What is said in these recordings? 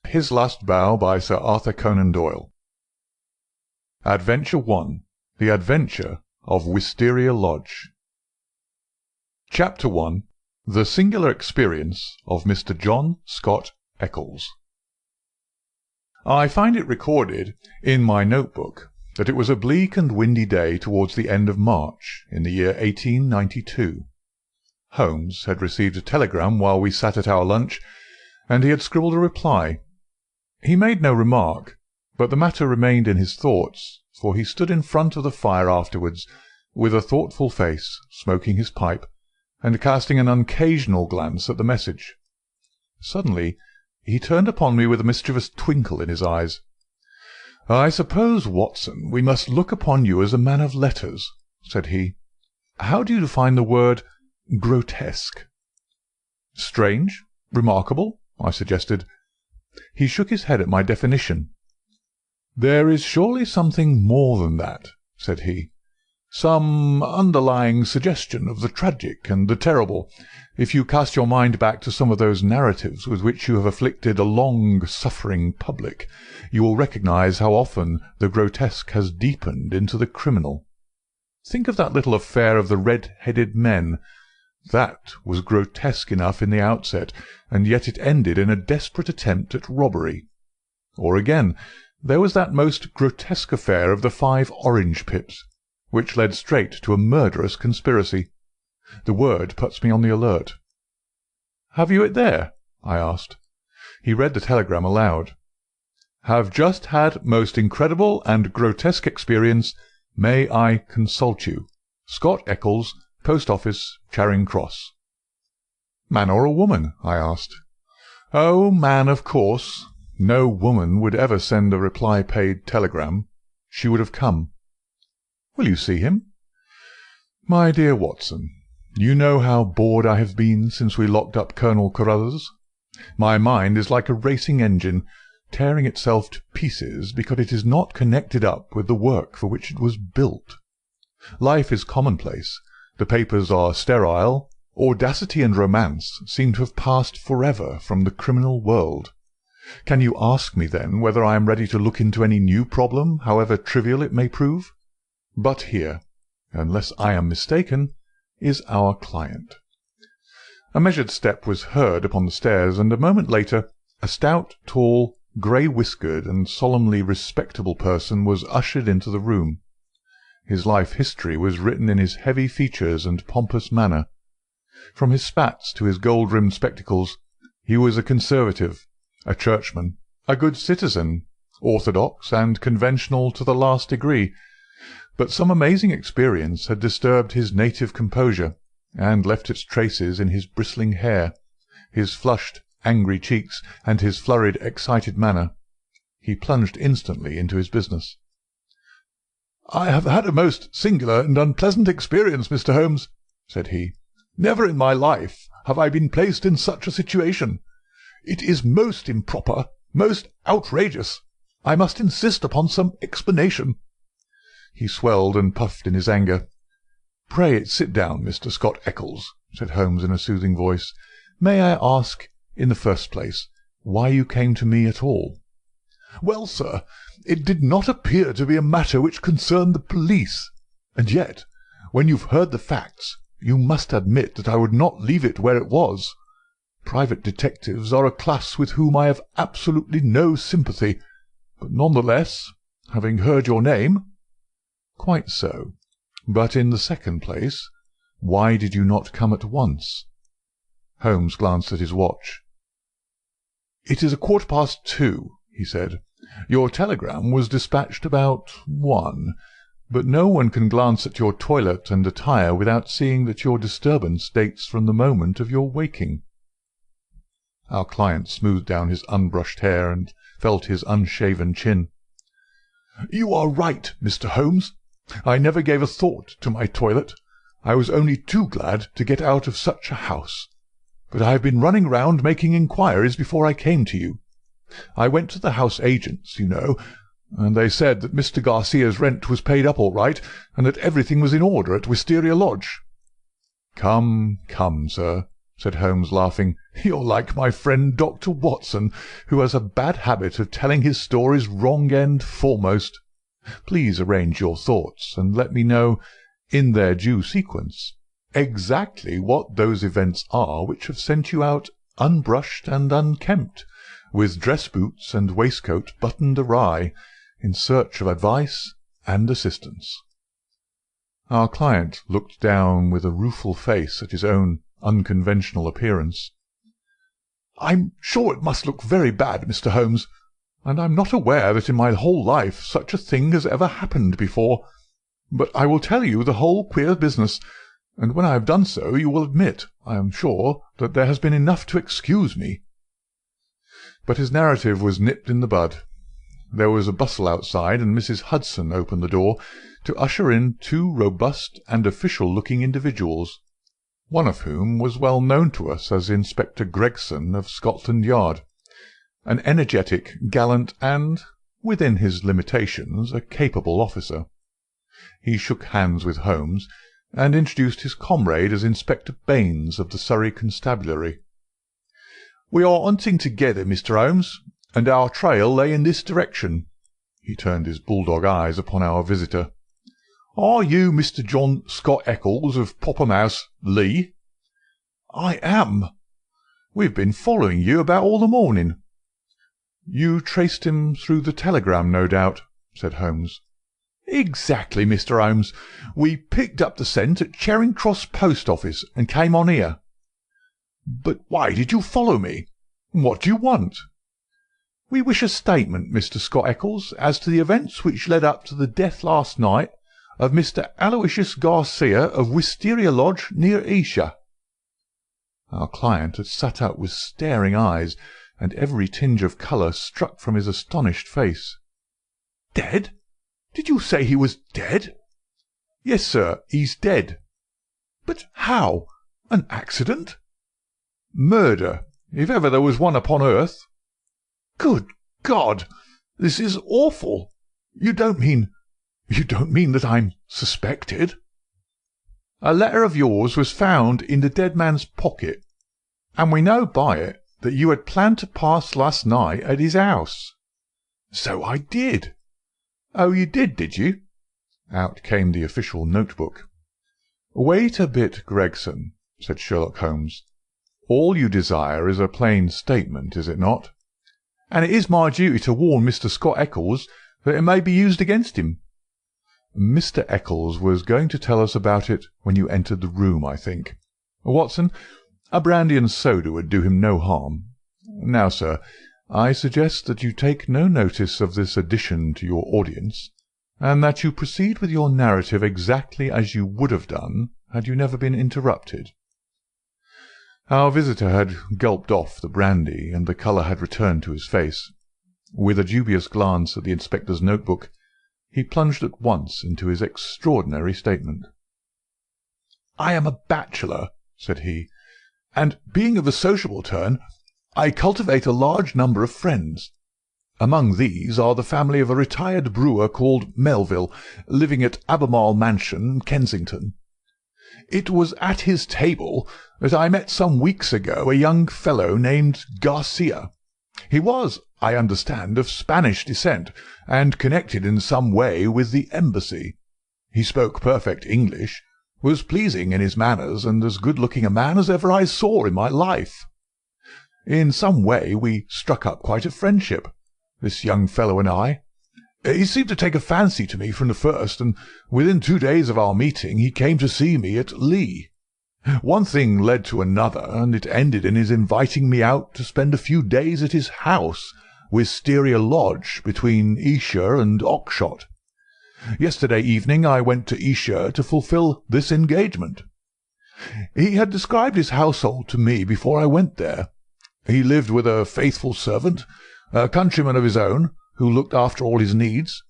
His Last Bow by Sir Arthur Conan Doyle. Adventure 1. The Adventure of Wisteria Lodge. Chapter 1. The Singular Experience of Mr. John Scott Eccles. I find it recorded in my notebook that it was a bleak and windy day towards the end of March in the year 1892. Holmes had received a telegram while we sat at our lunch, and he had scribbled a reply. He made no remark, but the matter remained in his thoughts, for he stood in front of the fire afterwards, with a thoughtful face, smoking his pipe, and casting an occasional glance at the message. Suddenly he turned upon me with a mischievous twinkle in his eyes. "I suppose, Watson, we must look upon you as a man of letters," said he. "How do you define the word grotesque?" "Strange? Remarkable?" I suggested. He shook his head at my definition. "There is surely something more than that," said he. "Some underlying suggestion of the tragic and the terrible. If you cast your mind back to some of those narratives with which you have afflicted a long-suffering public, you will recognize how often the grotesque has deepened into the criminal. Think of that little affair of the red-headed men. That was grotesque enough in the outset, and yet it ended in a desperate attempt at robbery. Or again, there was that most grotesque affair of the 5 orange pips, which led straight to a murderous conspiracy. The word puts me on the alert." "Have you it there?" I asked. He read the telegram aloud. "Have just had most incredible and grotesque experience. May I consult you? Scott Eccles, Post Office, Charing Cross." "Man or a woman?" I asked. "Oh, man, of course. No woman would ever send a reply-paid telegram. She would have come." "Will you see him?" "My dear Watson, you know how bored I have been since we locked up Colonel Carruthers. My mind is like a racing engine, tearing itself to pieces because it is not connected up with the work for which it was built. Life is commonplace. The papers are sterile. Audacity and romance seem to have passed forever from the criminal world. Can you ask me, then, whether I am ready to look into any new problem, however trivial it may prove? But here, unless I am mistaken, is our client." A measured step was heard upon the stairs, and a moment later a stout, tall, grey-whiskered, and solemnly respectable person was ushered into the room. His life history was written in his heavy features and pompous manner. From his spats to his gold-rimmed spectacles, he was a conservative, a churchman, a good citizen, orthodox and conventional to the last degree. But some amazing experience had disturbed his native composure, and left its traces in his bristling hair, his flushed, angry cheeks, and his flurried, excited manner. He plunged instantly into his business. "I have had a most singular and unpleasant experience, Mr. Holmes," said he. "Never in my life have I been placed in such a situation. It is most improper, most outrageous. I must insist upon some explanation." He swelled and puffed in his anger. "Pray sit down, Mr. Scott Eccles," said Holmes in a soothing voice. "May I ask, in the first place, why you came to me at all?" "Well, sir, it did not appear to be a matter which concerned the police. And yet, when you've heard the facts, you must admit that I would not leave it where it was. Private detectives are a class with whom I have absolutely no sympathy, but none the less, having heard your name—" "Quite so. But in the second place, why did you not come at once?" Holmes glanced at his watch. "It is 2:15, he said. "Your telegram was dispatched about 1, but no one can glance at your toilet and attire without seeing that your disturbance dates from the moment of your waking." Our client smoothed down his unbrushed hair and felt his unshaven chin. "You are right, Mr. Holmes. I never gave a thought to my toilet. I was only too glad to get out of such a house. But I have been running round making inquiries before I came to you. I went to the house agents, you know, and they said that Mr. Garcia's rent was paid up all right, and that everything was in order at Wisteria Lodge." "Come, come, sir," said Holmes, laughing. "You're like my friend Dr. Watson, who has a bad habit of telling his stories wrong end foremost. Please arrange your thoughts, and let me know, in their due sequence, exactly what those events are which have sent you out unbrushed and unkempt, with dress boots and waistcoat buttoned awry, in search of advice and assistance." Our client looked down with a rueful face at his own unconventional appearance. "I'm sure it must look very bad, Mr. Holmes, and I'm not aware that in my whole life such a thing has ever happened before. But I will tell you the whole queer business, and when I have done so you will admit, I am sure, that there has been enough to excuse me." But his narrative was nipped in the bud. There was a bustle outside, and Mrs. Hudson opened the door to usher in two robust and official-looking individuals, one of whom was well known to us as Inspector Gregson of Scotland Yard, an energetic, gallant, and, within his limitations, a capable officer. He shook hands with Holmes, and introduced his comrade as Inspector Baines of the Surrey Constabulary. "We are hunting together, Mr. Holmes, and our trail lay in this direction." He turned his bulldog eyes upon our visitor. "Are you Mr. John Scott Eccles of Popham House, Lee?" "I am. We've been following you about all the morning." "You traced him through the telegram, no doubt," said Holmes. "Exactly, Mr. Holmes. We picked up the scent at Charing Cross Post Office and came on here." "But why did you follow me? What do you want?" "We wish a statement, Mr. Scott Eccles, as to the events which led up to the death last night of Mr. Aloysius Garcia of Wisteria Lodge, near Esher." Our client had sat up with staring eyes, and every tinge of colour struck from his astonished face. "Dead? Did you say he was dead?" "Yes, sir, he's dead." "But how? An accident?" "Murder, if ever there was one upon earth." "Good God! This is awful! You don't mean that I'm suspected?" "A letter of yours was found in the dead man's pocket, and we know by it that you had planned to pass last night at his house." "So I did." "Oh, you did you?" Out came the official notebook. "Wait a bit, Gregson," said Sherlock Holmes. "All you desire is a plain statement, is it not?" "And it is my duty to warn Mr. Scott Eccles that it may be used against him." "Mr. Eccles was going to tell us about it when you entered the room, I think. Watson, a brandy and soda would do him no harm. Now, sir, I suggest that you take no notice of this addition to your audience, and that you proceed with your narrative exactly as you would have done had you never been interrupted." Our visitor had gulped off the brandy, and the colour had returned to his face. With a dubious glance at the inspector's notebook, he plunged at once into his extraordinary statement. "I am a bachelor," said he, "and, being of a sociable turn, I cultivate a large number of friends. Among these are the family of a retired brewer called Melville, living at Albemarle Mansion, Kensington. It was at his table that I met some weeks ago a young fellow named Garcia. He was, I understand, of Spanish descent, and connected in some way with the embassy. He spoke perfect English, was pleasing in his manners, and as good-looking a man as ever I saw in my life. In some way we struck up quite a friendship, this young fellow and I. He seemed to take a fancy to me from the first, and within 2 days of our meeting he came to see me at Lee. One thing led to another, and it ended in his inviting me out to spend a few days at his house, Wisteria Lodge, between Esher and Oxshott. Yesterday evening I went to Esher to fulfil this engagement. He had described his household to me before I went there. He lived with a faithful servant, a countryman of his own, who looked after all his needs.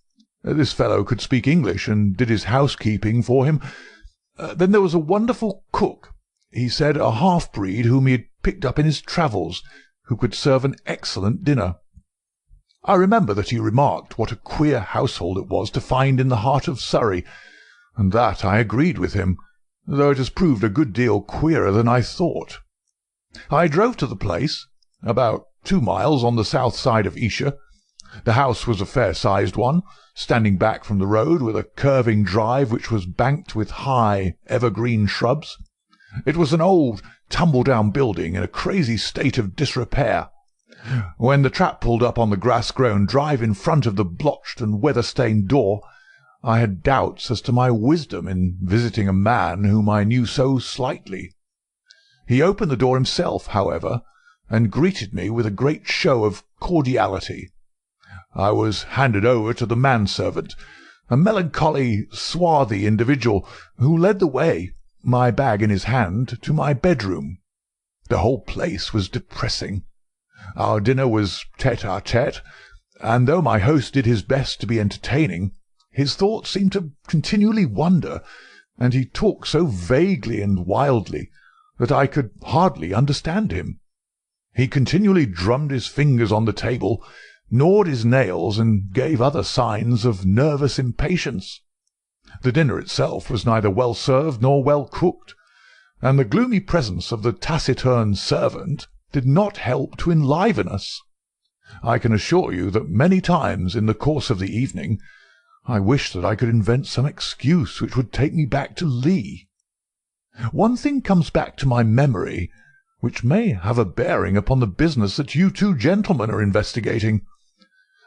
This fellow could speak English, and did his housekeeping for him. Then there was a wonderful cook, he said, a half-breed whom he had picked up in his travels, who could serve an excellent dinner. I remember that he remarked what a queer household it was to find in the heart of Surrey, and that I agreed with him, though it has proved a good deal queerer than I thought. I drove to the place, about 2 miles on the south side of Esher. The house was a fair-sized one, standing back from the road with a curving drive which was banked with high, evergreen shrubs. It was an old, tumble-down building in a crazy state of disrepair. When the trap pulled up on the grass-grown drive in front of the blotched and weather-stained door, I had doubts as to my wisdom in visiting a man whom I knew so slightly. He opened the door himself, however, and greeted me with a great show of cordiality. I was handed over to the manservant, a melancholy, swarthy individual, who led the way, my bag in his hand, to my bedroom. The whole place was depressing. Our dinner was tete-à-tete, and though my host did his best to be entertaining, his thoughts seemed to continually wander, and he talked so vaguely and wildly that I could hardly understand him. He continually drummed his fingers on the table, gnawed his nails, and gave other signs of nervous impatience. The dinner itself was neither well served nor well cooked, and the gloomy presence of the taciturn servant did not help to enliven us. I can assure you that many times in the course of the evening I wished that I could invent some excuse which would take me back to Lee. One thing comes back to my memory, which may have a bearing upon the business that you two gentlemen are investigating.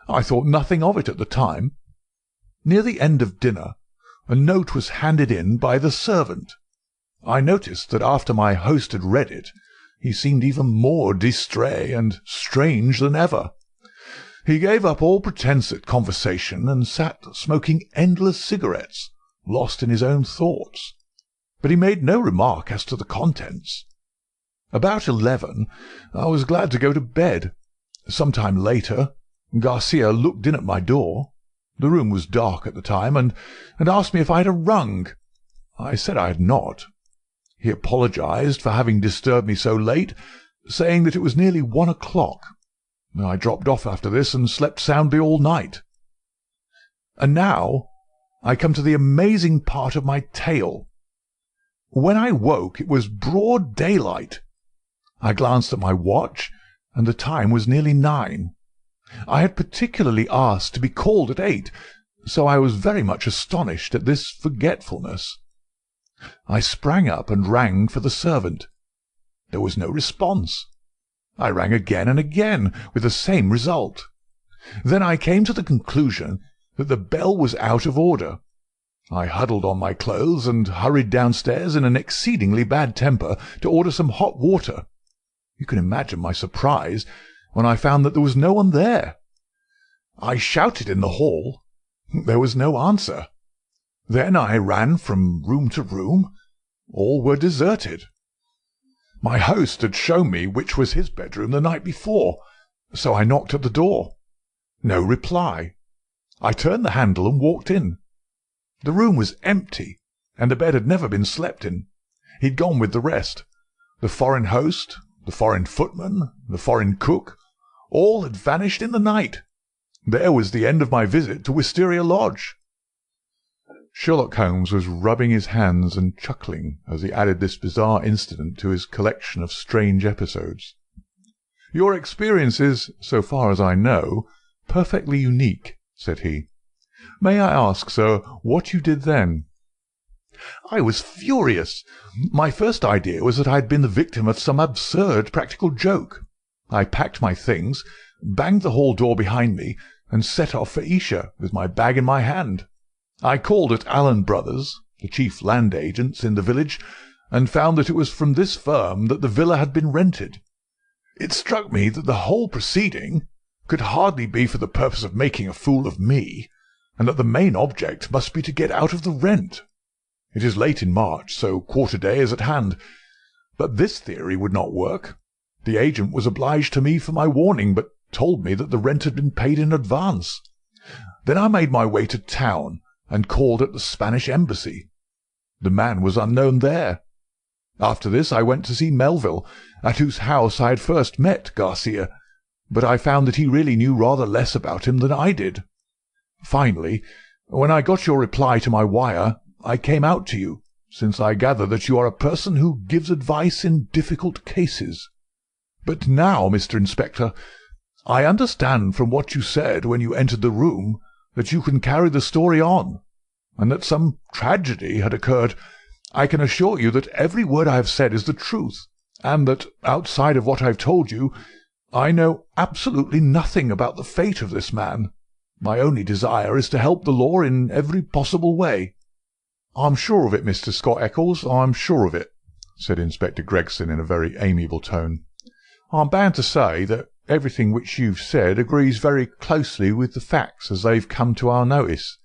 I thought nothing of it at the time. Near the end of dinner, a note was handed in by the servant. I noticed that after my host had read it, he seemed even more distrait and strange than ever. He gave up all pretence at conversation and sat smoking endless cigarettes, lost in his own thoughts. But he made no remark as to the contents. About 11, I was glad to go to bed. Some time later, Garcia looked in at my door. The room was dark at the time, and asked me if I had rung. I said I had not. He apologized for having disturbed me so late, saying that it was nearly 1 o'clock. I dropped off after this and slept soundly all night. And now I come to the amazing part of my tale. When I woke, it was broad daylight. I glanced at my watch, and the time was nearly 9. I had particularly asked to be called at 8, so I was very much astonished at this forgetfulness. I sprang up and rang for the servant. There was no response. I rang again and again, with the same result. Then I came to the conclusion that the bell was out of order. I huddled on my clothes and hurried downstairs in an exceedingly bad temper to order some hot water. You can imagine my surprise when I found that there was no one there. I shouted in the hall. There was no answer. Then I ran from room to room. All were deserted. My host had shown me which was his bedroom the night before, so I knocked at the door. No reply. I turned the handle and walked in. The room was empty, and the bed had never been slept in. He'd gone with the rest. The foreign host, the foreign footman, the foreign cook, all had vanished in the night. There was the end of my visit to Wisteria Lodge. Sherlock Holmes was rubbing his hands and chuckling as he added this bizarre incident to his collection of strange episodes. "Your experience is, so far as I know, perfectly unique," said he. "May I ask, sir, what you did then?" I was furious. My first idea was that I had been the victim of some absurd practical joke. I packed my things, banged the hall door behind me, and set off for Esher with my bag in my hand. I called at Allen Brothers, the chief land agents in the village, and found that it was from this firm that the villa had been rented. It struck me that the whole proceeding could hardly be for the purpose of making a fool of me, and that the main object must be to get out of the rent. It is late in March, so quarter-day is at hand. But this theory would not work. The agent was obliged to me for my warning, but told me that the rent had been paid in advance. Then I made my way to town, and called at the Spanish embassy. The man was unknown there. After this I went to see Melville, at whose house I had first met Garcia, but I found that he really knew rather less about him than I did. Finally, when I got your reply to my wire, I came out to you, since I gather that you are a person who gives advice in difficult cases. But now, Mr. Inspector, I understand from what you said when you entered the room that you can carry the story on, and that some tragedy had occurred. I can assure you that every word I have said is the truth, and that, outside of what I have told you, I know absolutely nothing about the fate of this man. My only desire is to help the law in every possible way." "I'm sure of it, Mr. Scott Eccles, I'm sure of it," said Inspector Gregson in a very amiable tone. "I'm bound to say that everything which you've said agrees very closely with the facts as they've come to our notice.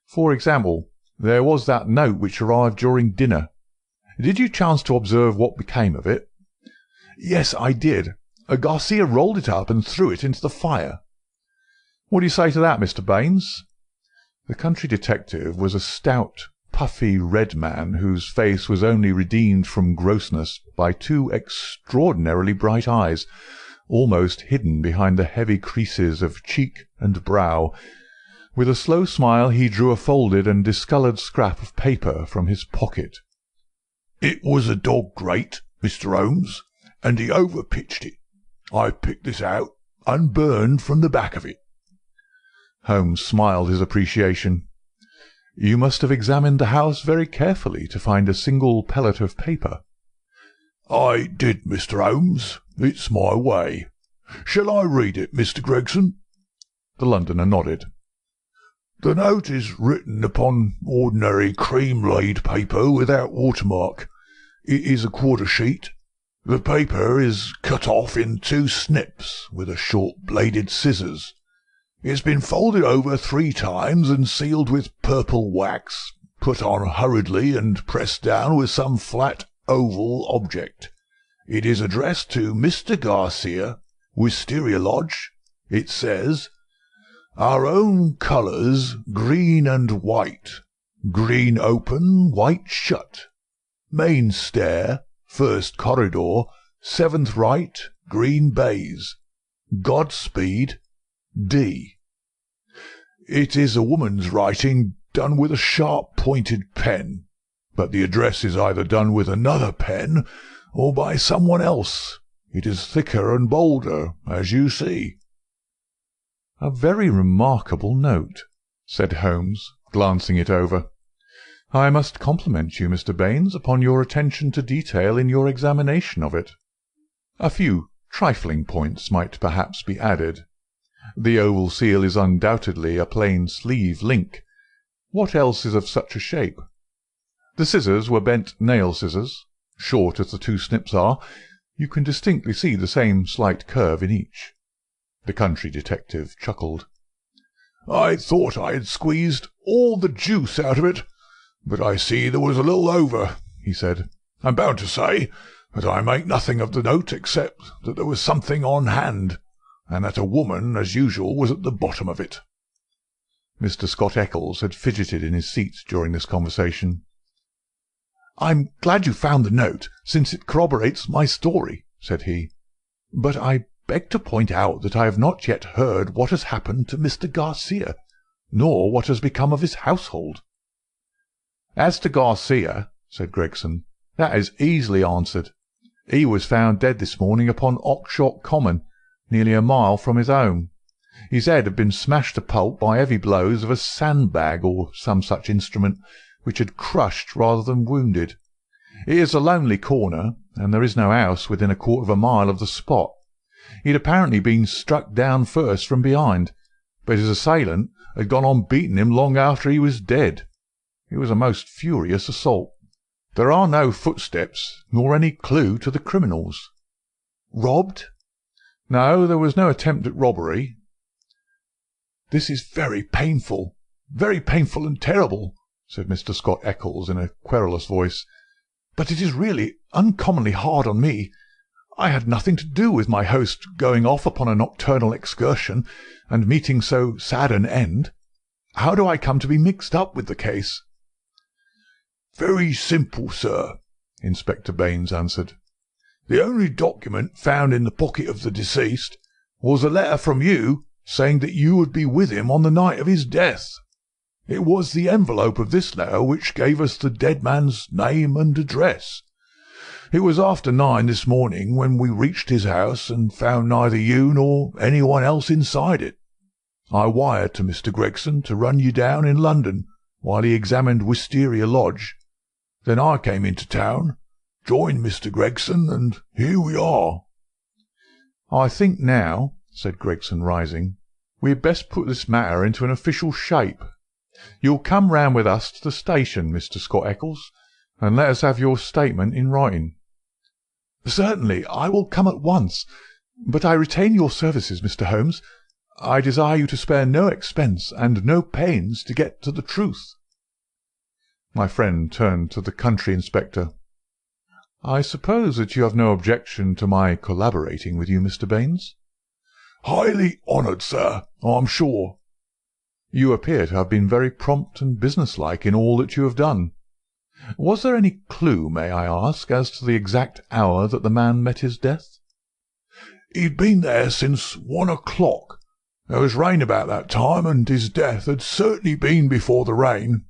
For example, there was that note which arrived during dinner. Did you chance to observe what became of it?" "Yes, I did. Garcia rolled it up and threw it into the fire." "What do you say to that, Mr. Baines?" The country detective was a stout, puffy red man whose face was only redeemed from grossness by two extraordinarily bright eyes, almost hidden behind the heavy creases of cheek and brow. With a slow smile he drew a folded and discoloured scrap of paper from his pocket. "It was a dog grate, Mr. Holmes, and he overpitched it. I picked this out, unburned from the back of it." Holmes smiled his appreciation. "You must have examined the house very carefully to find a single pellet of paper." "I did, Mr. Holmes. It's my way. Shall I read it, Mr. Gregson?" The Londoner nodded. "The note is written upon ordinary cream-laid paper without watermark. It is a quarter sheet. The paper is cut off in 2 snips with a short-bladed scissors. It's been folded over 3 times and sealed with purple wax, put on hurriedly and pressed down with some flat oval object. It is addressed to Mr. Garcia, Wisteria Lodge. It says, 'Our own colours, green and white. Green open, white shut. Main stair, 1st corridor, 7th right, green baize. Godspeed, D.' It is a woman's writing done with a sharp-pointed pen, but the address is either done with another pen or by someone else. It is thicker and bolder, as you see." "A very remarkable note," said Holmes, glancing it over. "I must compliment you, Mr. Baines, upon your attention to detail in your examination of it. A few trifling points might perhaps be added. The oval seal is undoubtedly a plain sleeve link. What else is of such a shape? The scissors were bent nail scissors. Short as the 2 snips are, you can distinctly see the same slight curve in each." The country detective chuckled. "I thought I had squeezed all the juice out of it, but I see there was a little over," he said. "I'm bound to say that I make nothing of the note except that there was something on hand, and that a woman, as usual, was at the bottom of it." Mr. Scott Eccles had fidgeted in his seat during this conversation. "I'm glad you found the note, since it corroborates my story," said he. "But I beg to point out that I have not yet heard what has happened to Mr. Garcia, nor what has become of his household." "As to Garcia," said Gregson, "that is easily answered. He was found dead this morning upon Oxshott Common, nearly a mile from his home. His head had been smashed to pulp by heavy blows of a sandbag or some such instrument, which had crushed rather than wounded. It is a lonely corner, and there is no house within a quarter of a mile of the spot. He had apparently been struck down first from behind, but his assailant had gone on beating him long after he was dead. It was a most furious assault. There are no footsteps, nor any clue to the criminals." "Robbed?" "No, there was no attempt at robbery." "This is very painful and terrible," said Mr. Scott Eccles in a querulous voice. "But it is really uncommonly hard on me. I had nothing to do with my host going off upon a nocturnal excursion and meeting so sad an end. How do I come to be mixed up with the case?" "Very simple, sir," Inspector Baines answered. "The only document found in the pocket of the deceased was a letter from you saying that you would be with him on the night of his death. It was the envelope of this letter which gave us the dead man's name and address. It was after 9 this morning when we reached his house and found neither you nor anyone else inside it. I wired to Mr. Gregson to run you down in London while he examined Wisteria Lodge. Then I came into town, joined Mr. Gregson, and here we are." "I think now," said Gregson, rising, "we had best put this matter into an official shape. You'll come round with us to the station, Mr. Scott Eccles, and let us have your statement in writing." "Certainly, I will come at once. But I retain your services, Mr. Holmes. I desire you to spare no expense and no pains to get to the truth." My friend turned to the country inspector. "I suppose that you have no objection to my collaborating with you, Mr. Baines?" "Highly honoured, sir, I'm sure." "You appear to have been very prompt and businesslike in all that you have done. Was there any clue, may I ask, as to the exact hour that the man met his death?" "He'd been there since 1 o'clock. There was rain about that time, and his death had certainly been before the rain."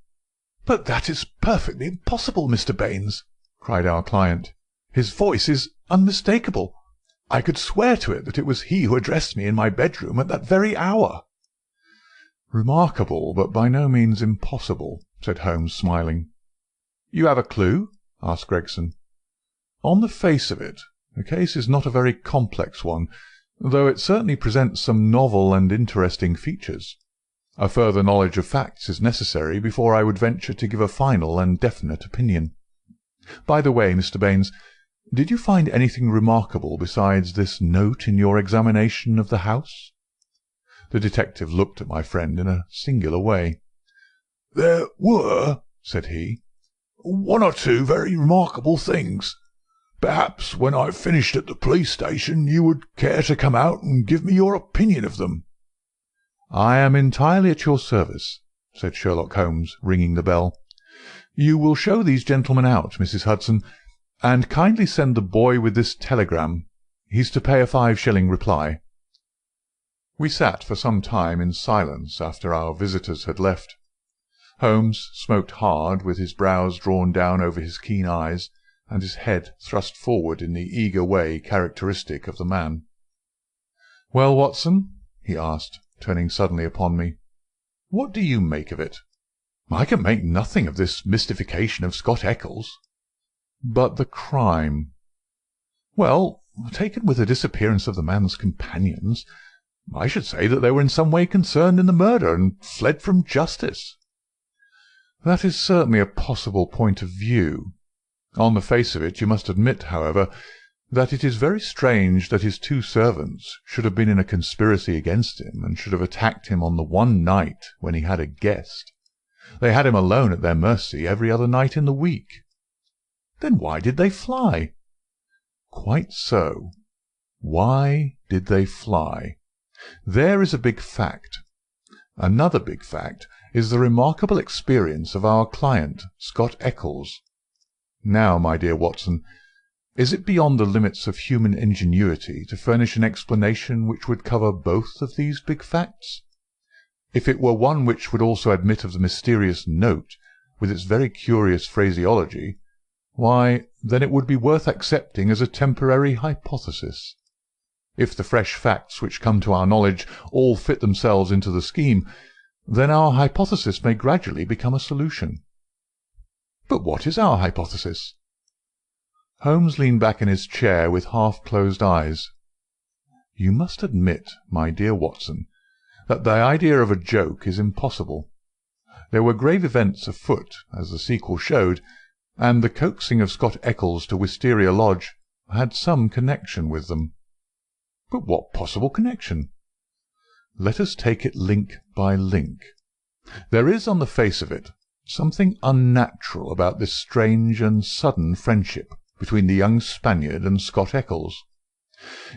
"But that is perfectly impossible, Mr. Baines," cried our client. "His voice is unmistakable. I could swear to it that it was he who addressed me in my bedroom at that very hour." "Remarkable, but by no means impossible," said Holmes, smiling. "You have a clue?" asked Gregson. "On the face of it, the case is not a very complex one, though it certainly presents some novel and interesting features. A further knowledge of facts is necessary before I would venture to give a final and definite opinion. By the way, Mr. Baines, did you find anything remarkable besides this note in your examination of the house?" The detective looked at my friend in a singular way. "There were," said he, "one or two very remarkable things. Perhaps when I've finished at the police station you would care to come out and give me your opinion of them." "I am entirely at your service," said Sherlock Holmes, ringing the bell. "You will show these gentlemen out, Mrs. Hudson, and kindly send the boy with this telegram. He's to pay a 5-shilling reply." We sat for some time in silence after our visitors had left. Holmes smoked hard, with his brows drawn down over his keen eyes, and his head thrust forward in the eager way characteristic of the man. "Well, Watson," he asked, turning suddenly upon me, "what do you make of it?" "I can make nothing of this mystification of Scott Eccles." "But the crime?" "Well, taken with the disappearance of the man's companions, I should say that they were in some way concerned in the murder and fled from justice." "That is certainly a possible point of view. On the face of it, you must admit, however, that it is very strange that his 2 servants should have been in a conspiracy against him, and should have attacked him on the one night when he had a guest. They had him alone at their mercy every other night in the week." "Then why did they fly?" "Quite so. Why did they fly? There is a big fact. Another big fact is the remarkable experience of our client, Scott Eccles. Now, my dear Watson, is it beyond the limits of human ingenuity to furnish an explanation which would cover both of these big facts? If it were one which would also admit of the mysterious note, with its very curious phraseology, why, then it would be worth accepting as a temporary hypothesis. If the fresh facts which come to our knowledge all fit themselves into the scheme, then our hypothesis may gradually become a solution." "But what is our hypothesis?" Holmes leaned back in his chair with half-closed eyes. "You must admit, my dear Watson, that the idea of a joke is impossible. There were grave events afoot, as the sequel showed, and the coaxing of Scott Eccles to Wisteria Lodge had some connection with them." "But what possible connection?" "Let us take it link by link. There is, on the face of it, something unnatural about this strange and sudden friendship between the young Spaniard and Scott Eccles.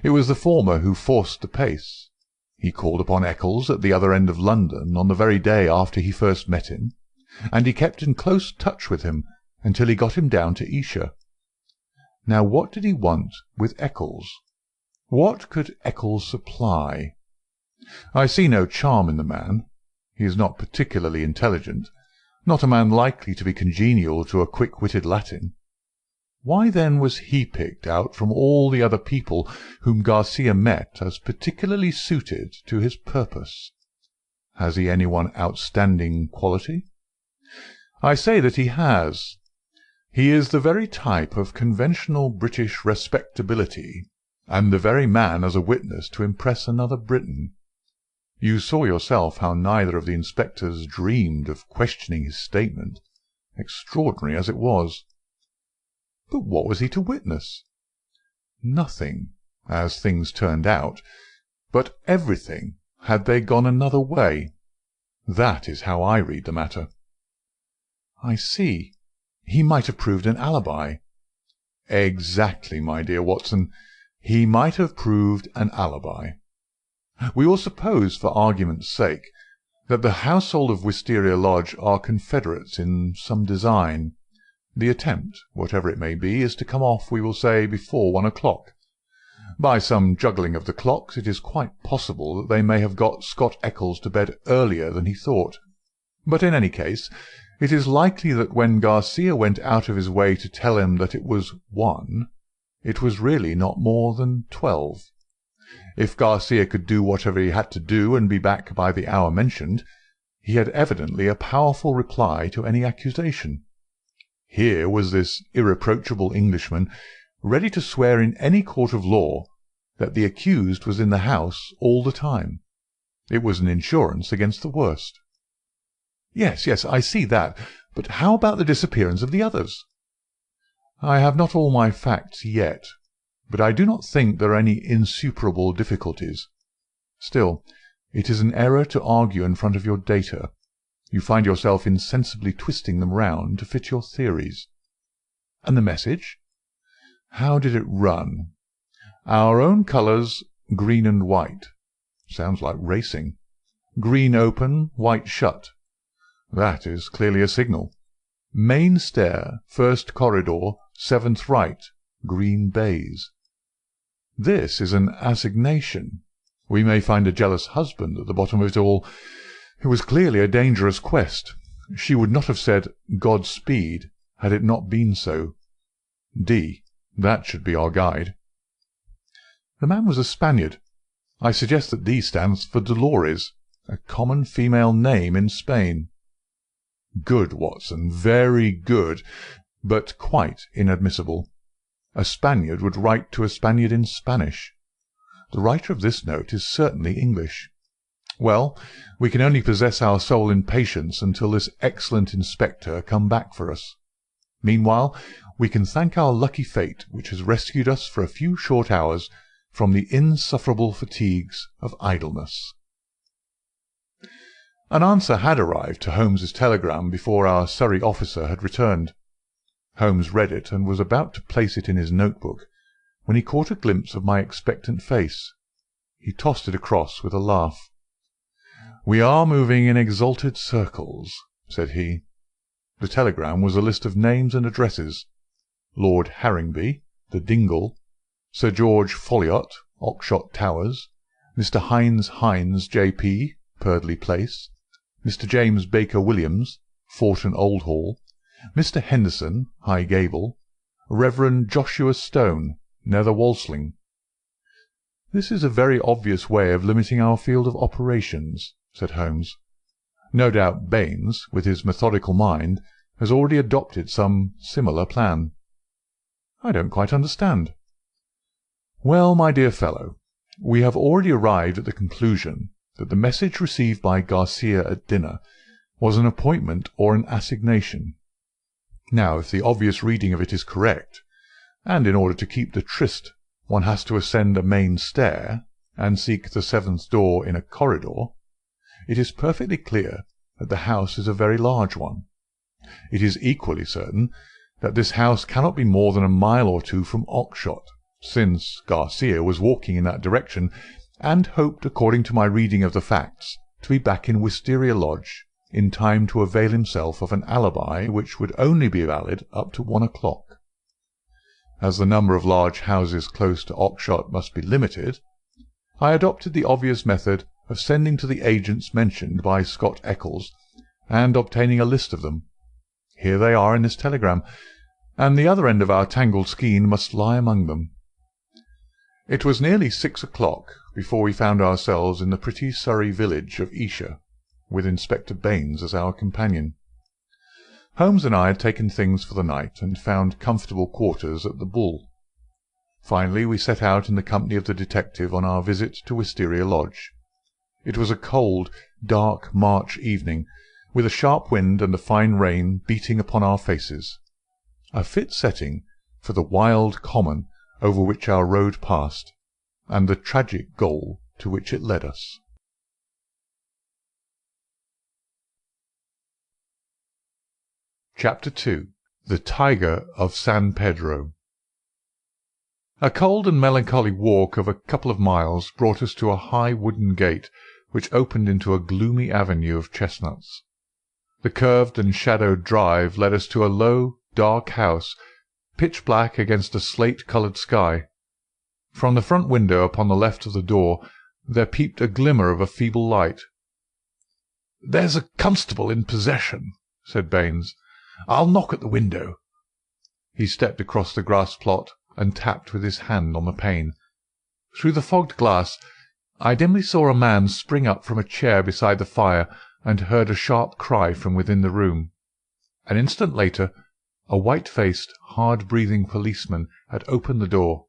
It was the former who forced the pace. He called upon Eccles at the other end of London on the very day after he first met him, and he kept in close touch with him until he got him down to Esher. Now, what did he want with Eccles? What could Eccles supply? I see no charm in the man. He is not particularly intelligent, not a man likely to be congenial to a quick-witted Latin. Why then was he picked out from all the other people whom Garcia met as particularly suited to his purpose? Has he any one outstanding quality? I say that he has. He is the very type of conventional British respectability, and the very man as a witness to impress another Briton. You saw yourself how neither of the inspectors dreamed of questioning his statement, extraordinary as it was. But what was he to witness? Nothing, as things turned out, but everything, had they gone another way. That is how I read the matter. I see. He might have proved an alibi. Exactly, my dear Watson. He might have proved an alibi. We will suppose, for argument's sake, that the household of Wisteria Lodge are confederates in some design. The attempt, whatever it may be, is to come off, we will say, before 1 o'clock. By some juggling of the clocks, it is quite possible that they may have got Scott Eccles to bed earlier than he thought. But in any case, it is likely that when Garcia went out of his way to tell him that it was 1, it was really not more than 12. If Garcia could do whatever he had to do and be back by the hour mentioned, he had evidently a powerful reply to any accusation. Here was this irreproachable Englishman ready to swear in any court of law that the accused was in the house all the time. It was an insurance against the worst. Yes, I see that. But how about the disappearance of the others? I have not all my facts yet, but I do not think there are any insuperable difficulties. Still, it is an error to argue in front of your data. You find yourself insensibly twisting them round to fit your theories. And the message? How did it run? Our own colours, green and white. Sounds like racing. Green open, white shut. That is clearly a signal. Main stair, first corridor, 7th right, green baize. This is an assignation. We may find a jealous husband at the bottom of it all. It was clearly a dangerous quest. She would not have said Godspeed had it not been so. D. That should be our guide. The man was a Spaniard. I suggest that D stands for Dolores, a common female name in Spain. Good, Watson, very good, but quite inadmissible. A Spaniard would write to a Spaniard in Spanish. The writer of this note is certainly English. Well, we can only possess our soul in patience until this excellent inspector come back for us. Meanwhile, we can thank our lucky fate which has rescued us for a few short hours from the insufferable fatigues of idleness. An answer had arrived to Holmes's telegram before our Surrey officer had returned. Holmes read it and was about to place it in his notebook when he caught a glimpse of my expectant face. He tossed it across with a laugh. "We are moving in exalted circles," said he. The telegram was a list of names and addresses: Lord Harringby, the Dingle; Sir George Folliot, Oxshott Towers; Mr. Hines, J.P., Purdley Place; Mr. James Baker Williams, Forton Old Hall; Mr. Henderson, High Gable; Reverend Joshua Stone, Nether Walsling. "This is a very obvious way of limiting our field of operations," said Holmes. "No doubt Baines, with his methodical mind, has already adopted some similar plan." "I don't quite understand." "Well, my dear fellow, we have already arrived at the conclusion that the message received by Garcia at dinner was an appointment or an assignation. Now, if the obvious reading of it is correct, and in order to keep the tryst one has to ascend a main stair and seek the 7th door in a corridor, it is perfectly clear that the house is a very large one. It is equally certain that this house cannot be more than a mile or two from Oxshott, since Garcia was walking in that direction, and hoped, according to my reading of the facts, to be back in Wisteria Lodge in time to avail himself of an alibi which would only be valid up to 1 o'clock. As the number of large houses close to Oxshott must be limited, I adopted the obvious method of sending to the agents mentioned by Scott Eccles, and obtaining a list of them. Here they are in this telegram, and the other end of our tangled skein must lie among them. It was nearly 6 o'clock before we found ourselves in the pretty Surrey village of Esher, with Inspector Baines as our companion. Holmes and I had taken things for the night, and found comfortable quarters at the Bull. Finally we set out in the company of the detective on our visit to Wisteria Lodge. It was a cold, dark March evening, with a sharp wind and a fine rain beating upon our faces. A fit setting for the wild common over which our road passed, and the tragic goal to which it led us. Chapter 2. The Tiger of San Pedro. A cold and melancholy walk of a couple of miles brought us to a high wooden gate which opened into a gloomy avenue of chestnuts. The curved and shadowed drive led us to a low, dark house, pitch black against a slate-coloured sky. From the front window upon the left of the door there peeped a glimmer of a feeble light. "There's a constable in possession," said Baines. "I'll knock at the window." He stepped across the grass plot and tapped with his hand on the pane. Through the fogged glass I dimly saw a man spring up from a chair beside the fire, and heard a sharp cry from within the room. An instant later a white-faced, hard-breathing policeman had opened the door,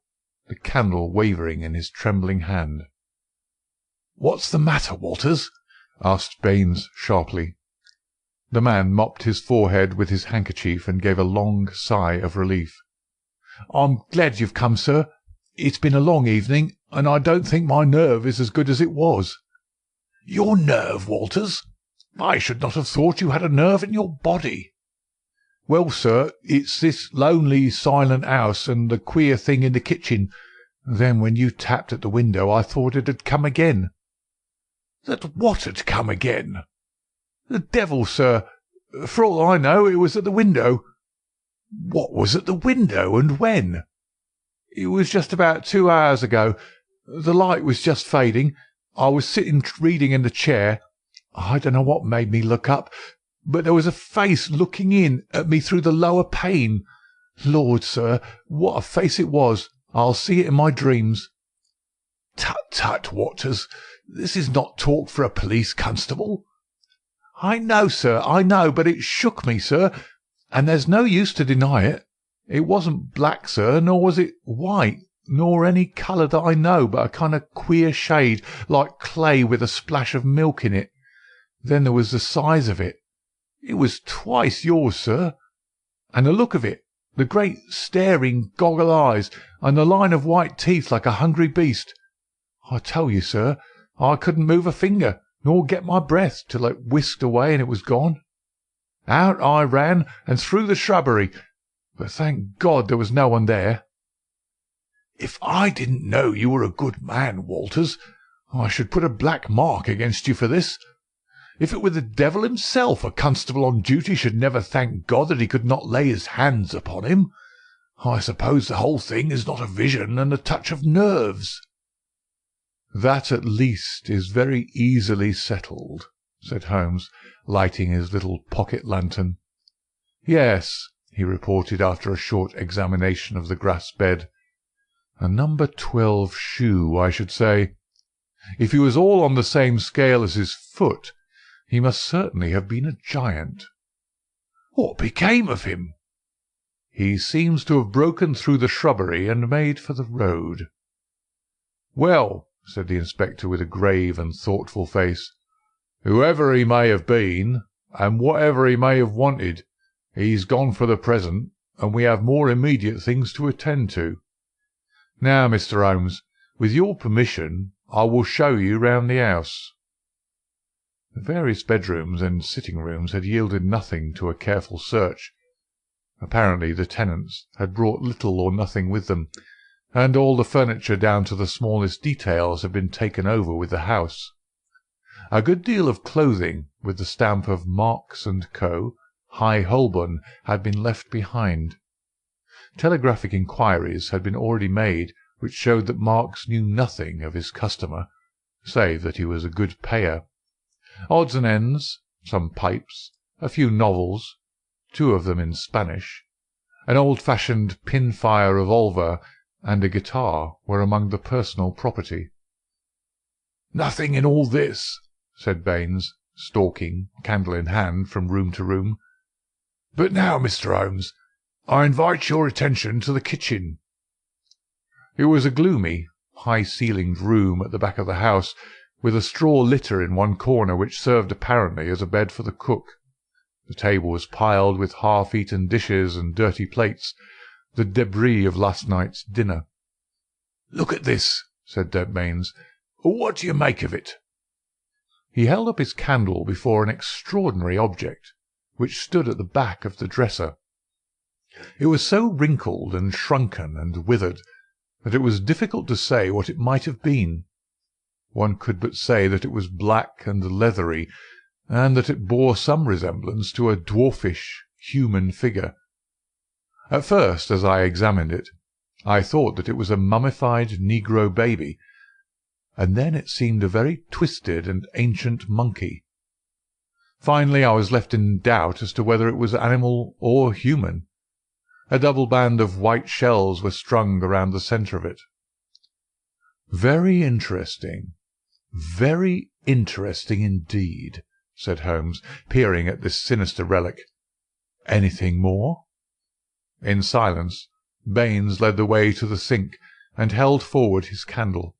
the candle wavering in his trembling hand. "What's the matter, Walters?" asked Baines sharply. The man mopped his forehead with his handkerchief and gave a long sigh of relief. "I'm glad you've come, sir. It's been a long evening, and I don't think my nerve is as good as it was." "Your nerve, Walters? I should not have thought you had a nerve in your body." "Well, sir, it's this lonely, silent house, and the queer thing in the kitchen. Then when you tapped at the window I thought it had come again." "That what had come again?" "The devil, sir. For all I know, it was at the window." "What was at the window, and when?" "It was just about 2 hours ago. The light was just fading. I was sitting reading in the chair. I don't know what made me look up, but there was a face looking in at me through the lower pane. Lord, sir, what a face it was! I'll see it in my dreams." "Tut, tut, Walters. This is not talk for a police constable." "I know, sir, I know, but it shook me, sir, and there's no use to deny it. It wasn't black, sir, nor was it white, nor any colour that I know, but a kind of queer shade, like clay with a splash of milk in it. Then there was the size of it. It was twice yours, sir. And the look of it, the great staring goggle eyes, and the line of white teeth like a hungry beast. I tell you, sir, I couldn't move a finger, nor get my breath, till it whisked away and it was gone. Out I ran, and through the shrubbery, but thank God there was no one there." "If I didn't know you were a good man, Walters, I should put a black mark against you for this. If it were the devil himself, a constable on duty should never thank God that he could not lay his hands upon him. I suppose the whole thing is not a vision and a touch of nerves." "That at least is very easily settled," said Holmes, lighting his little pocket-lantern. "Yes," he reported after a short examination of the grass bed. "A number 12 shoe, I should say. If he was all on the same scale as his foot, he must certainly have been a giant." "What became of him?" "He seems to have broken through the shrubbery and made for the road." "Well," said the inspector with a grave and thoughtful face, "whoever he may have been, and whatever he may have wanted, he's gone for the present, and we have more immediate things to attend to. Now, Mr. Holmes, with your permission, I will show you round the house." The various bedrooms and sitting-rooms had yielded nothing to a careful search. Apparently the tenants had brought little or nothing with them, and all the furniture down to the smallest details had been taken over with the house. A good deal of clothing, with the stamp of Marks & Co., High Holborn, had been left behind. Telegraphic inquiries had been already made which showed that Marks knew nothing of his customer, save that he was a good payer. Odds and ends, some pipes, a few novels, 2 of them in Spanish, An old-fashioned pin-fire revolver and a guitar were among the personal property. "Nothing in all this," said Baines, stalking, candle in hand, from room to room. "But now, Mr. Holmes, I invite your attention to the kitchen." It was a gloomy, high-ceilinged room at the back of the house, with a straw litter in one corner which served apparently as a bed for the cook. The table was piled with half-eaten dishes and dirty plates, the debris of last night's dinner. "Look at this," said Baines. "What do you make of it?" He held up his candle before an extraordinary object, which stood at the back of the dresser. It was so wrinkled and shrunken and withered that it was difficult to say what it might have been. One could but say that it was black and leathery, and that it bore some resemblance to a dwarfish human figure. At first, as I examined it, I thought that it was a mummified negro baby, and then it seemed a very twisted and ancient monkey. Finally, I was left in doubt as to whether it was animal or human. A double band of white shells were strung around the centre of it. "Very interesting, very interesting indeed," said Holmes, peering at this sinister relic. "Anything more?" In silence, Baines led the way to the sink and held forward his candle.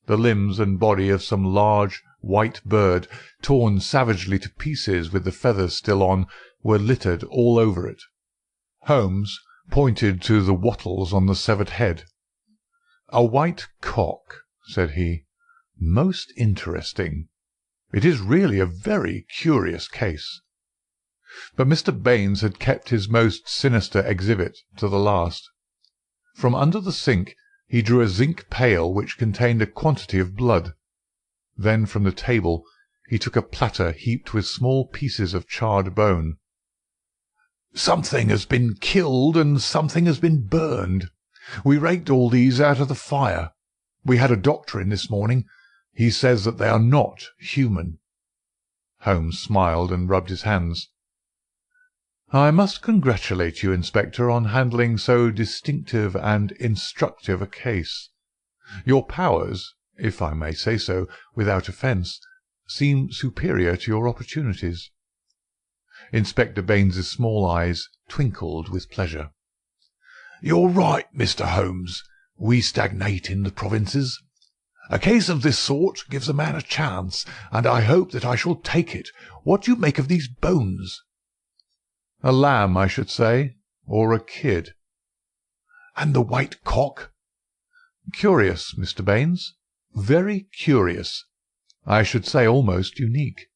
The limbs and body of some large white bird, torn savagely to pieces with the feathers still on, were littered all over it. Holmes pointed to the wattles on the severed head. "A white cock," said he. "Most interesting. It is really a very curious case." But Mr. Baines had kept his most sinister exhibit to the last. From under the sink he drew a zinc pail which contained a quantity of blood. Then from the table he took a platter heaped with small pieces of charred bone. "Something has been killed and something has been burned. We raked all these out of the fire. We had a doctor in this morning. He says that they are not human." Holmes smiled and rubbed his hands. "I must congratulate you, Inspector, on handling so distinctive and instructive a case. Your powers, if I may say so without offence, seem superior to your opportunities." Inspector Baines's small eyes twinkled with pleasure. "You're right, Mr. Holmes. We stagnate in the provinces. A case of this sort gives a man a chance, and I hope that I shall take it. What do you make of these bones?" "A lamb, I should say, or a kid." "And the white cock?" "Curious, Mr. Baines. Very curious. I should say almost unique."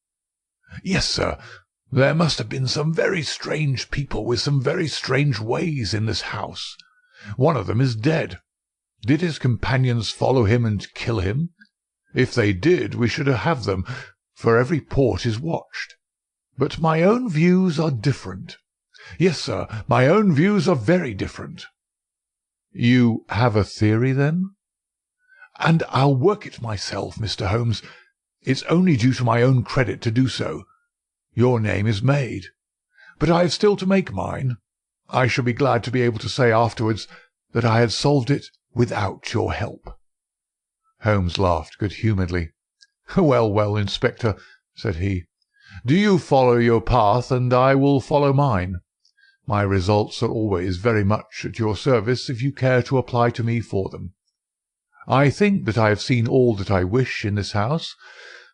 "Yes, sir. There must have been some very strange people with some very strange ways in this house. One of them is dead. Did his companions follow him and kill him? If they did, we should have them, for every port is watched. But my own views are different. Yes, sir, my own views are very different." "You have a theory, then?" "And I'll work it myself, Mr. Holmes. It's only due to my own credit to do so. Your name is made. But I have still to make mine. I shall be glad to be able to say afterwards that I had solved it without your help." Holmes laughed good-humouredly. "Well, well, Inspector," said he, "do you follow your path, and I will follow mine. My results are always very much at your service if you care to apply to me for them. I think that I have seen all that I wish in this house,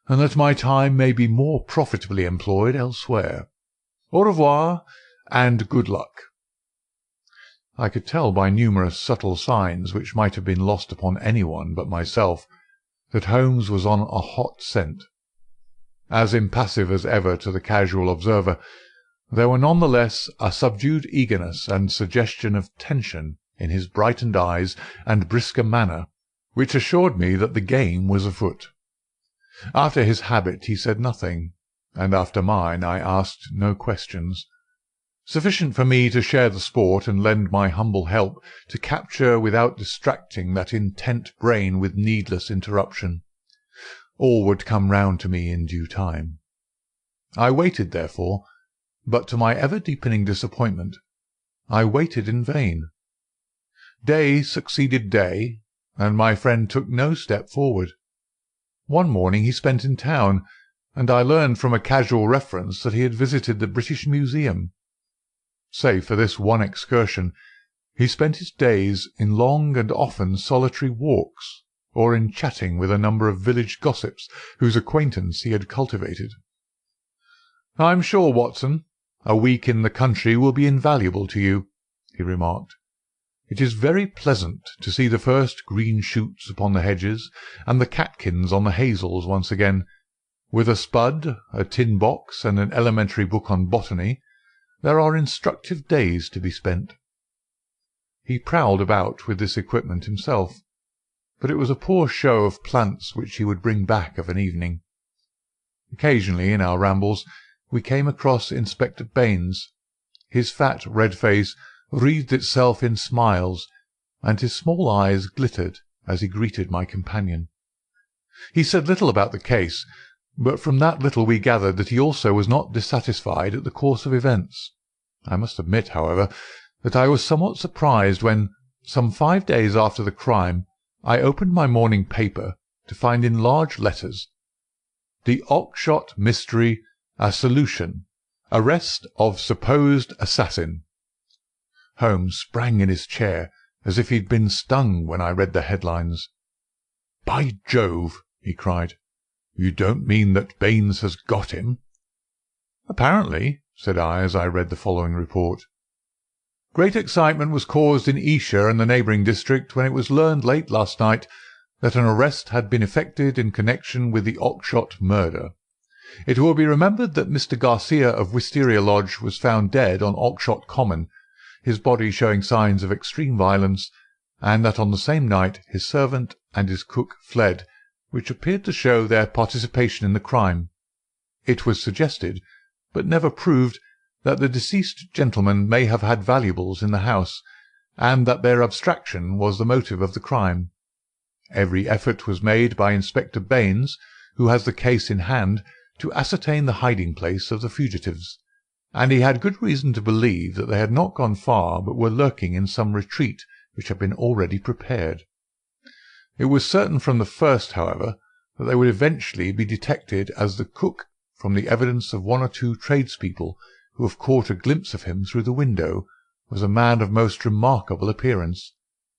and that my time may be more profitably employed elsewhere. Au revoir, and good luck." I could tell by numerous subtle signs, which might have been lost upon anyone but myself, that Holmes was on a hot scent. As impassive as ever to the casual observer, there were none the less a subdued eagerness and suggestion of tension in his brightened eyes and brisker manner, which assured me that the game was afoot. After his habit he said nothing, and after mine I asked no questions. Sufficient for me to share the sport and lend my humble help to capture without distracting that intent brain with needless interruption. All would come round to me in due time. I waited, therefore, but to my ever-deepening disappointment I waited in vain. Day succeeded day, and my friend took no step forward. One morning he spent in town, and I learned from a casual reference that he had visited the British Museum. Save for this one excursion, he spent his days in long and often solitary walks, or in chatting with a number of village gossips whose acquaintance he had cultivated. "I'm sure, Watson, a week in the country will be invaluable to you," he remarked. "It is very pleasant to see the first green shoots upon the hedges and the catkins on the hazels once again. With a spud, a tin box, and an elementary book on botany, there are instructive days to be spent." He prowled about with this equipment himself, but it was a poor show of plants which he would bring back of an evening. Occasionally, in our rambles, we came across Inspector Baines. His fat red face wreathed itself in smiles, and his small eyes glittered as he greeted my companion. He said little about the case, but from that little we gathered that he also was not dissatisfied at the course of events. I must admit, however, that I was somewhat surprised when, some 5 days after the crime, I opened my morning paper to find in large letters, "The Oxshott Mystery a Solution. Arrest of supposed assassin." Holmes sprang in his chair as if he had been stung when I read the headlines. "By Jove!" he cried. "You don't mean that Baines has got him?" "Apparently," said I as I read the following report. "Great excitement was caused in Esher and the neighbouring district when it was learned late last night that an arrest had been effected in connection with the Oxshott murder. It will be remembered that Mr. Garcia of Wisteria Lodge was found dead on Oxshott Common, his body showing signs of extreme violence, and that on the same night his servant and his cook fled, which appeared to show their participation in the crime. It was suggested, but never proved, that the deceased gentlemen may have had valuables in the house, and that their abstraction was the motive of the crime. Every effort was made by Inspector Baines, who has the case in hand, to ascertain the hiding-place of the fugitives, and he had good reason to believe that they had not gone far, but were lurking in some retreat which had been already prepared. It was certain from the first, however, that they would eventually be detected, as the cook, from the evidence of 1 or 2 tradespeople who have caught a glimpse of him through the window, was a man of most remarkable appearance,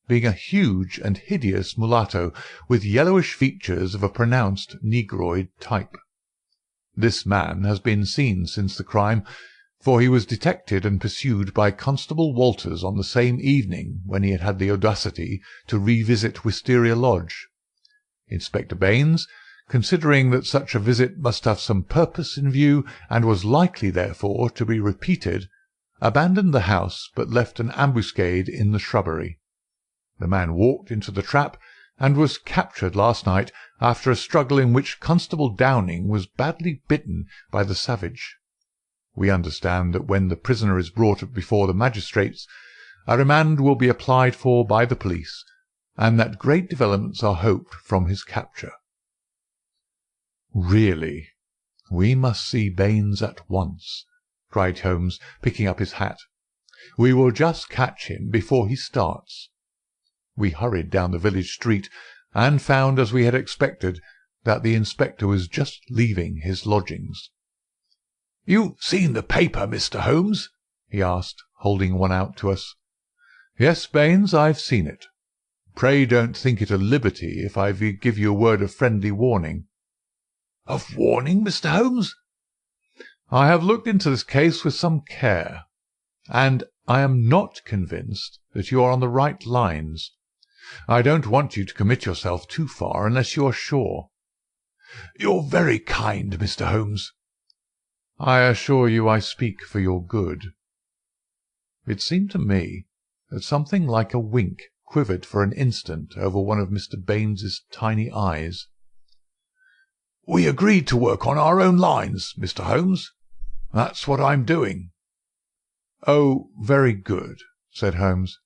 being a huge and hideous mulatto, with yellowish features of a pronounced negroid type. This man has been seen since the crime, for he was detected and pursued by Constable Walters on the same evening when he had had the audacity to revisit Wisteria Lodge. Inspector Baines, considering that such a visit must have some purpose in view, and was likely, therefore, to be repeated, abandoned the house, but left an ambuscade in the shrubbery. The man walked into the trap, and was captured last night after a struggle in which Constable Downing was badly bitten by the savage. We understand that when the prisoner is brought before the magistrates, a remand will be applied for by the police, and that great developments are hoped from his capture. "Really, we must see Baines at once," cried Holmes, picking up his hat. "We will just catch him before he starts." We hurried down the village street, and found, as we had expected, that the inspector was just leaving his lodgings. "You've seen the paper, Mr. Holmes?" he asked, holding one out to us. "Yes, Baines, I've seen it. Pray don't think it a liberty if I give you a word of friendly warning." "Of warning, Mr. Holmes?" "I have looked into this case with some care, and I am not convinced that you are on the right lines. I don't want you to commit yourself too far unless you are sure." "You're very kind, Mr. Holmes." "I assure you I speak for your good." It seemed to me that something like a wink quivered for an instant over one of Mr. Baines's tiny eyes. "We agreed to work on our own lines, Mr. Holmes. That's what I'm doing." "Oh, very good," said Holmes.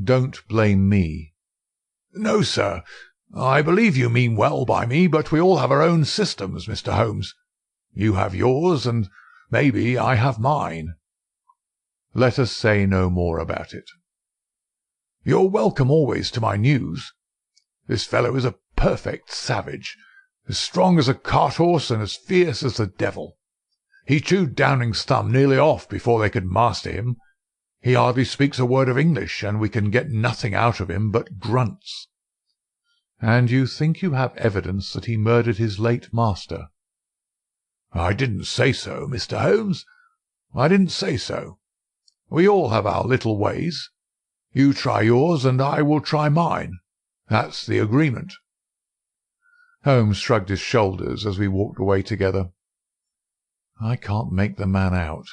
"Don't blame me." "No, sir. I believe you mean well by me, but we all have our own systems, Mr. Holmes. You have yours, and maybe I have mine." Let us say no more about it. You're welcome always to my news. This fellow is a perfect savage, as strong as a cart-horse and as fierce as the devil. He chewed Downing's thumb nearly off before they could master him. He hardly speaks a word of English, and we can get nothing out of him but grunts." "And you think you have evidence that he murdered his late master?" "I didn't say so, Mr. Holmes. I didn't say so. We all have our little ways. You try yours, and I will try mine. That's the agreement." Holmes shrugged his shoulders as we walked away together. "I can't make the man out.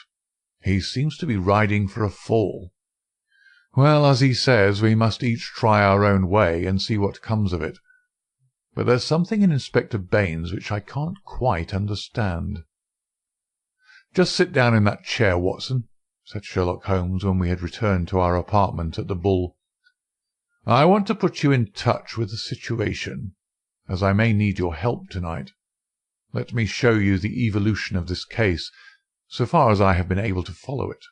He seems to be riding for a fall. Well, as he says, we must each try our own way and see what comes of it. But there's something in Inspector Baines which I can't quite understand." "Just sit down in that chair, Watson," said Sherlock Holmes when we had returned to our apartment at the Bull. "I want to put you in touch with the situation, as I may need your help tonight. Let me show you the evolution of this case, so far as I have been able to follow it.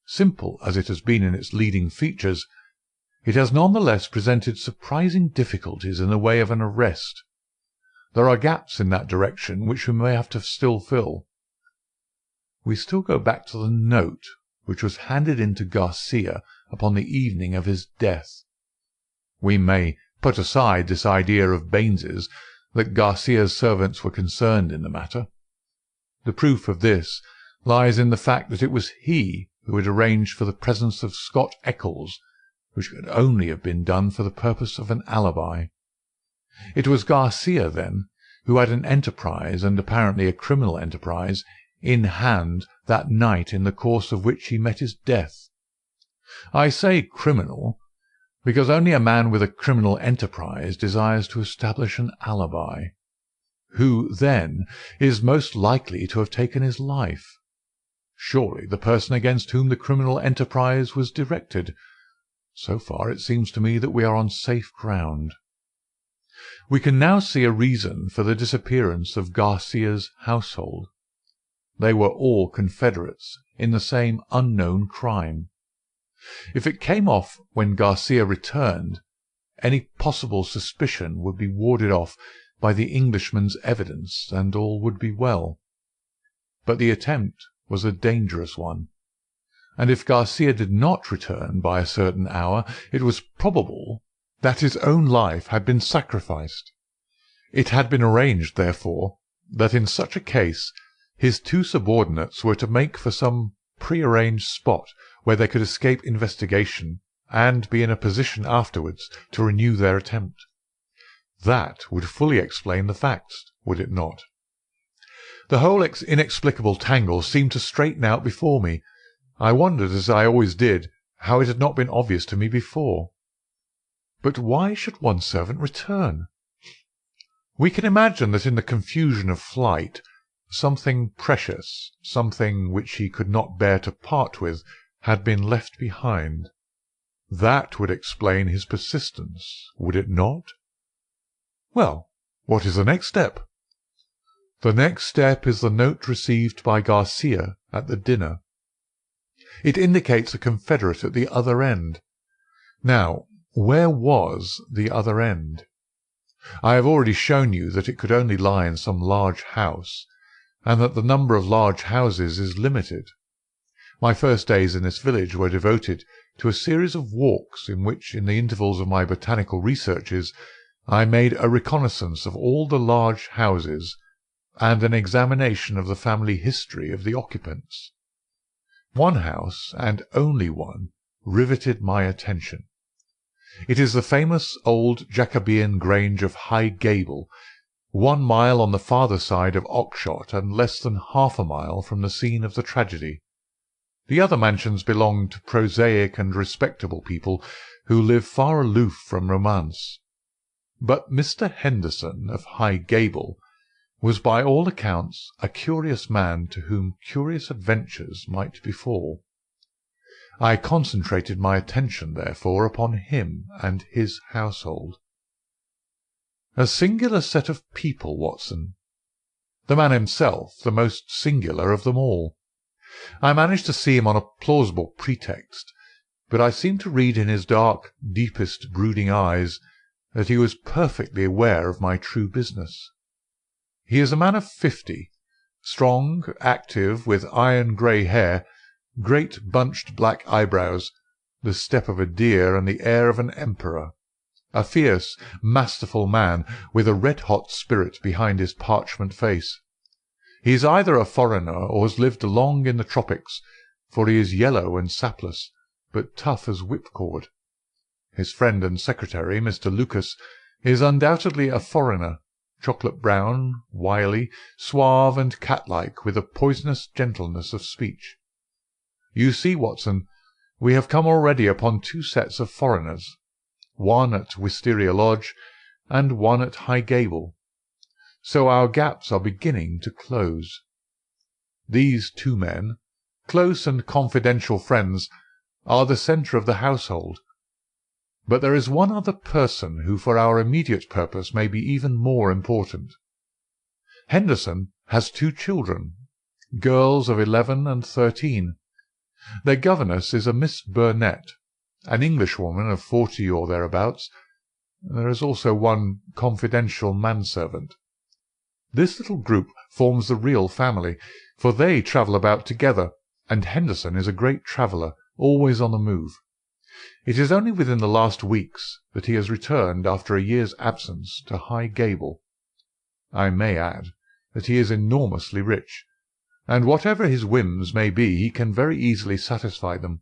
Simple as it has been in its leading features, it has none the less presented surprising difficulties in the way of an arrest. There are gaps in that direction which we may have to still fill. We still go back to the note which was handed in to Garcia upon the evening of his death. We may put aside this idea of Baines's, that Garcia's servants were concerned in the matter. The proof of this lies in the fact that it was he who had arranged for the presence of Scott Eccles, which could only have been done for the purpose of an alibi. It was Garcia, then, who had an enterprise, and apparently a criminal enterprise, in hand that night in the course of which he met his death. I say criminal, because only a man with a criminal enterprise desires to establish an alibi. Who, then, is most likely to have taken his life? Surely the person against whom the criminal enterprise was directed. So far it seems to me that we are on safe ground. We can now see a reason for the disappearance of Garcia's household. They were all confederates in the same unknown crime. If it came off when Garcia returned, any possible suspicion would be warded off by the Englishman's evidence, and all would be well. But the attempt was a dangerous one, and if Garcia did not return by a certain hour, it was probable that his own life had been sacrificed. It had been arranged, therefore, that in such a case his two subordinates were to make for some prearranged spot where they could escape investigation and be in a position afterwards to renew their attempt. That would fully explain the facts, would it not? The whole inexplicable tangle seemed to straighten out before me. I wondered, as I always did, how it had not been obvious to me before. But why should one servant return? We can imagine that in the confusion of flight, something precious, something which he could not bear to part with, had been left behind. That would explain his persistence, would it not? Well, what is the next step? The next step is the note received by Garcia at the dinner. It indicates a confederate at the other end. Now, where was the other end? I have already shown you that it could only lie in some large house, and that the number of large houses is limited. My first days in this village were devoted to a series of walks in which, in the intervals of my botanical researches, I made a reconnaissance of all the large houses, and an examination of the family history of the occupants. One house, and only one, riveted my attention. It is the famous old Jacobean Grange of High Gable, 1 mile on the farther side of Oxshott, and less than half a mile from the scene of the tragedy. The other mansions belong to prosaic and respectable people who live far aloof from romance. But Mr. Henderson of High Gable was by all accounts a curious man to whom curious adventures might befall. I concentrated my attention, therefore, upon him and his household. A singular set of people, Watson. The man himself the most singular of them all. I managed to see him on a plausible pretext, but I seemed to read in his dark, deepest brooding eyes that he was perfectly aware of my true business. He is a man of 50, strong, active, with iron-grey hair, great bunched black eyebrows, the step of a deer and the air of an emperor. A fierce, masterful man, with a red-hot spirit behind his parchment face. He is either a foreigner or has lived long in the tropics, for he is yellow and sapless, but tough as whipcord. His friend and secretary, Mr. Lucas, is undoubtedly a foreigner, chocolate-brown, wily, suave and cat-like, with a poisonous gentleness of speech. You see, Watson, we have come already upon 2 sets of foreigners, one at Wisteria Lodge and one at High Gable. So our gaps are beginning to close. These 2 men, close and confidential friends, are the centre of the household. But there is one other person who for our immediate purpose may be even more important. Henderson has 2 children, girls of 11 and 13. Their governess is a Miss Burnett, an Englishwoman of 40 or thereabouts. There is also one confidential manservant. This little group forms the real family, for they travel about together, and Henderson is a great traveller, always on the move. It is only within the last weeks that he has returned after a year's absence to High Gable. I may add that he is enormously rich, and whatever his whims may be, he can very easily satisfy them.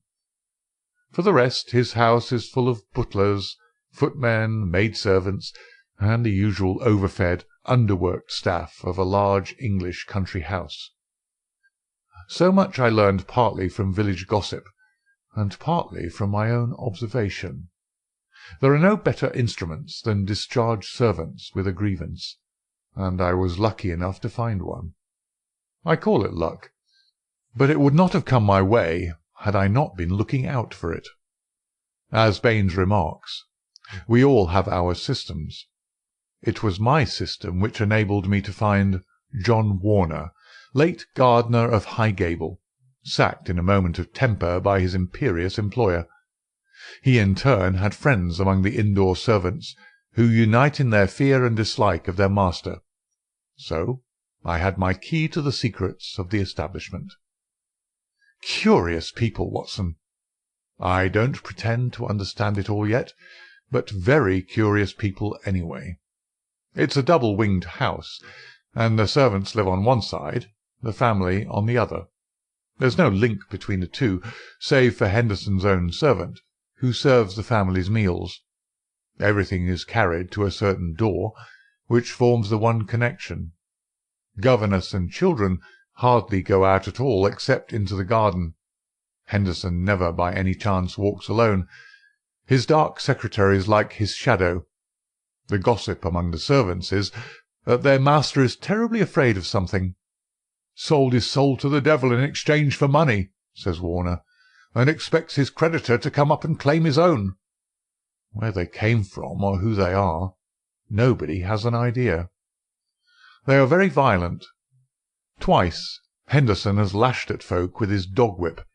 For the rest, his house is full of butlers, footmen, maidservants, and the usual overfed, underworked staff of a large English country house. So much I learned partly from village gossip, and partly from my own observation. There are no better instruments than discharged servants with a grievance, and I was lucky enough to find one. I call it luck, but it would not have come my way had I not been looking out for it. As Baines remarks, we all have our systems. It was my system which enabled me to find John Warner, late gardener of High Gable, sacked in a moment of temper by his imperious employer. He in turn had friends among the indoor servants, who unite in their fear and dislike of their master. So I had my key to the secrets of the establishment. Curious people, Watson. I don't pretend to understand it all yet, but very curious people anyway. It's a double-winged house, and the servants live on one side, the family on the other. There's no link between the two, save for Henderson's own servant, who serves the family's meals. Everything is carried to a certain door, which forms the one connection. Governess and children hardly go out at all except into the garden. Henderson never by any chance walks alone. His dark secretary is like his shadow. The gossip among the servants is that their master is terribly afraid of something. "Sold his soul to the devil in exchange for money," says Warner, "and expects his creditor to come up and claim his own." Where they came from or who they are, nobody has an idea. They are very violent. Twice Henderson has lashed at folk with his dog-whip,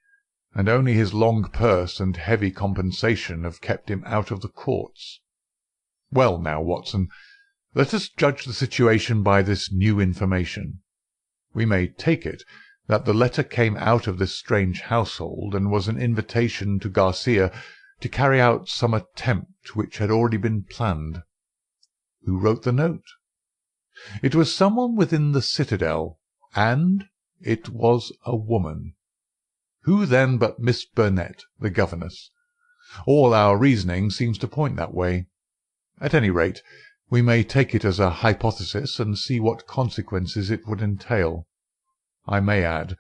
and only his long purse and heavy compensation have kept him out of the courts. Well now, Watson, let us judge the situation by this new information. We may take it that the letter came out of this strange household, and was an invitation to Garcia to carry out some attempt which had already been planned. Who wrote the note? It was someone within the citadel, and it was a woman. Who then but Miss Burnett, the governess? All our reasoning seems to point that way. At any rate, we may take it as a hypothesis and see what consequences it would entail. I may add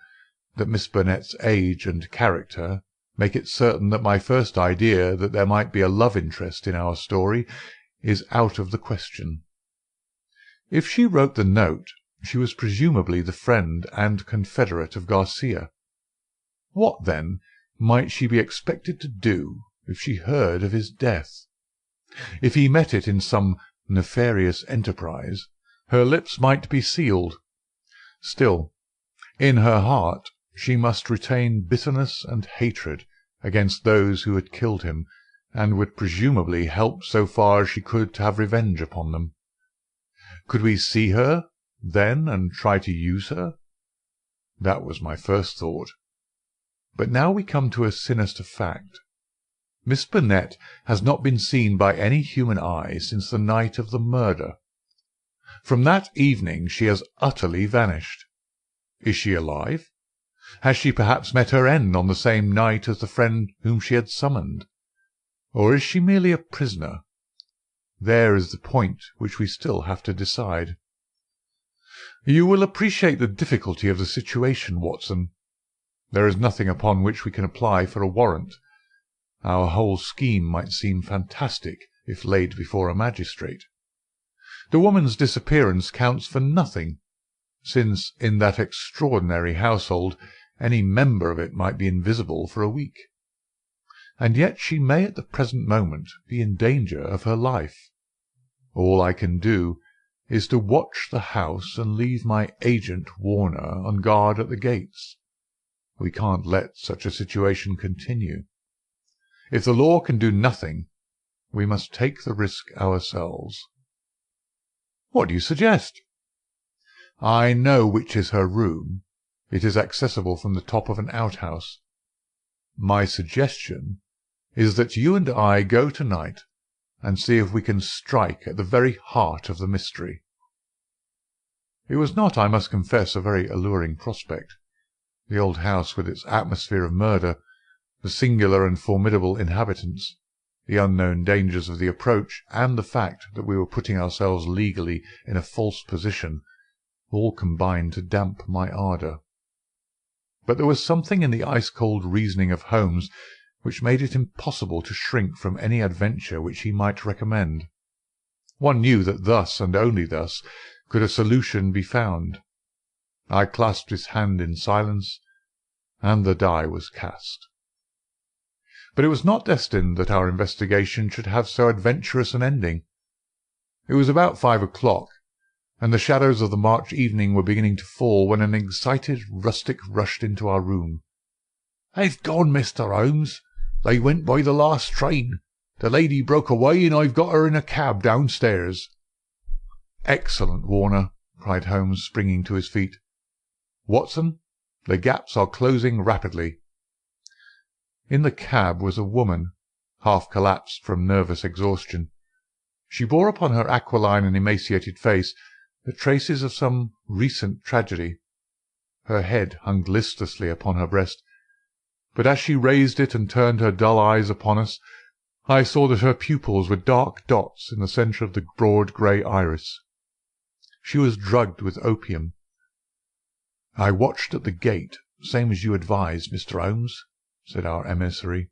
that Miss Burnett's age and character make it certain that my first idea that there might be a love interest in our story is out of the question. If she wrote the note, she was presumably the friend and confederate of Garcia. What, then, might she be expected to do if she heard of his death? If he met it in some nefarious enterprise, her lips might be sealed. Still, in her heart she must retain bitterness and hatred against those who had killed him, and would presumably help so far as she could to have revenge upon them. Could we see her, then, and try to use her? That was my first thought. But now we come to a sinister fact. Miss Burnett has not been seen by any human eye since the night of the murder. From that evening she has utterly vanished. Is she alive? Has she perhaps met her end on the same night as the friend whom she had summoned? Or is she merely a prisoner? There is the point which we still have to decide. You will appreciate the difficulty of the situation, Watson. There is nothing upon which we can apply for a warrant. Our whole scheme might seem fantastic if laid before a magistrate. The woman's disappearance counts for nothing, since in that extraordinary household any member of it might be invisible for a week. And yet she may at the present moment be in danger of her life. All I can do is to watch the house and leave my agent Warner on guard at the gates. We can't let such a situation continue. If the law can do nothing, we must take the risk ourselves. What do you suggest? I know which is her room. It is accessible from the top of an outhouse. My suggestion is that you and I go tonight and see if we can strike at the very heart of the mystery. It was not, I must confess, a very alluring prospect. The old house with its atmosphere of murder, the singular and formidable inhabitants, the unknown dangers of the approach, and the fact that we were putting ourselves legally in a false position, all combined to damp my ardour. But there was something in the ice-cold reasoning of Holmes which made it impossible to shrink from any adventure which he might recommend. One knew that thus, and only thus, could a solution be found. I clasped his hand in silence, and the die was cast. But it was not destined that our investigation should have so adventurous an ending. It was about 5 o'clock, and the shadows of the March evening were beginning to fall, when an excited rustic rushed into our room. "They've gone, Mr. Holmes. They went by the last train. The lady broke away, and I've got her in a cab downstairs." "Excellent, Warner," cried Holmes, springing to his feet. "Watson, the gaps are closing rapidly." In the cab was a woman, half collapsed from nervous exhaustion. She bore upon her aquiline and emaciated face the traces of some recent tragedy. Her head hung listlessly upon her breast, but as she raised it and turned her dull eyes upon us, I saw that her pupils were dark dots in the centre of the broad grey iris. She was drugged with opium. "I watched at the gate, same as you advised, Mr. Holmes," said our emissary,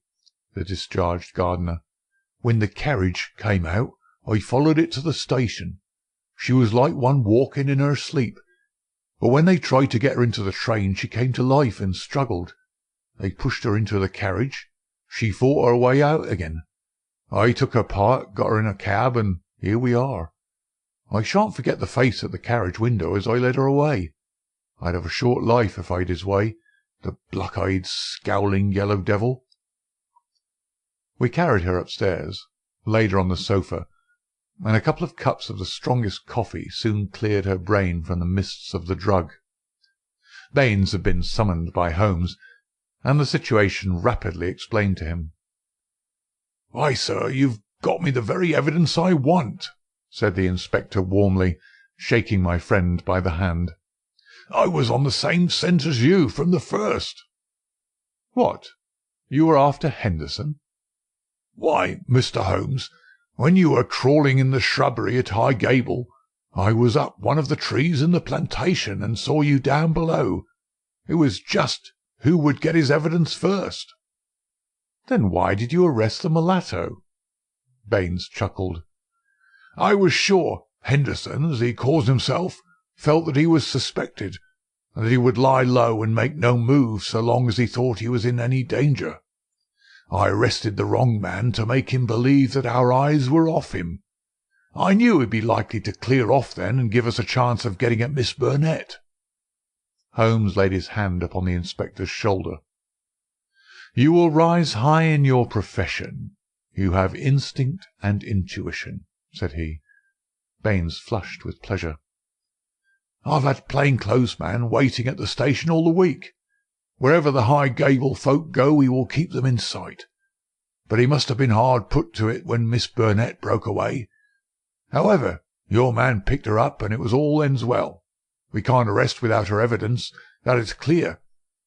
the discharged gardener. "When the carriage came out, I followed it to the station. She was like one walking in her sleep, but when they tried to get her into the train, she came to life and struggled. They pushed her into the carriage. She fought her way out again. I took her part, got her in a cab, and here we are. I shan't forget the face at the carriage window as I led her away. I'd have a short life if I'd his way, the black-eyed, scowling yellow devil." We carried her upstairs, laid her on the sofa, and a couple of cups of the strongest coffee soon cleared her brain from the mists of the drug. Baines had been summoned by Holmes, and the situation rapidly explained to him. "Why, sir, you've got me the very evidence I want," said the inspector warmly, shaking my friend by the hand. "I was on the same scent as you from the first." "What? You were after Henderson?" "Why, Mr. Holmes, when you were crawling in the shrubbery at High Gable, I was up one of the trees in the plantation and saw you down below. It was just who would get his evidence first." "Then why did you arrest the mulatto?" Baines chuckled. "I was sure Henderson, as he calls himself, felt that he was suspected, and that he would lie low and make no move so long as he thought he was in any danger. I arrested the wrong man to make him believe that our eyes were off him. I knew he'd be likely to clear off then and give us a chance of getting at Miss Burnett." Holmes laid his hand upon the inspector's shoulder. "You will rise high in your profession. You have instinct and intuition," said he. Baines flushed with pleasure. "I've had plain-clothes-man waiting at the station all the week. Wherever the high gable folk go he will keep them in sight. But he must have been hard put to it when Miss Burnett broke away. However, your man picked her up, and it was all ends well. We can't arrest without her evidence, that is clear,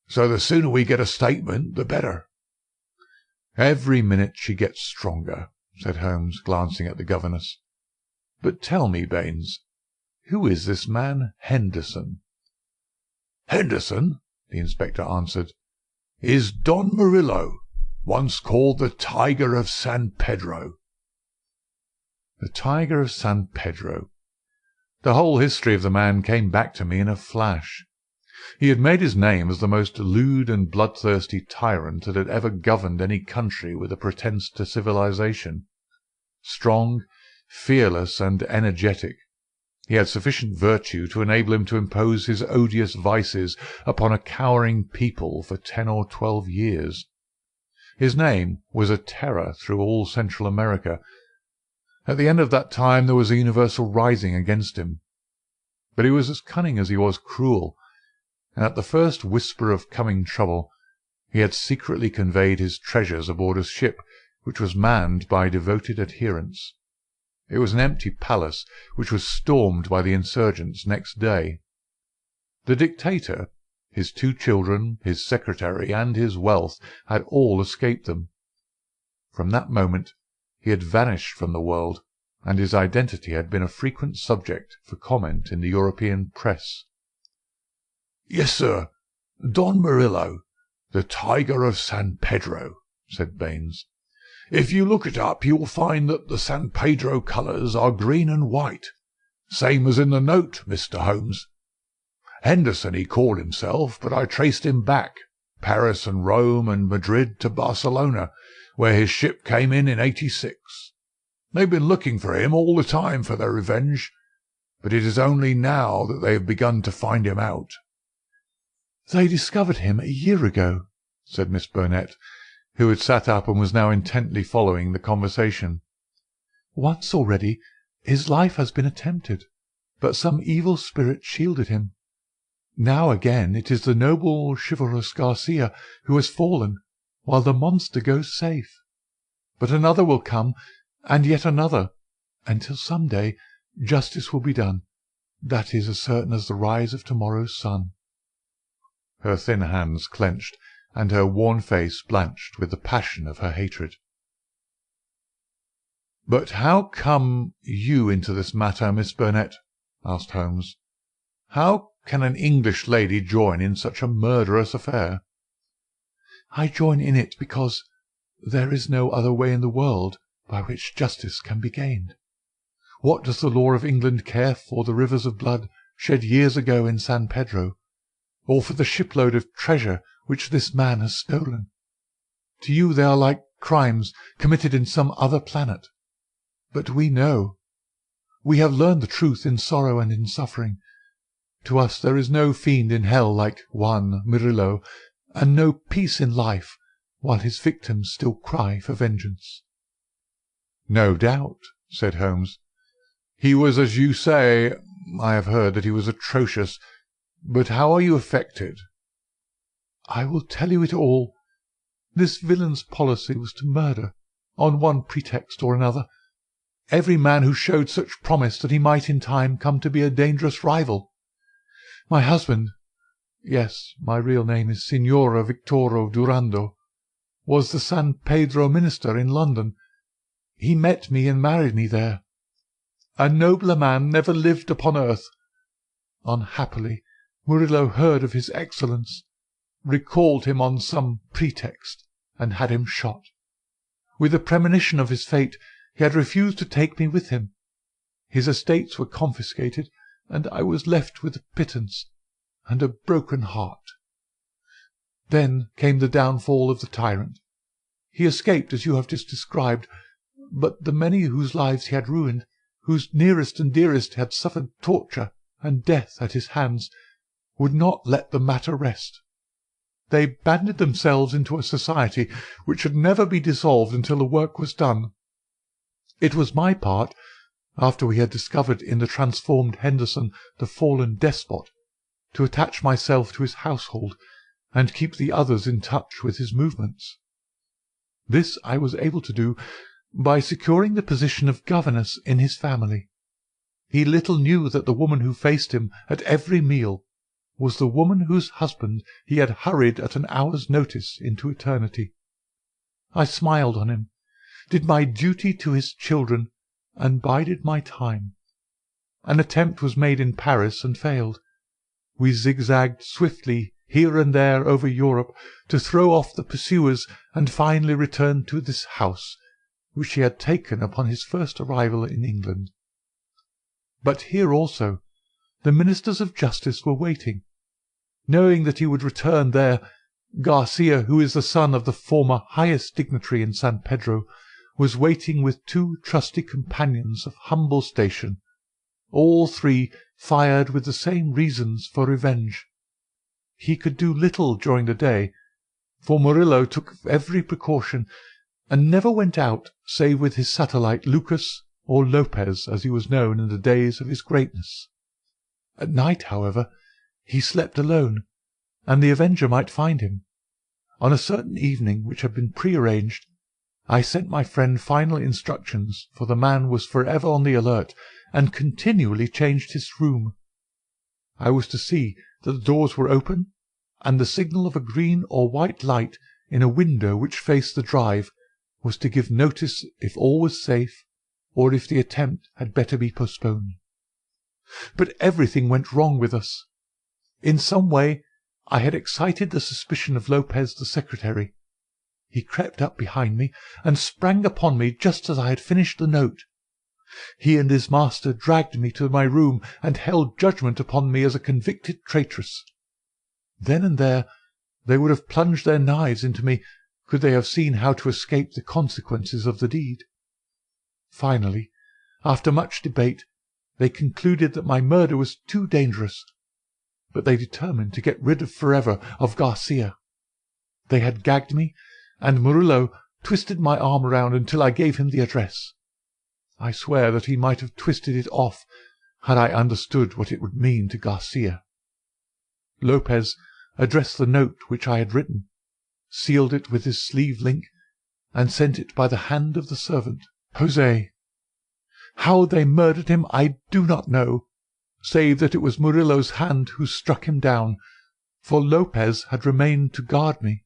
so the sooner we get a statement the better." "Every minute she gets stronger," said Holmes, glancing at the governess. "But tell me, Baines, who is this man Henderson?" "Henderson," the inspector answered, "is Don Murillo, once called the Tiger of San Pedro." The Tiger of San Pedro. The whole history of the man came back to me in a flash. He had made his name as the most lewd and bloodthirsty tyrant that had ever governed any country with a pretence to civilization. Strong, fearless, and energetic, he had sufficient virtue to enable him to impose his odious vices upon a cowering people for 10 or 12 years. His name was a terror through all Central America. At the end of that time there was a universal rising against him. But he was as cunning as he was cruel, and at the first whisper of coming trouble he had secretly conveyed his treasures aboard a ship which was manned by devoted adherents. It was an empty palace, which was stormed by the insurgents next day. The dictator, his 2 children, his secretary, and his wealth had all escaped them. From that moment he had vanished from the world, and his identity had been a frequent subject for comment in the European press. "Yes, sir, Don Murillo, the Tiger of San Pedro," said Baines. "If you look it up you will find that the San Pedro colours are green and white, same as in the note, Mr. Holmes. Henderson he called himself, but I traced him back, Paris and Rome and Madrid to Barcelona, where his ship came in '86. They've been looking for him all the time for their revenge, but it is only now that they have begun to find him out." "They discovered him a year ago," said Miss Burnett, who had sat up and was now intently following the conversation. "Once already his life has been attempted, but some evil spirit shielded him. Now again it is the noble chivalrous Garcia who has fallen, while the monster goes safe. But another will come, and yet another, until some day justice will be done. That is as certain as the rise of tomorrow's sun." Her thin hands clenched, and her worn face blanched with the passion of her hatred. "But how come you into this matter, Miss Burnett?" asked Holmes. "How can an English lady join in such a murderous affair?" "I join in it because there is no other way in the world by which justice can be gained. What does the law of England care for the rivers of blood shed years ago in San Pedro, or for the shipload of treasure which this man has stolen? To you they are like crimes committed in some other planet. But we know. We have learned the truth in sorrow and in suffering. To us there is no fiend in hell like Juan Murillo, and no peace in life while his victims still cry for vengeance." "No doubt," said Holmes. "He was, as you say. I have heard that he was atrocious. But how are you affected?" "I will tell you it all. This villain's policy was to murder, on one pretext or another, every man who showed such promise that he might in time come to be a dangerous rival. My husband, yes, my real name is Signora Victoro Durando, was the San Pedro minister in London. He met me and married me there. A nobler man never lived upon earth. Unhappily, Murillo heard of his excellence, recalled him on some pretext, and had him shot. With a premonition of his fate, he had refused to take me with him. His estates were confiscated, and I was left with a pittance and a broken heart. Then came the downfall of the tyrant. He escaped as you have just described, but the many whose lives he had ruined, whose nearest and dearest had suffered torture and death at his hands, would not let the matter rest. They banded themselves into a society which should never be dissolved until the work was done. It was my part, after we had discovered in the transformed Henderson the fallen despot, to attach myself to his household and keep the others in touch with his movements. This I was able to do by securing the position of governess in his family. He little knew that the woman who faced him at every meal was the woman whose husband he had hurried at an hour's notice into eternity. I smiled on him, did my duty to his children, and bided my time. An attempt was made in Paris and failed. We zigzagged swiftly here and there over Europe to throw off the pursuers, and finally returned to this house, which he had taken upon his first arrival in England. But here also the ministers of justice were waiting. Knowing that he would return there, Garcia, who is the son of the former highest dignitary in San Pedro, was waiting with 2 trusty companions of humble station, all 3 fired with the same reasons for revenge. He could do little during the day, for Murillo took every precaution, and never went out save with his satellite Lucas, or Lopez, as he was known in the days of his greatness. At night, however, he slept alone, and the avenger might find him. On a certain evening which had been prearranged, I sent my friend final instructions, for the man was forever on the alert, and continually changed his room. I was to see that the doors were open, and the signal of a green or white light in a window which faced the drive was to give notice if all was safe, or if the attempt had better be postponed. But everything went wrong with us. In some way I had excited the suspicion of Lopez the secretary. He crept up behind me and sprang upon me just as I had finished the note. He and his master dragged me to my room and held judgment upon me as a convicted traitress. Then and there they would have plunged their knives into me could they have seen how to escape the consequences of the deed. Finally, after much debate, they concluded that my murder was too dangerous, but they determined to get rid forever of Garcia. They had gagged me, and Murillo twisted my arm around until I gave him the address. I swear that he might have twisted it off had I understood what it would mean to Garcia. Lopez addressed the note which I had written, sealed it with his sleeve link, and sent it by the hand of the servant, Jose. How they murdered him I do not know, save that it was Murillo's hand who struck him down, for Lopez had remained to guard me.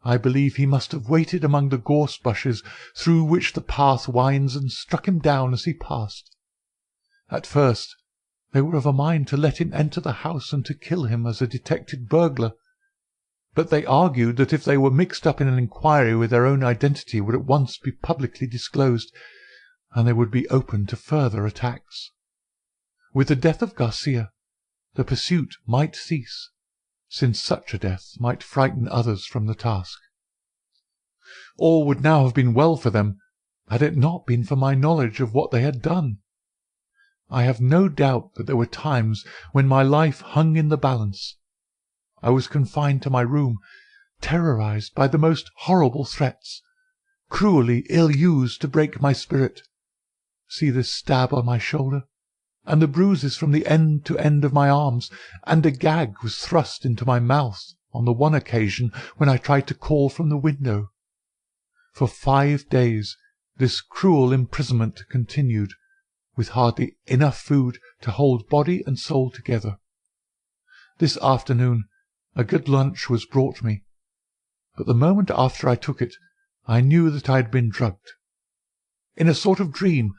I believe he must have waited among the gorse bushes through which the path winds, and struck him down as he passed. At first they were of a mind to let him enter the house and to kill him as a detected burglar, but they argued that if they were mixed up in an inquiry with their own identity would at once be publicly disclosed, and they would be open to further attacks. With the death of Garcia, the pursuit might cease, since such a death might frighten others from the task. All would now have been well for them, had it not been for my knowledge of what they had done. I have no doubt that there were times when my life hung in the balance. I was confined to my room, terrorized by the most horrible threats, cruelly ill-used to break my spirit. See this stab on my shoulder, and the bruises from the end to end of my arms, and a gag was thrust into my mouth on the one occasion when I tried to call from the window. For 5 days this cruel imprisonment continued, with hardly enough food to hold body and soul together. This afternoon a good lunch was brought me, but the moment after I took it, I knew that I had been drugged. In a sort of dream,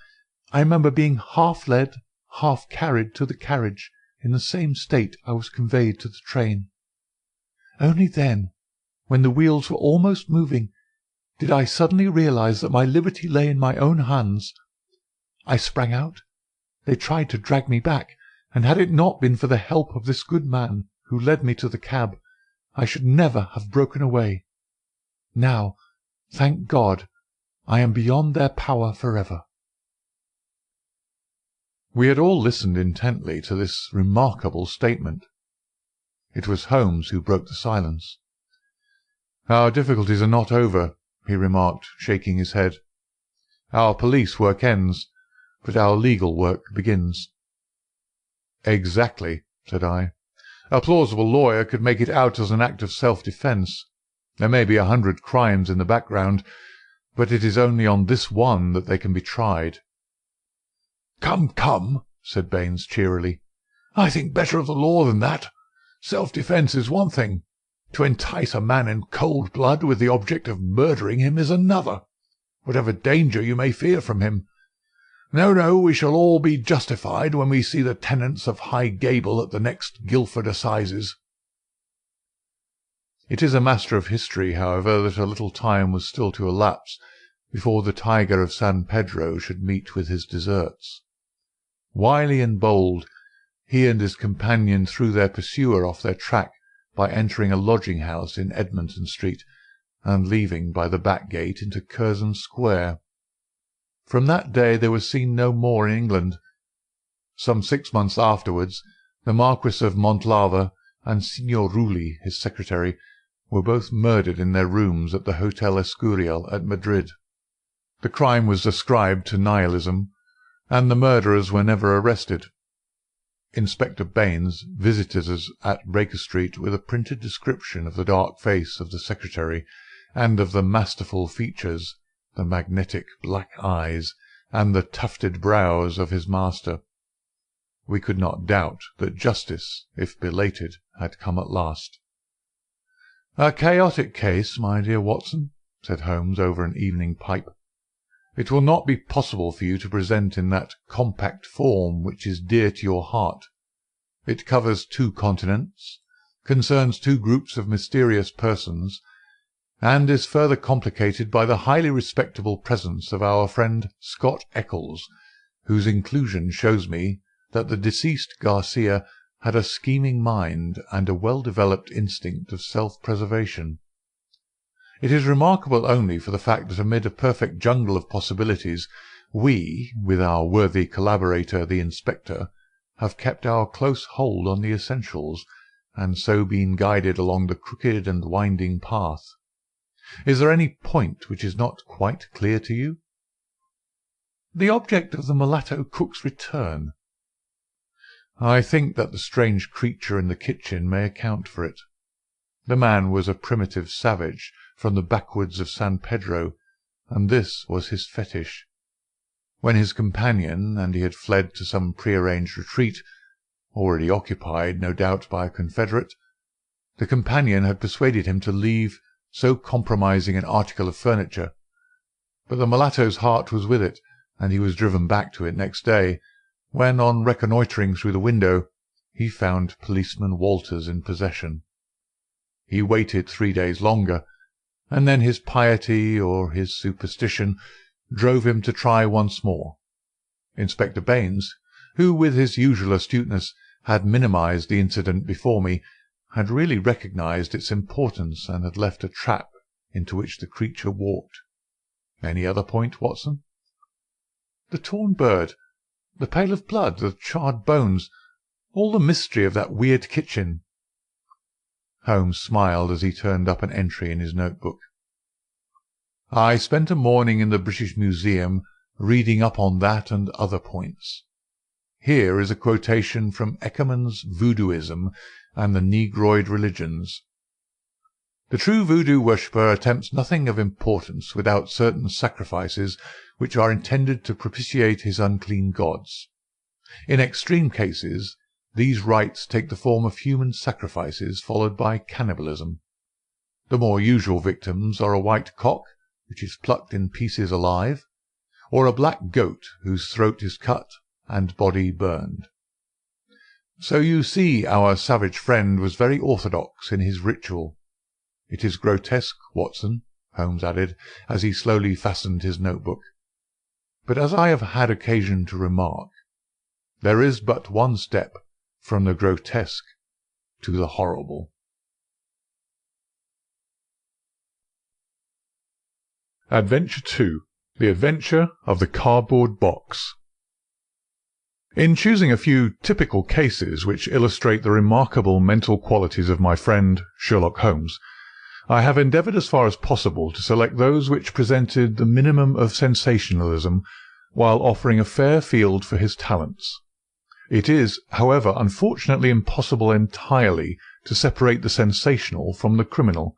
I remember being half led, half carried to the carriage in the same state I was conveyed to the train. Only then, when the wheels were almost moving, did I suddenly realize that my liberty lay in my own hands. I sprang out. They tried to drag me back, and had it not been for the help of this good man who led me to the cab, I should never have broken away. Now, thank God, I am beyond their power forever. We had all listened intently to this remarkable statement, It was Holmes who broke the silence. "Our difficulties are not over," he remarked, shaking his head. "Our police work ends, but our legal work begins." "Exactly," said I. "A plausible lawyer could make it out as an act of self-defence. There may be 100 crimes in the background, but it is only on this one that they can be tried." "Come, come," said Baines cheerily. "I think better of the law than that. Self-defence is one thing. To entice a man in cold blood with the object of murdering him is another, whatever danger you may fear from him. No, no, we shall all be justified when we see the tenants of High Gable at the next Guildford Assizes." It is a matter of history, however, that a little time was still to elapse before the tiger of San Pedro should meet with his deserts. Wily and bold, he and his companion threw their pursuer off their track by entering a lodging-house in Edmonton Street, and leaving by the back gate into Curzon Square. From that day they were seen no more in England. Some 6 months afterwards, the Marquis of Montlava and Signor Rulli, his secretary, were both murdered in their rooms at the Hotel Escurial at Madrid. The crime was ascribed to nihilism, and the murderers were never arrested. Inspector Baines visited us at Baker Street with a printed description of the dark face of the secretary, and of the masterful features, the magnetic black eyes, and the tufted brows of his master. We could not doubt that justice, if belated, had come at last. "A chaotic case, my dear Watson," said Holmes over an evening pipe. "It will not be possible for you to present in that compact form which is dear to your heart. It covers 2 continents, concerns 2 groups of mysterious persons, and is further complicated by the highly respectable presence of our friend Scott Eccles, whose inclusion shows me that the deceased Garcia had a scheming mind and a well-developed instinct of self-preservation. It is remarkable only for the fact that amid a perfect jungle of possibilities, we, with our worthy collaborator the inspector, have kept our close hold on the essentials, and so been guided along the crooked and winding path. Is there any point which is not quite clear to you?" "The object of the mulatto cook's return." "I think that the strange creature in the kitchen may account for it. The man was a primitive savage from the backwoods of San Pedro, and this was his fetish. When his companion and he had fled to some prearranged retreat, already occupied, no doubt, by a confederate, the companion had persuaded him to leave so compromising an article of furniture. But the mulatto's heart was with it, and he was driven back to it next day, when, on reconnoitring through the window, he found Policeman Walters in possession. He waited 3 days longer, and then his piety or his superstition drove him to try once more. Inspector Baines, who with his usual astuteness had minimized the incident before me, had really recognized its importance and had left a trap into which the creature walked. Any other point, Watson?" "The torn bird, the pail of blood, the charred bones, all the mystery of that weird kitchen." Holmes smiled as he turned up an entry in his notebook. "I spent a morning in the British Museum reading up on that and other points. Here is a quotation from Eckermann's Voodooism and the Negroid Religions. The true voodoo worshipper attempts nothing of importance without certain sacrifices which are intended to propitiate his unclean gods. In extreme cases, these rites take the form of human sacrifices followed by cannibalism. The more usual victims are a white cock, which is plucked in pieces alive, or a black goat whose throat is cut and body burned. So you see our savage friend was very orthodox in his ritual. It is grotesque, Watson," Holmes added, as he slowly fastened his notebook. "But as I have had occasion to remark, there is but one step from the grotesque to the horrible." Adventure 2. The Adventure of the Cardboard Box. In choosing a few typical cases which illustrate the remarkable mental qualities of my friend Sherlock Holmes, I have endeavoured as far as possible to select those which presented the minimum of sensationalism while offering a fair field for his talents. It is, however, unfortunately impossible entirely to separate the sensational from the criminal,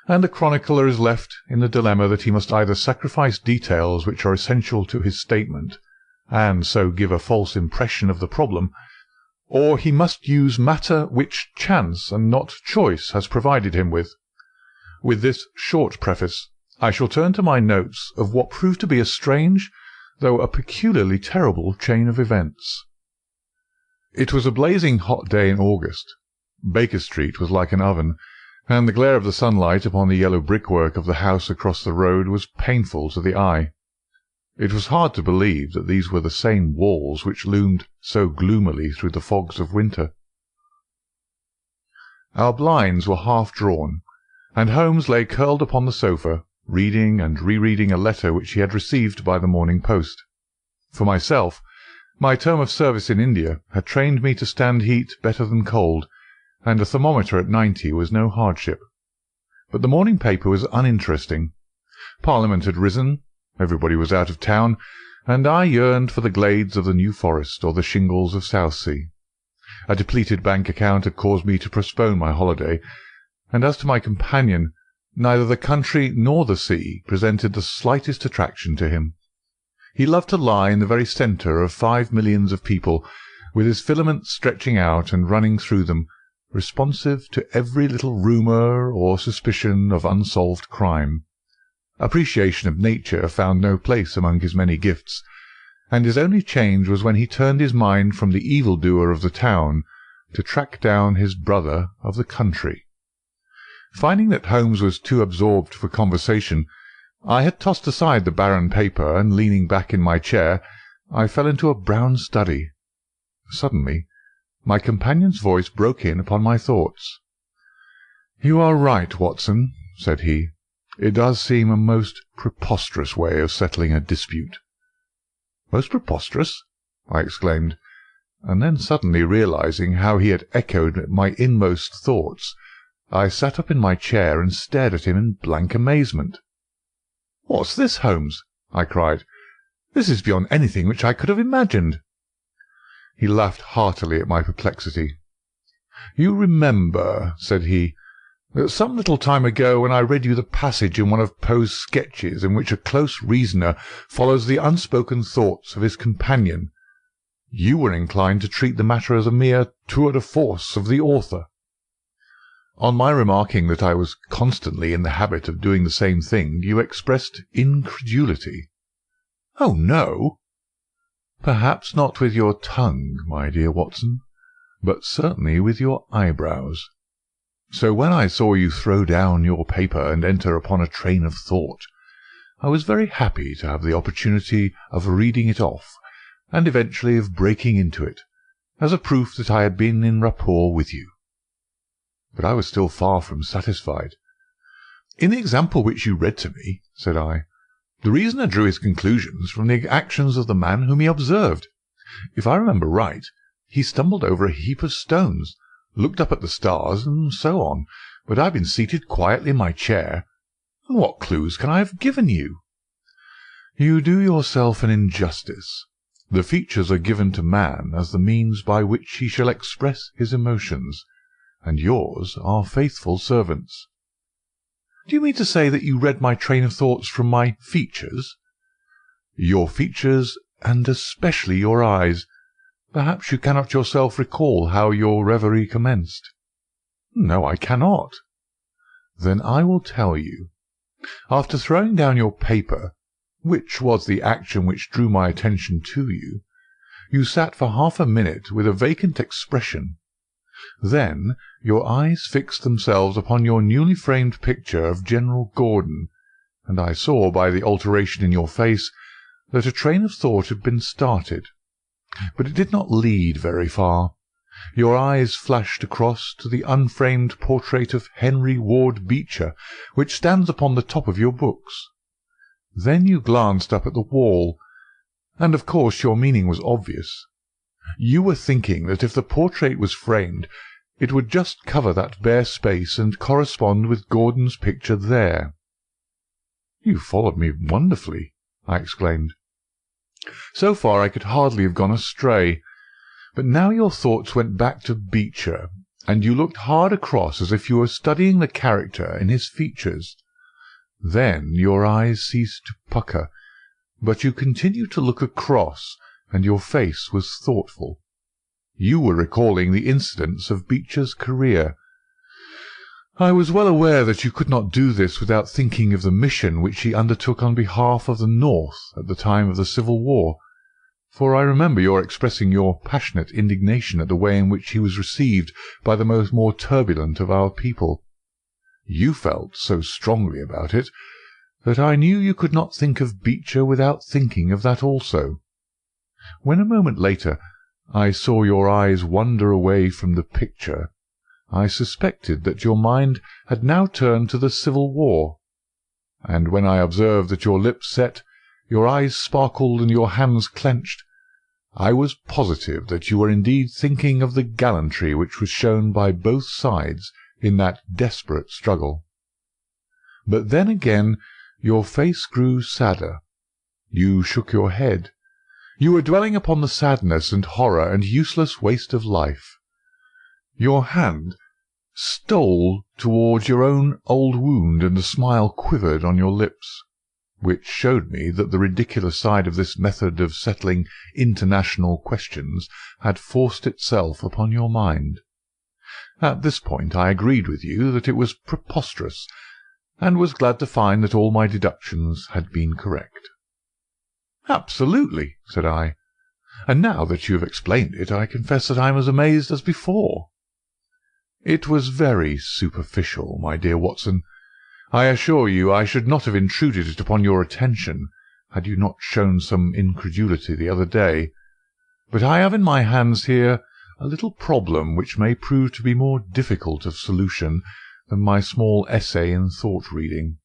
and the chronicler is left in the dilemma that he must either sacrifice details which are essential to his statement, and so give a false impression of the problem, or he must use matter which chance and not choice has provided him with. With this short preface, I shall turn to my notes of what proved to be a strange, though a peculiarly terrible chain of events. It was a blazing hot day in August. Baker Street was like an oven, and the glare of the sunlight upon the yellow brickwork of the house across the road was painful to the eye. It was hard to believe that these were the same walls which loomed so gloomily through the fogs of winter. Our blinds were half drawn, and Holmes lay curled upon the sofa, reading and rereading a letter which he had received by the morning post. For myself, my term of service in India had trained me to stand heat better than cold, and a thermometer at 90 was no hardship. But the morning paper was uninteresting. Parliament had risen, everybody was out of town, and I yearned for the glades of the New Forest or the shingles of Southsea. A depleted bank account had caused me to postpone my holiday, and as to my companion, neither the country nor the sea presented the slightest attraction to him. He loved to lie in the very centre of 5 millions of people, with his filaments stretching out and running through them, responsive to every little rumour or suspicion of unsolved crime. Appreciation of nature found no place among his many gifts, and his only change was when he turned his mind from the evil-doer of the town to track down his brother of the country. Finding that Holmes was too absorbed for conversation, I had tossed aside the barren paper, and leaning back in my chair, I fell into a brown study. Suddenly, my companion's voice broke in upon my thoughts. "You are right, Watson," said he. "It does seem a most preposterous way of settling a dispute." "Most preposterous?" I exclaimed, and then suddenly realizing how he had echoed my inmost thoughts, I sat up in my chair and stared at him in blank amazement. "What's this, Holmes?" I cried. "This is beyond anything which I could have imagined." He laughed heartily at my perplexity. "You remember," said he, "that some little time ago, when I read you the passage in one of Poe's sketches in which a close reasoner follows the unspoken thoughts of his companion, you were inclined to treat the matter as a mere tour de force of the author. On my remarking that I was constantly in the habit of doing the same thing, you expressed incredulity." "Oh, no!" "Perhaps not with your tongue, my dear Watson, but certainly with your eyebrows. So when I saw you throw down your paper and enter upon a train of thought, I was very happy to have the opportunity of reading it off, and eventually of breaking into it, as a proof that I had been in rapport with you." But I was still far from satisfied. "In the example which you read to me," said I, "the reasoner drew his conclusions from the actions of the man whom he observed. If I remember right, he stumbled over a heap of stones, looked up at the stars, and so on, but I've been seated quietly in my chair, and what clues can I have given you?" "You do yourself an injustice. The features are given to man as the means by which he shall express his emotions, and yours are faithful servants." "Do you mean to say that you read my train of thoughts from my features?" "Your features, and especially your eyes. Perhaps you cannot yourself recall how your reverie commenced?" "No, I cannot." "Then I will tell you. After throwing down your paper, which was the action which drew my attention to you, you sat for half a minute with a vacant expression. Then your eyes fixed themselves upon your newly framed picture of General Gordon, and I saw by the alteration in your face that a train of thought had been started. But it did not lead very far. Your eyes flashed across to the unframed portrait of Henry Ward Beecher, which stands upon the top of your books. Then you glanced up at the wall, and of course your meaning was obvious. You were thinking that if the portrait was framed, it would just cover that bare space and correspond with Gordon's picture there." "You followed me wonderfully," I exclaimed. "So far I could hardly have gone astray. But now your thoughts went back to Beecher, and you looked hard across as if you were studying the character in his features. Then your eyes ceased to pucker, but you continued to look across, and your face was thoughtful. You were recalling the incidents of Beecher's career. I was well aware that you could not do this without thinking of the mission which he undertook on behalf of the North at the time of the Civil War, for I remember your expressing your passionate indignation at the way in which he was received by the more turbulent of our people. You felt so strongly about it that I knew you could not think of Beecher without thinking of that also. When a moment later I saw your eyes wander away from the picture, I suspected that your mind had now turned to the Civil War, and when I observed that your lips set, your eyes sparkled, and your hands clenched, I was positive that you were indeed thinking of the gallantry which was shown by both sides in that desperate struggle. But then again your face grew sadder. You shook your head. You were dwelling upon the sadness and horror and useless waste of life. Your hand stole towards your own old wound, and a smile quivered on your lips, which showed me that the ridiculous side of this method of settling international questions had forced itself upon your mind. At this point I agreed with you that it was preposterous, and was glad to find that all my deductions had been correct. "Absolutely," said I. "And now that you have explained it, I confess that I am as amazed as before." "It was very superficial, my dear Watson. I assure you I should not have intruded it upon your attention, had you not shown some incredulity the other day. But I have in my hands here a little problem which may prove to be more difficult of solution than my small essay in thought-reading.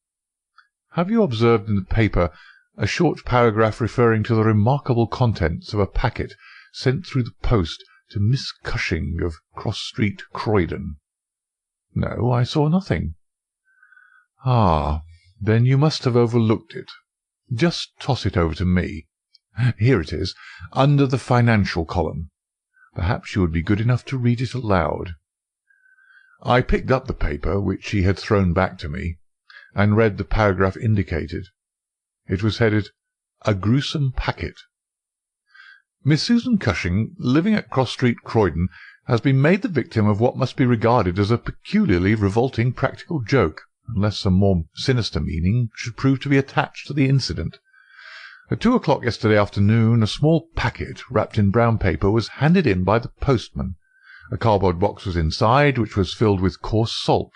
Have you observed in the paper a short paragraph referring to the remarkable contents of a packet sent through the post to Miss Cushing of Cross Street, Croydon?" "No, I saw nothing." "Ah, then you must have overlooked it. Just toss it over to me. Here it is, under the financial column. Perhaps you would be good enough to read it aloud." I picked up the paper, which she had thrown back to me, and read the paragraph indicated. It was headed, "A Gruesome Packet." "Miss Susan Cushing, living at Cross Street, Croydon, has been made the victim of what must be regarded as a peculiarly revolting practical joke, unless some more sinister meaning should prove to be attached to the incident. At 2 o'clock yesterday afternoon a small packet, wrapped in brown paper, was handed in by the postman. A cardboard box was inside, which was filled with coarse salt.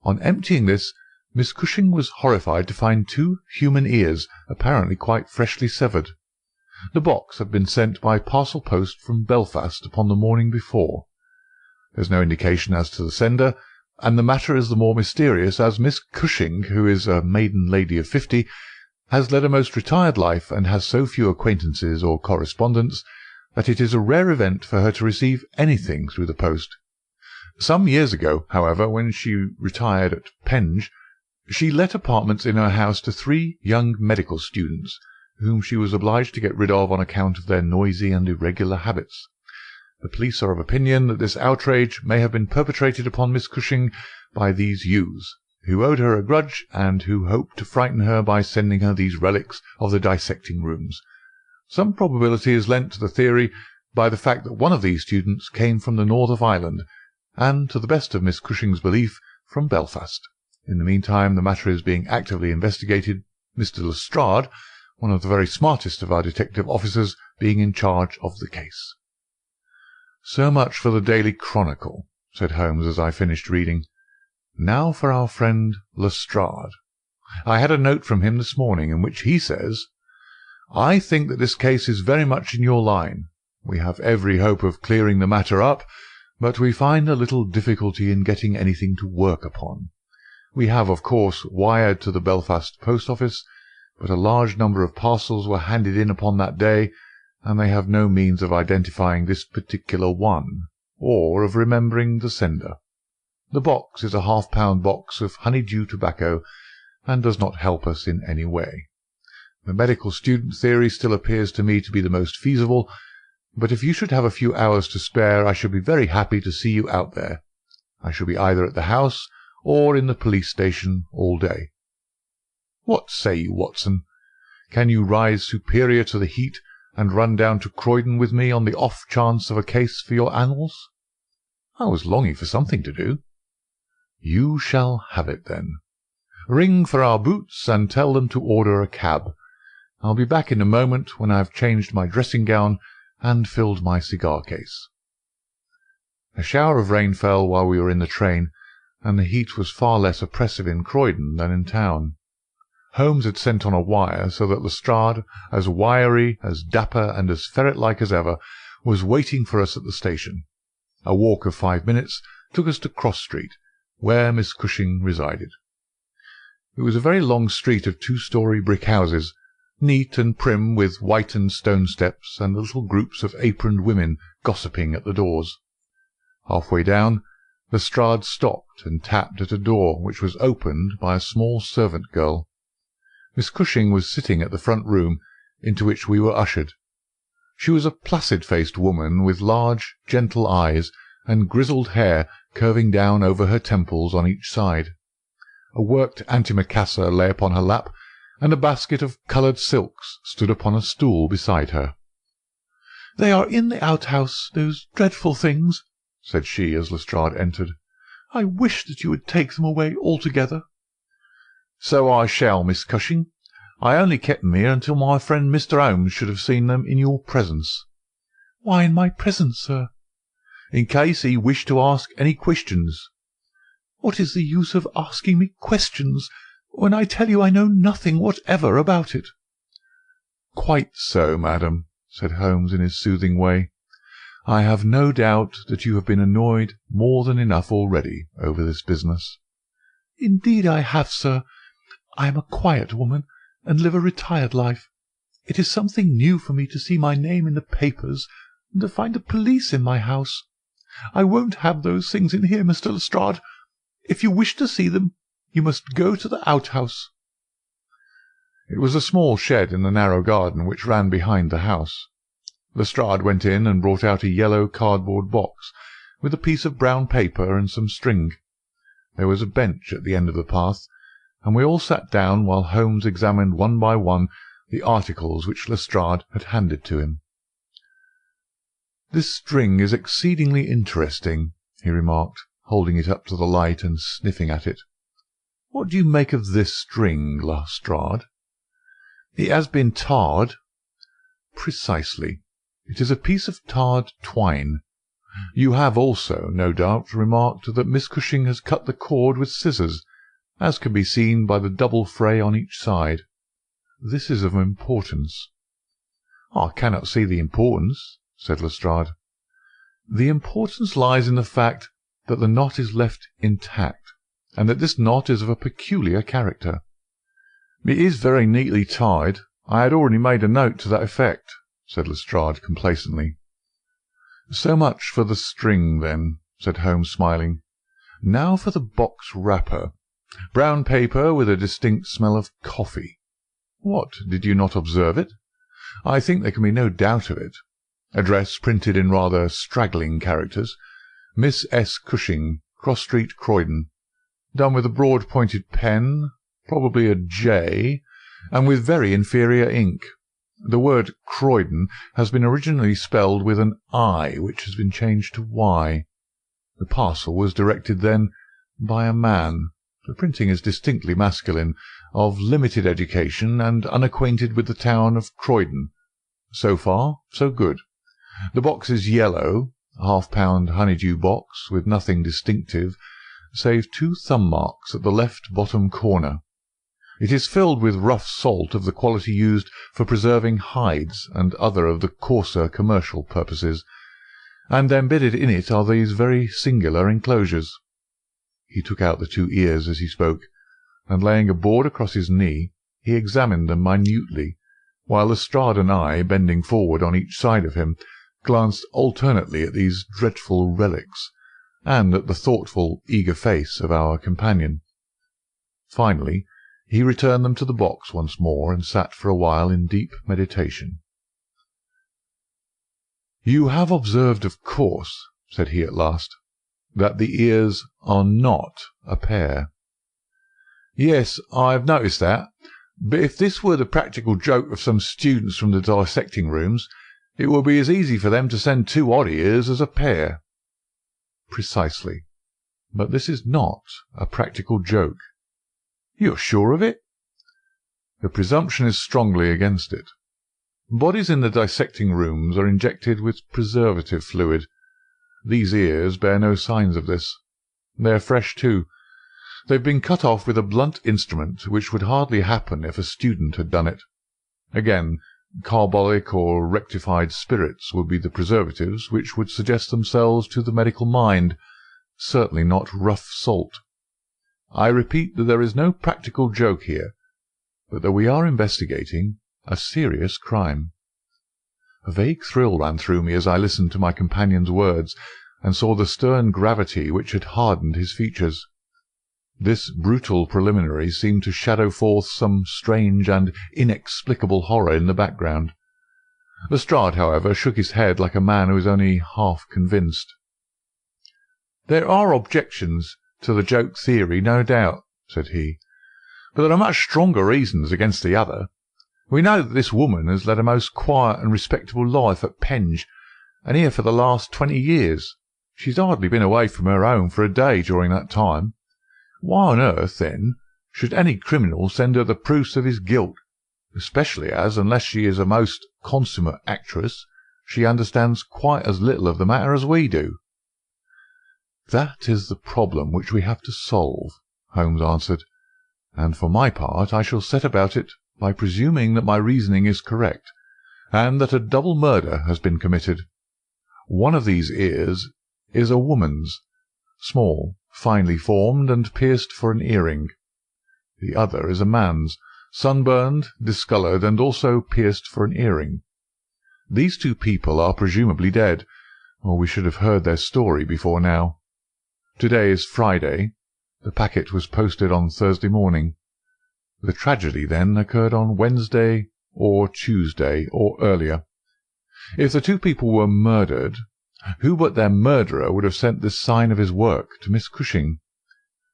On emptying this, Miss Cushing was horrified to find 2 human ears, apparently quite freshly severed. The box had been sent by parcel post from Belfast upon the morning before. There is no indication as to the sender, and the matter is the more mysterious as Miss Cushing, who is a maiden lady of 50, has led a most retired life and has so few acquaintances or correspondents that it is a rare event for her to receive anything through the post. Some years ago, however, when she retired at Penge, she let apartments in her house to 3 young medical students, whom she was obliged to get rid of on account of their noisy and irregular habits. The police are of opinion that this outrage may have been perpetrated upon Miss Cushing by these youths, who owed her a grudge, and who hoped to frighten her by sending her these relics of the dissecting rooms. Some probability is lent to the theory by the fact that one of these students came from the north of Ireland, and, to the best of Miss Cushing's belief, from Belfast. In the meantime the matter is being actively investigated, Mr. Lestrade, one of the very smartest of our detective officers, being in charge of the case." "So much for the Daily Chronicle," said Holmes as I finished reading. "Now for our friend Lestrade. I had a note from him this morning, in which he says, 'I think that this case is very much in your line. We have every hope of clearing the matter up, but we find a little difficulty in getting anything to work upon. We have, of course, wired to the Belfast post office, but a large number of parcels were handed in upon that day, and they have no means of identifying this particular one, or of remembering the sender. The box is a half-pound box of honeydew tobacco, and does not help us in any way. The medical student theory still appears to me to be the most feasible, but if you should have a few hours to spare, I should be very happy to see you out there. I shall be either at the house or in the police station all day. What say you, Watson? Can you rise superior to the heat and run down to Croydon with me on the off chance of a case for your annals? I was longing for something to do. You shall have it, then. Ring for our boots and tell them to order a cab. I'll be back in a moment when I have changed my dressing-gown and filled my cigar-case. A shower of rain fell while we were in the train, and the heat was far less oppressive in Croydon than in town. Holmes had sent on a wire so that Lestrade, as wiry, as dapper, and as ferret-like as ever, was waiting for us at the station. A walk of 5 minutes took us to Cross Street, where Miss Cushing resided. It was a very long street of 2-story brick houses, neat and prim, with whitened stone steps and little groups of aproned women gossiping at the doors. Half-way down, Lestrade stopped and tapped at a door which was opened by a small servant girl. Miss Cushing was sitting at the front room, into which we were ushered. She was a placid-faced woman with large, gentle eyes and grizzled hair curving down over her temples on each side. A worked antimacassar lay upon her lap, and a basket of coloured silks stood upon a stool beside her. "They are in the outhouse, those dreadful things," said she as Lestrade entered. "I wish that you would take them away altogether." "So I shall, Miss Cushing. I only kept them here until my friend Mr. Holmes should have seen them in your presence." "Why in my presence, sir?" "In case he wished to ask any questions." "What is the use of asking me questions, when I tell you I know nothing whatever about it?" "Quite so, madam," said Holmes in his soothing way. "I have no doubt that you have been annoyed more than enough already over this business." "Indeed I have, sir. I am a quiet woman, and live a retired life. It is something new for me to see my name in the papers, and to find the police in my house. I won't have those things in here, Mr. Lestrade. If you wish to see them, you must go to the outhouse." It was a small shed in the narrow garden which ran behind the house. Lestrade went in and brought out a yellow cardboard box, with a piece of brown paper and some string. There was a bench at the end of the path, and we all sat down while Holmes examined one by one the articles which Lestrade had handed to him. "This string is exceedingly interesting," he remarked, holding it up to the light and sniffing at it. "What do you make of this string, Lestrade?" "It has been tarred." "Precisely. It is a piece of tarred twine. You have also, no doubt, remarked that Miss Cushing has cut the cord with scissors, as can be seen by the double fray on each side. This is of importance." "I cannot see the importance," said Lestrade. "The importance lies in the fact that the knot is left intact, and that this knot is of a peculiar character." "It is very neatly tied. I had already made a note to that effect," said Lestrade complacently. "So much for the string, then," said Holmes, smiling. "Now for the box wrapper. Brown paper with a distinct smell of coffee. What, did you not observe it? I think there can be no doubt of it. Address printed in rather straggling characters. Miss S. Cushing, Cross Street, Croydon. Done with a broad-pointed pen, probably a J, and with very inferior ink. The word Croydon has been originally spelled with an I, which has been changed to Y. The parcel was directed then by a man. The printing is distinctly masculine, of limited education, and unacquainted with the town of Croydon. So far, so good. The box is yellow, a half-pound honeydew box, with nothing distinctive, save 2 thumb marks at the left bottom corner. It is filled with rough salt of the quality used for preserving hides and other of the coarser commercial purposes, and embedded in it are these very singular enclosures. He took out the 2 ears as he spoke, and laying a board across his knee, he examined them minutely, while Lestrade and I, bending forward on each side of him, glanced alternately at these dreadful relics, and at the thoughtful, eager face of our companion. Finally, he returned them to the box once more, and sat for a while in deep meditation. "You have observed, of course," said he at last, "that the ears are not a pair." "Yes, I have noticed that. But if this were the practical joke of some students from the dissecting rooms, it would be as easy for them to send 2 odd ears as a pair." "Precisely. But this is not a practical joke." "You are sure of it?" "The presumption is strongly against it. Bodies in the dissecting rooms are injected with preservative fluid. These ears bear no signs of this. They are fresh, too. They've been cut off with a blunt instrument, which would hardly happen if a student had done it. Again, carbolic or rectified spirits would be the preservatives which would suggest themselves to the medical mind, certainly not rough salt. I repeat that there is no practical joke here, but that we are investigating a serious crime." A vague thrill ran through me as I listened to my companion's words, and saw the stern gravity which had hardened his features. This brutal preliminary seemed to shadow forth some strange and inexplicable horror in the background. Lestrade, however, shook his head like a man who is only half convinced. "There are objections to the joke theory, no doubt," said he, "but there are much stronger reasons against the other. We know that this woman has led a most quiet and respectable life at Penge, and here for the last 20 years. She's hardly been away from her home for a day during that time. Why on earth, then, should any criminal send her the proofs of his guilt, especially as, unless she is a most consummate actress, she understands quite as little of the matter as we do?" "That is the problem which we have to solve," Holmes answered, "and for my part I shall set about it by presuming that my reasoning is correct, and that a double murder has been committed. One of these ears is a woman's, small, finely formed, and pierced for an earring. The other is a man's, sunburned, discoloured, and also pierced for an earring. These 2 people are presumably dead, or we should have heard their story before now. Today is Friday. The packet was posted on Thursday morning. The tragedy, then, occurred on Wednesday or Tuesday, or earlier. If the 2 people were murdered, who but their murderer would have sent this sign of his work to Miss Cushing?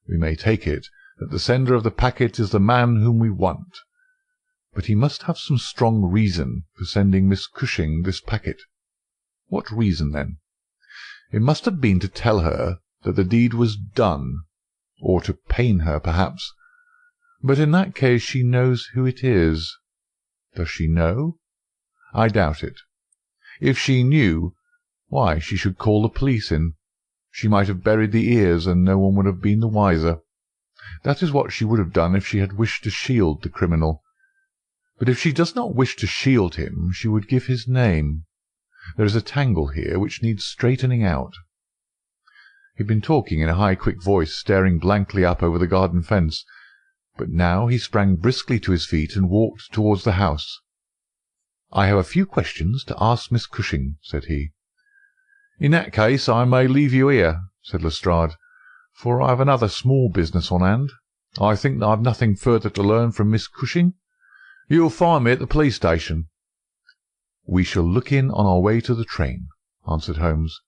We may take it that the sender of the packet is the man whom we want. But he must have some strong reason for sending Miss Cushing this packet. What reason, then? It must have been to tell her that the deed was done, or to pain her, perhaps. But in that case she knows who it is. Does she know? I doubt it. If she knew, why, she should call the police in. She might have buried the ears, and no one would have been the wiser. That is what she would have done if she had wished to shield the criminal. But if she does not wish to shield him, she would give his name. There is a tangle here which needs straightening out." He had been talking in a high, quick voice, staring blankly up over the garden fence, but now he sprang briskly to his feet and walked towards the house. "I have a few questions to ask Miss Cushing," said he. "In that case I may leave you here," said Lestrade, "for I have another small business on hand. I think that I have nothing further to learn from Miss Cushing. You will find me at the police station." "We shall look in on our way to the train," answered Holmes.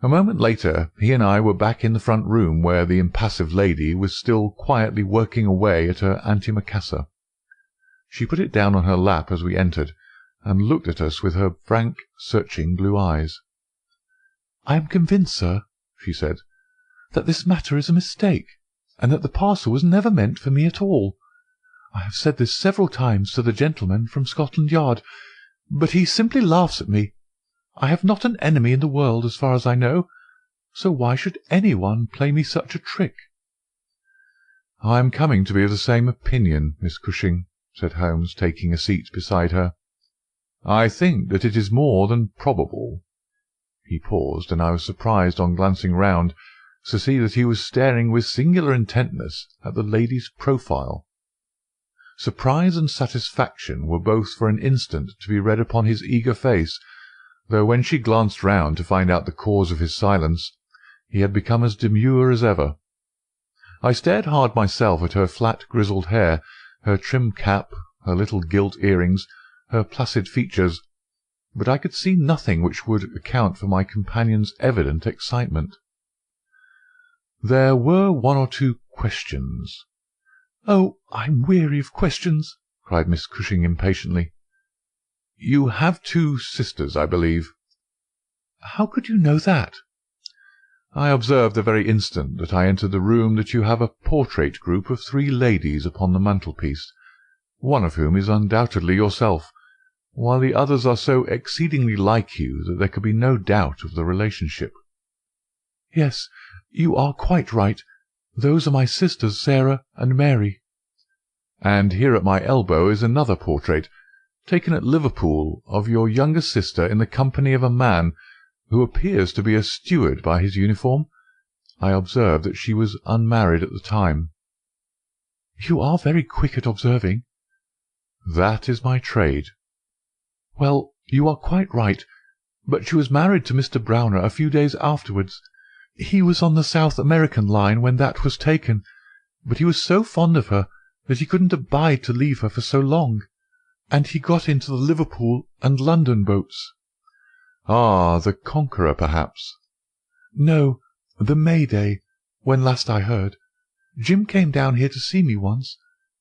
A moment later he and I were back in the front room, where the impassive lady was still quietly working away at her antimacassar. She put it down on her lap as we entered, and looked at us with her frank, searching blue eyes. "I am convinced, sir," she said, "that this matter is a mistake, and that the parcel was never meant for me at all. I have said this several times to the gentleman from Scotland Yard, but he simply laughs at me. I have not an enemy in the world, as far as I know, so why should anyone play me such a trick?" "I am coming to be of the same opinion, Miss Cushing," said Holmes, taking a seat beside her. "I think that it is more than probable." He paused, and I was surprised, on glancing round, to see that he was staring with singular intentness at the lady's profile. Surprise and satisfaction were both for an instant to be read upon his eager face, though when she glanced round to find out the cause of his silence, he had become as demure as ever. I stared hard myself at her flat grizzled hair, her trim cap, her little gilt earrings, her placid features, but I could see nothing which would account for my companion's evident excitement. There were one or two questions. "Oh, I'm weary of questions," cried Miss Cushing impatiently. "You have 2 sisters, I believe." "How could you know that?" "I observed the very instant that I entered the room that you have a portrait group of 3 ladies upon the mantelpiece, one of whom is undoubtedly yourself, while the others are so exceedingly like you that there could be no doubt of the relationship." "Yes, you are quite right. Those are my sisters Sarah and Mary." "And here at my elbow is another portrait, taken at Liverpool, of your younger sister in the company of a man who appears to be a steward by his uniform. I observed that she was unmarried at the time." "You are very quick at observing." "That is my trade." "Well, you are quite right, but she was married to Mr. Browner a few days afterwards. He was on the South American line when that was taken, but he was so fond of her that he couldn't abide to leave her for so long, and he got into the Liverpool and London boats." "Ah, the Conqueror, perhaps?" "No, the May Day, when last I heard. Jim came down here to see me once.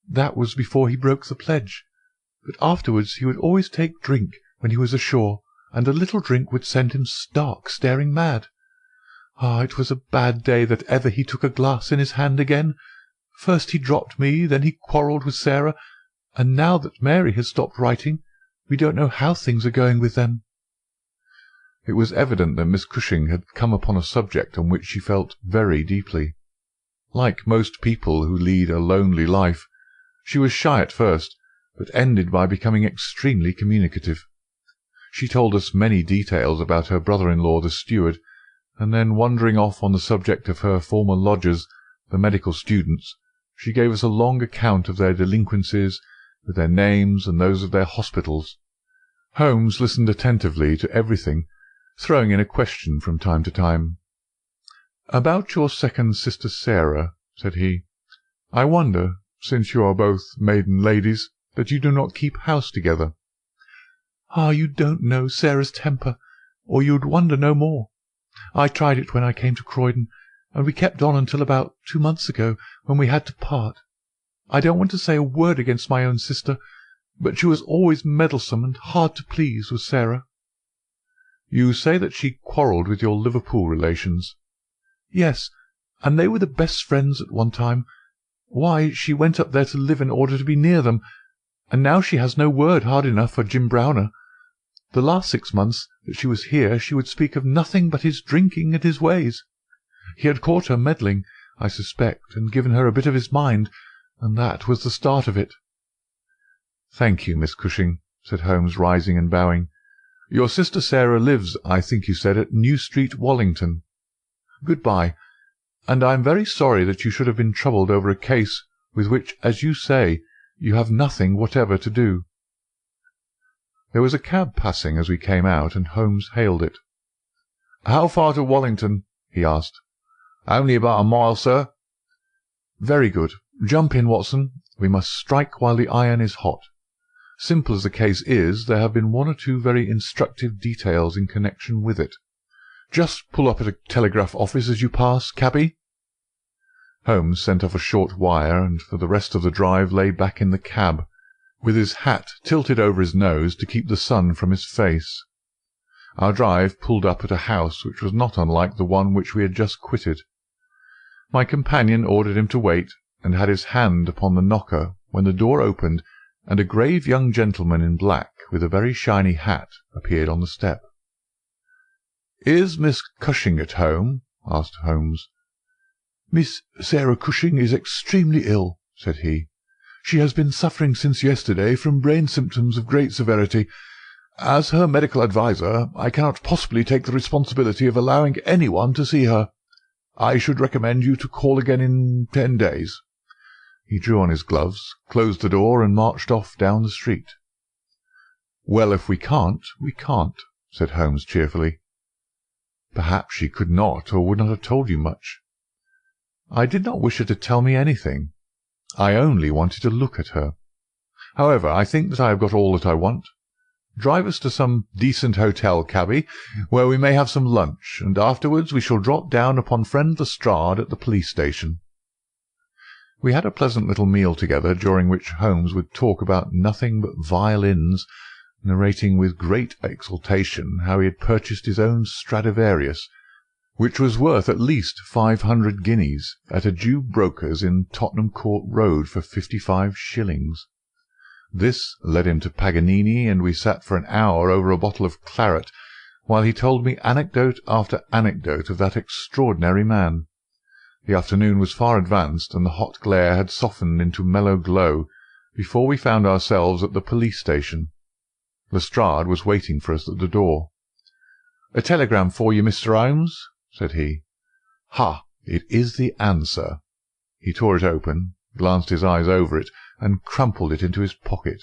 That was before he broke the pledge. But afterwards he would always take drink when he was ashore, and a little drink would send him stark staring mad. Ah, it was a bad day that ever he took a glass in his hand again. First he dropped me, then he quarrelled with Sarah, and now that Mary has stopped writing, we don't know how things are going with them." It was evident that Miss Cushing had come upon a subject on which she felt very deeply. Like most people who lead a lonely life, she was shy at first, but ended by becoming extremely communicative. She told us many details about her brother-in-law the steward, and then, wandering off on the subject of her former lodgers, the medical students, she gave us a long account of their delinquencies, with their names and those of their hospitals. Holmes listened attentively to everything, throwing in a question from time to time. "About your second sister Sarah," said he, "I wonder, since you are both maiden ladies, that you do not keep house together." "Ah, you don't know Sarah's temper, or you'd wonder no more. I tried it when I came to Croydon, and we kept on until about 2 months ago, when we had to part. I don't want to say a word against my own sister, but she was always meddlesome and hard to please, was Sarah." "You say that she quarrelled with your Liverpool relations?" "Yes, and they were the best friends at one time. Why, she went up there to live in order to be near them, and now she has no word hard enough for Jim Browner. The last 6 months that she was here she would speak of nothing but his drinking and his ways. He had caught her meddling, I suspect, and given her a bit of his mind, and that was the start of it." "Thank you, Miss Cushing," said Holmes, rising and bowing. "Your sister Sarah lives, I think you said, at New Street, Wallington. Good-bye, and I am very sorry that you should have been troubled over a case with which, as you say, you have nothing whatever to do." There was a cab passing as we came out, and Holmes hailed it. "How far to Wallington?" he asked. "Only about a mile, sir." "Very good. Jump in, Watson. We must strike while the iron is hot. Simple as the case is, there have been 1 or 2 very instructive details in connection with it. Just pull up at a telegraph office as you pass, cabby." Holmes sent off a short wire, and for the rest of the drive lay back in the cab, with his hat tilted over his nose to keep the sun from his face. Our drive pulled up at a house which was not unlike the one which we had just quitted. My companion ordered him to wait, and had his hand upon the knocker when the door opened, and a grave young gentleman in black, with a very shiny hat, appeared on the step. "Is Miss Cushing at home?" asked Holmes. "Miss Sarah Cushing is extremely ill," said he. "She has been suffering since yesterday from brain symptoms of great severity. As her medical adviser, I cannot possibly take the responsibility of allowing anyone to see her. I should recommend you to call again in 10 days. He drew on his gloves, closed the door, and marched off down the street. "Well, if we can't, we can't," said Holmes cheerfully. "Perhaps she could not, or would not have told you much." "I did not wish her to tell me anything. I only wanted to look at her. However, I think that I have got all that I want. Drive us to some decent hotel, cabby, where we may have some lunch, and afterwards we shall drop down upon friend Lestrade at the police station." We had a pleasant little meal together, during which Holmes would talk about nothing but violins, narrating with great exultation how he had purchased his own Stradivarius, which was worth at least 500 guineas, at a Jew broker's in Tottenham Court Road for 55 shillings. This led him to Paganini, and we sat for an hour over a bottle of claret, while he told me anecdote after anecdote of that extraordinary man. The afternoon was far advanced, and the hot glare had softened into mellow glow before we found ourselves at the police station. Lestrade was waiting for us at the door. "A telegram for you, Mr. Holmes," said he. "Ha! It is the answer." He tore it open, glanced his eyes over it, and crumpled it into his pocket.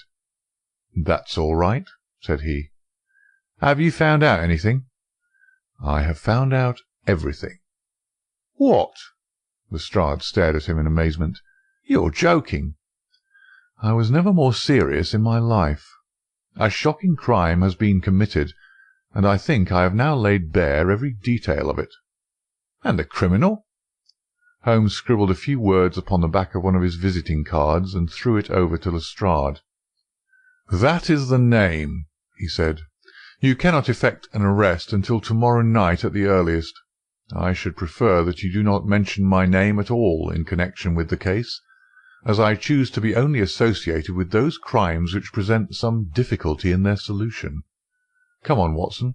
"That's all right," said he. "Have you found out anything?" "I have found out everything." "What?" Lestrade stared at him in amazement. "You're joking." "I was never more serious in my life. A shocking crime has been committed, and I think I have now laid bare every detail of it." "And the criminal?" Holmes scribbled a few words upon the back of one of his visiting cards, and threw it over to Lestrade. "That is the name," he said. "You cannot effect an arrest until tomorrow night at the earliest. I should prefer that you do not mention my name at all in connection with the case, as I choose to be only associated with those crimes which present some difficulty in their solution. Come on, Watson."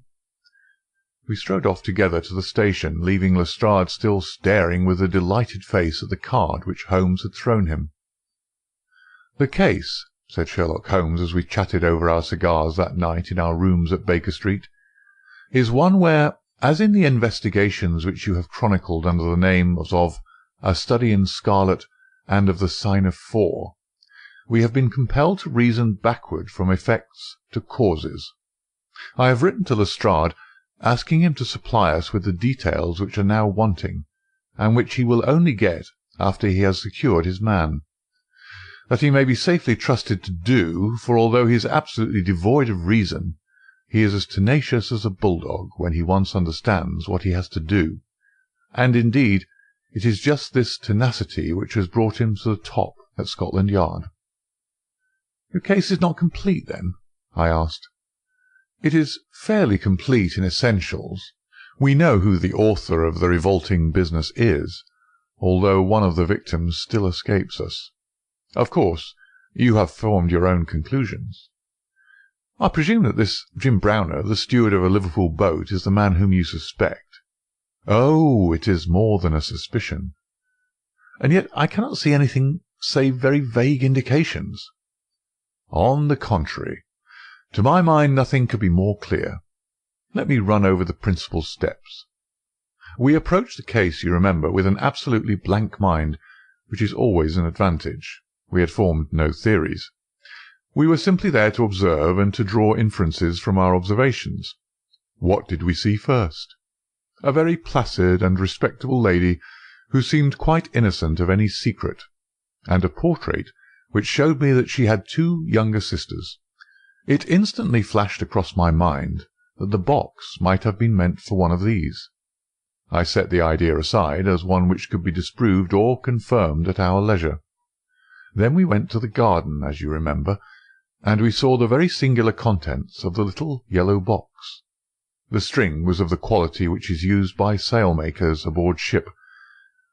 We strode off together to the station, leaving Lestrade still staring with a delighted face at the card which Holmes had thrown him. "The case," said Sherlock Holmes as we chatted over our cigars that night in our rooms at Baker Street, "is one where, as in the investigations which you have chronicled under the names of A Study in Scarlet and of the Sign of 4, we have been compelled to reason backward from effects to causes. I have written to Lestrade, asking him to supply us with the details which are now wanting, and which he will only get after he has secured his man. That he may be safely trusted to do, for although he is absolutely devoid of reason, he is as tenacious as a bulldog when he once understands what he has to do, and indeed it is just this tenacity which has brought him to the top at Scotland Yard." "Your case is not complete, then?" I asked. "It is fairly complete in essentials. We know who the author of the revolting business is, although one of the victims still escapes us. Of course, you have formed your own conclusions." "I presume that this Jim Browner, the steward of a Liverpool boat, is the man whom you suspect." "Oh, it is more than a suspicion." "And yet I cannot see anything save very vague indications." "On the contrary, to my mind nothing could be more clear. Let me run over the principal steps. We approached the case, you remember, with an absolutely blank mind, which is always an advantage. We had formed no theories. We were simply there to observe and to draw inferences from our observations. What did we see first? A very placid and respectable lady who seemed quite innocent of any secret, and a portrait which showed me that she had 2 younger sisters. It instantly flashed across my mind that the box might have been meant for one of these. I set the idea aside as one which could be disproved or confirmed at our leisure. Then we went to the garden, as you remember, and we saw the very singular contents of the little yellow box. The string was of the quality which is used by sailmakers aboard ship,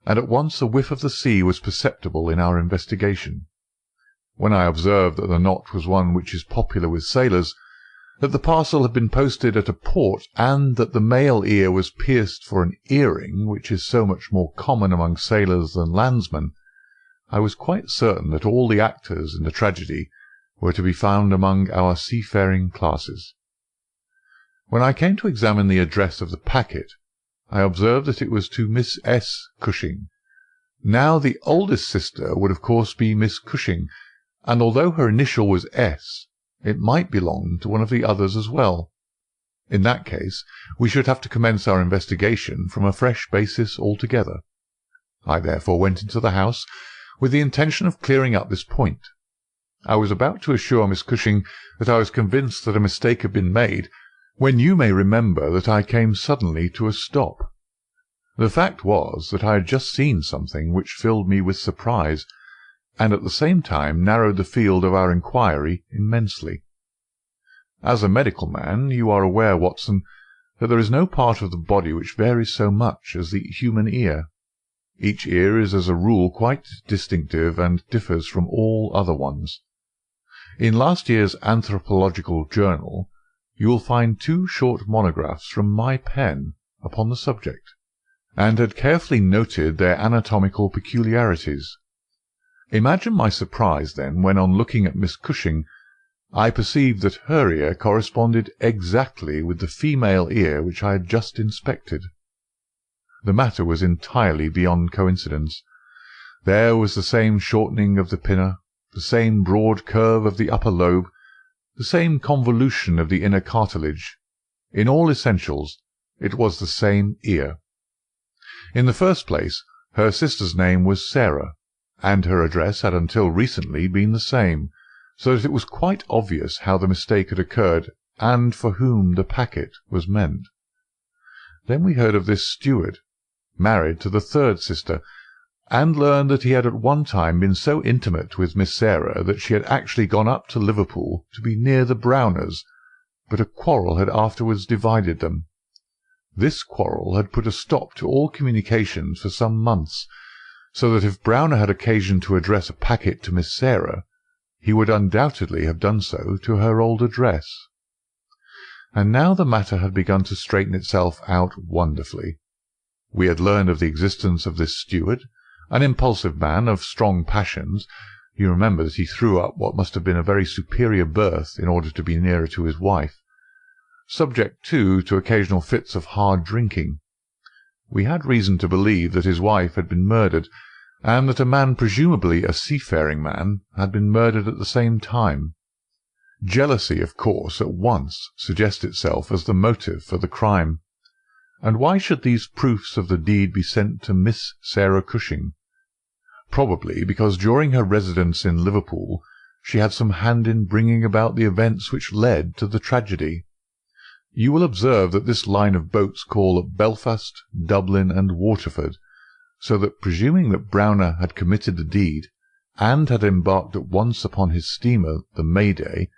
and at once a whiff of the sea was perceptible in our investigation. When I observed that the knot was one which is popular with sailors, that the parcel had been posted at a port, and that the male ear was pierced for an earring, which is so much more common among sailors than landsmen, I was quite certain that all the actors in the tragedy were to be found among our seafaring classes. When I came to examine the address of the packet, I observed that it was to Miss S. Cushing. Now the oldest sister would of course be Miss Cushing, and although her initial was S, it might belong to one of the others as well. In that case, we should have to commence our investigation from a fresh basis altogether. I therefore went into the house with the intention of clearing up this point. I was about to assure Miss Cushing that I was convinced that a mistake had been made, when you may remember that I came suddenly to a stop. The fact was that I had just seen something which filled me with surprise, and at the same time narrowed the field of our inquiry immensely. As a medical man, you are aware, Watson, that there is no part of the body which varies so much as the human ear. Each ear is as a rule quite distinctive and differs from all other ones. In last year's Anthropological Journal you will find 2 short monographs from my pen upon the subject, and had carefully noted their anatomical peculiarities. Imagine my surprise, then, when on looking at Miss Cushing, I perceived that her ear corresponded exactly with the female ear which I had just inspected. The matter was entirely beyond coincidence. There was the same shortening of the pinna, the same broad curve of the upper lobe, the same convolution of the inner cartilage. In all essentials, it was the same ear. In the first place, her sister's name was Sarah, and her address had until recently been the same, so that it was quite obvious how the mistake had occurred and for whom the packet was meant. Then we heard of this steward, married to the third sister, and learned that he had at one time been so intimate with Miss Sarah that she had actually gone up to Liverpool to be near the Browners, but a quarrel had afterwards divided them. This quarrel had put a stop to all communications for some months, so that if Browner had occasion to address a packet to Miss Sarah, he would undoubtedly have done so to her old address. And now the matter had begun to straighten itself out wonderfully. We had learned of the existence of this steward, an impulsive man of strong passions. You remember that he threw up what must have been a very superior berth in order to be nearer to his wife, subject, too, to occasional fits of hard drinking. We had reason to believe that his wife had been murdered, and that a man, presumably a seafaring man, had been murdered at the same time. Jealousy, of course, at once suggested itself as the motive for the crime. And why should these proofs of the deed be sent to Miss Sarah Cushing? Probably because during her residence in Liverpool she had some hand in bringing about the events which led to the tragedy. You will observe that this line of boats call at Belfast, Dublin, and Waterford, so that, presuming that Browner had committed the deed, and had embarked at once upon his steamer, the Mayday,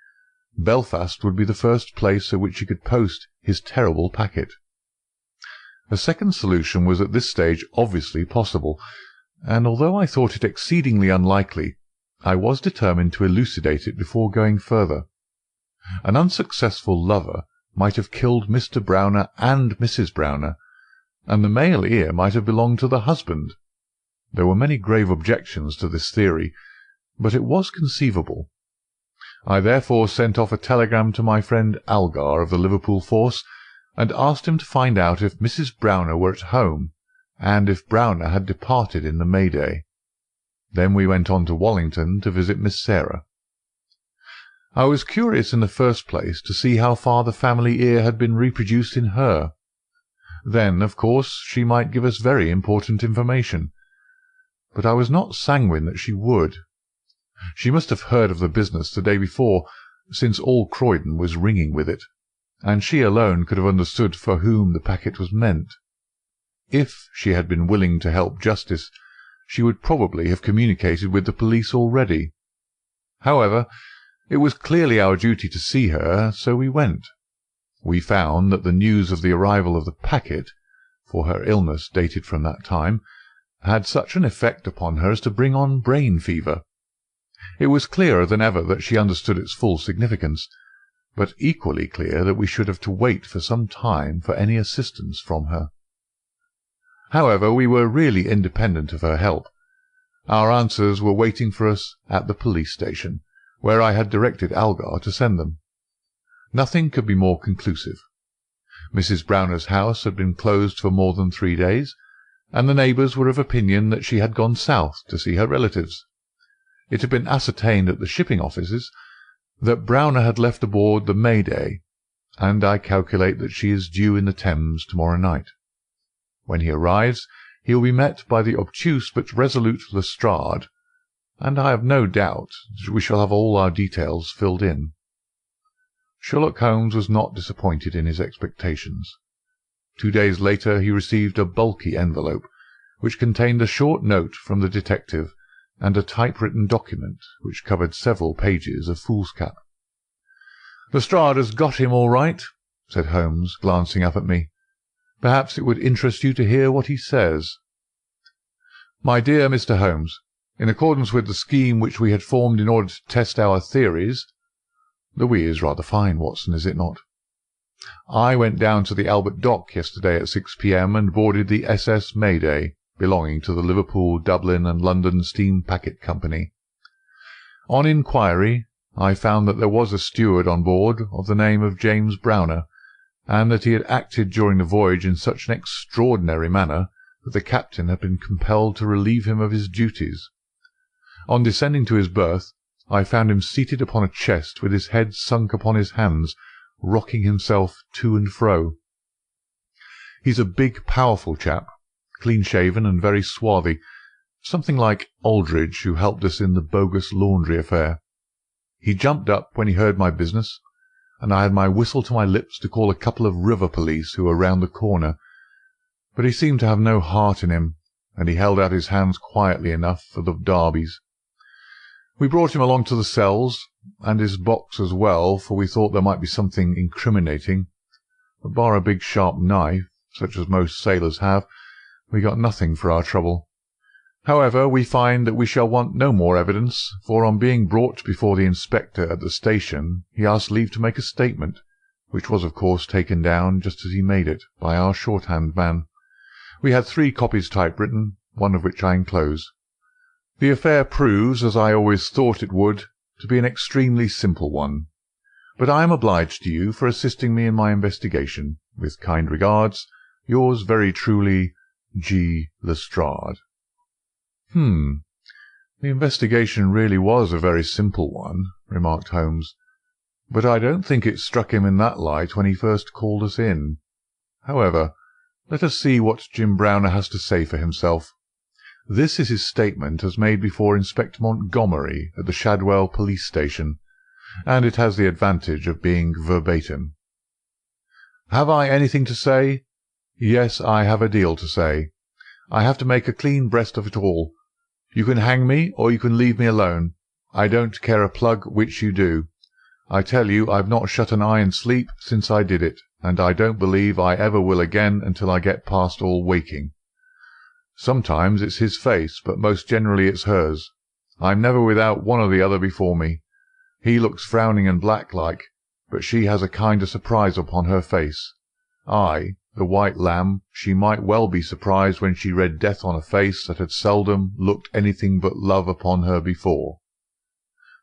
Belfast would be the first place at which he could post his terrible packet. A second solution was at this stage obviously possible, and although I thought it exceedingly unlikely, I was determined to elucidate it before going further. An unsuccessful lover might have killed Mr. Browner and Mrs. Browner, and the male ear might have belonged to the husband. There were many grave objections to this theory, but it was conceivable. I therefore sent off a telegram to my friend Algar of the Liverpool force, and asked him to find out if Mrs. Browner were at home, and if Browner had departed in the Mayday. Then we went on to Wallington to visit Miss Sarah. I was curious in the first place to see how far the family ear had been reproduced in her. Then, of course, she might give us very important information. But I was not sanguine that she would. She must have heard of the business the day before, since all Croydon was ringing with it, and she alone could have understood for whom the packet was meant. If she had been willing to help justice, she would probably have communicated with the police already. However, it was clearly our duty to see her, so we went. We found that the news of the arrival of the packet, for her illness dated from that time, had such an effect upon her as to bring on brain fever. It was clearer than ever that she understood its full significance, but equally clear that we should have to wait for some time for any assistance from her. However, we were really independent of her help. Our answers were waiting for us at the police station, where I had directed Algar to send them. Nothing could be more conclusive. Mrs. Browner's house had been closed for more than 3 days, and the neighbours were of opinion that she had gone south to see her relatives. It had been ascertained at the shipping offices that Browner had left aboard the Mayday, and I calculate that she is due in the Thames tomorrow night. When he arrives, he will be met by the obtuse but resolute Lestrade, and I have no doubt that we shall have all our details filled in. Sherlock Holmes was not disappointed in his expectations. 2 days later he received a bulky envelope, which contained a short note from the detective and a typewritten document which covered several pages of foolscap. "Lestrade has got him all right," said Holmes, glancing up at me. "Perhaps it would interest you to hear what he says." "My dear Mr. Holmes, in accordance with the scheme which we had formed in order to test our theories—" "The 'we' is rather fine, Watson, is it not?" "I went down to the Albert Dock yesterday at 6 p.m. and boarded the SS Mayday, belonging to the Liverpool, Dublin and London Steam Packet Company. On inquiry, I found that there was a steward on board of the name of James Browner, and that he had acted during the voyage in such an extraordinary manner that the captain had been compelled to relieve him of his duties. On descending to his berth, I found him seated upon a chest with his head sunk upon his hands, rocking himself to and fro. He's a big, powerful chap, clean-shaven and very swarthy, something like Aldridge, who helped us in the bogus laundry affair. He jumped up when he heard my business, and I had my whistle to my lips to call a couple of river police who were round the corner. But he seemed to have no heart in him, and he held out his hands quietly enough for the darbies. We brought him along to the cells, and his box as well, for we thought there might be something incriminating. But bar a big sharp knife, such as most sailors have, we got nothing for our trouble. However, we find that we shall want no more evidence, for on being brought before the inspector at the station, he asked leave to make a statement, which was of course taken down just as he made it by our shorthand man. We had 3 copies typewritten, one of which I enclose. The affair proves, as I always thought it would, to be an extremely simple one. But I am obliged to you for assisting me in my investigation. With kind regards, yours very truly, G. Lestrade. The investigation really was a very simple one, remarked Holmes, but I don't think it struck him in that light when he first called us in. However, let us see what Jim Browner has to say for himself. This is his statement as made before Inspector Montgomery at the Shadwell police station, and it has the advantage of being verbatim. "Have I anything to say? Yes, I have a deal to say. I have to make a clean breast of it all. You can hang me, or you can leave me alone. I don't care a plug which you do. I tell you I've not shut an eye in sleep since I did it, and I don't believe I ever will again until I get past all waking. Sometimes it's his face, but most generally it's hers. I'm never without one or the other before me. He looks frowning and black-like, but she has a kind of surprise upon her face. I, the white lamb, she might well be surprised when she read death on a face that had seldom looked anything but love upon her before.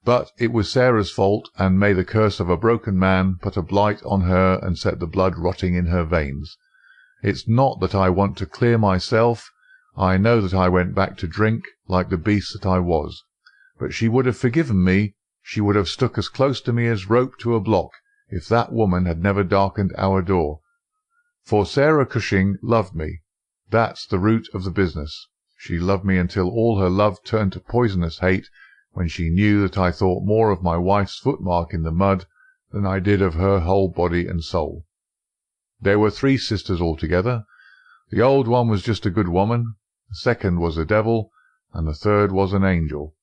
But it was Sarah's fault, and may the curse of a broken man put a blight on her and set the blood rotting in her veins. It's not that I want to clear myself. I know that I went back to drink, like the beast that I was. But she would have forgiven me, she would have stuck as close to me as rope to a block, if that woman had never darkened our door. For Sarah Cushing loved me. That's the root of the business. She loved me until all her love turned to poisonous hate, when she knew that I thought more of my wife's footmark in the mud than I did of her whole body and soul. There were 3 sisters altogether. The old one was just a good woman, the second was a devil, and the third was an angel.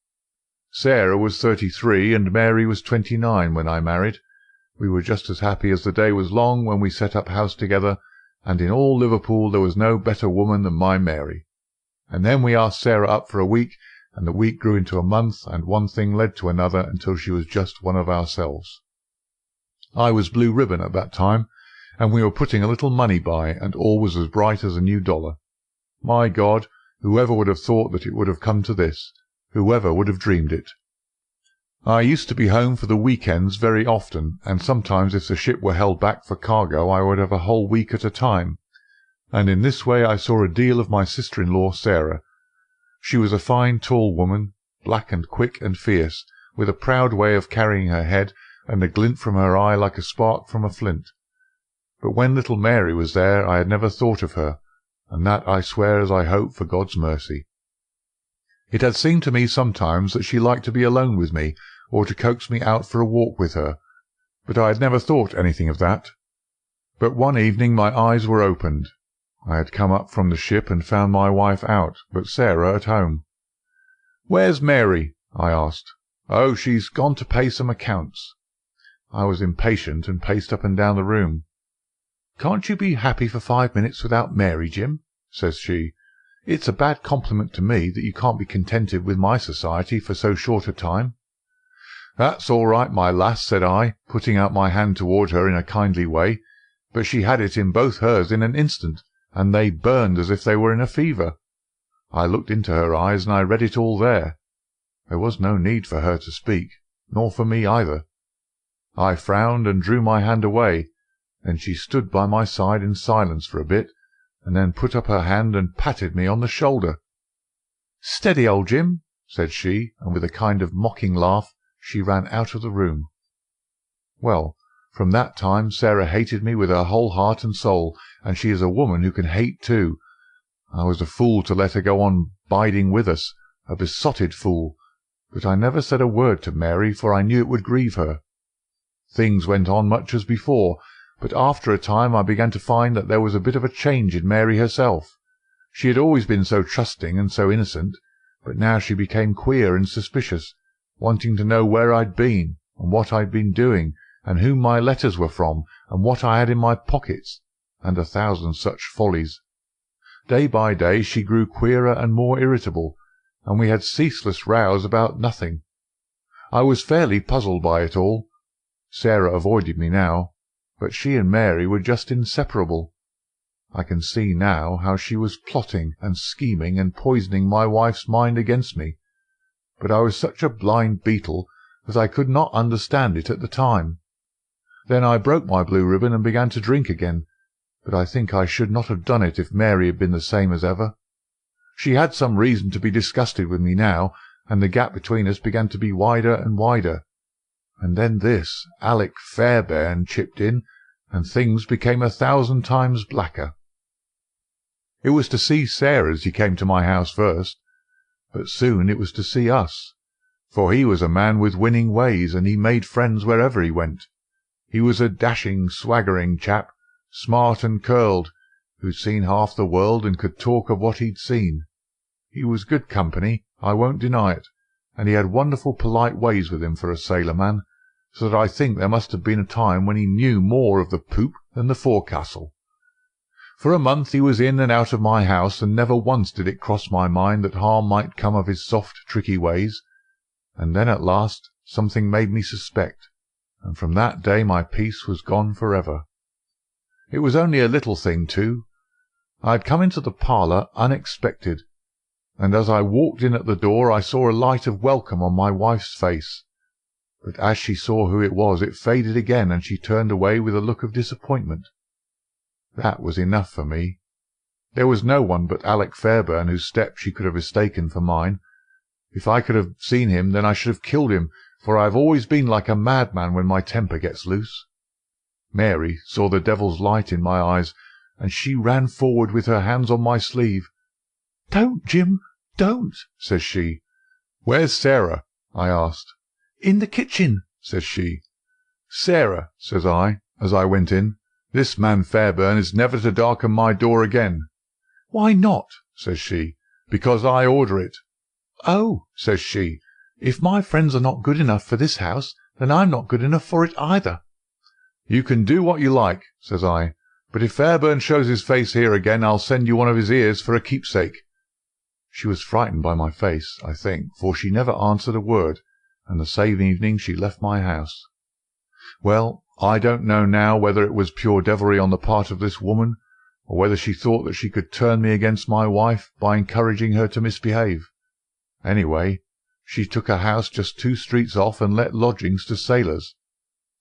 Sarah was 33, and Mary was 29 when I married. We were just as happy as the day was long when we set up house together, and in all Liverpool there was no better woman than my Mary. And then we asked Sarah up for a week, and the week grew into a month, and one thing led to another until she was just one of ourselves. I was blue ribbon at that time, and we were putting a little money by, and all was as bright as a new dollar. My God, whoever would have thought that it would have come to this? Whoever would have dreamed it? I used to be home for the weekends very often, and sometimes if the ship were held back for cargo I would have a whole week at a time. and in this way I saw a deal of my sister-in-law Sarah. She was a fine tall woman, black and quick and fierce, with a proud way of carrying her head, and a glint from her eye like a spark from a flint. But when little Mary was there I had never thought of her, and that I swear as I hope for God's mercy. It had seemed to me sometimes that she liked to be alone with me, or to coax me out for a walk with her, but I had never thought anything of that. But one evening my eyes were opened. I had come up from the ship and found my wife out, but Sarah at home. "Where's Mary?" I asked. "Oh, she's gone to pay some accounts." I was impatient and paced up and down the room. "Can't you be happy for 5 minutes without Mary, Jim?" says she. "It's a bad compliment to me that you can't be contented with my society for so short a time." "That's all right, my lass," said I, putting out my hand toward her in a kindly way, but she had it in both hers in an instant, and they burned as if they were in a fever. I looked into her eyes, and I read it all there. There was no need for her to speak, nor for me either. I frowned and drew my hand away, and she stood by my side in silence for a bit, and then put up her hand and patted me on the shoulder. "Steady, old Jim," said she, and with a kind of mocking laugh she ran out of the room. Well, from that time Sarah hated me with her whole heart and soul, and she is a woman who can hate too. I was a fool to let her go on biding with us, a besotted fool, but I never said a word to Mary, for I knew it would grieve her. Things went on much as before, but after a time I began to find that there was a bit of a change in Mary herself. She had always been so trusting and so innocent, but now she became queer and suspicious, wanting to know where I'd been, and what I'd been doing, and whom my letters were from, and what I had in my pockets, and 1,000 such follies. Day by day she grew queerer and more irritable, and we had ceaseless rows about nothing. I was fairly puzzled by it all. Sarah avoided me now, but she and Mary were just inseparable. I can see now how she was plotting and scheming and poisoning my wife's mind against me, but I was such a blind beetle that I could not understand it at the time. Then I broke my blue ribbon and began to drink again, but I think I should not have done it if Mary had been the same as ever. She had some reason to be disgusted with me now, and the gap between us began to be wider and wider. And then this Alec Fairbairn chipped in, and things became 1,000 times blacker. It was to see Sarah's he came to my house first, but soon it was to see us, for he was a man with winning ways, and he made friends wherever he went. He was a dashing, swaggering chap, smart and curled, who'd seen half the world and could talk of what he'd seen. He was good company, I won't deny it, and he had wonderful polite ways with him for a sailor man, so that I think there must have been a time when he knew more of the poop than the forecastle. For a month he was in and out of my house, and never once did it cross my mind that harm might come of his soft, tricky ways. And then at last something made me suspect, and from that day my peace was gone for ever. It was only a little thing, too. I had come into the parlour unexpected, and as I walked in at the door I saw a light of welcome on my wife's face. But as she saw who it was, it faded again, and she turned away with a look of disappointment. That was enough for me. There was no one but Alec Fairbairn whose step she could have mistaken for mine. If I could have seen him, then I should have killed him, for I have always been like a madman when my temper gets loose. Mary saw the devil's light in my eyes, and she ran forward with her hands on my sleeve. "Don't, Jim, don't," says she. "Where's Sarah?" I asked. "In the kitchen," says she. "Sarah," says I, as I went in, "this man Fairbairn is never to darken my door again." "Why not?" says she. "Because I order it." "Oh," says she, "if my friends are not good enough for this house, then I'm not good enough for it either." "You can do what you like," says I, "but if Fairbairn shows his face here again, I'll send you one of his ears for a keepsake." She was frightened by my face, I think, for she never answered a word, and the same evening she left my house. Well, I don't know now whether it was pure devilry on the part of this woman, or whether she thought that she could turn me against my wife by encouraging her to misbehave. Anyway, she took a house just 2 streets off and let lodgings to sailors.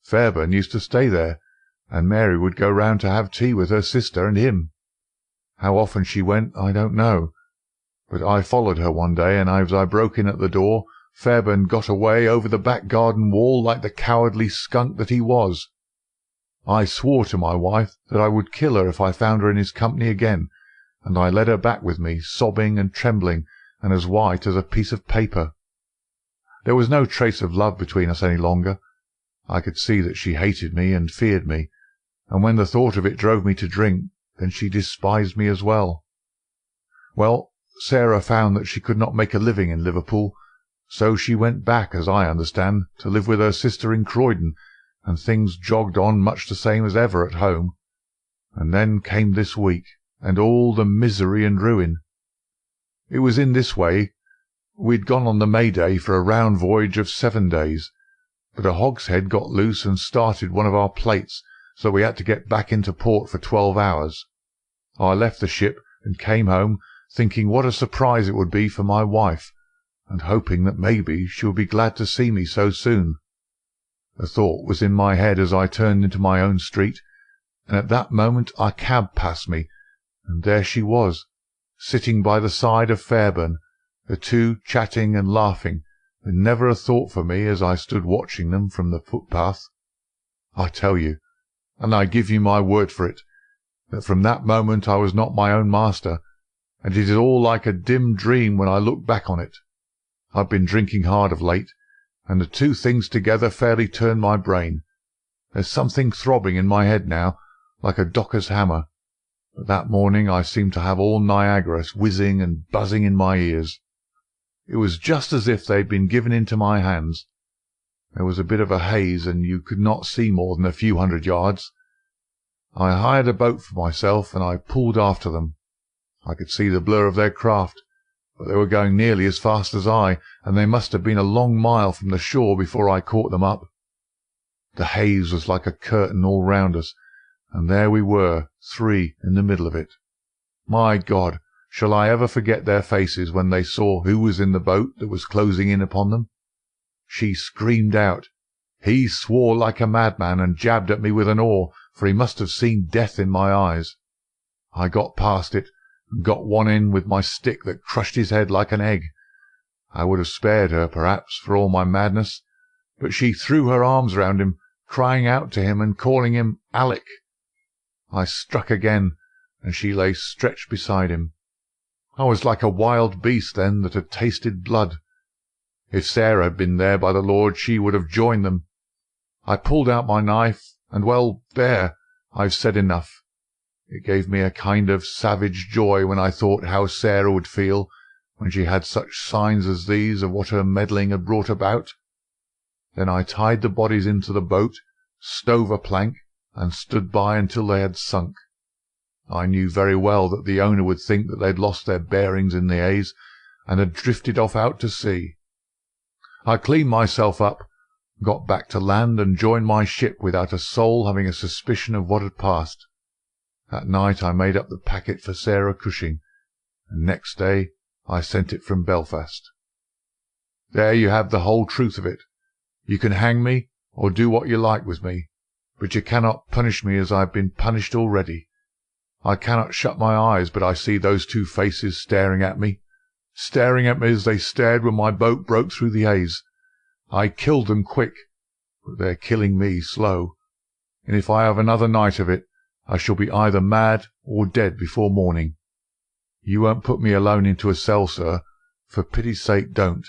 Fairbairn used to stay there, and Mary would go round to have tea with her sister and him. How often she went I don't know, but I followed her one day, and as I broke in at the door, Fairbairn got away over the back garden wall like the cowardly skunk that he was. I swore to my wife that I would kill her if I found her in his company again, and I led her back with me, sobbing and trembling, and as white as a piece of paper. There was no trace of love between us any longer. I could see that she hated me and feared me, and when the thought of it drove me to drink, then she despised me as well. Well, Sarah found that she could not make a living in Liverpool, so she went back, as I understand, to live with her sister in Croydon, and things jogged on much the same as ever at home. And then came this week, and all the misery and ruin. It was in this way. We'd gone on the May Day for a round voyage of 7 days, but a hogshead got loose and started one of our plates, so we had to get back into port for 12 hours. I left the ship and came home, thinking what a surprise it would be for my wife, and hoping that maybe she would be glad to see me so soon. A thought was in my head as I turned into my own street, and at that moment a cab passed me, and there she was, sitting by the side of Fairbairn, the two chatting and laughing, with never a thought for me as I stood watching them from the footpath. I tell you, and I give you my word for it, that from that moment I was not my own master, and it is all like a dim dream when I look back on it. I've been drinking hard of late, and the two things together fairly turn my brain. There's something throbbing in my head now, like a docker's hammer, but that morning I seemed to have all Niagara whizzing and buzzing in my ears. It was just as if they'd been given into my hands. There was a bit of a haze, and you could not see more than a few 100 yards. I hired a boat for myself, and I pulled after them. I could see the blur of their craft, but they were going nearly as fast as I, and they must have been a long mile from the shore before I caught them up. The haze was like a curtain all round us, and there we were, 3 in the middle of it. My God, shall I ever forget their faces when they saw who was in the boat that was closing in upon them? She screamed out. He swore like a madman and jabbed at me with an oar, for he must have seen death in my eyes. I got past it, and got one in with my stick that crushed his head like an egg. I would have spared her, perhaps, for all my madness, but she threw her arms round him, crying out to him and calling him Alick. I struck again, and she lay stretched beside him. I was like a wild beast then that had tasted blood. If Sarah had been there, by the Lord, she would have joined them. I pulled out my knife, and, well, there, I've said enough. It gave me a kind of savage joy when I thought how Sarah would feel when she had such signs as these of what her meddling had brought about. Then I tied the bodies into the boat, stove a plank, and stood by until they had sunk. I knew very well that the owner would think that they had lost their bearings in the haze, and had drifted off out to sea. I cleaned myself up, got back to land, and joined my ship without a soul having a suspicion of what had passed. That night I made up the packet for Sarah Cushing, and next day I sent it from Belfast. There you have the whole truth of it. You can hang me, or do what you like with me, but you cannot punish me as I have been punished already. I cannot shut my eyes but I see those two faces staring at me as they stared when my boat broke through the haze. I killed them quick, but they're killing me slow, and if I have another night of it, I shall be either mad or dead before morning. You won't put me alone into a cell, sir. For pity's sake, don't,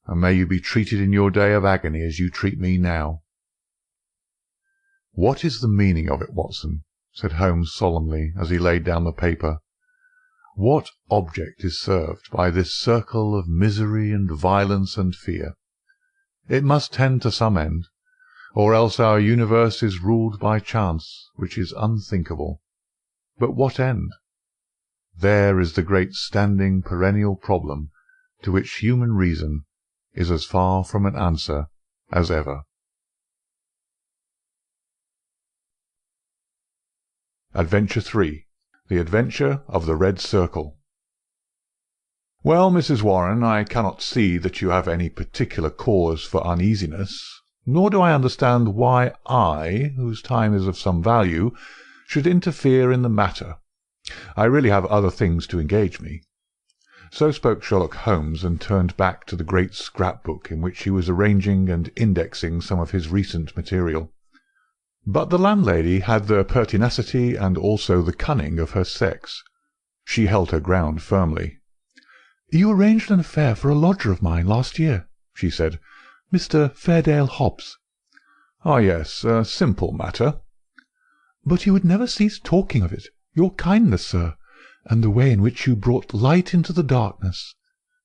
and may you be treated in your day of agony as you treat me now." "What is the meaning of it, Watson?" said Holmes solemnly, as he laid down the paper. "What object is served by this circle of misery and violence and fear? It must tend to some end, or else our universe is ruled by chance, which is unthinkable. But what end? There is the great standing perennial problem, to which human reason is as far from an answer as ever. Adventure 3. The Adventure of the Red Circle. "Well, Mrs. Warren, I cannot see that you have any particular cause for uneasiness, nor do I understand why I, whose time is of some value, should interfere in the matter. I really have other things to engage me." So spoke Sherlock Holmes, and turned back to the great scrap-book in which he was arranging and indexing some of his recent material. But the landlady had the pertinacity and also the cunning of her sex. She held her ground firmly. "You arranged an affair for a lodger of mine last year," she said, "Mr. Fairdale Hobbs." "Ah, yes, a simple matter." "But you would never cease talking of it, your kindness, sir, and the way in which you brought light into the darkness.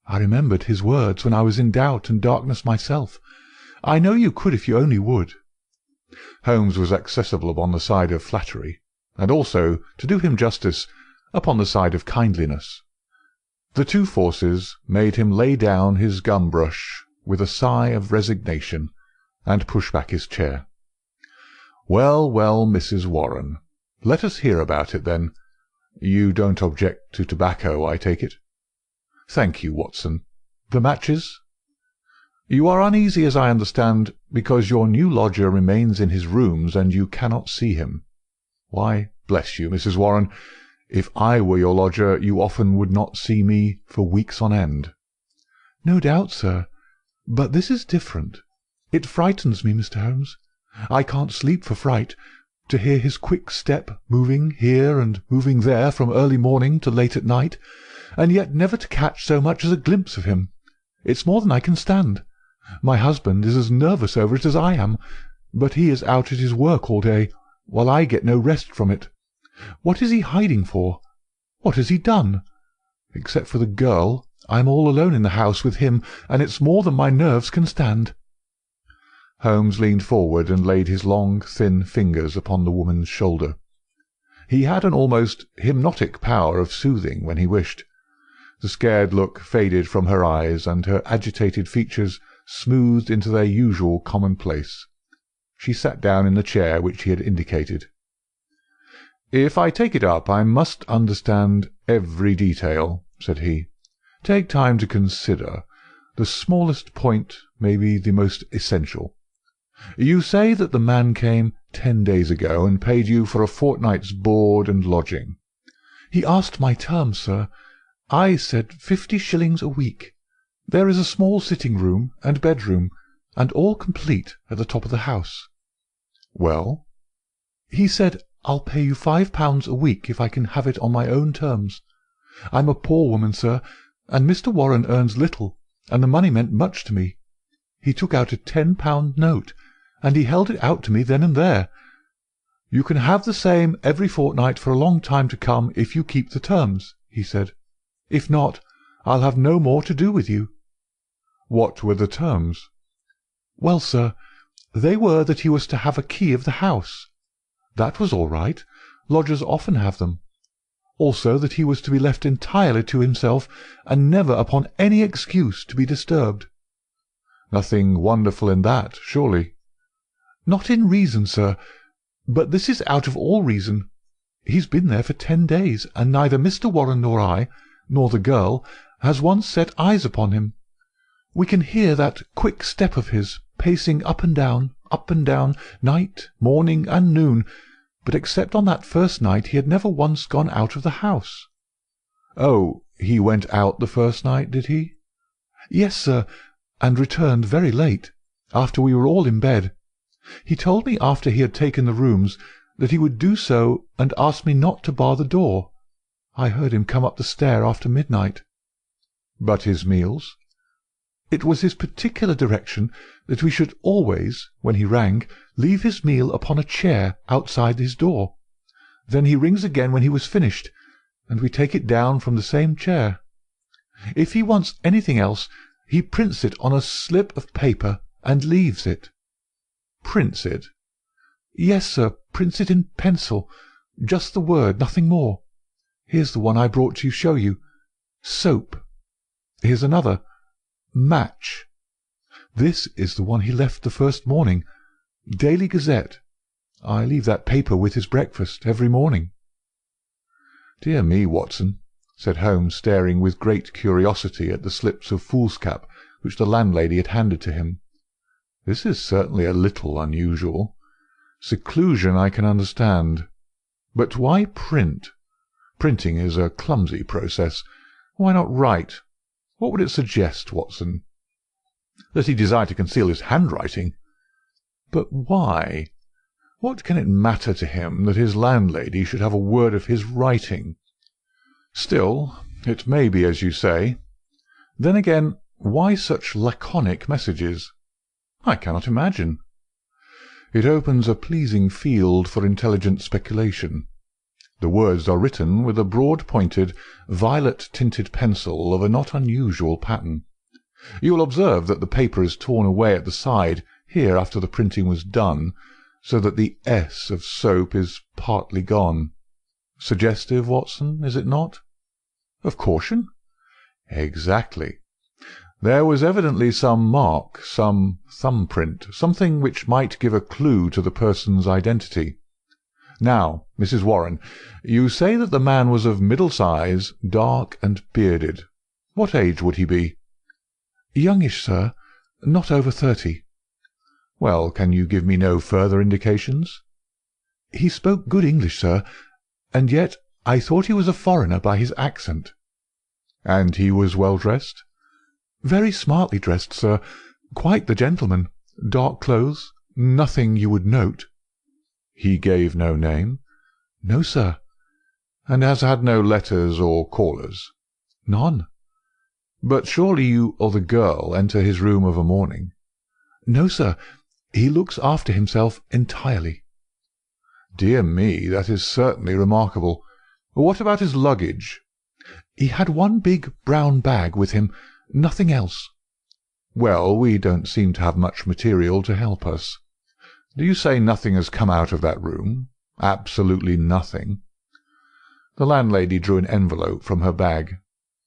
I remembered his words when I was in doubt and darkness myself. I know you could if you only would." Holmes was accessible upon the side of flattery, and also, to do him justice, upon the side of kindliness. The two forces made him lay down his gum-brush with a sigh of resignation, and push back his chair. "Well, well, Mrs. Warren, let us hear about it, then. You don't object to tobacco, I take it?" "Thank you, Watson. The matches?" "You are uneasy, as I understand, because your new lodger remains in his rooms and you cannot see him. Why, bless you, Mrs. Warren, if I were your lodger you often would not see me for weeks on end." "No doubt, sir. But this is different. It frightens me, Mr. Holmes. I can't sleep for fright. To hear his quick step moving here and moving there from early morning to late at night, and yet never to catch so much as a glimpse of him. It's more than I can stand. My husband is as nervous over it as I am, but he is out at his work all day, while I get no rest from it. What is he hiding for? What has he done? Except for the girl, I'm all alone in the house with him, and it's more than my nerves can stand." Holmes leaned forward and laid his long, thin fingers upon the woman's shoulder. He had an almost hypnotic power of soothing when he wished. The scared look faded from her eyes, and her agitated features smoothed into their usual commonplace. She sat down in the chair which he had indicated. "If I take it up, I must understand every detail," said he. "Take time to consider. The smallest point may be the most essential. You say that the man came 10 days ago and paid you for a fortnight's board and lodging." "He asked my terms, sir. I said 50 shillings a week. There is a small sitting-room and bedroom, and all complete at the top of the house." "Well?" "He said, 'I'll pay you £5 a week if I can have it on my own terms.' I'm a poor woman, sir, and Mr. Warren earns little, and the money meant much to me. He took out a £10 note, and he held it out to me then and there. 'You can have the same every fortnight for a long time to come if you keep the terms,' he said. 'If not, I'll have no more to do with you.'" "What were the terms?" "Well, sir, they were that he was to have a key of the house. That was all right. Lodgers often have them. Also that he was to be left entirely to himself, and never upon any excuse to be disturbed." "Nothing wonderful in that, surely?" "Not in reason, sir. But this is out of all reason. He's been there for 10 days, and neither Mr. Warren nor I, nor the girl, has once set eyes upon him. We can hear that quick step of his, pacing up and down, night, morning, and noon, but except on that first night he had never once gone out of the house." "Oh, he went out the first night, did he?" "Yes, sir, and returned very late, after we were all in bed. He told me after he had taken the rooms that he would do so, and asked me not to bar the door. I heard him come up the stair after midnight." "But his meals?" "It was his particular direction that we should always, when he rang, leave his meal upon a chair outside his door. Then he rings again when he was finished, and we take it down from the same chair. If he wants anything else, he prints it on a slip of paper and leaves it." "Prints it?" "Yes, sir, prints it in pencil. Just the word, nothing more. Here's the one I brought to show you. Soap. Here's another. Match. This is the one he left the first morning. Daily Gazette. I leave that paper with his breakfast every morning." "Dear me, Watson," said Holmes, staring with great curiosity at the slips of foolscap which the landlady had handed to him. "This is certainly a little unusual. Seclusion I can understand. But why print? Printing is a clumsy process. Why not write? What would it suggest, Watson? That he desired to conceal his handwriting. But why? What can it matter to him that his landlady should have a word of his writing? Still, it may be as you say. Then again, why such laconic messages? I cannot imagine. It opens a pleasing field for intelligent speculation. The words are written with a broad-pointed, violet-tinted pencil of a not unusual pattern. You will observe that the paper is torn away at the side here after the printing was done, so that the S of soap is partly gone. Suggestive, Watson, is it not? Of caution? Exactly. There was evidently some mark, some thumbprint, something which might give a clue to the person's identity. Now, Mrs. Warren, you say that the man was of middle size, dark and bearded. What age would he be? Youngish, sir. Not over 30. Well, can you give me no further indications? He spoke good English, sir, and yet I thought he was a foreigner by his accent. And he was well dressed? Very smartly dressed, sir. Quite the gentleman. Dark clothes. Nothing you would note. He gave no name? No, sir. And has had no letters or callers? None. But surely you or the girl enter his room of a morning? No, sir. He looks after himself entirely. Dear me, that is certainly remarkable. What about his luggage? He had one big brown bag with him, nothing else. Well, we don't seem to have much material to help us. Do you say nothing has come out of that room? Absolutely nothing? The landlady drew an envelope from her bag.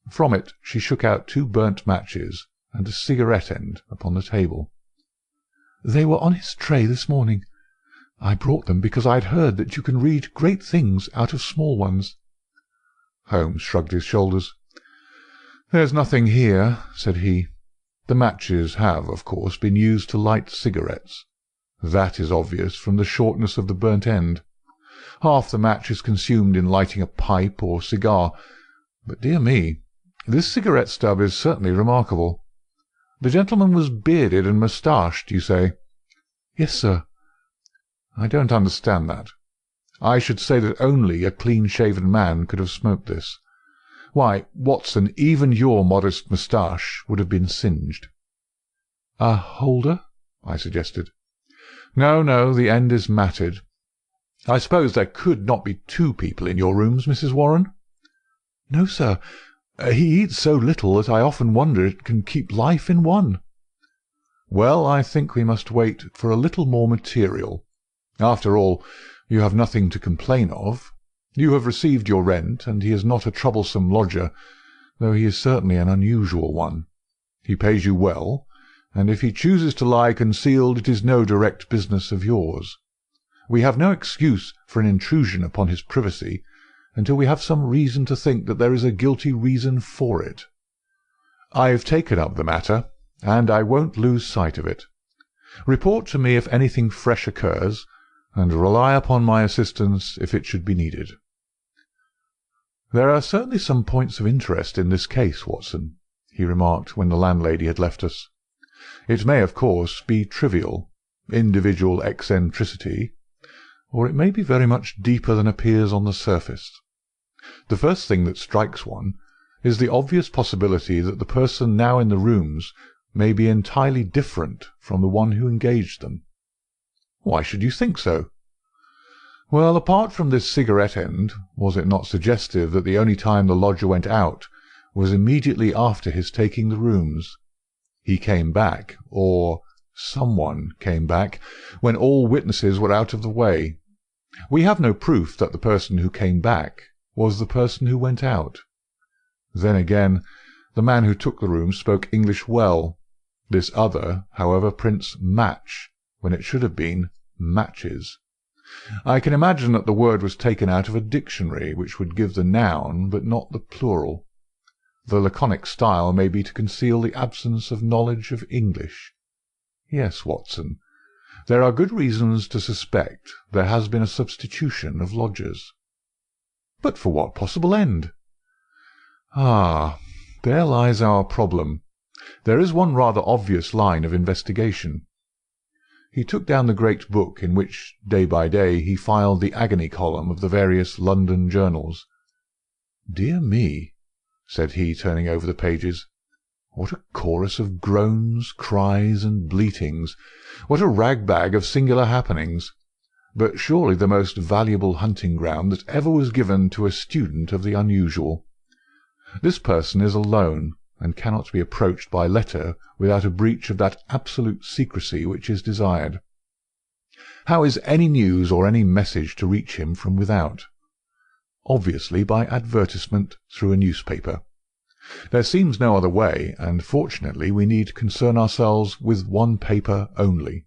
From it she shook out 2 burnt matches and a cigarette-end upon the table. They were on his tray this morning. I brought them because I had heard that you can read great things out of small ones. Holmes shrugged his shoulders. "There's nothing here," said he. "The matches have, of course, been used to light cigarettes. That is obvious from the shortness of the burnt end. Half the match is consumed in lighting a pipe or cigar. But, dear me, this cigarette stub is certainly remarkable. The gentleman was bearded and moustached, you say?" "Yes, sir." "I don't understand that. I should say that only a clean-shaven man could have smoked this. Why, Watson, even your modest moustache would have been singed." "A holder?" I suggested. No, the end is matted. I suppose there could not be 2 people in your rooms, Mrs. Warren?" "No, sir. He eats so little that I often wonder it can keep life in one." "Well, I think we must wait for a little more material. After all, you have nothing to complain of. You have received your rent, and he is not a troublesome lodger, though he is certainly an unusual one. He pays you well, and if he chooses to lie concealed it is no direct business of yours. We have no excuse for an intrusion upon his privacy until we have some reason to think that there is a guilty reason for it. I've taken up the matter, and I won't lose sight of it. Report to me if anything fresh occurs, and rely upon my assistance if it should be needed." "There are certainly some points of interest in this case, Watson," he remarked when the landlady had left us. "It may, of course, be trivial, individual eccentricity, or it may be very much deeper than appears on the surface. The first thing that strikes one is the obvious possibility that the person now in the rooms may be entirely different from the one who engaged them." "Why should you think so?" "Well, apart from this cigarette-end, was it not suggestive that the only time the lodger went out was immediately after his taking the rooms? He came back, or someone came back, when all witnesses were out of the way. We have no proof that the person who came back was the person who went out. Then again, the man who took the room spoke English well. This other, however, prints match, when it should have been matches. I can imagine that the word was taken out of a dictionary, which would give the noun, but not the plural. The laconic style may be to conceal the absence of knowledge of English. Yes, Watson, there are good reasons to suspect there has been a substitution of lodgers." But for what possible end? Ah, there lies our problem. There is one rather obvious line of investigation. He took down the great book in which, day by day, he filed the agony column of the various London journals. "Dear me," said he, turning over the pages, "what a chorus of groans, cries, and bleatings! What a rag-bag of singular happenings! But surely the most valuable hunting-ground that ever was given to a student of the unusual. This person is alone, and cannot be approached by letter without a breach of that absolute secrecy which is desired. How is any news or any message to reach him from without? Obviously by advertisement through a newspaper. There seems no other way, and fortunately we need concern ourselves with one paper only.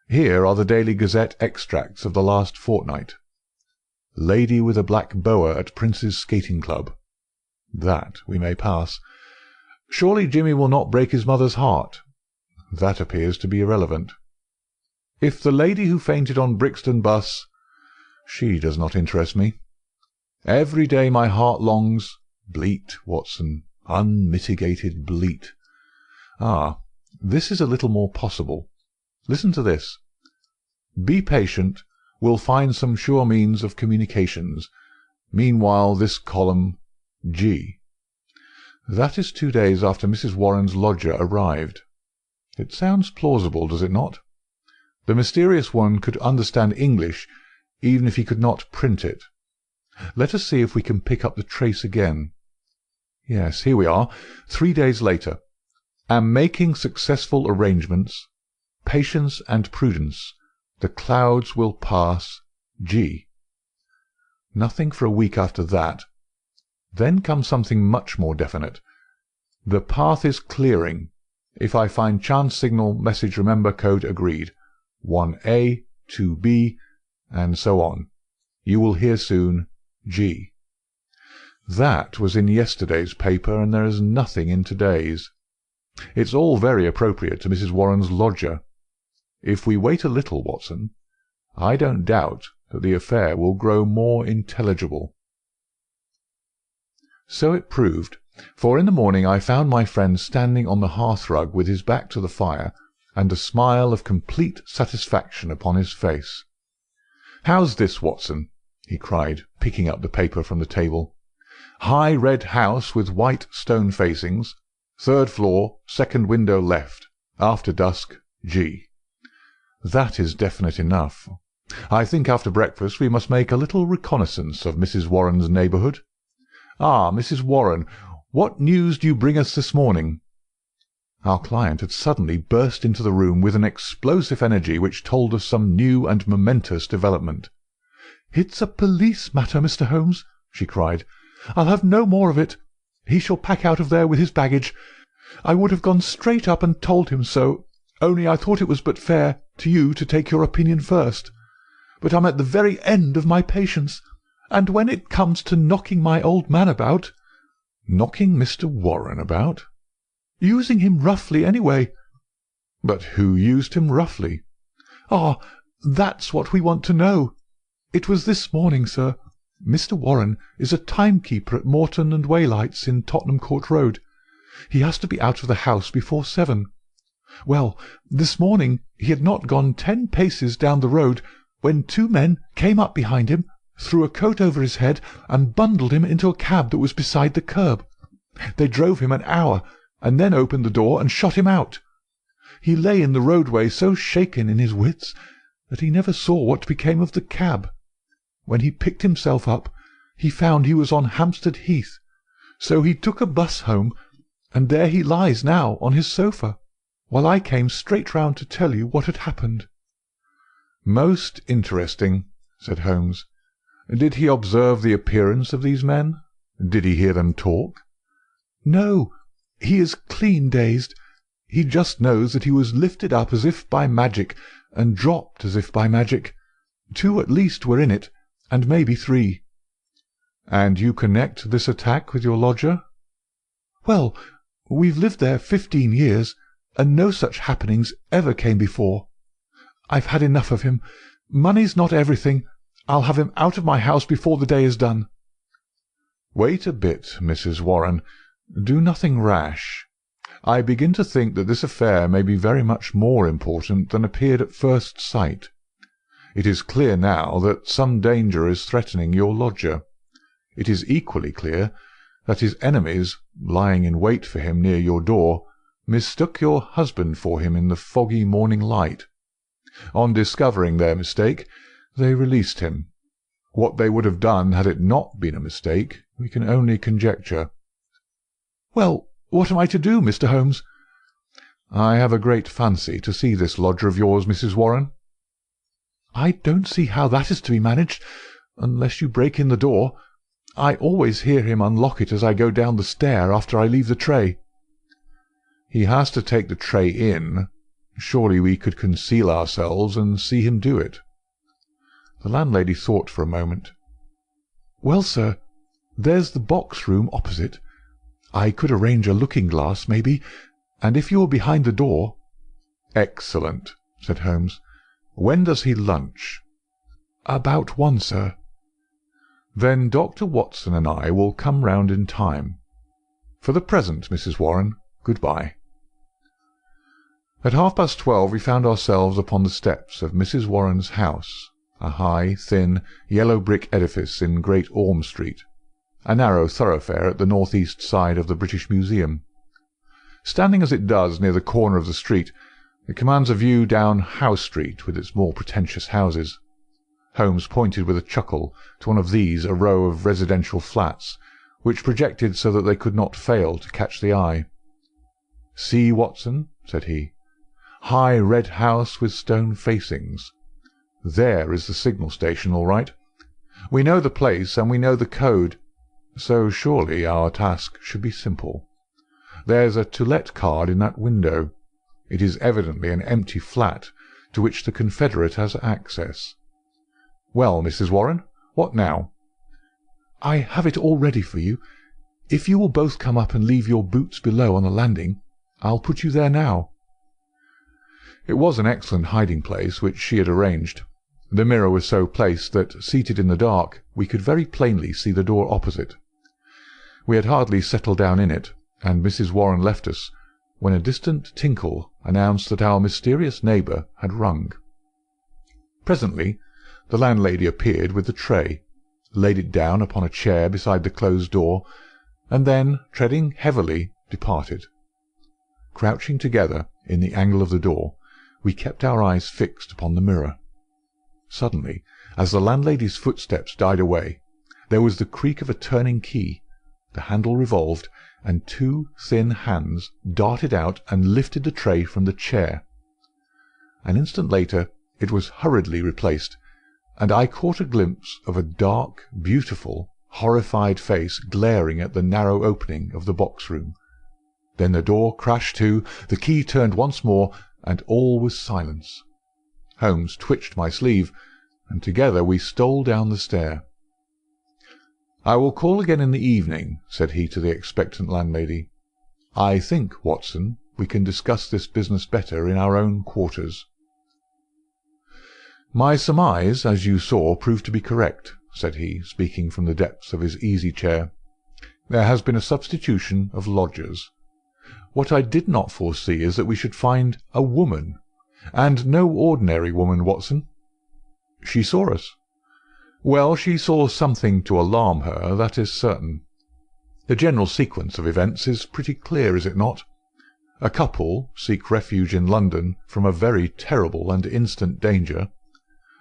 Here are the Daily Gazette extracts of the last fortnight. Lady with a black boa at Prince's Skating Club. That we may pass. Surely Jimmy will not break his mother's heart. That appears to be irrelevant. If the lady who fainted on Brixton bus, she does not interest me. Every day my heart longs, bleat, Watson, unmitigated bleat. Ah, this is a little more possible. Listen to this. Be patient, we'll find some sure means of communications. Meanwhile this column, G. That is 2 days after Mrs. Warren's lodger arrived. It sounds plausible, does it not? The mysterious one could understand English, even if he could not print it. Let us see if we can pick up the trace again. Yes, here we are, 3 days later. Am making successful arrangements. Patience and prudence. The clouds will pass. G. Nothing for a week after that. Then comes something much more definite. The path is clearing. If I find chance signal, message remember, code agreed. 1A, 2B, and so on. You will hear soon. G. That was in yesterday's paper, and there is nothing in today's. It's all very appropriate to Mrs. Warren's lodger. If we wait a little, Watson, I don't doubt that the affair will grow more intelligible. So it proved, for in the morning I found my friend standing on the hearth-rug with his back to the fire, and a smile of complete satisfaction upon his face. "How's this, Watson?" he cried, picking up the paper from the table. "High red house with white stone facings. 3rd floor, 2nd window left. After dusk, G. That is definite enough. I think after breakfast we must make a little reconnaissance of Mrs. Warren's neighbourhood. Ah, Mrs. Warren, what news do you bring us this morning?" Our client had suddenly burst into the room with an explosive energy which told us some new and momentous development. "It's a police matter, Mr. Holmes," she cried. "I'll have no more of it. He shall pack out of there with his baggage. I would have gone straight up and told him so, only I thought it was but fair to you to take your opinion first. But I'm at the very end of my patience, and when it comes to knocking my old man about—" "Knocking Mr. Warren about?" "Using him roughly, anyway." "But who used him roughly?" "Ah, that's what we want to know. It was this morning, sir. Mr. Warren is a timekeeper at Morton and Waylight's in Tottenham Court Road. He has to be out of the house before 7. Well, this morning he had not gone 10 paces down the road when 2 men came up behind him, threw a coat over his head, and bundled him into a cab that was beside the curb. They drove him an hour, and then opened the door and shot him out. He lay in the roadway so shaken in his wits that he never saw what became of the cab. When he picked himself up, he found he was on Hampstead Heath, so he took a bus home, and there he lies now on his sofa, while I came straight round to tell you what had happened." "Most interesting," said Holmes. "Did he observe the appearance of these men? Did he hear them talk?" "No, he is clean dazed. He just knows that he was lifted up as if by magic, and dropped as if by magic. 2 at least were in it, and maybe 3. "And you connect this attack with your lodger?" "Well, we've lived there 15 years, and no such happenings ever came before. I've had enough of him. Money's not everything. I'll have him out of my house before the day is done." "Wait a bit, Mrs. Warren. Do nothing rash. I begin to think that this affair may be very much more important than appeared at first sight. It is clear now that some danger is threatening your lodger. It is equally clear that his enemies, lying in wait for him near your door, mistook your husband for him in the foggy morning light. On discovering their mistake, they released him. What they would have done had it not been a mistake, we can only conjecture." "Well, what am I to do, Mr. Holmes?" "I have a great fancy to see this lodger of yours, Mrs. Warren." "I don't see how that is to be managed, unless you break in the door. I always hear him unlock it as I go down the stair after I leave the tray." "He has to take the tray in. Surely we could conceal ourselves and see him do it." The landlady thought for a moment. "Well, sir, there's the box-room opposite. I could arrange a looking-glass, maybe, and if you were behind the door—" "Excellent," said Holmes. "When does he lunch?" "About 1, sir." "Then Dr. Watson and I will come round in time. For the present, Mrs. Warren, good-bye." At 12:30 we found ourselves upon the steps of Mrs. Warren's house, a high, thin, yellow-brick edifice in Great Orme Street, a narrow thoroughfare at the north-east side of the British Museum. Standing as it does near the corner of the street, it commands a view down Howe Street with its more pretentious houses. Holmes pointed with a chuckle to one of these, a row of residential flats, which projected so that they could not fail to catch the eye. "See, Watson," said he, "high red house with stone facings. There is the signal station, all right. We know the place and we know the code, so surely our task should be simple. There's a to let card in that window. It is evidently an empty flat to which the confederate has access. Well, Mrs. Warren, what now?" "I have it all ready for you. If you will both come up and leave your boots below on the landing, I'll put you there now." It was an excellent hiding-place which she had arranged. The mirror was so placed that, seated in the dark, we could very plainly see the door opposite. We had hardly settled down in it, and Mrs. Warren left us, when a distant tinkle announced that our mysterious neighbour had rung. Presently the landlady appeared with the tray, laid it down upon a chair beside the closed door, and then, treading heavily, departed. Crouching together in the angle of the door, we kept our eyes fixed upon the mirror. Suddenly, as the landlady's footsteps died away, there was the creak of a turning key, the handle revolved, and 2 thin hands darted out and lifted the tray from the chair. An instant later it was hurriedly replaced, and I caught a glimpse of a dark, beautiful, horrified face glaring at the narrow opening of the box-room. Then the door crashed to, the key turned once more, and all was silence. Holmes twitched my sleeve, and together we stole down the stair. "I will call again in the evening," said he to the expectant landlady. "I think, Watson, we can discuss this business better in our own quarters." "My surmise, as you saw, proved to be correct," said he, speaking from the depths of his easy-chair. "There has been a substitution of lodgers. What I did not foresee is that we should find a woman, and no ordinary woman, Watson. She saw us. Well, she saw something to alarm her, that is certain. The general sequence of events is pretty clear, is it not? A couple seek refuge in London from a very terrible and instant danger.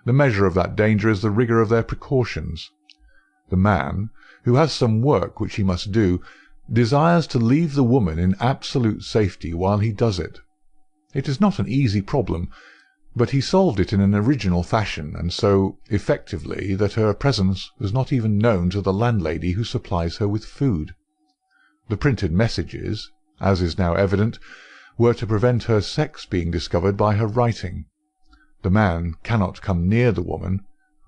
The measure of that danger is the rigour of their precautions. The man, who has some work which he must do, desires to leave the woman in absolute safety while he does it. It is not an easy problem, but he solved it in an original fashion, and so effectively that her presence was not even known to the landlady who supplies her with food. The printed messages, as is now evident, were to prevent her sex being discovered by her writing. The man cannot come near the woman,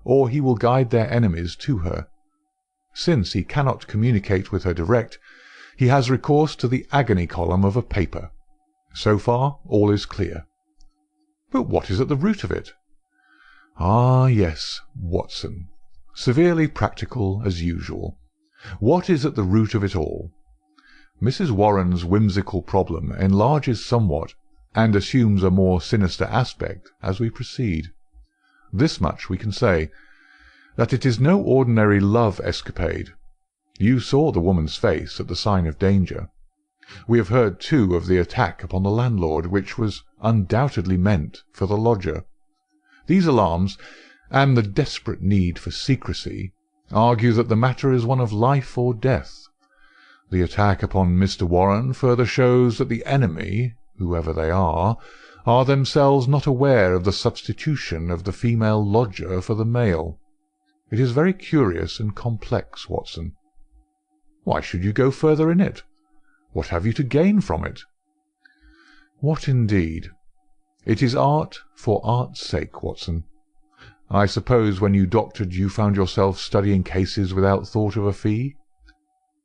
or he will guide their enemies to her. Since he cannot communicate with her direct, he has recourse to the agony column of a paper. So far all is clear. But what is at the root of it? Ah, yes, Watson. Severely practical as usual. What is at the root of it all? Mrs. Warren's whimsical problem enlarges somewhat and assumes a more sinister aspect as we proceed. This much we can say, that it is no ordinary love escapade. You saw the woman's face at the sign of danger. We have heard, too, of the attack upon the landlord, which was undoubtedly meant for the lodger. These alarms, and the desperate need for secrecy, argue that the matter is one of life or death. The attack upon Mr. Warren further shows that the enemy, whoever they are themselves not aware of the substitution of the female lodger for the male. It is very curious and complex, Watson. Why should you go further in it? What have you to gain from it? What indeed? It is art for art's sake, Watson. I suppose when you doctored you found yourself studying cases without thought of a fee?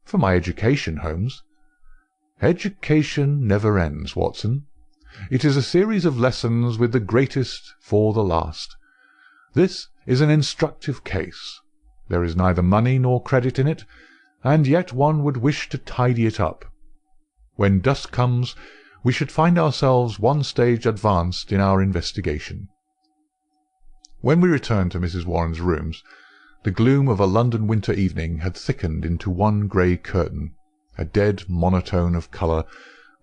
For my education, Holmes. Education never ends, Watson. It is a series of lessons with the greatest for the last. This is an instructive case. There is neither money nor credit in it, and yet one would wish to tidy it up. When dusk comes, we should find ourselves one stage advanced in our investigation. When we returned to Mrs. Warren's rooms, the gloom of a London winter evening had thickened into one grey curtain, a dead monotone of colour,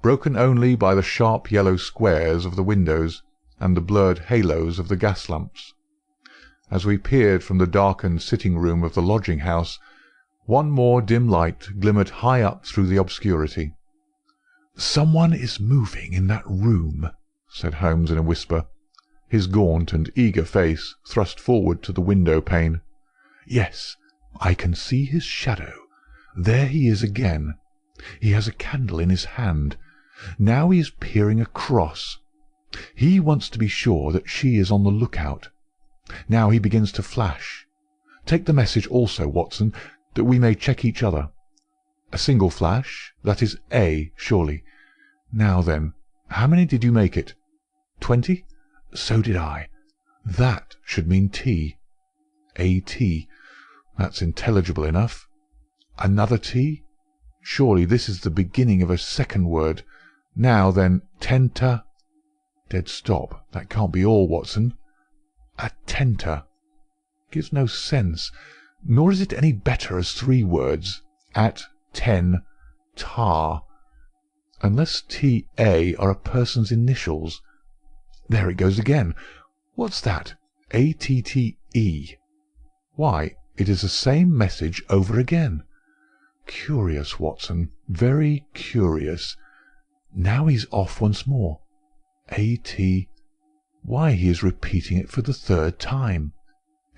broken only by the sharp yellow squares of the windows and the blurred halos of the gas-lamps. As we peered from the darkened sitting-room of the lodging-house, one more dim light glimmered high up through the obscurity. "Someone is moving in that room," said Holmes in a whisper, his gaunt and eager face thrust forward to the window-pane. "Yes, I can see his shadow. There he is again. He has a candle in his hand. Now he is peering across. He wants to be sure that she is on the lookout. Now he begins to flash. Take the message also, Watson, that we may check each other. A single flash, that is A, surely. Now then, how many did you make it? 20? So did I. That should mean T. A-T. That's intelligible enough. Another T? Surely this is the beginning of a second word. Now then, tenta. Dead stop. That can't be all, Watson. Attenta. Gives no sense, nor is it any better as 3 words. At, ten, tar. Unless T-A are a person's initials. There it goes again. What's that? A-T-T-E. Why, it is the same message over again. Curious, Watson, very curious. Now he's off once more. A-T. Why, he is repeating it for the 3rd time.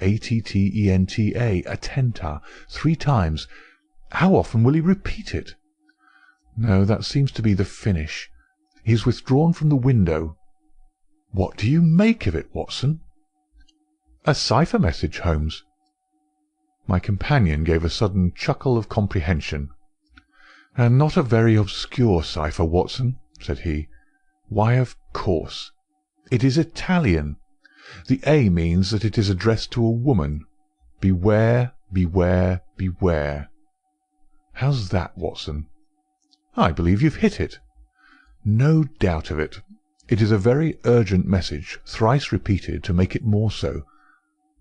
A-T-T-E-N-T-A, attenta, 3 times. How often will he repeat it? No, that seems to be the finish. He has withdrawn from the window. What do you make of it, Watson? A cipher message, Holmes. My companion gave a sudden chuckle of comprehension. And not a very obscure cipher, Watson, said he. Why, of course. It is Italian. The A means that it is addressed to a woman. Beware, beware, beware. How's that, Watson? I believe you've hit it. No doubt of it. It is a very urgent message, thrice repeated to make it more so.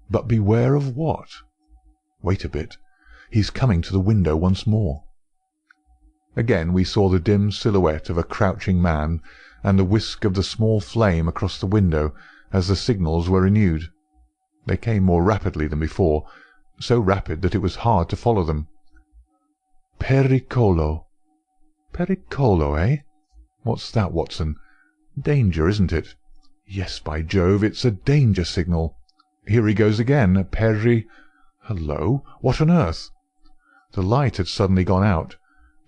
But beware of what? Wait a bit. He's coming to the window once more. Again we saw the dim silhouette of a crouching man, and the whisk of the small flame across the window as the signals were renewed. They came more rapidly than before, so rapid that it was hard to follow them. Pericolo. Pericolo, eh? What's that, Watson? Danger, isn't it? Yes, by Jove, it's a danger signal. Here he goes again. Hello, what on earth? The light had suddenly gone out.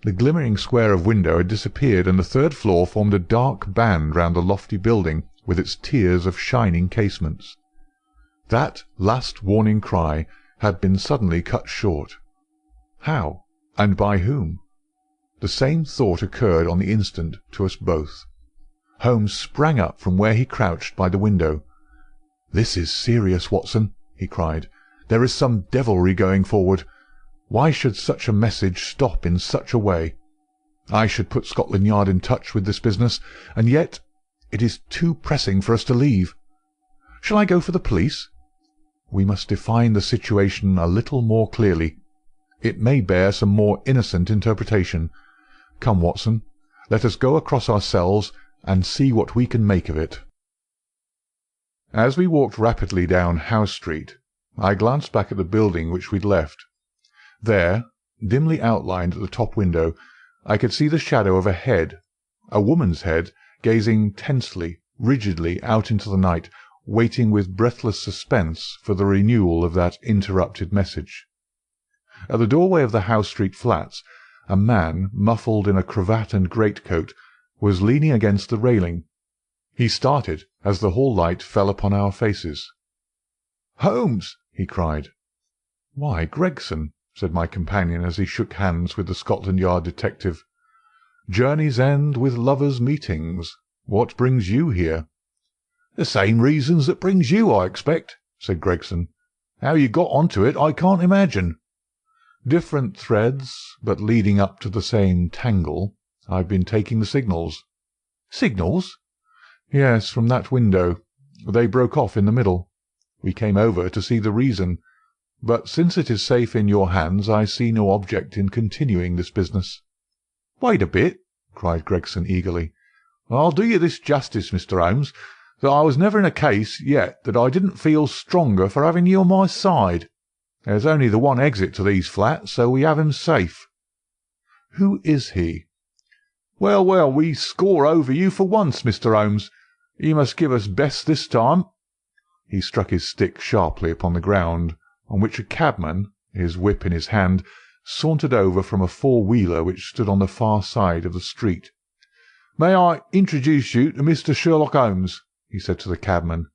The glimmering square of window had disappeared, and the 3rd floor formed a dark band round the lofty building, with its tiers of shining casements. That last warning cry had been suddenly cut short. How, and by whom? The same thought occurred on the instant to us both. Holmes sprang up from where he crouched by the window. "This is serious, Watson," he cried. "There is some devilry going forward. Why should such a message stop in such a way? I should put Scotland Yard in touch with this business, and yet it is too pressing for us to leave. Shall I go for the police? We must define the situation a little more clearly. It may bear some more innocent interpretation. Come, Watson, let us go across ourselves and see what we can make of it." As we walked rapidly down House Street, I glanced back at the building which we'd left. There, dimly outlined at the top window, I could see the shadow of a head, a woman's head, gazing tensely, rigidly out into the night, waiting with breathless suspense for the renewal of that interrupted message. At the doorway of the House Street flats, a man, muffled in a cravat and greatcoat, was leaning against the railing. He started as the hall light fell upon our faces. "Holmes!" he cried. "Why, Gregson," said my companion as he shook hands with the Scotland Yard detective. "Journeys end with lovers' meetings. What brings you here?" "The same reasons that brings you, I expect," said Gregson. "How you got on to it I can't imagine." "Different threads, but leading up to the same tangle. I've been taking the signals." "Signals?" "Yes, from that window. They broke off in the middle. We came over to see the reason, but since it is safe in your hands I see no object in continuing this business." "Wait a bit," cried Gregson eagerly. "I'll do you this justice, Mr. Holmes, that I was never in a case yet that I didn't feel stronger for having you on my side. There's only the one exit to these flats, so we have him safe." "Who is he?" Well, we score over you for once, Mr. Holmes. You must give us best this time." He struck his stick sharply upon the ground, on which a cabman, his whip in his hand, sauntered over from a four-wheeler which stood on the far side of the street. "May I introduce you to Mr. Sherlock Holmes?" he said to the cabman.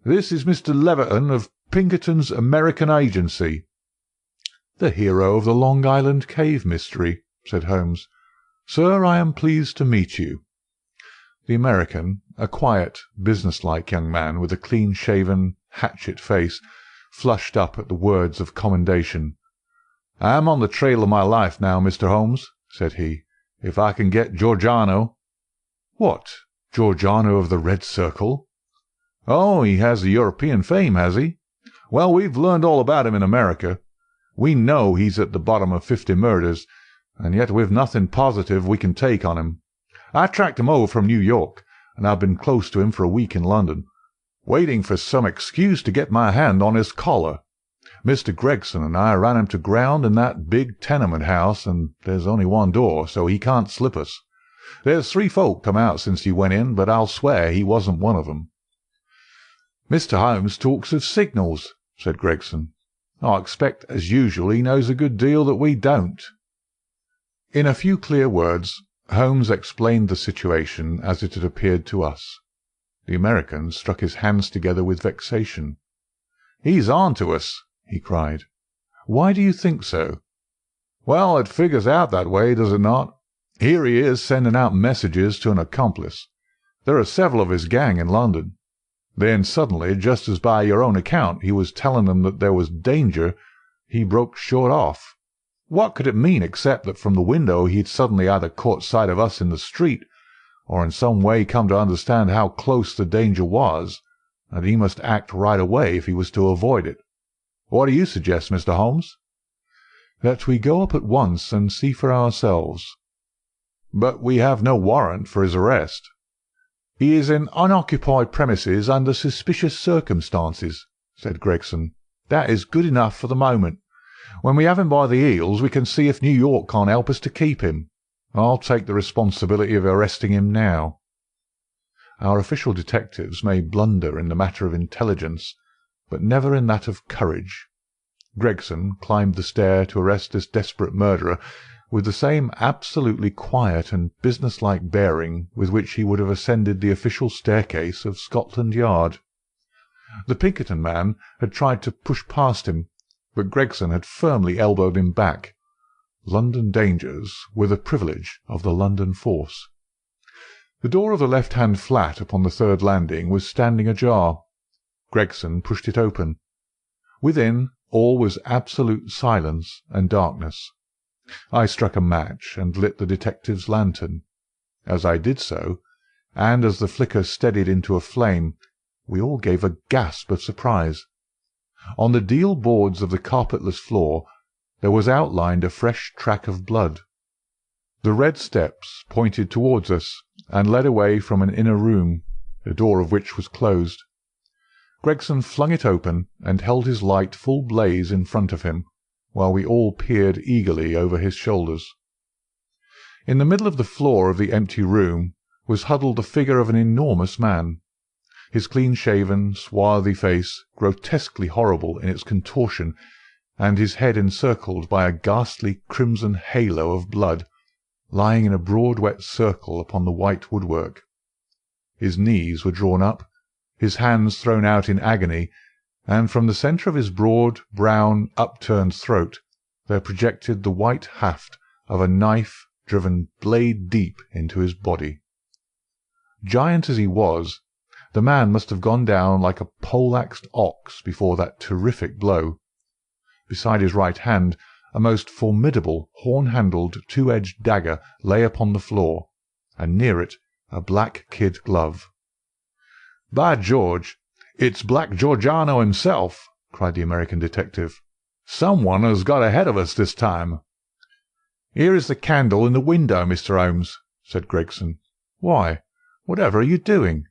"This is Mr. Leverton of Pinkerton's American Agency." "The hero of the Long Island cave mystery," said Holmes. "Sir, I am pleased to meet you." The American, a quiet, businesslike young man with a clean-shaven, hatchet face, flushed up at the words of commendation. "I am on the trail of my life now, Mr. Holmes," said he. "If I can get Giordano—" "What, Giordano of the Red Circle?" "Oh, he has a European fame, has he? Well, we've learned all about him in America. We know he's at the bottom of 50 murders, and yet we've nothing positive we can take on him. I tracked him over from New York, and I've been close to him for a week in London, waiting for some excuse to get my hand on his collar. Mr. Gregson and I ran him to ground in that big tenement house, and there's only one door, so he can't slip us. There's 3 folk come out since he went in, but I'll swear he wasn't one of them." "Mr. Holmes talks of signals," said Gregson. "I expect, as usual, he knows a good deal that we don't." In a few clear words, Holmes explained the situation as it had appeared to us. The American struck his hands together with vexation. "He's on to us!" he cried. "Why do you think so?" "Well, it figures out that way, does it not? Here he is sending out messages to an accomplice. There are several of his gang in London. Then suddenly, just as by your own account he was telling them that there was danger, he broke short off. What could it mean except that from the window he had suddenly either caught sight of us in the street, or in some way come to understand how close the danger was, and he must act right away if he was to avoid it. What do you suggest, Mr. Holmes?" "That we go up at once and see for ourselves." "But we have no warrant for his arrest." "He is in unoccupied premises under suspicious circumstances," said Gregson. "That is good enough for the moment. When we have him by the heels, we can see if New York can't help us to keep him. I'll take the responsibility of arresting him now." Our official detectives may blunder in the matter of intelligence, but never in that of courage. Gregson climbed the stair to arrest this desperate murderer with the same absolutely quiet and businesslike bearing with which he would have ascended the official staircase of Scotland Yard. The Pinkerton man had tried to push past him, but Gregson had firmly elbowed him back. London dangers were the privilege of the London force. The door of the left-hand flat upon the third landing was standing ajar. Gregson pushed it open. Within, all was absolute silence and darkness. I struck a match and lit the detective's lantern. As I did so, and as the flicker steadied into a flame, we all gave a gasp of surprise. On the deal boards of the carpetless floor there was outlined a fresh track of blood. The red steps pointed towards us and led away from an inner room, the door of which was closed. Gregson flung it open and held his light full blaze in front of him, while we all peered eagerly over his shoulders. In the middle of the floor of the empty room was huddled the figure of an enormous man. His clean-shaven, swarthy face, grotesquely horrible in its contortion, and his head encircled by a ghastly crimson halo of blood, lying in a broad wet circle upon the white woodwork. His knees were drawn up, his hands thrown out in agony, and from the centre of his broad, brown, upturned throat there projected the white haft of a knife driven blade-deep into his body. Giant as he was, the man must have gone down like a pole-axed ox before that terrific blow. Beside his right hand a most formidable horn-handled two-edged dagger lay upon the floor, and near it a black kid glove. "By George, it's Black Georgiano himself!" cried the American detective. "Someone has got ahead of us this time." "Here is the candle in the window, Mr. Holmes," said Gregson. "Why, whatever are you doing?"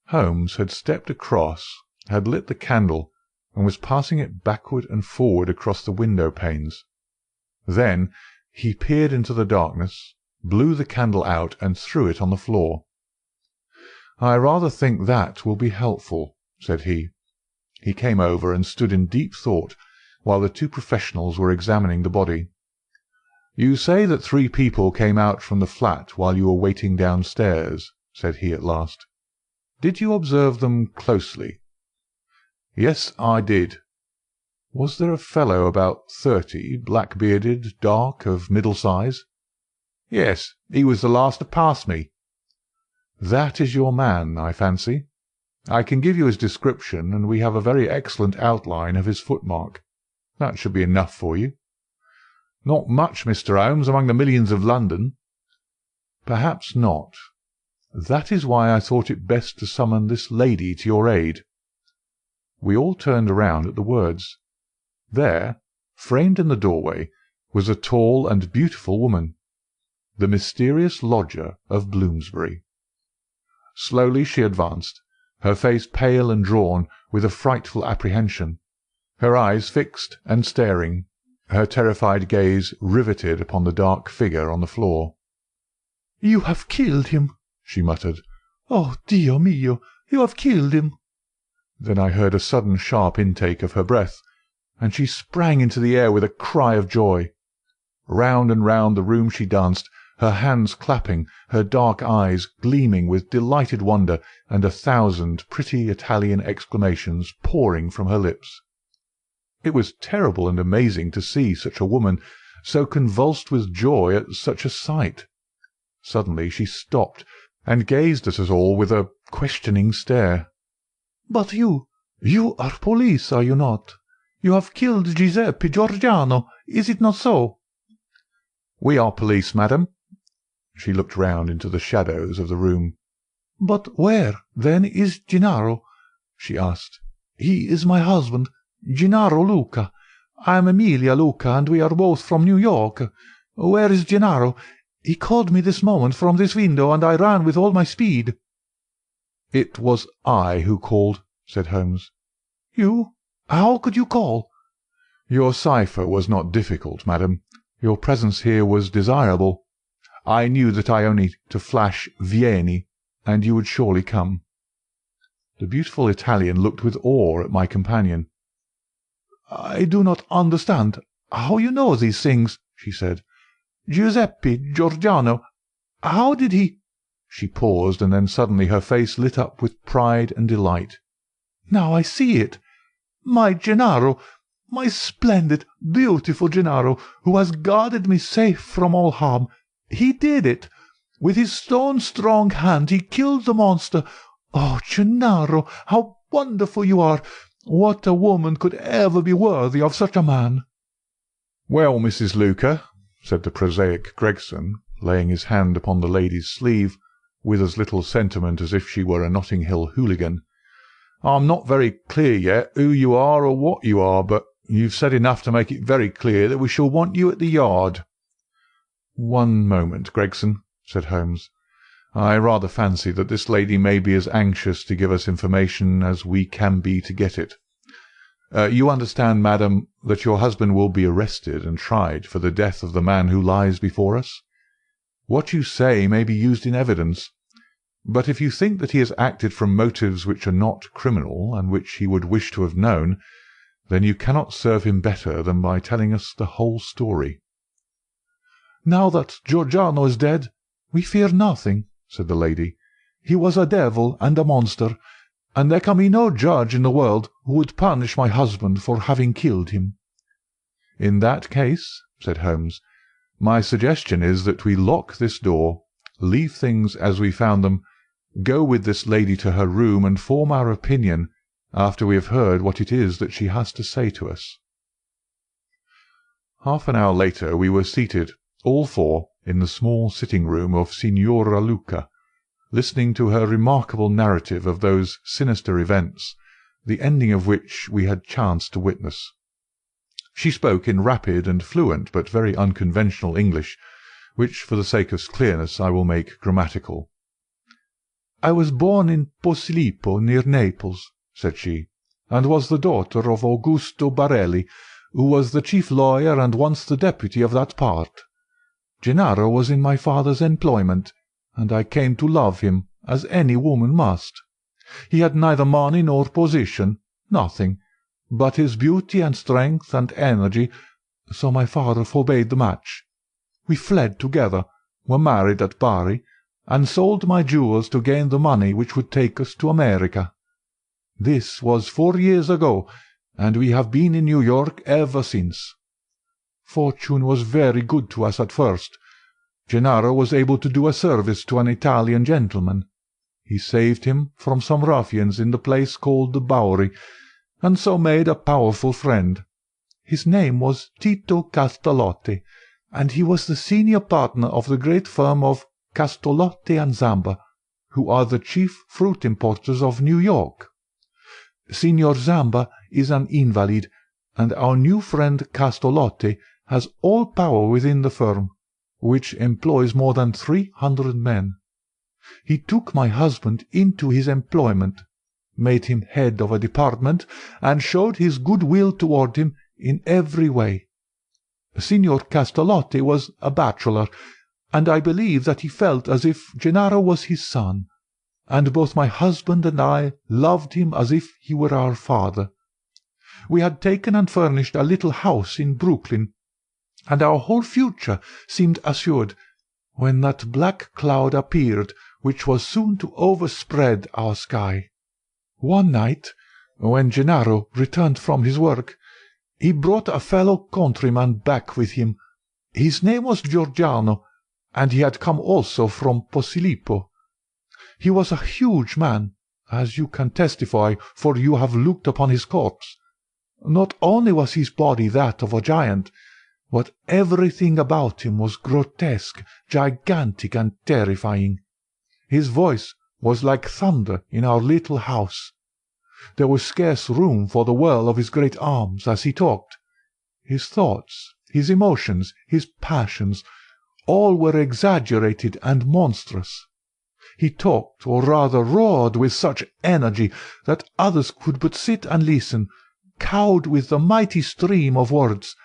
Holmes had stepped across, had lit the candle, and was passing it backward and forward across the window-panes. Then he peered into the darkness, blew the candle out, and threw it on the floor. "I rather think that will be helpful," said he. He came over and stood in deep thought while the two professionals were examining the body. "You say that 3 people came out from the flat while you were waiting downstairs," said he at last. "Did you observe them closely?" "Yes, I did." "Was there a fellow about 30, black-bearded, dark, of middle size?" "Yes, he was the last to pass me." "That is your man, I fancy. I can give you his description, and we have a very excellent outline of his footmark. That should be enough for you." "Not much, Mr. Holmes, among the millions of London." "Perhaps not. That is why I thought it best to summon this lady to your aid." We all turned around at the words. There, framed in the doorway, was a tall and beautiful woman, the mysterious lodger of Bloomsbury. Slowly she advanced, her face pale and drawn with a frightful apprehension, her eyes fixed and staring, her terrified gaze riveted upon the dark figure on the floor. "You have killed him," she muttered. "Oh, Dio mio, you have killed him." Then I heard a sudden sharp intake of her breath, and she sprang into the air with a cry of joy. Round and round the room she danced, her hands clapping, her dark eyes gleaming with delighted wonder, and 1,000 pretty Italian exclamations pouring from her lips. It was terrible and amazing to see such a woman so convulsed with joy at such a sight. Suddenly she stopped, and gazed at us all with a questioning stare. "But you are police, are you not? You have killed Giuseppe Georgiano, is it not so?" "We are police, madam." She looked round into the shadows of the room. "But where, then, is Gennaro?" she asked. "He is my husband, Gennaro Luca. I am Emilia Luca, and we are both from New York. Where is Gennaro? He called me this moment from this window, and I ran with all my speed." "It was I who called," said Holmes. "You? How could you call?" "Your cipher was not difficult, madam. Your presence here was desirable. I knew that I only to flash 'Vieni,' and you would surely come." The beautiful Italian looked with awe at my companion. "I do not understand how you know these things," she said. "Giuseppe Georgiano, how did he—" She paused, and then suddenly her face lit up with pride and delight. "Now I see it. My Gennaro, my splendid, beautiful Gennaro, who has guarded me safe from all harm. He did it. With his stone-strong hand he killed the monster. Oh, Gennaro, how wonderful you are! What a woman could ever be worthy of such a man?" "Well, Mrs. Luker," said the prosaic Gregson, laying his hand upon the lady's sleeve, with as little sentiment as if she were a Notting Hill hooligan, "I'm not very clear yet who you are or what you are, but you've said enough to make it very clear that we shall want you at the Yard." "One moment, Gregson," said Holmes. "I rather fancy that this lady may be as anxious to give us information as we can be to get it. You understand, madam, that your husband will be arrested and tried for the death of the man who lies before us? What you say may be used in evidence, but if you think that he has acted from motives which are not criminal, and which he would wish to have known, then you cannot serve him better than by telling us the whole story." "Now that Giordano is dead, we fear nothing," said the lady. "He was a devil and a monster, and there can be no judge in the world who would punish my husband for having killed him." "In that case," said Holmes, "my suggestion is that we lock this door, leave things as we found them, go with this lady to her room, and form our opinion after we have heard what it is that she has to say to us." Half an hour later we were seated, all four, in the small sitting-room of Signora Luca, listening to her remarkable narrative of those sinister events, the ending of which we had chanced to witness. She spoke in rapid and fluent but very unconventional English, which, for the sake of clearness, I will make grammatical. "I was born in Posillipo, near Naples," said she, "and was the daughter of Augusto Barelli, who was the chief lawyer and once the deputy of that part. Gennaro was in my father's employment, and I came to love him, as any woman must. He had neither money nor position, nothing, but his beauty and strength and energy, so my father forbade the match. We fled together, were married at Bari, and sold my jewels to gain the money which would take us to America. This was 4 years ago, and we have been in New York ever since. Fortune was very good to us at first. Gennaro was able to do a service to an Italian gentleman. He saved him from some ruffians in the place called the Bowery, and so made a powerful friend. His name was Tito Castellotti, and he was the senior partner of the great firm of Castellotti and Zamba, who are the chief fruit importers of New York. Signor Zamba is an invalid, and our new friend Castellotti has all power within the firm, which employs more than 300 men. He took my husband into his employment, made him head of a department, and showed his good will toward him in every way. Signor Castellotti was a bachelor, and I believe that he felt as if Gennaro was his son, and both my husband and I loved him as if he were our father. We had taken and furnished a little house in Brooklyn, and our whole future seemed assured, when that black cloud appeared which was soon to overspread our sky. One night, when Gennaro returned from his work, he brought a fellow countryman back with him. His name was Giordano, and he had come also from Posillipo. He was a huge man, as you can testify, for you have looked upon his corpse. Not only was his body that of a giant, but everything about him was grotesque, gigantic, and terrifying. His voice was like thunder in our little house. There was scarce room for the whirl of his great arms as he talked. His thoughts, his emotions, his passions, all were exaggerated and monstrous. He talked, or rather roared, with such energy that others could but sit and listen, cowed with the mighty stream of words.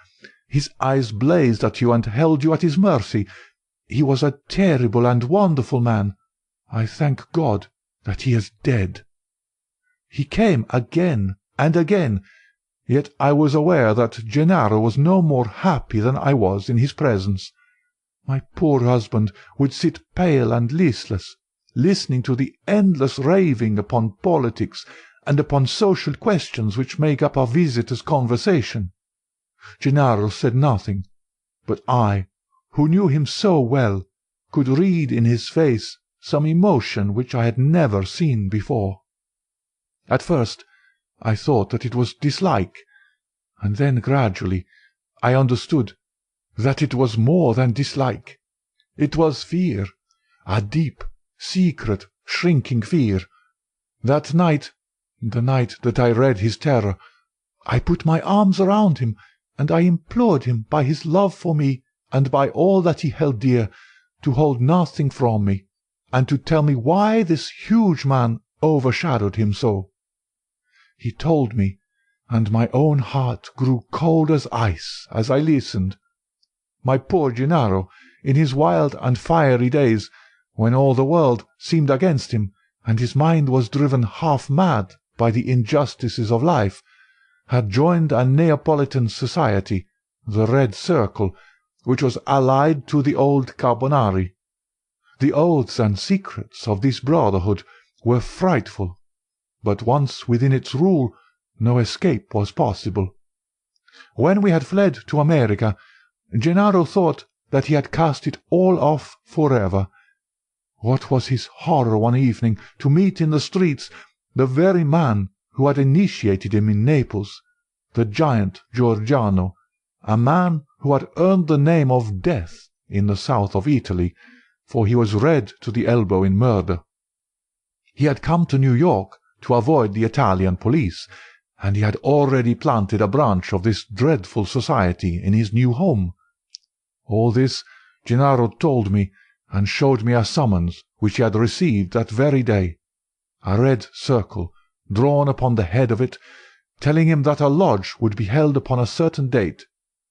His eyes blazed at you and held you at his mercy. He was a terrible and wonderful man. I thank God that he is dead. He came again and again, yet I was aware that Gennaro was no more happy than I was in his presence. My poor husband would sit pale and listless, listening to the endless raving upon politics and upon social questions which make up our visitors' conversation. Gennaro said nothing, but I, who knew him so well, could read in his face some emotion which I had never seen before. At first I thought that it was dislike, and then gradually I understood that it was more than dislike. It was fear, a deep, secret, shrinking fear. That night, the night that I read his terror, I put my arms around him, and I implored him by his love for me and by all that he held dear to hold nothing from me, and to tell me why this huge man overshadowed him so. He told me, and my own heart grew cold as ice as I listened. My poor Gennaro, in his wild and fiery days, when all the world seemed against him, and his mind was driven half mad by the injustices of life, had joined a Neapolitan society, the Red Circle, which was allied to the old Carbonari. The oaths and secrets of this brotherhood were frightful, but once within its rule no escape was possible. When we had fled to America, Gennaro thought that he had cast it all off forever. What was his horror one evening to meet in the streets the very man who had initiated him in Naples, the giant Giorgiano, a man who had earned the name of Death in the south of Italy, for he was red to the elbow in murder. He had come to New York to avoid the Italian police, and he had already planted a branch of this dreadful society in his new home. All this Gennaro told me, and showed me a summons which he had received that very day, a red circle drawn upon the head of it, telling him that a lodge would be held upon a certain date,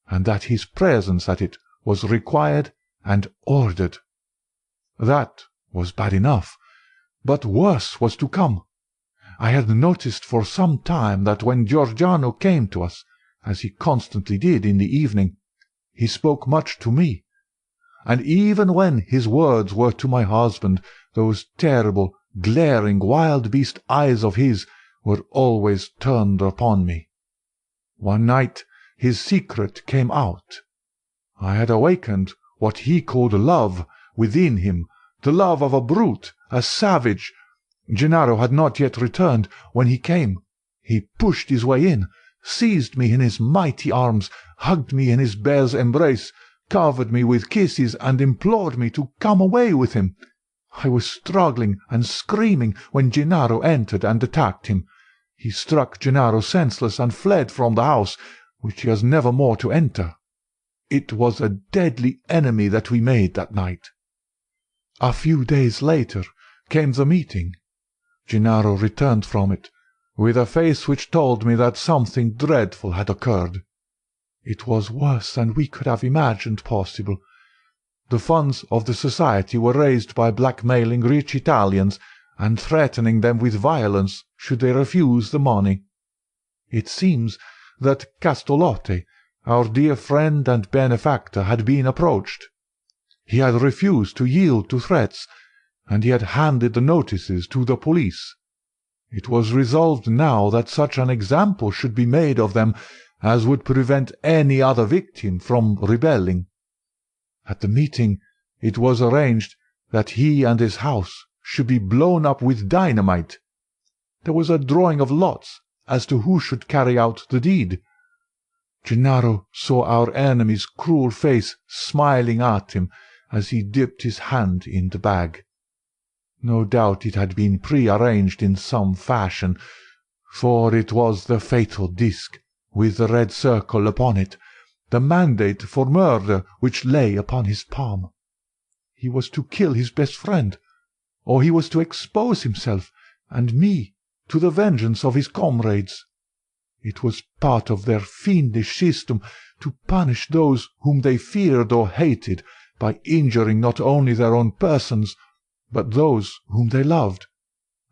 and that his presence at it was required and ordered. That was bad enough, but worse was to come. I had noticed for some time that when Giorgiano came to us, as he constantly did in the evening, he spoke much to me, and even when his words were to my husband, those terrible, glaring, wild-beast eyes of his were always turned upon me. One night his secret came out. I had awakened what he called love within him, the love of a brute, a savage. Gennaro had not yet returned when he came. He pushed his way in, seized me in his mighty arms, hugged me in his bear's embrace, covered me with kisses, and implored me to come away with him. I was struggling and screaming when Gennaro entered and attacked him. He struck Gennaro senseless and fled from the house, which he has never more to enter. It was a deadly enemy that we made that night. A few days later came the meeting. Gennaro returned from it, with a face which told me that something dreadful had occurred. It was worse than we could have imagined possible. The funds of the society were raised by blackmailing rich Italians and threatening them with violence should they refuse the money. It seems that Castolotte, our dear friend and benefactor, had been approached. He had refused to yield to threats, and he had handed the notices to the police. It was resolved now that such an example should be made of them as would prevent any other victim from rebelling. At the meeting it was arranged that he and his house should be blown up with dynamite. There was a drawing of lots as to who should carry out the deed. Gennaro saw our enemy's cruel face smiling at him as he dipped his hand in the bag. No doubt it had been pre-arranged in some fashion, for it was the fatal disc with the red circle upon it, the mandate for murder which lay upon his palm. He was to kill his best friend, or he was to expose himself and me to the vengeance of his comrades. It was part of their fiendish system to punish those whom they feared or hated by injuring not only their own persons, but those whom they loved,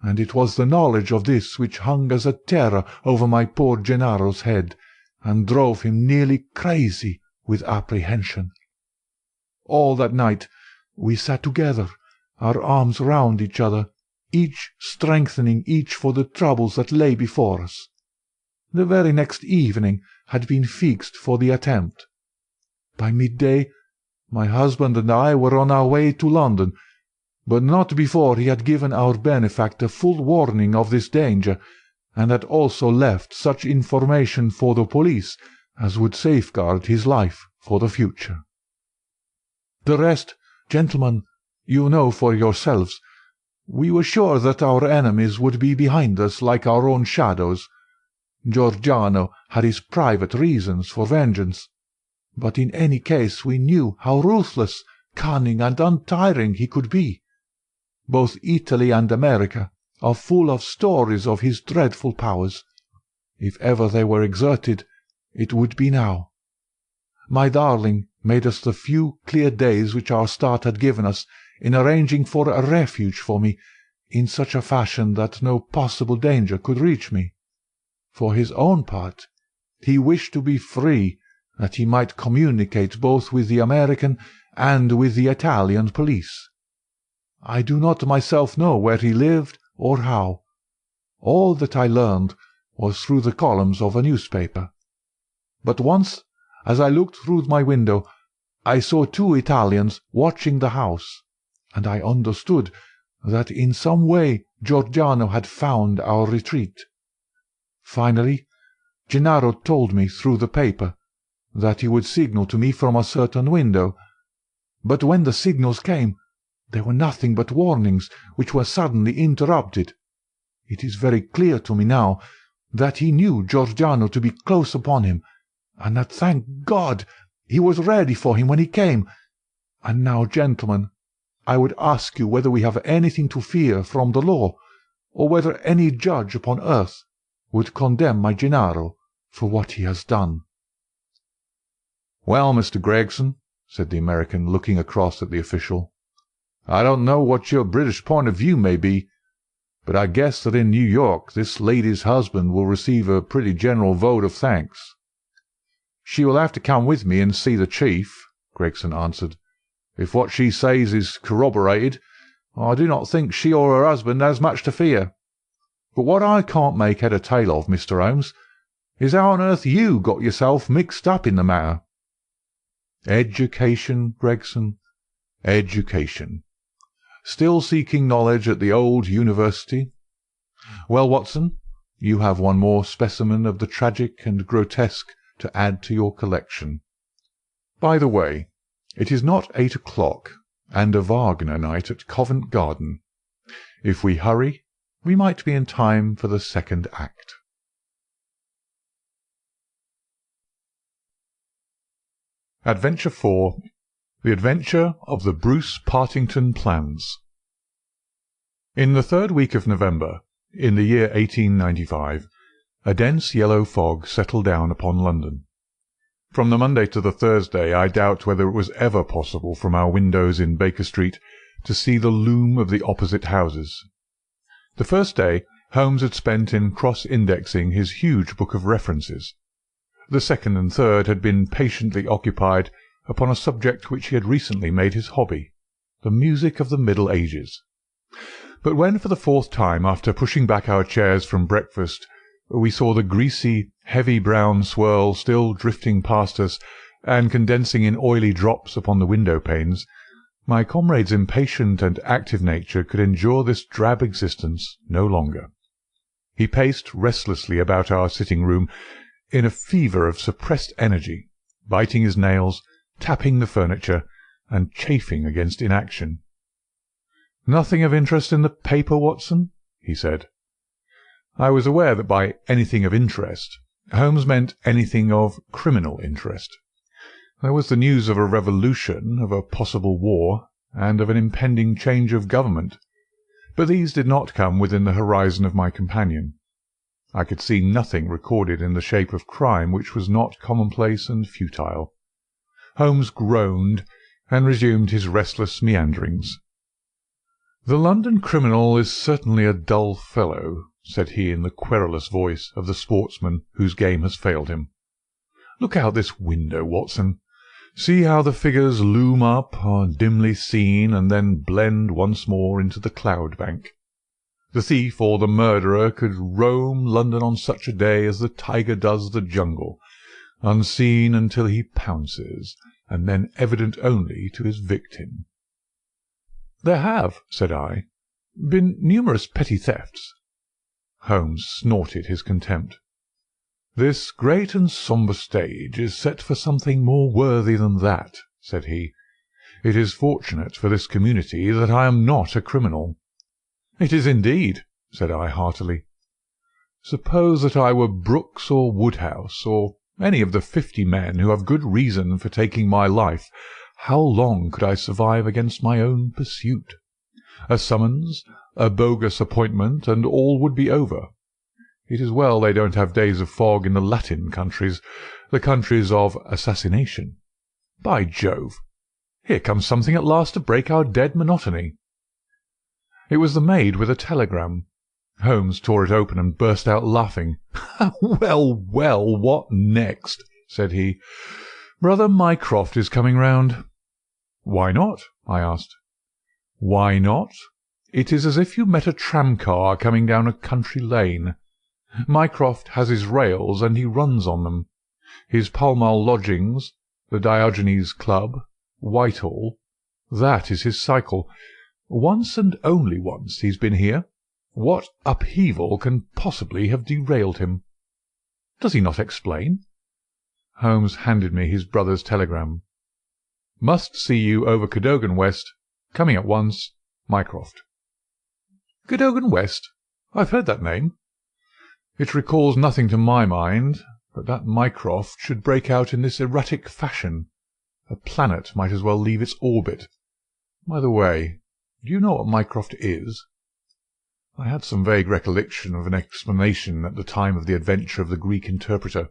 and it was the knowledge of this which hung as a terror over my poor Gennaro's head, and drove him nearly crazy with apprehension. All that night we sat together, our arms round each other, each strengthening each for the troubles that lay before us. The very next evening had been fixed for the attempt. By midday my husband and I were on our way to London, but not before he had given our benefactor full warning of this danger, and had also left such information for the police as would safeguard his life for the future. The rest, gentlemen, you know for yourselves. We were sure that our enemies would be behind us like our own shadows. Giordano had his private reasons for vengeance, but in any case we knew how ruthless, cunning, and untiring he could be. Both Italy and America are full of stories of his dreadful powers. If ever they were exerted, it would be now. My darling made us the few clear days which our start had given us in arranging for a refuge for me in such a fashion that no possible danger could reach me. For his own part, he wished to be free, that he might communicate both with the American and with the Italian police. I do not myself know where he lived or how. All that I learned was through the columns of a newspaper. But once, as I looked through my window, I saw 2 Italians watching the house, and I understood that in some way Giordano had found our retreat. Finally, Gennaro told me through the paper that he would signal to me from a certain window, but when the signals came, they were nothing but warnings which were suddenly interrupted. It is very clear to me now that he knew Giordano to be close upon him, and that, thank God, he was ready for him when he came. And now, gentlemen, I would ask you whether we have anything to fear from the law, or whether any judge upon earth would condemn my Gennaro for what he has done." "Well, Mr. Gregson," said the American, looking across at the official, "I don't know what your British point of view may be, but I guess that in New York this lady's husband will receive a pretty general vote of thanks." "She will have to come with me and see the chief," Gregson answered. "If what she says is corroborated, I do not think she or her husband has much to fear. But what I can't make head or tail of, Mr. Holmes, is how on earth you got yourself mixed up in the matter." "Education, Gregson, education. Still seeking knowledge at the old university. Well, Watson, you have one more specimen of the tragic and grotesque to add to your collection. By the way, it is not 8 o'clock, and a Wagner night at Covent Garden. If we hurry, we might be in time for the second act." Adventure 4. The Adventure of the Bruce Partington Plans. In the 3rd week of November, in the year 1895, a dense yellow fog settled down upon London. From the Monday to the Thursday I doubt whether it was ever possible from our windows in Baker Street to see the loom of the opposite houses. The first day Holmes had spent in cross-indexing his huge book of references. The second and third had been patiently occupied upon a subject which he had recently made his hobby, the music of the Middle Ages. But when for the 4th time, after pushing back our chairs from breakfast, we saw the greasy, heavy brown swirl still drifting past us and condensing in oily drops upon the window-panes, my comrade's impatient and active nature could endure this drab existence no longer. He paced restlessly about our sitting-room in a fever of suppressed energy, biting his nails, tapping the furniture, and chafing against inaction. "Nothing of interest in the paper, Watson?" he said. I was aware that by anything of interest, Holmes meant anything of criminal interest. There was the news of a revolution, of a possible war, and of an impending change of government, but these did not come within the horizon of my companion. I could see nothing recorded in the shape of crime which was not commonplace and futile. Holmes groaned, and resumed his restless meanderings. "The London criminal is certainly a dull fellow," said he in the querulous voice of the sportsman whose game has failed him. "Look out this window, Watson. See how the figures loom up, are dimly seen, and then blend once more into the cloud-bank. The thief or the murderer could roam London on such a day as the tiger does the jungle, unseen until he pounces, and then evident only to his victim." "There have," said I, "been numerous petty thefts." Holmes snorted his contempt. "This great and sombre stage is set for something more worthy than that," said he. "It is fortunate for this community that I am not a criminal." "It is indeed," said I heartily. "Suppose that I were Brooks or Woodhouse, or any of the 50 men who have good reason for taking my life, how long could I survive against my own pursuit? A summons, a bogus appointment, and all would be over. It is well they don't have days of fog in the Latin countries, the countries of assassination. By Jove! Here comes something at last to break our dead monotony." It was the maid with a telegram. Holmes tore it open and burst out laughing. "Well, well, what next?" said he. "Brother Mycroft is coming round." "Why not?" I asked. "Why not? It is as if you met a tram-car coming down a country lane. Mycroft has his rails, and he runs on them. His Pall Mall lodgings, the Diogenes Club, Whitehall, that is his cycle. Once and only once he's been here. What upheaval can possibly have derailed him?" "Does he not explain?" Holmes handed me his brother's telegram. "Must see you over Cadogan West. Coming at once. Mycroft." "Cadogan West? I've heard that name." "It recalls nothing to my mind, but that Mycroft should break out in this erratic fashion. A planet might as well leave its orbit. By the way, do you know what Mycroft is?" I had some vague recollection of an explanation at the time of the adventure of the Greek interpreter.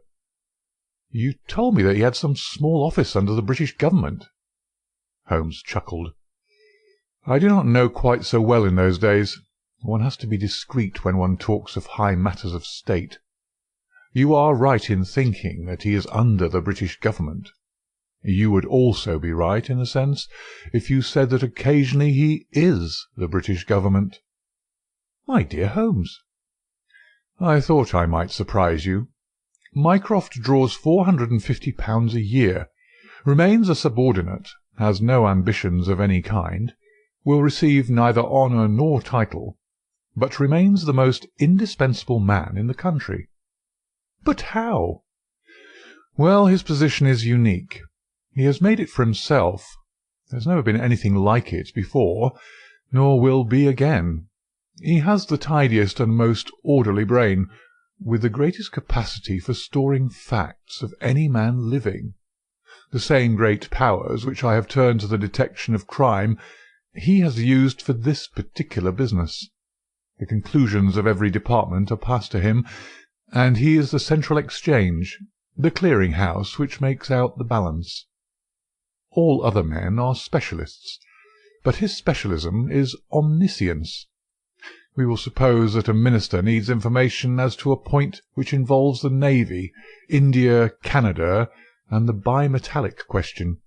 "You told me that he had some small office under the British government." Holmes chuckled. "I do not know quite so well in those days. One has to be discreet when one talks of high matters of state. You are right in thinking that he is under the British government. You would also be right, in a sense, if you said that occasionally he is the British government." "My dear Holmes!" "I thought I might surprise you. Mycroft draws £450 a year, remains a subordinate, has no ambitions of any kind, will receive neither honour nor title, but remains the most indispensable man in the country." "But how?" "Well, his position is unique. He has made it for himself. There's never been anything like it before, nor will be again. He has the tidiest and most orderly brain, with the greatest capacity for storing facts of any man living. The same great powers which I have turned to the detection of crime he has used for this particular business. The conclusions of every department are passed to him, and he is the central exchange, the clearing-house which makes out the balance. All other men are specialists, but his specialism is omniscience. We will suppose that a minister needs information as to a point which involves the Navy, India, Canada, and the bimetallic question.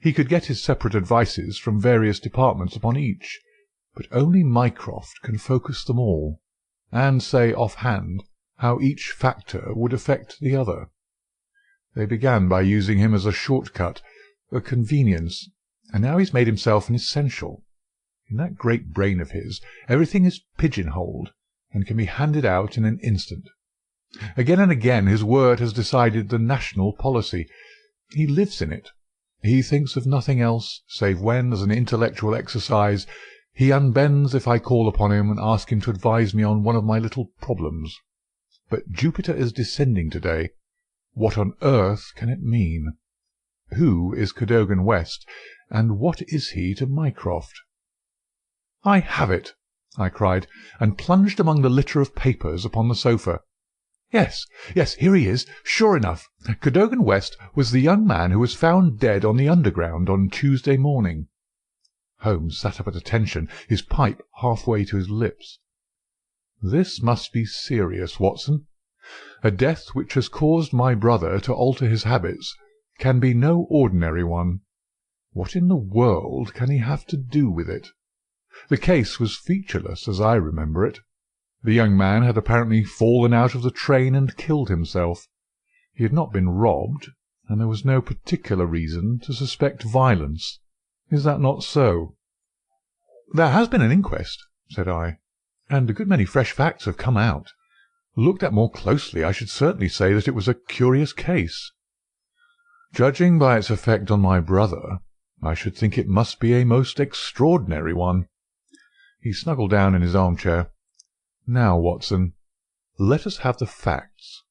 He could get his separate advices from various departments upon each, but only Mycroft can focus them all, and say off-hand how each factor would affect the other. They began by using him as a short-cut, a convenience, and now he's made himself an essential. In that great brain of his, everything is pigeon-holed, and can be handed out in an instant. Again and again his word has decided the national policy. He lives in it. He thinks of nothing else, save when, as an intellectual exercise, he unbends if I call upon him and ask him to advise me on one of my little problems. But Jupiter is descending to-day. What on earth can it mean? Who is Cadogan West, and what is he to Mycroft? "I have it!" I cried, and plunged among the litter of papers upon the sofa. Yes, here he is, sure enough. Cadogan West was the young man who was found dead on the Underground on Tuesday morning." Holmes sat up at attention, his pipe half-way to his lips. "This must be serious, Watson. A death which has caused my brother to alter his habits can be no ordinary one. What in the world can he have to do with it? The case was featureless, as I remember it. The young man had apparently fallen out of the train and killed himself. He had not been robbed, and there was no particular reason to suspect violence. Is that not so?" "There has been an inquest," said I. and a good many fresh facts have come out. Looked at more closely, I should certainly say that it was a curious case. Judging by its effect on my brother, I should think it must be a most extraordinary one." He snuggled down in his armchair. "Now, Watson, let us have the facts."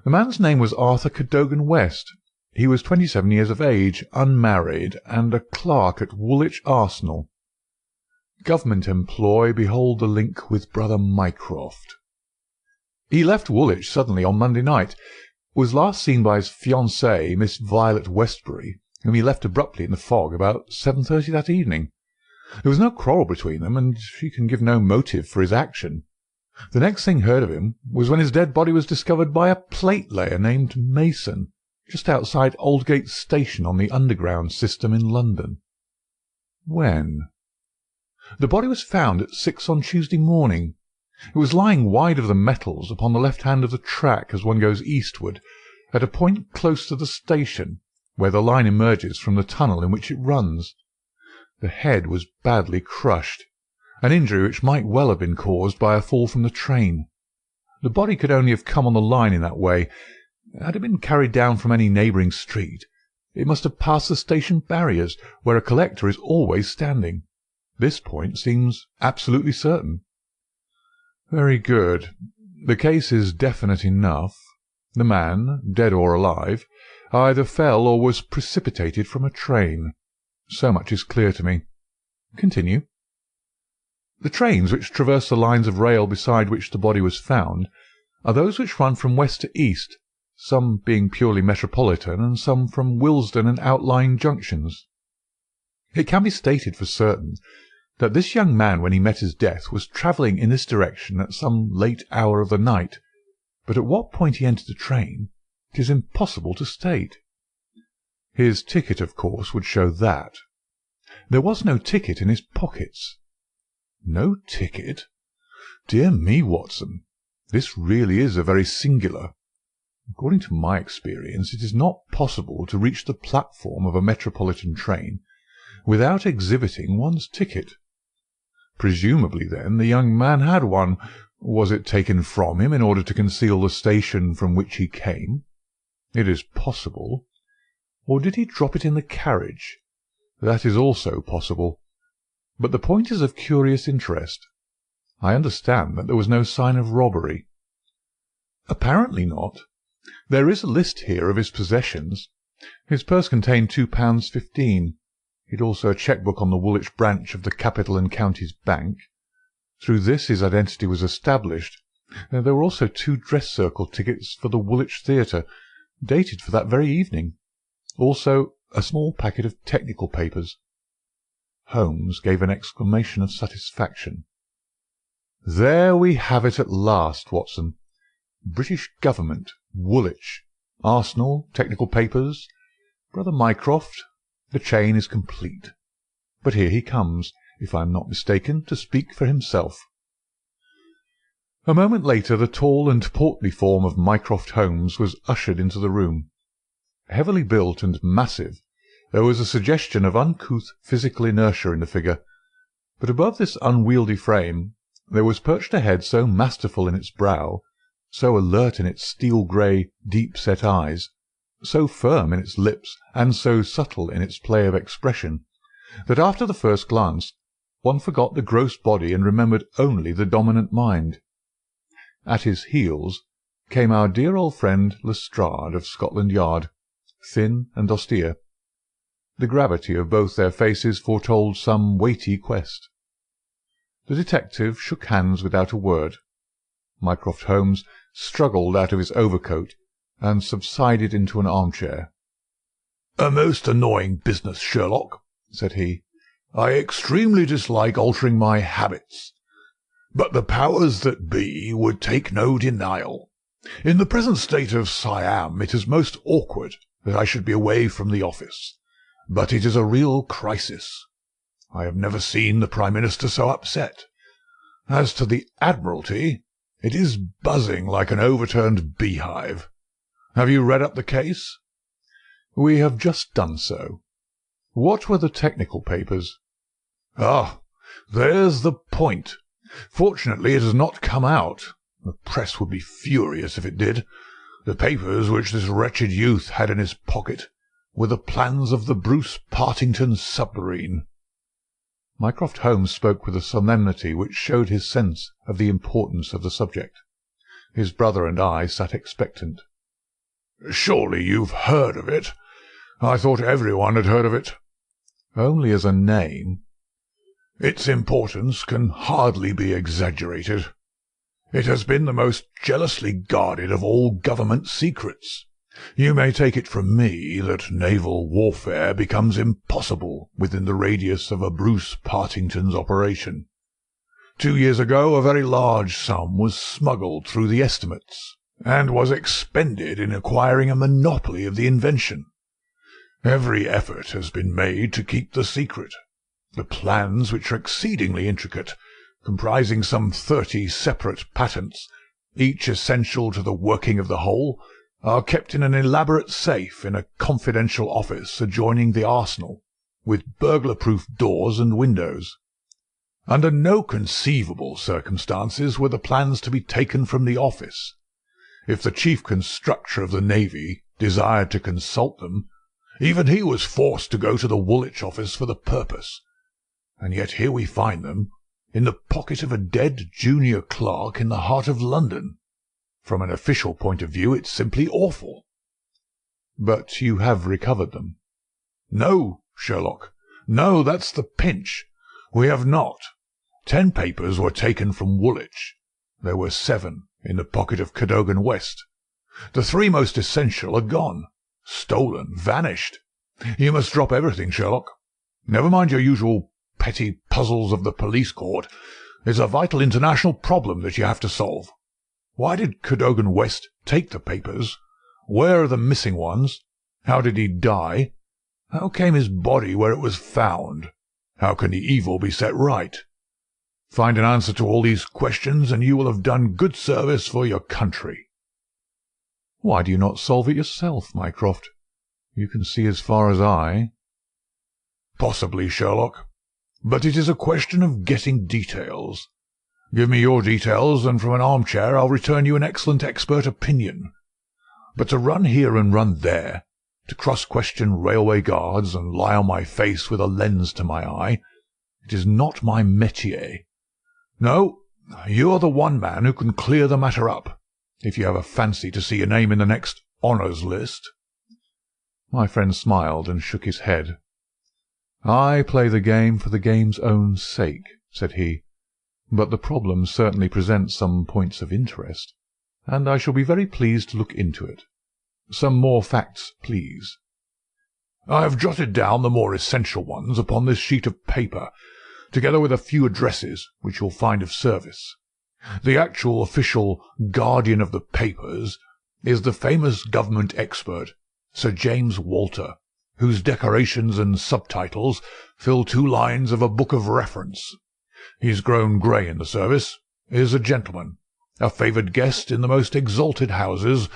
The man's name was Arthur Cadogan West. He was 27 years of age, unmarried, and a clerk at Woolwich Arsenal. Government employ, behold the link with brother Mycroft. He left Woolwich suddenly on Monday night, was last seen by his fiancée, Miss Violet Westbury, whom he left abruptly in the fog about 7:30 that evening. There was no quarrel between them, and she can give no motive for his action. The next thing heard of him was when his dead body was discovered by a plate-layer named Mason, just outside Aldgate Station on the Underground system in London. When? The body was found at 6 on Tuesday morning. It was lying wide of the metals upon the left hand of the track as one goes eastward, at a point close to the station, where the line emerges from the tunnel in which it runs. The head was badly crushed, an injury which might well have been caused by a fall from the train. The body could only have come on the line in that way. Had it been carried down from any neighbouring street, it must have passed the station barriers, where a collector is always standing. This point seems absolutely certain. Very good. The case is definite enough. The man, dead or alive, either fell or was precipitated from a train. So much is clear to me. Continue. The trains which traverse the lines of rail beside which the body was found are those which run from west to east, some being purely metropolitan and some from Willesden and outlying junctions. It can be stated for certain that this young man, when he met his death, was travelling in this direction at some late hour of the night, but at what point he entered the train it is impossible to state. His ticket, of course, would show that. There was no ticket in his pockets. No ticket? Dear me, Watson, this really is a very singular. According to my experience, it is not possible to reach the platform of a metropolitan train without exhibiting one's ticket. Presumably, then, the young man had one. Was it taken from him in order to conceal the station from which he came? It is possible. Or did he drop it in the carriage? That is also possible. But the point is of curious interest. I understand that there was no sign of robbery. Apparently not. There is a list here of his possessions. His purse contained £2.15. He had also a cheque-book on the Woolwich branch of the Capital and Counties Bank. Through this his identity was established. There were also 2 dress-circle tickets for the Woolwich Theatre, dated for that very evening. Also a small packet of technical papers. Holmes gave an exclamation of satisfaction. "There we have it at last, Watson. British Government, Woolwich, Arsenal, technical papers, brother Mycroft. The chain is complete. But here he comes, if I am not mistaken, to speak for himself." A moment later the tall and portly form of Mycroft Holmes was ushered into the room. Heavily built and massive, there was a suggestion of uncouth physical inertia in the figure, but above this unwieldy frame there was perched a head so masterful in its brow, so alert in its steel-grey, deep-set eyes, so firm in its lips, and so subtle in its play of expression, that after the first glance one forgot the gross body and remembered only the dominant mind. At his heels came our dear old friend Lestrade of Scotland Yard, thin and austere. The gravity of both their faces foretold some weighty quest. The detective shook hands without a word. Mycroft Holmes struggled out of his overcoat and subsided into an armchair. "A most annoying business, Sherlock," said he. "I extremely dislike altering my habits. But the powers that be would take no denial. In the present state of Siam it is most awkward that I should be away from the office. But it is a real crisis. I have never seen the Prime Minister so upset. As to the Admiralty, it is buzzing like an overturned beehive. Have you read up the case?" "We have just done so. What were the technical papers?" "Ah, there's the point. Fortunately it has not come out. The press would be furious if it did. The papers which this wretched youth had in his pocket were the plans of the Bruce Partington submarine." Mycroft Holmes spoke with a solemnity which showed his sense of the importance of the subject. His brother and I sat expectant. "Surely you've heard of it? I thought everyone had heard of it." "Only as a name." "Its importance can hardly be exaggerated. It has been the most jealously guarded of all government secrets. You may take it from me that naval warfare becomes impossible within the radius of a Bruce Partington's operation. 2 years ago a very large sum was smuggled through the estimates, and was expended in acquiring a monopoly of the invention. Every effort has been made to keep the secret. The plans, which are exceedingly intricate, comprising some 30 separate patents, each essential to the working of the whole, are kept in an elaborate safe in a confidential office adjoining the arsenal, with burglar-proof doors and windows. Under no conceivable circumstances were the plans to be taken from the office. If the chief constructor of the Navy desired to consult them, even he was forced to go to the Woolwich office for the purpose. And yet here we find them, in the pocket of a dead junior clerk in the heart of London. From an official point of view it's simply awful." "But you have recovered them?" "No, Sherlock. No, that's the pinch. We have not. 10 papers were taken from Woolwich. There were 7 in the pocket of Cadogan West. The 3 most essential are gone. Stolen, vanished. You must drop everything, Sherlock. Never mind your usual petty puzzles of the police court. It's a vital international problem that you have to solve. Why did Cadogan West take the papers? Where are the missing ones? How did he die? How came his body where it was found? How can the evil be set right? Find an answer to all these questions, and you will have done good service for your country." "Why do you not solve it yourself, Mycroft? You can see as far as I." "Possibly, Sherlock. But it is a question of getting details. Give me your details, and from an armchair I'll return you an excellent expert opinion. But to run here and run there, to cross-question railway guards and lie on my face with a lens to my eye, it is not my métier. No, you are the one man who can clear the matter up, if you have a fancy to see your name in the next honours list." My friend smiled and shook his head. "I play the game for the game's own sake," said he, "but the problem certainly presents some points of interest, and I shall be very pleased to look into it. Some more facts, please." "I have jotted down the more essential ones upon this sheet of paper, together with a few addresses which you'll find of service. The actual official guardian of the papers is the famous government expert, Sir James Walter, whose decorations and subtitles fill 2 lines of a book of reference. He's grown grey in the service, is a gentleman, a favoured guest in the most exalted houses,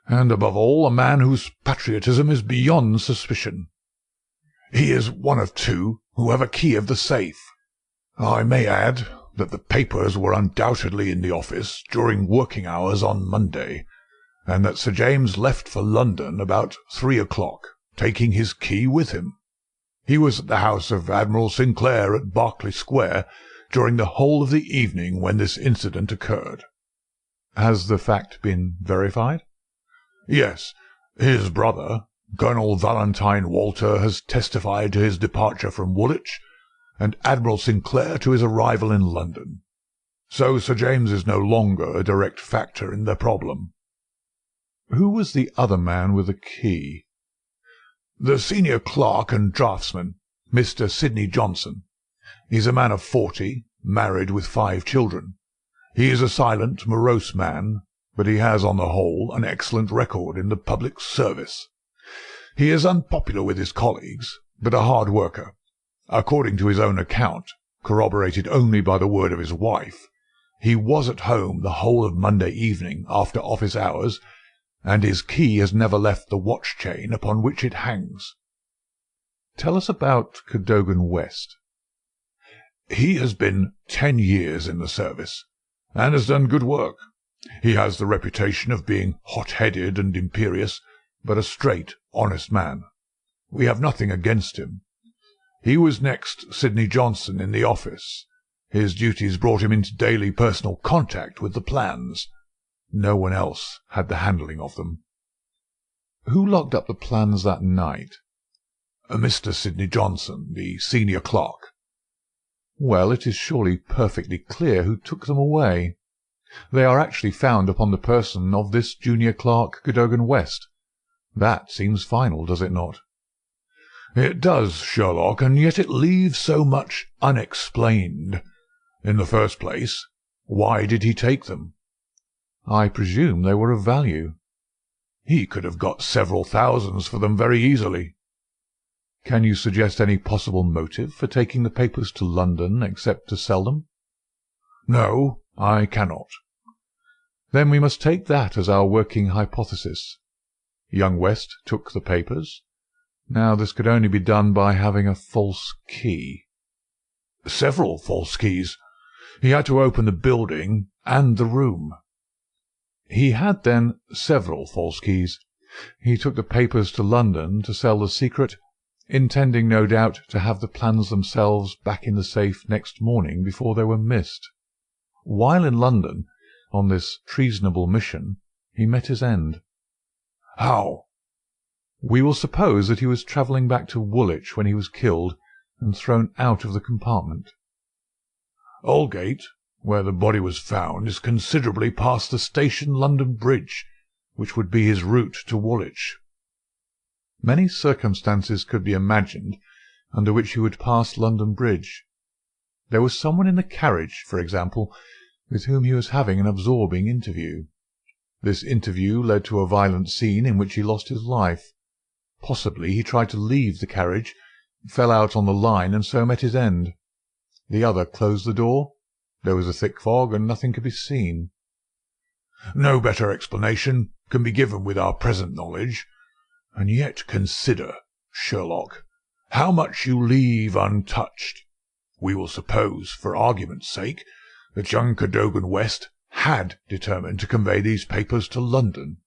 and above all a man whose patriotism is beyond suspicion. He is one of 2 who have a key of the safe. I may add that the papers were undoubtedly in the office during working hours on Monday, and that Sir James left for London about 3 o'clock, taking his key with him. He was at the house of Admiral Sinclair at Berkeley Square during the whole of the evening when this incident occurred." "Has the fact been verified?" "Yes. His brother, Colonel Valentine Walter, has testified to his departure from Woolwich, and Admiral Sinclair to his arrival in London. So Sir James is no longer a direct factor in the problem." "Who was the other man with the key?" "The senior clerk and draftsman, Mr. Sidney Johnson. He's a man of 40, married with 5 children. He is a silent, morose man, but he has on the whole an excellent record in the public service. He is unpopular with his colleagues, but a hard worker. According to his own account, corroborated only by the word of his wife, he was at home the whole of Monday evening after office hours, and his key has never left the watch-chain upon which it hangs." "Tell us about Cadogan West." He has been 10 years in the service, and has done good work. He has the reputation of being hot-headed and imperious, but a straight, honest man. We have nothing against him. He was next Sidney Johnson in the office. His duties brought him into daily personal contact with the plans. No one else had the handling of them. Who locked up the plans that night? Mr. Sidney Johnson, the senior clerk. Well, it is surely perfectly clear who took them away. They are actually found upon the person of this junior clerk, Cadogan West. That seems final, does it not? It does, Sherlock, and yet it leaves so much unexplained. In the first place, why did he take them? I presume they were of value. He could have got several thousands for them very easily. Can you suggest any possible motive for taking the papers to London except to sell them? No, I cannot. Then we must take that as our working hypothesis. Young West took the papers. Now this could only be done by having a false key. Several false keys. He had to open the building and the room. He had, then, several false keys. He took the papers to London to sell the secret, intending no doubt to have the plans themselves back in the safe next morning before they were missed. While in London, on this treasonable mission, he met his end. How? We will suppose that he was travelling back to Woolwich when he was killed and thrown out of the compartment. Aldgate, where the body was found, is considerably past the station London Bridge, which would be his route to Woolwich. Many circumstances could be imagined under which he would pass London Bridge. There was someone in the carriage, for example, with whom he was having an absorbing interview. This interview led to a violent scene in which he lost his life. Possibly he tried to leave the carriage, fell out on the line, and so met his end. The other closed the door. There was a thick fog, and nothing could be seen. No better explanation can be given with our present knowledge. And yet consider, Sherlock, how much you leave untouched. We will suppose, for argument's sake, that young Cadogan West had determined to convey these papers to London.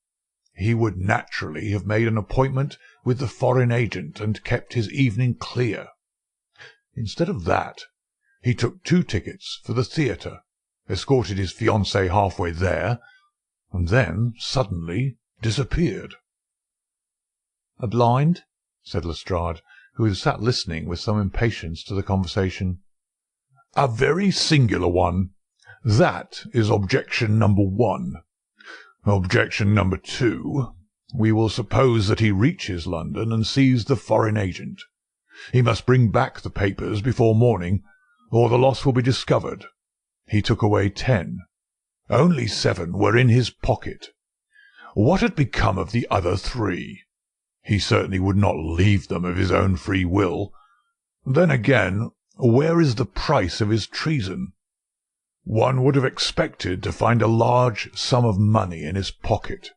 He would naturally have made an appointment with the foreign agent and kept his evening clear. Instead of that, he took 2 tickets for the theatre, escorted his fiancée halfway there, and then suddenly disappeared. "A blind?" said Lestrade, who had sat listening with some impatience to the conversation. A very singular one. That is objection number 1. Objection number 2. We will suppose that he reaches London and sees the foreign agent. He must bring back the papers before morning, or the loss will be discovered. He took away 10. Only 7 were in his pocket. What had become of the other 3? He certainly would not leave them of his own free will. Then again, where is the price of his treason? One would have expected to find a large sum of money in his pocket.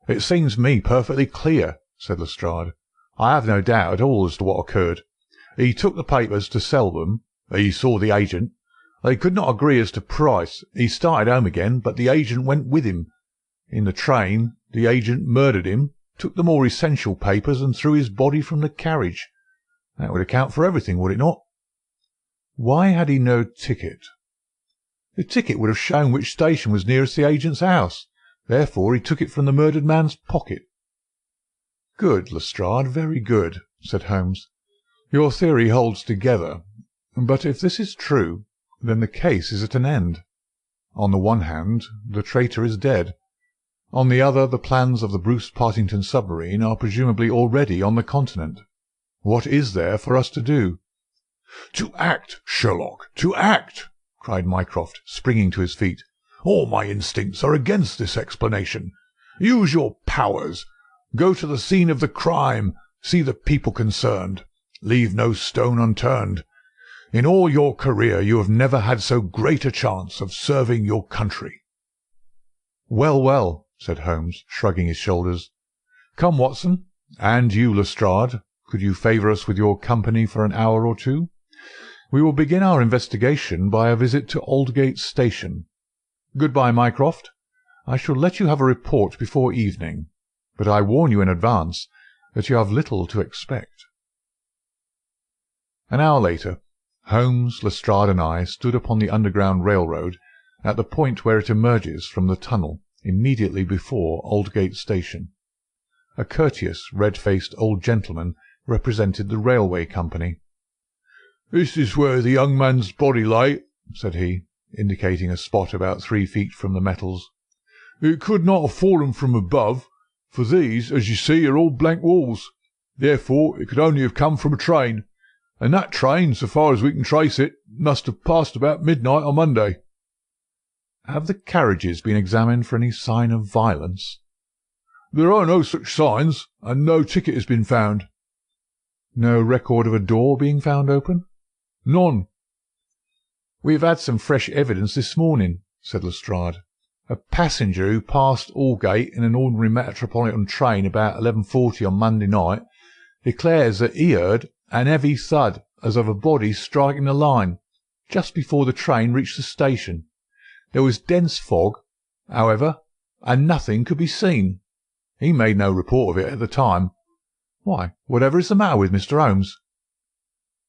"It seems me perfectly clear," said Lestrade. "I have no doubt at all as to what occurred. He took the papers to sell them. He saw the agent. They could not agree as to price. He started home again, but the agent went with him. In the train, the agent murdered him, took the more essential papers, and threw his body from the carriage. That would account for everything, would it not?" "Why had he no ticket?" "The ticket would have shown which station was nearest the agent's house. Therefore he took it from the murdered man's pocket." "Good, Lestrade, very good," said Holmes. "Your theory holds together. But if this is true, then the case is at an end. On the one hand, the traitor is dead. On the other, the plans of the Bruce Partington submarine are presumably already on the Continent. What is there for us to do?" "To act, Sherlock, to act!" cried Mycroft, springing to his feet. "All my instincts are against this explanation. Use your powers. Go to the scene of the crime. See the people concerned. Leave no stone unturned. In all your career you have never had so great a chance of serving your country." "Well, well," said Holmes, shrugging his shoulders. "Come, Watson, and you, Lestrade, could you favour us with your company for an hour or two? We will begin our investigation by a visit to Aldgate Station. Good-bye, Mycroft. I shall let you have a report before evening, but I warn you in advance that you have little to expect." An hour later, Holmes, Lestrade, and I stood upon the Underground Railroad at the point where it emerges from the tunnel immediately before Aldgate Station. A courteous, red-faced old gentleman represented the railway company. "This is where the young man's body lay," said he, indicating a spot about 3 feet from the metals. "It could not have fallen from above, for these, as you see, are all blank walls. Therefore it could only have come from a train, and that train, so far as we can trace it, must have passed about midnight on Monday." "Have the carriages been examined for any sign of violence?" "There are no such signs, and no ticket has been found." "No record of a door being found open?" "None." "We have had some fresh evidence this morning," said Lestrade. "A passenger who passed Aldgate in an ordinary metropolitan train about 11:40 on Monday night declares that he heard an heavy thud as of a body striking the line just before the train reached the station. There was dense fog, however, and nothing could be seen. He made no report of it at the time. Why, whatever is the matter with Mr. Holmes?"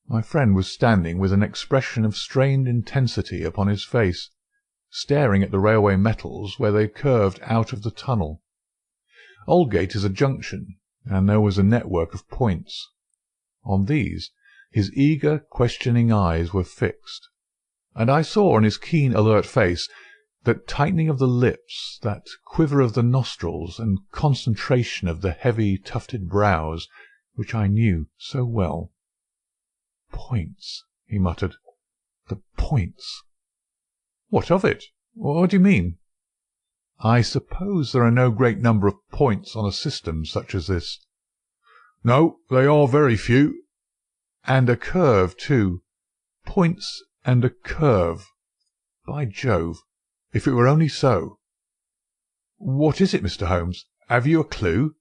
My friend was standing with an expression of strained intensity upon his face, staring at the railway metals where they curved out of the tunnel. Aldgate is a junction, and there was a network of points. On these his eager, questioning eyes were fixed, and I saw on his keen, alert face that tightening of the lips, that quiver of the nostrils, and concentration of the heavy, tufted brows, which I knew so well. "Points," he muttered. "The points." "What of it? What do you mean?" "I suppose there are no great number of points on a system such as this." "No, they are very few." "And a curve, too. Points and a curve. By Jove, if it were only so!" "What is it, Mr. Holmes? Have you a clue?"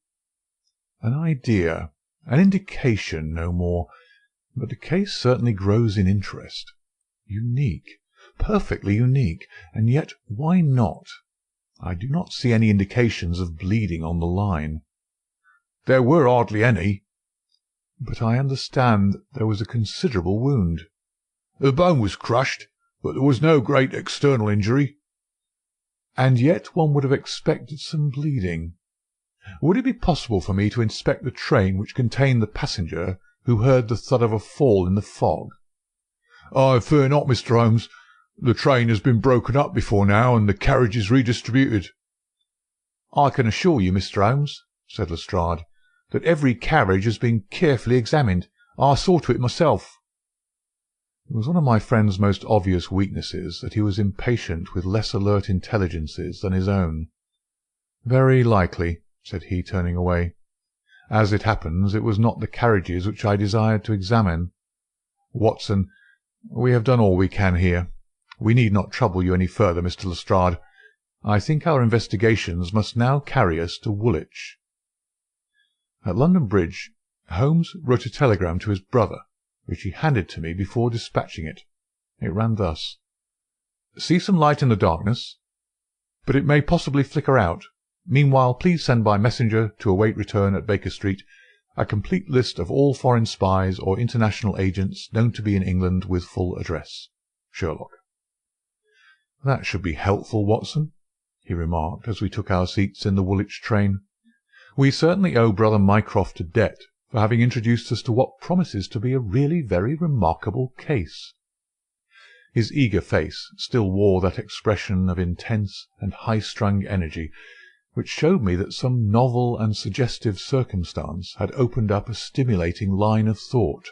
"An idea, an indication, no more. But the case certainly grows in interest. Unique, perfectly unique, and yet why not? I do not see any indications of bleeding on the line." "There were hardly any." "But I understand there was a considerable wound." "The bone was crushed, but there was no great external injury." "And yet one would have expected some bleeding. Would it be possible for me to inspect the train which contained the passenger who heard the thud of a fall in the fog?" "I fear not, Mr. Holmes. The train has been broken up before now, and the carriages redistributed." "I can assure you, Mr. Holmes," said Lestrade, "that every carriage has been carefully examined. I saw to it myself." It was one of my friend's most obvious weaknesses that he was impatient with less alert intelligences than his own. "Very likely," said he, turning away. "As it happens, it was not the carriages which I desired to examine. Watson, we have done all we can here. We need not trouble you any further, Mr. Lestrade. I think our investigations must now carry us to Woolwich." At London Bridge, Holmes wrote a telegram to his brother, which he handed to me before dispatching it. It ran thus: "See some light in the darkness, but it may possibly flicker out. Meanwhile, please send by messenger to await return at Baker Street a complete list of all foreign spies or international agents known to be in England with full address. Sherlock." "That should be helpful, Watson," he remarked as we took our seats in the Woolwich train. "We certainly owe brother Mycroft a debt for having introduced us to what promises to be a really very remarkable case." His eager face still wore that expression of intense and high-strung energy which showed me that some novel and suggestive circumstance had opened up a stimulating line of thought.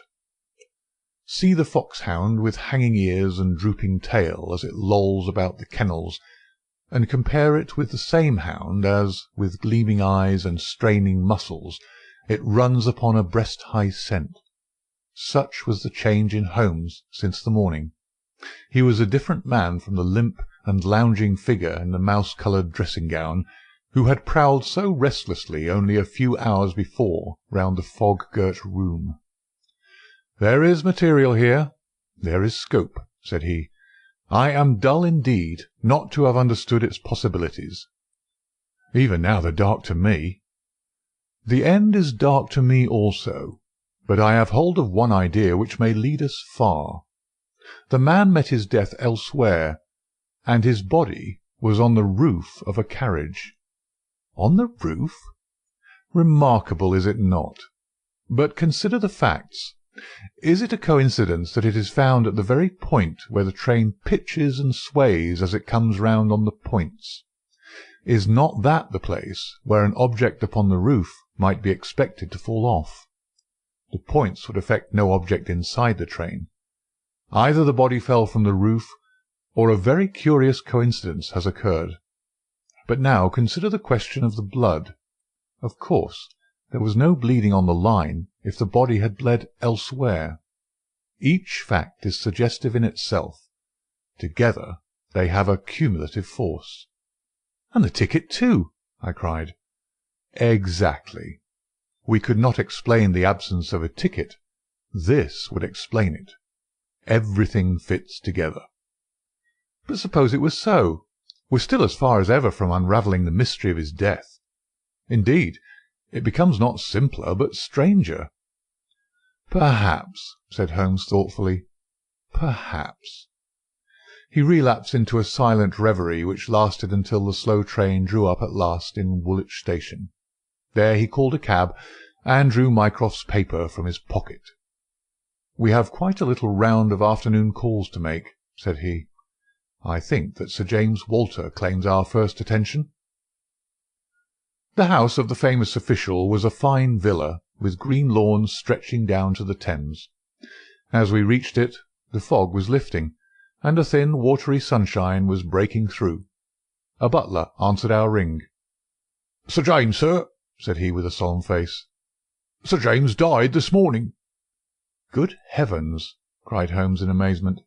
See the foxhound with hanging ears and drooping tail as it lolls about the kennels, and compare it with the same hound as, with gleaming eyes and straining muscles, it runs upon a breast-high scent. Such was the change in Holmes since the morning. He was a different man from the limp and lounging figure in the mouse-coloured dressing-gown who had prowled so restlessly only a few hours before round the fog-girt room. "There is material here," "There is scope," said he. "I am dull indeed not to have understood its possibilities. Even now they're dark to me. The end is dark to me also, but I have hold of one idea which may lead us far. The man met his death elsewhere, and his body was on the roof of a carriage." "On the roof?" "Remarkable, is it not? But consider the facts. Is it a coincidence that it is found at the very point where the train pitches and sways as it comes round on the points? Is not that the place where an object upon the roof might be expected to fall off? The points would affect no object inside the train. Either the body fell from the roof, or a very curious coincidence has occurred. But now consider the question of the blood. Of course, there was no bleeding on the line if the body had bled elsewhere. Each fact is suggestive in itself. Together they have a cumulative force." "And the ticket too!" I cried. "Exactly. We could not explain the absence of a ticket. This would explain it. Everything fits together." "But suppose it was so? We're still as far as ever from unravelling the mystery of his death. Indeed, it becomes not simpler, but stranger." "Perhaps," said Holmes thoughtfully. "Perhaps." He relapsed into a silent reverie which lasted until the slow train drew up at last in Woolwich Station. There he called a cab and drew Mycroft's paper from his pocket. "We have quite a little round of afternoon calls to make," said he. "I think that Sir James Walter claims our first attention." The house of the famous official was a fine villa, with green lawns stretching down to the Thames. As we reached it, the fog was lifting, and a thin, watery sunshine was breaking through. A butler answered our ring. "Sir James, sir," said he with a solemn face. "Sir James died this morning." "Good heavens!" cried Holmes in amazement.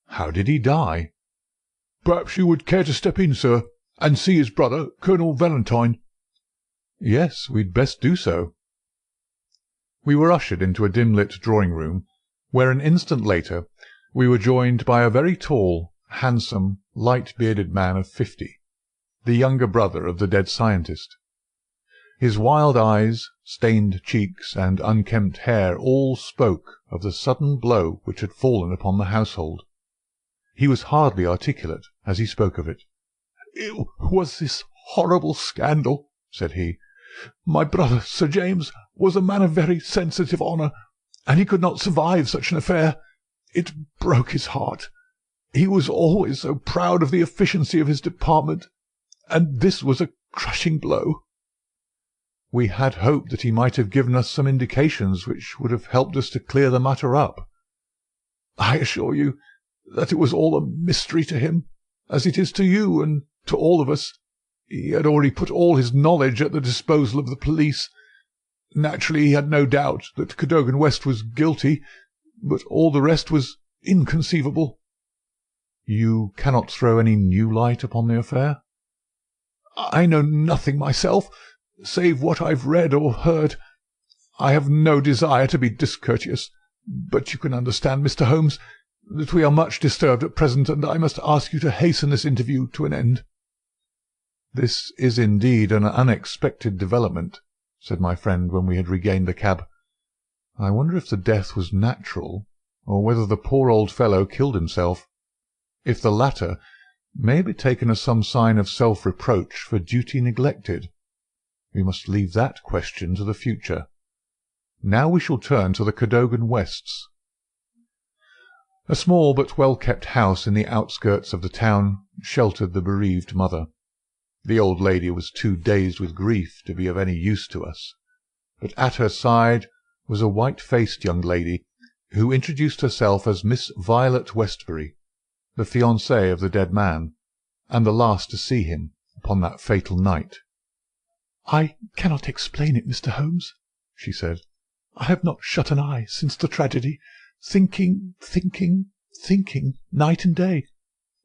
"How did he die?" "Perhaps you would care to step in, sir, and see his brother, Colonel Valentine." "Yes, we'd best do so." We were ushered into a dim-lit drawing-room, where an instant later we were joined by a very tall, handsome, light-bearded man of 50, the younger brother of the dead scientist. His wild eyes, stained cheeks, and unkempt hair all spoke of the sudden blow which had fallen upon the household. He was hardly articulate as he spoke of it. "It was this horrible scandal," said he. "My brother, Sir James, was a man of very sensitive honour, and he could not survive such an affair. It broke his heart. He was always so proud of the efficiency of his department, and this was a crushing blow." "We had hoped that he might have given us some indications which would have helped us to clear the matter up." "I assure you that it was all a mystery to him, as it is to you and to all of us. He had already put all his knowledge at the disposal of the police. Naturally, he had no doubt that Cadogan West was guilty, but all the rest was inconceivable." "You cannot throw any new light upon the affair?" "I know nothing myself, save what I've read or heard. I have no desire to be discourteous, but you can understand, Mr. Holmes, that we are much disturbed at present, and I must ask you to hasten this interview to an end." "This is indeed an unexpected development," said my friend when we had regained the cab. "I wonder if the death was natural, or whether the poor old fellow killed himself. If the latter, may it be taken as some sign of self-reproach for duty neglected? We must leave that question to the future. Now we shall turn to the Cadogan Wests." A small but well-kept house in the outskirts of the town sheltered the bereaved mother. The old lady was too dazed with grief to be of any use to us, but at her side was a white-faced young lady who introduced herself as Miss Violet Westbury, the fiancée of the dead man, and the last to see him upon that fatal night. "I cannot explain it, Mr. Holmes," she said. "I have not shut an eye since the tragedy, thinking, night and day,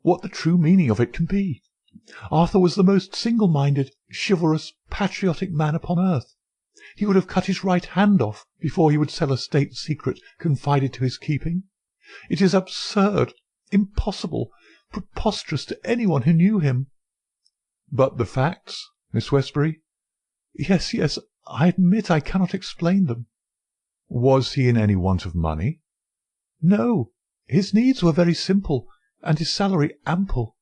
what the true meaning of it can be. Arthur was the most single-minded, chivalrous, patriotic man upon earth. He would have cut his right hand off before he would sell a state secret confided to his keeping. It is absurd, impossible, preposterous to anyone who knew him." "But the facts, Miss Westbury?" Yes, I admit I cannot explain them." "Was he in any want of money?" "No. His needs were very simple, and his salary ample.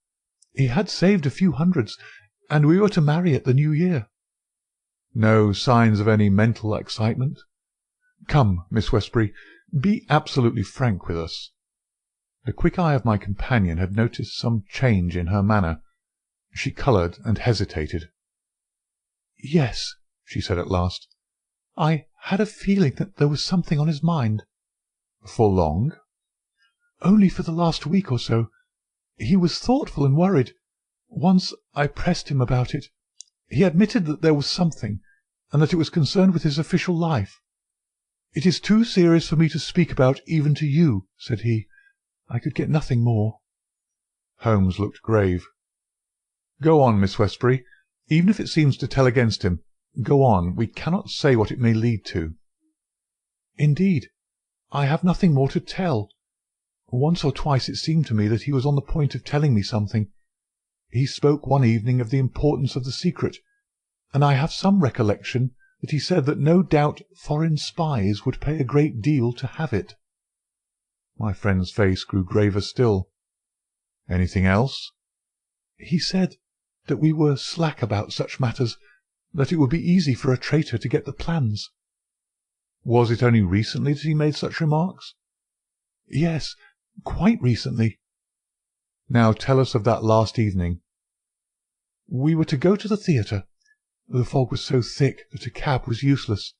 He had saved a few hundreds, and we were to marry at the New Year." "No signs of any mental excitement? Come, Miss Westbury, be absolutely frank with us." The quick eye of my companion had noticed some change in her manner. She coloured and hesitated. "Yes," she said at last. "I had a feeling that there was something on his mind." "For long?" "Only for the last week or so. He was thoughtful and worried. Once I pressed him about it. He admitted that there was something, and that it was concerned with his official life. 'It is too serious for me to speak about even to you,' said he. I could get nothing more." Holmes looked grave. "Go on, Miss Westbury. Even if it seems to tell against him, go on. We cannot say what it may lead to." "Indeed, I have nothing more to tell. Once or twice it seemed to me that he was on the point of telling me something. He spoke one evening of the importance of the secret, and I have some recollection that he said that no doubt foreign spies would pay a great deal to have it." My friend's face grew graver still. "Anything else?" "He said that we were slack about such matters, that it would be easy for a traitor to get the plans." "Was it only recently that he made such remarks?" "Yes, quite recently." "Now tell us of that last evening." "We were to go to the theatre. The fog was so thick that a cab was useless.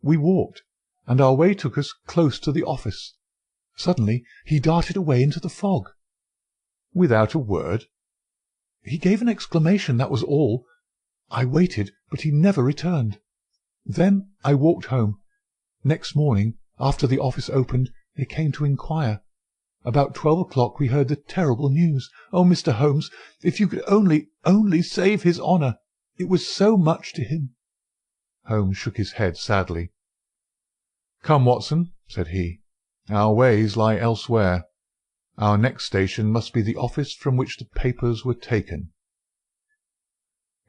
We walked, and our way took us close to the office. Suddenly he darted away into the fog." "Without a word?" "He gave an exclamation, that was all. I waited, but he never returned. Then I walked home. Next morning, after the office opened, they came to inquire. About 12 o'clock we heard the terrible news. Oh, Mr. Holmes, if you could only save his honour! It was so much to him." Holmes shook his head sadly. "Come, Watson," said he. "Our ways lie elsewhere. Our next station must be the office from which the papers were taken."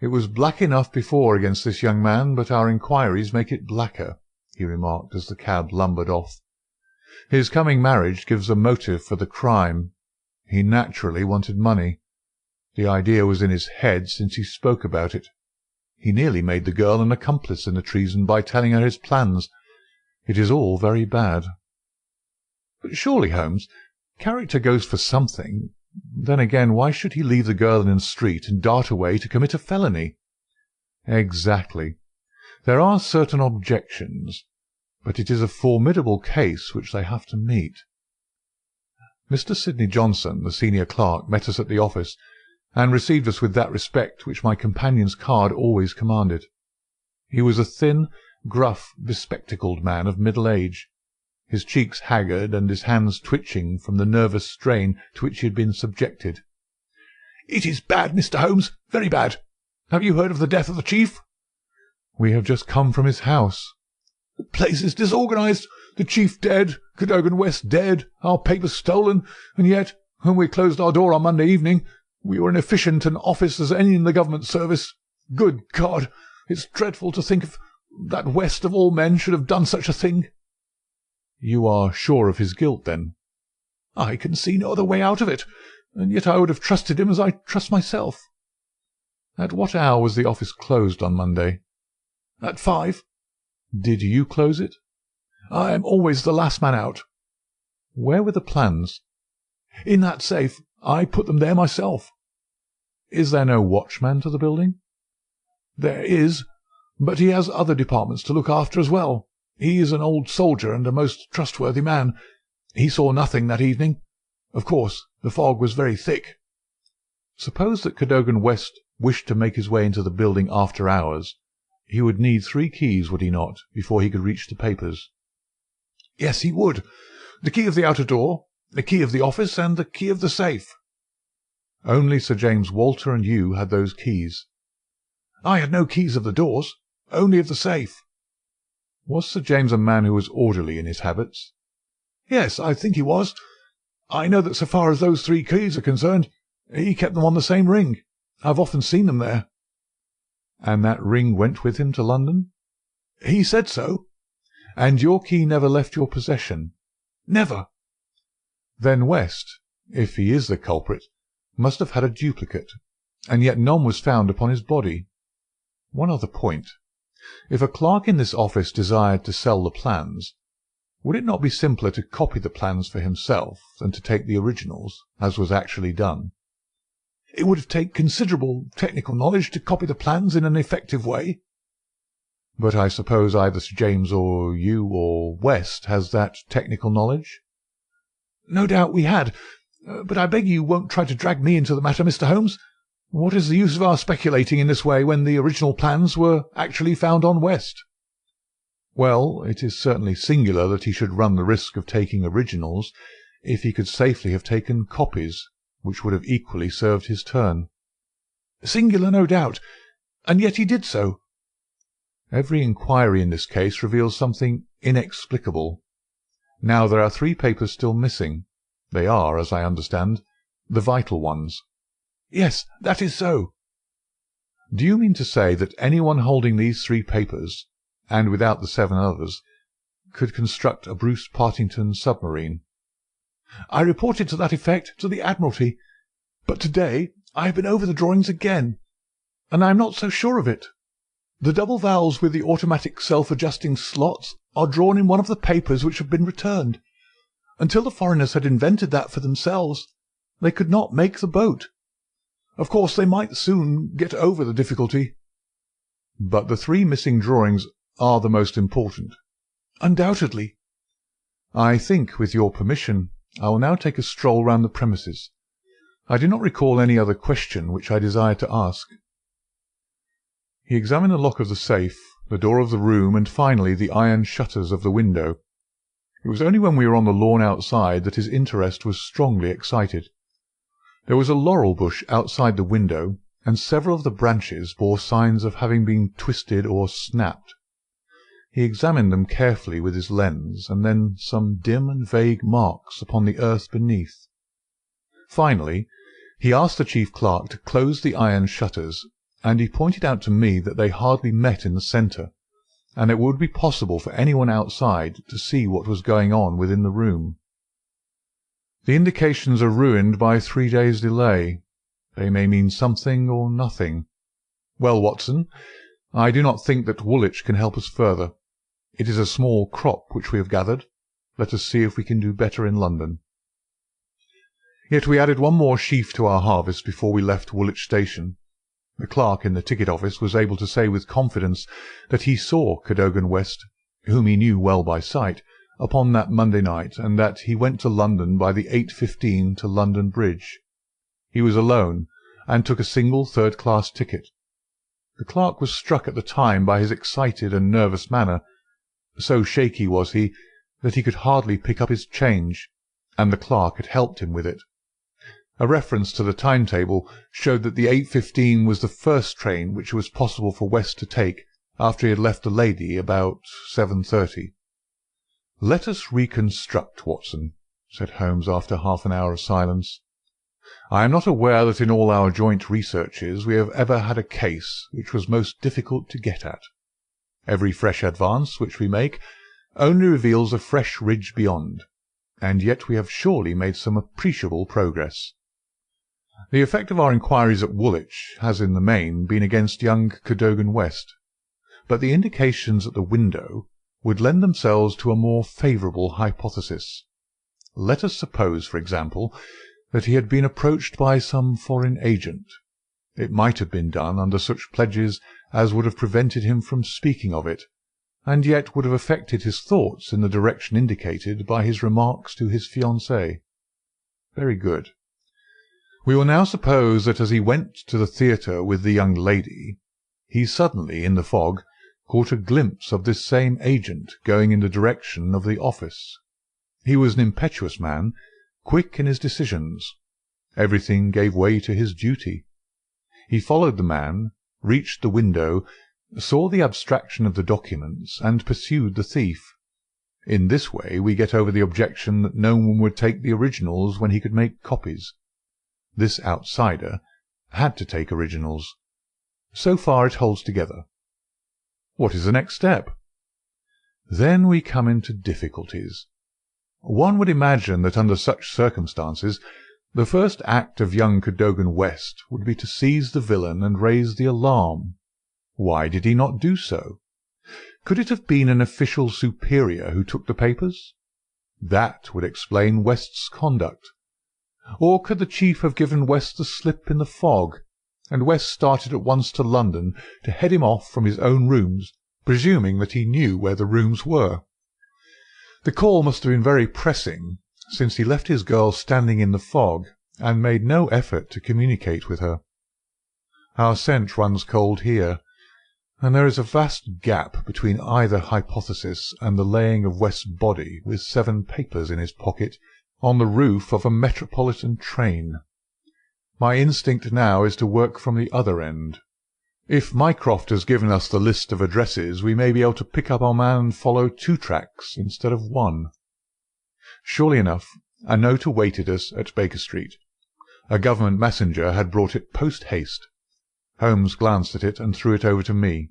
"It was black enough before against this young man, but our inquiries make it blacker," he remarked as the cab lumbered off. "His coming marriage gives a motive for the crime. He naturally wanted money. The idea was in his head since he spoke about it. He nearly made the girl an accomplice in the treason by telling her his plans. It is all very bad." "But surely, Holmes, character goes for something. Then again, why should he leave the girl in the street and dart away to commit a felony?" "Exactly. There are certain objections, but it is a formidable case which they have to meet." Mr. Sidney Johnson, the senior clerk, met us at the office, and received us with that respect which my companion's card always commanded. He was a thin, gruff, bespectacled man of middle age, his cheeks haggard and his hands twitching from the nervous strain to which he had been subjected. "It is bad, Mr. Holmes, very bad. Have you heard of the death of the chief?" "We have just come from his house." "The place is disorganized. The chief dead, Cadogan West dead, our papers stolen, and yet, when we closed our door on Monday evening, we were as efficient an office as any in the government service. Good God! It's dreadful to think of that West of all men should have done such a thing." "You are sure of his guilt, then?" "I can see no other way out of it, and yet I would have trusted him as I trust myself." "At what hour was the office closed on Monday?" "At 5. "Did you close it?" "I am always the last man out." "Where were the plans?" "In that safe. I put them there myself." "Is there no watchman to the building?" "There is, but he has other departments to look after as well. He is an old soldier and a most trustworthy man. He saw nothing that evening. Of course, the fog was very thick." "Suppose that Cadogan West wished to make his way into the building after hours. He would need 3 keys, would he not, before he could reach the papers?" "Yes, he would. The key of the outer door, the key of the office, and the key of the safe." "Only Sir James Walter and you had those keys?" "I had no keys of the doors, only of the safe." "Was Sir James a man who was orderly in his habits?" Yes, I think he was. I know that so far as those 3 keys are concerned, he kept them on the same ring. I've often seen them there." "And that ring went with him to London?" "He said so." "And your key never left your possession?" "Never." "Then West, if he is the culprit, must have had a duplicate, and yet none was found upon his body. One other point. If a clerk in this office desired to sell the plans, would it not be simpler to copy the plans for himself than to take the originals, as was actually done?" "It would take considerable technical knowledge to copy the plans in an effective way." "But I suppose either Sir James or you or West has that technical knowledge?" "No doubt we had. But I beg you won't try to drag me into the matter, Mr. Holmes. What is the use of our speculating in this way when the original plans were actually found on West?" "Well, it is certainly singular that he should run the risk of taking originals if he could safely have taken copies, which would have equally served his turn." "Singular, no doubt. And yet he did so." "Every inquiry in this case reveals something inexplicable. Now there are 3 papers still missing. They are, as I understand, the vital ones." "Yes, that is so." "Do you mean to say that anyone holding these 3 papers, and without the 7 others, could construct a Bruce Partington submarine?" "I reported to that effect to the Admiralty, but to-day I have been over the drawings again, and I am not so sure of it. The double valves with the automatic self-adjusting slots are drawn in one of the papers which have been returned. Until the foreigners had invented that for themselves, they could not make the boat. Of course, they might soon get over the difficulty." "But the 3 missing drawings are the most important?" "Undoubtedly." "I think, with your permission, I will now take a stroll round the premises. I do not recall any other question which I desire to ask." He examined the lock of the safe, the door of the room, and finally the iron shutters of the window. It was only when we were on the lawn outside that his interest was strongly excited. There was a laurel bush outside the window, and several of the branches bore signs of having been twisted or snapped. He examined them carefully with his lens, and then some dim and vague marks upon the earth beneath. Finally, he asked the chief clerk to close the iron shutters, and he pointed out to me that they hardly met in the centre, and it would be possible for anyone outside to see what was going on within the room. "The indications are ruined by 3 days' delay. They may mean something or nothing. Well, Watson, I do not think that Woolwich can help us further. It is a small crop which we have gathered. Let us see if we can do better in London." Yet we added one more sheaf to our harvest before we left Woolwich Station. The clerk in the ticket office was able to say with confidence that he saw Cadogan West, whom he knew well by sight, upon that Monday night, and that he went to London by the 8:15 to London Bridge. He was alone, and took a single third-class ticket. The clerk was struck at the time by his excited and nervous manner. So shaky was he that he could hardly pick up his change, and the clerk had helped him with it. A reference to the timetable showed that the 8:15 was the first train which it was possible for West to take after he had left the lady about 7:30. "Let us reconstruct, Watson," said Holmes after half an hour of silence. "I am not aware that in all our joint researches we have ever had a case which was most difficult to get at. Every fresh advance which we make only reveals a fresh ridge beyond, and yet we have surely made some appreciable progress. The effect of our inquiries at Woolwich has in the main been against young Cadogan West, but the indications at the window would lend themselves to a more favourable hypothesis. Let us suppose, for example, that he had been approached by some foreign agent. It might have been done under such pledges as would have prevented him from speaking of it, and yet would have affected his thoughts in the direction indicated by his remarks to his fiancée. Very good. We will now suppose that as he went to the theatre with the young lady, he suddenly, in the fog, caught a glimpse of this same agent going in the direction of the office. He was an impetuous man, quick in his decisions. Everything gave way to his duty. He followed the man, reached the window, saw the abstraction of the documents, and pursued the thief. In this way we get over the objection that no one would take the originals when he could make copies. This outsider had to take originals. So far it holds together. What is the next step? Then we come into difficulties. One would imagine that under such circumstances the first act of young Cadogan West would be to seize the villain and raise the alarm. Why did he not do so? Could it have been an official superior who took the papers? That would explain West's conduct. Or could the chief have given West the slip in the fog, and West started at once to London to head him off from his own rooms, presuming that he knew where the rooms were? The call must have been very pressing, since he left his girl standing in the fog, and made no effort to communicate with her. Our scent runs cold here, and there is a vast gap between either hypothesis and the laying of West's body with 7 papers in his pocket on the roof of a metropolitan train. My instinct now is to work from the other end. If Mycroft has given us the list of addresses, we may be able to pick up our man and follow 2 tracks instead of 1. Surely enough, a note awaited us at Baker Street. A government messenger had brought it post-haste. Holmes glanced at it and threw it over to me.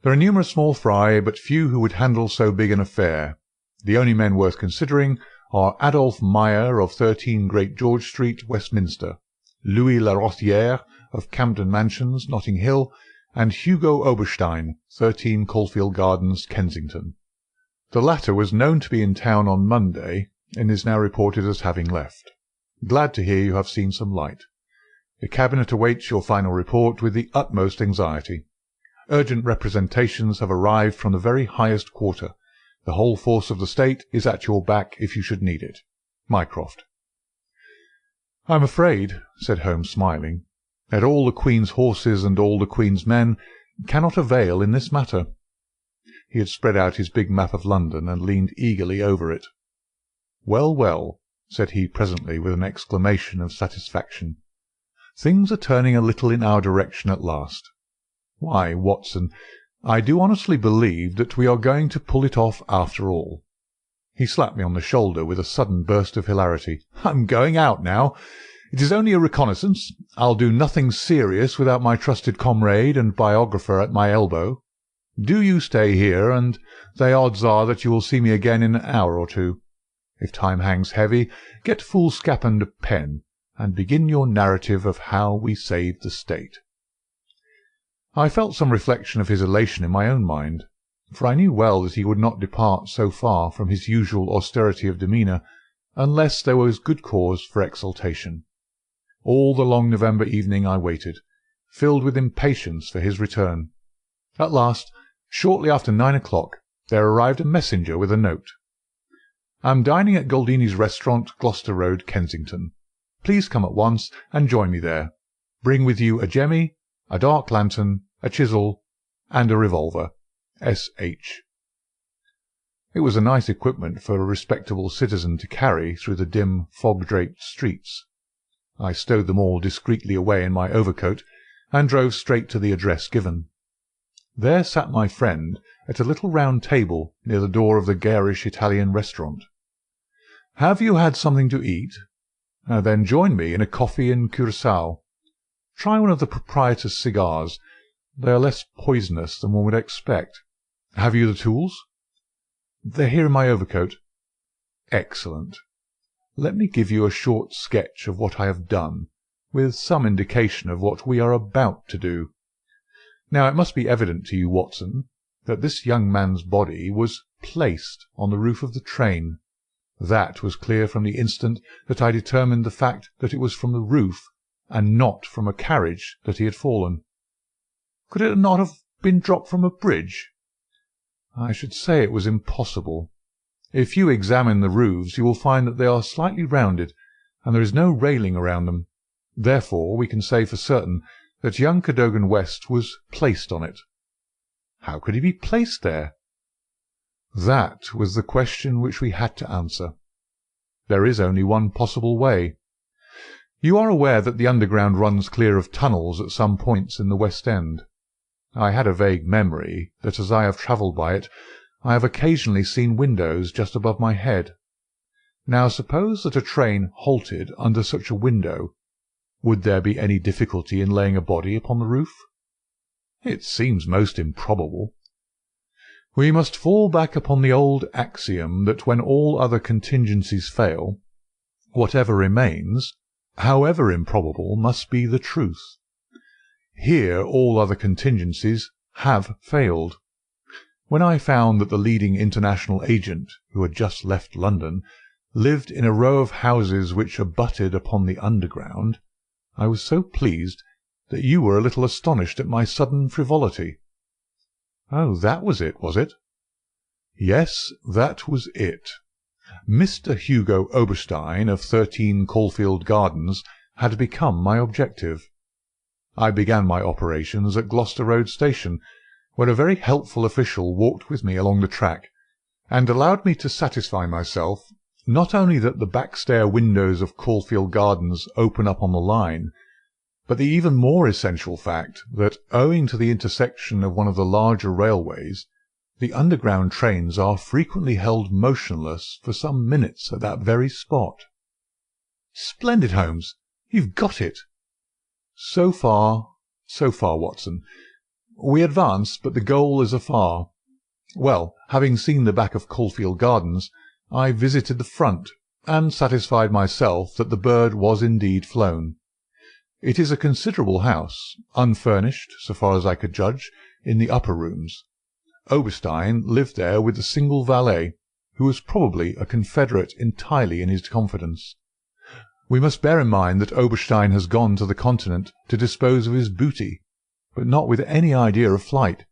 There are numerous small fry, but few who would handle so big an affair. The only men worth considering are Adolphe Meyer of 13 Great George Street, Westminster, Louis Larothière of Camden Mansions, Notting Hill, and Hugo Oberstein, 13 Caulfield Gardens, Kensington. The latter was known to be in town on Monday, and is now reported as having left. Glad to hear you have seen some light. The Cabinet awaits your final report with the utmost anxiety. Urgent representations have arrived from the very highest quarter. The whole force of the state is at your back if you should need it. Mycroft. "I am afraid," said Holmes, smiling, "that all the Queen's horses and all the Queen's men cannot avail in this matter." He had spread out his big map of London and leaned eagerly over it. "Well, well," said he presently with an exclamation of satisfaction. "Things are turning a little in our direction at last. Why, Watson, I do honestly believe that we are going to pull it off after all." He slapped me on the shoulder with a sudden burst of hilarity. "I'm going out now. It is only a reconnaissance. I'll do nothing serious without my trusted comrade and biographer at my elbow. Do you stay here, and the odds are that you will see me again in an hour or 2. If time hangs heavy, get foolscap and a pen, and begin your narrative of how we saved the state." I felt some reflection of his elation in my own mind, for I knew well that he would not depart so far from his usual austerity of demeanour unless there was good cause for exultation. All the long November evening I waited, filled with impatience for his return. At last, shortly after 9 o'clock, there arrived a messenger with a note. "Am dining at Goldini's Restaurant, Gloucester Road, Kensington. Please come at once and join me there. Bring with you a jemmy, a dark lantern, a chisel, and a revolver. S.H." It was a nice equipment for a respectable citizen to carry through the dim, fog-draped streets. I stowed them all discreetly away in my overcoat, and drove straight to the address given. There sat my friend at a little round table near the door of the garish Italian restaurant. "Have you had something to eat? Then join me in a coffee and curaçao. Try one of the proprietor's cigars. They are less poisonous than one would expect. Have you the tools?" "They're here in my overcoat." "Excellent. Let me give you a short sketch of what I have done, with some indication of what we are about to do. Now it must be evident to you, Watson, that this young man's body was placed on the roof of the train. That was clear from the instant that I determined the fact that it was from the roof, and not from a carriage, that he had fallen. Could it not have been dropped from a bridge? I should say it was impossible. If you examine the roofs, you will find that they are slightly rounded, and there is no railing around them. Therefore we can say for certain that young Cadogan West was placed on it. How could he be placed there? That was the question which we had to answer. There is only one possible way. You are aware that the underground runs clear of tunnels at some points in the West End. I had a vague memory that as I have travelled by it, I have occasionally seen windows just above my head. Now suppose that a train halted under such a window. Would there be any difficulty in laying a body upon the roof? It seems most improbable. We must fall back upon the old axiom that when all other contingencies fail, whatever remains, however improbable, must be the truth. Here all other contingencies have failed. When I found that the leading international agent, who had just left London, lived in a row of houses which abutted upon the Underground, I was so pleased that you were a little astonished at my sudden frivolity. Oh, that was it, was it? Yes, that was it. Mr. Hugo Oberstein of 13 Caulfield Gardens had become my objective. I began my operations at Gloucester Road Station, where a very helpful official walked with me along the track, and allowed me to satisfy myself not only that the back-stair windows of Caulfield Gardens open up on the line, but the even more essential fact that, owing to the intersection of one of the larger railways, the underground trains are frequently held motionless for some minutes at that very spot. Splendid, Holmes! You've got it. So far, Watson. We advance, but the goal is afar. Well, having seen the back of Caulfield Gardens, I visited the front, and satisfied myself that the bird was indeed flown. It is a considerable house, unfurnished, so far as I could judge, in the upper rooms. Oberstein lived there with a single valet, who was probably a confederate entirely in his confidence. We must bear in mind that Oberstein has gone to the Continent to dispose of his booty, but not with any idea of flight,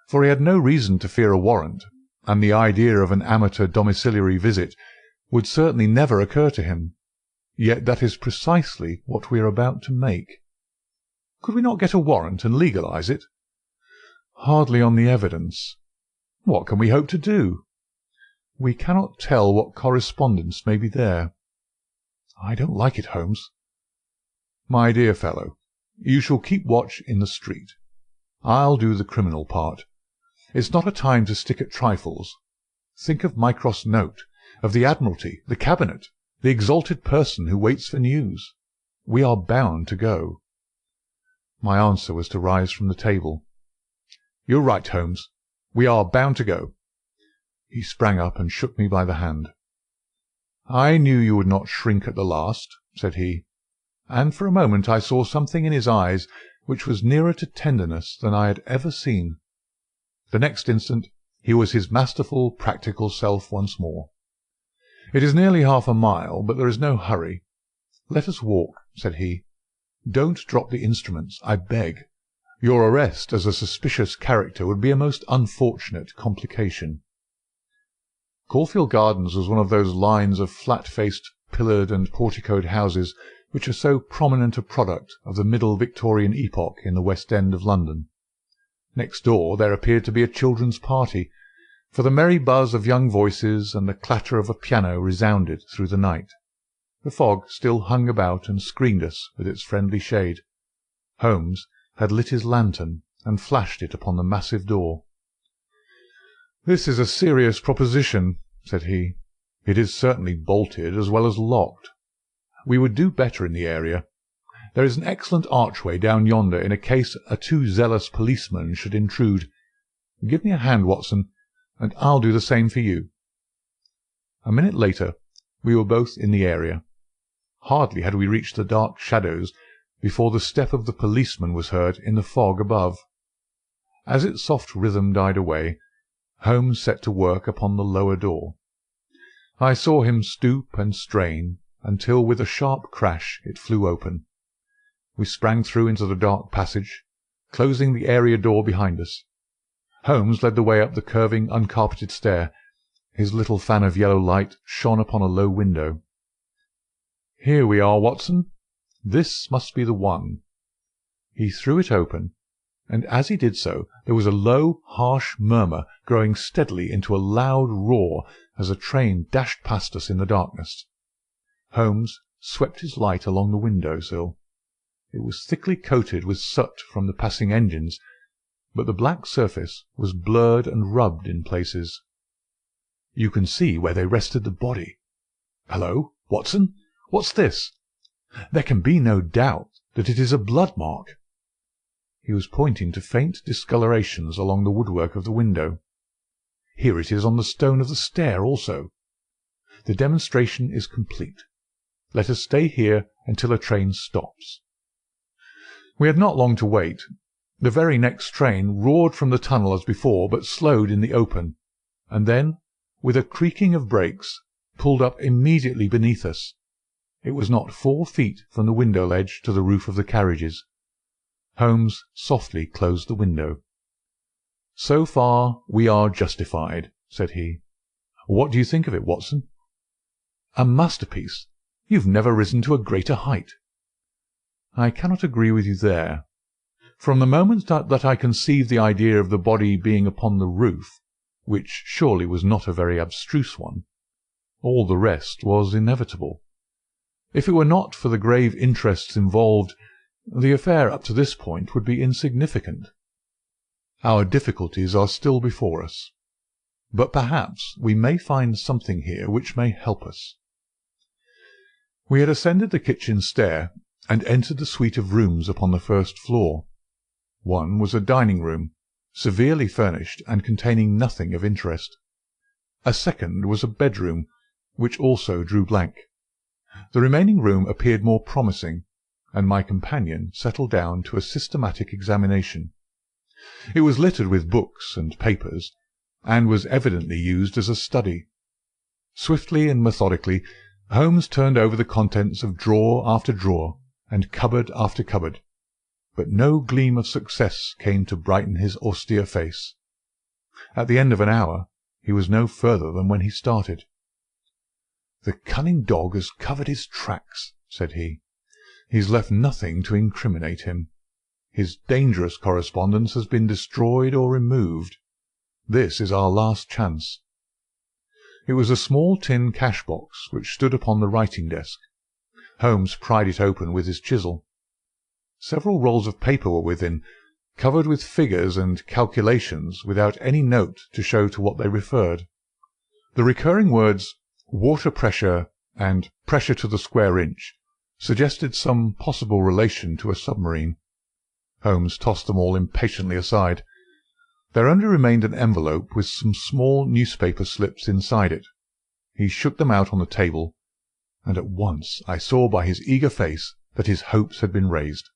for he had no reason to fear a warrant, and the idea of an amateur domiciliary visit would certainly never occur to him. Yet that is precisely what we are about to make. Could we not get a warrant and legalize it? Hardly on the evidence. What can we hope to do? We cannot tell what correspondence may be there. I don't like it, Holmes. My dear fellow, you shall keep watch in the street. I'll do the criminal part. It's not a time to stick at trifles. Think of Mycroft's note, of the Admiralty, the Cabinet, the exalted person who waits for news. We are bound to go. My answer was to rise from the table. You're right, Holmes. We are bound to go. He sprang up and shook me by the hand. I knew you would not shrink at the last, said he, and for a moment I saw something in his eyes which was nearer to tenderness than I had ever seen. The next instant he was his masterful, practical self once more. It is nearly half a mile, but there is no hurry. Let us walk, said he. Don't drop the instruments, I beg. Your arrest as a suspicious character would be a most unfortunate complication. Caulfield Gardens was one of those lines of flat-faced, pillared and porticoed houses which are so prominent a product of the middle Victorian epoch in the West End of London. Next door there appeared to be a children's party, for the merry buzz of young voices and the clatter of a piano resounded through the night. The fog still hung about and screened us with its friendly shade. Holmes had lit his lantern and flashed it upon the massive door. "This is a serious proposition," said he. "It is certainly bolted as well as locked. We would do better in the area. There is an excellent archway down yonder in a case a too zealous policeman should intrude. Give me a hand, Watson, and I'll do the same for you." A minute later we were both in the area. Hardly had we reached the dark shadows before the step of the policeman was heard in the fog above. As its soft rhythm died away, Holmes set to work upon the lower door. I saw him stoop and strain until with a sharp crash it flew open. We sprang through into the dark passage, closing the area door behind us. Holmes led the way up the curving, uncarpeted stair. His little fan of yellow light shone upon a low window. "Here we are, Watson. This must be the one." He threw it open, and as he did so there was a low, harsh murmur growing steadily into a loud roar as a train dashed past us in the darkness. Holmes swept his light along the window-sill. It was thickly coated with soot from the passing engines, but the black surface was blurred and rubbed in places You can see where they rested the body. Hello, Watson, what's this? There can be no doubt that it is a blood mark." He was pointing to faint discolorations along the woodwork of the window. "Here it is on the stone of the stair also. The demonstration is complete. Let us stay here until a train stops." We had not long to wait. The very next train roared from the tunnel as before, but slowed in the open, and then, with a creaking of brakes, pulled up immediately beneath us. It was not 4 feet from the window ledge to the roof of the carriages. Holmes softly closed the window. "So far we are justified," said he. "What do you think of it, Watson?" "A masterpiece. You've never risen to a greater height." "I cannot agree with you there. From the moment that I conceived the idea of the body being upon the roof, which surely was not a very abstruse one, all the rest was inevitable. If it were not for the grave interests involved, the affair up to this point would be insignificant. Our difficulties are still before us, but perhaps we may find something here which may help us." We had ascended the kitchen stair and entered the suite of rooms upon the first floor. One was a dining-room, severely furnished and containing nothing of interest. A second was a bedroom, which also drew blank. The remaining room appeared more promising, and my companion settled down to a systematic examination. It was littered with books and papers, and was evidently used as a study. Swiftly and methodically, Holmes turned over the contents of drawer after drawer, and cupboard after cupboard, but no gleam of success came to brighten his austere face. At the end of an hour, he was no further than when he started. "The cunning dog has covered his tracks," said he. "He's left nothing to incriminate him. His dangerous correspondence has been destroyed or removed. This is our last chance." It was a small tin cash-box which stood upon the writing-desk. Holmes pried it open with his chisel. Several rolls of paper were within, covered with figures and calculations without any note to show to what they referred. The recurring words "water pressure" and "pressure to the square inch" suggested some possible relation to a submarine. Holmes tossed them all impatiently aside. There only remained an envelope with some small newspaper slips inside it. He shook them out on the table, and at once I saw by his eager face that his hopes had been raised.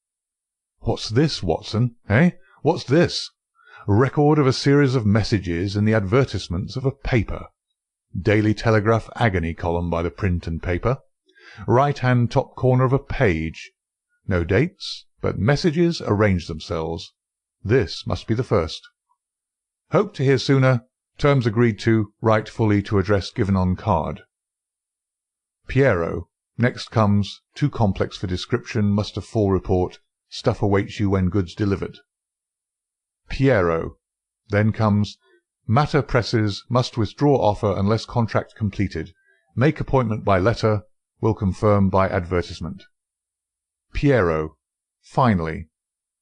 "What's this, Watson, eh? What's this? Record of a series of messages in the advertisements of a paper. Daily Telegraph agony column by the print and paper. Right-hand top corner of a page. No dates, but messages arrange themselves. This must be the first. Hope to hear sooner. Terms agreed to. Write fully to address given on card. Piero. Next comes, too complex for description, must have full report. Stuff awaits you when goods delivered. Piero. Then comes, matter presses, must withdraw offer unless contract completed. Make appointment by letter, will confirm by advertisement. Piero. Finally.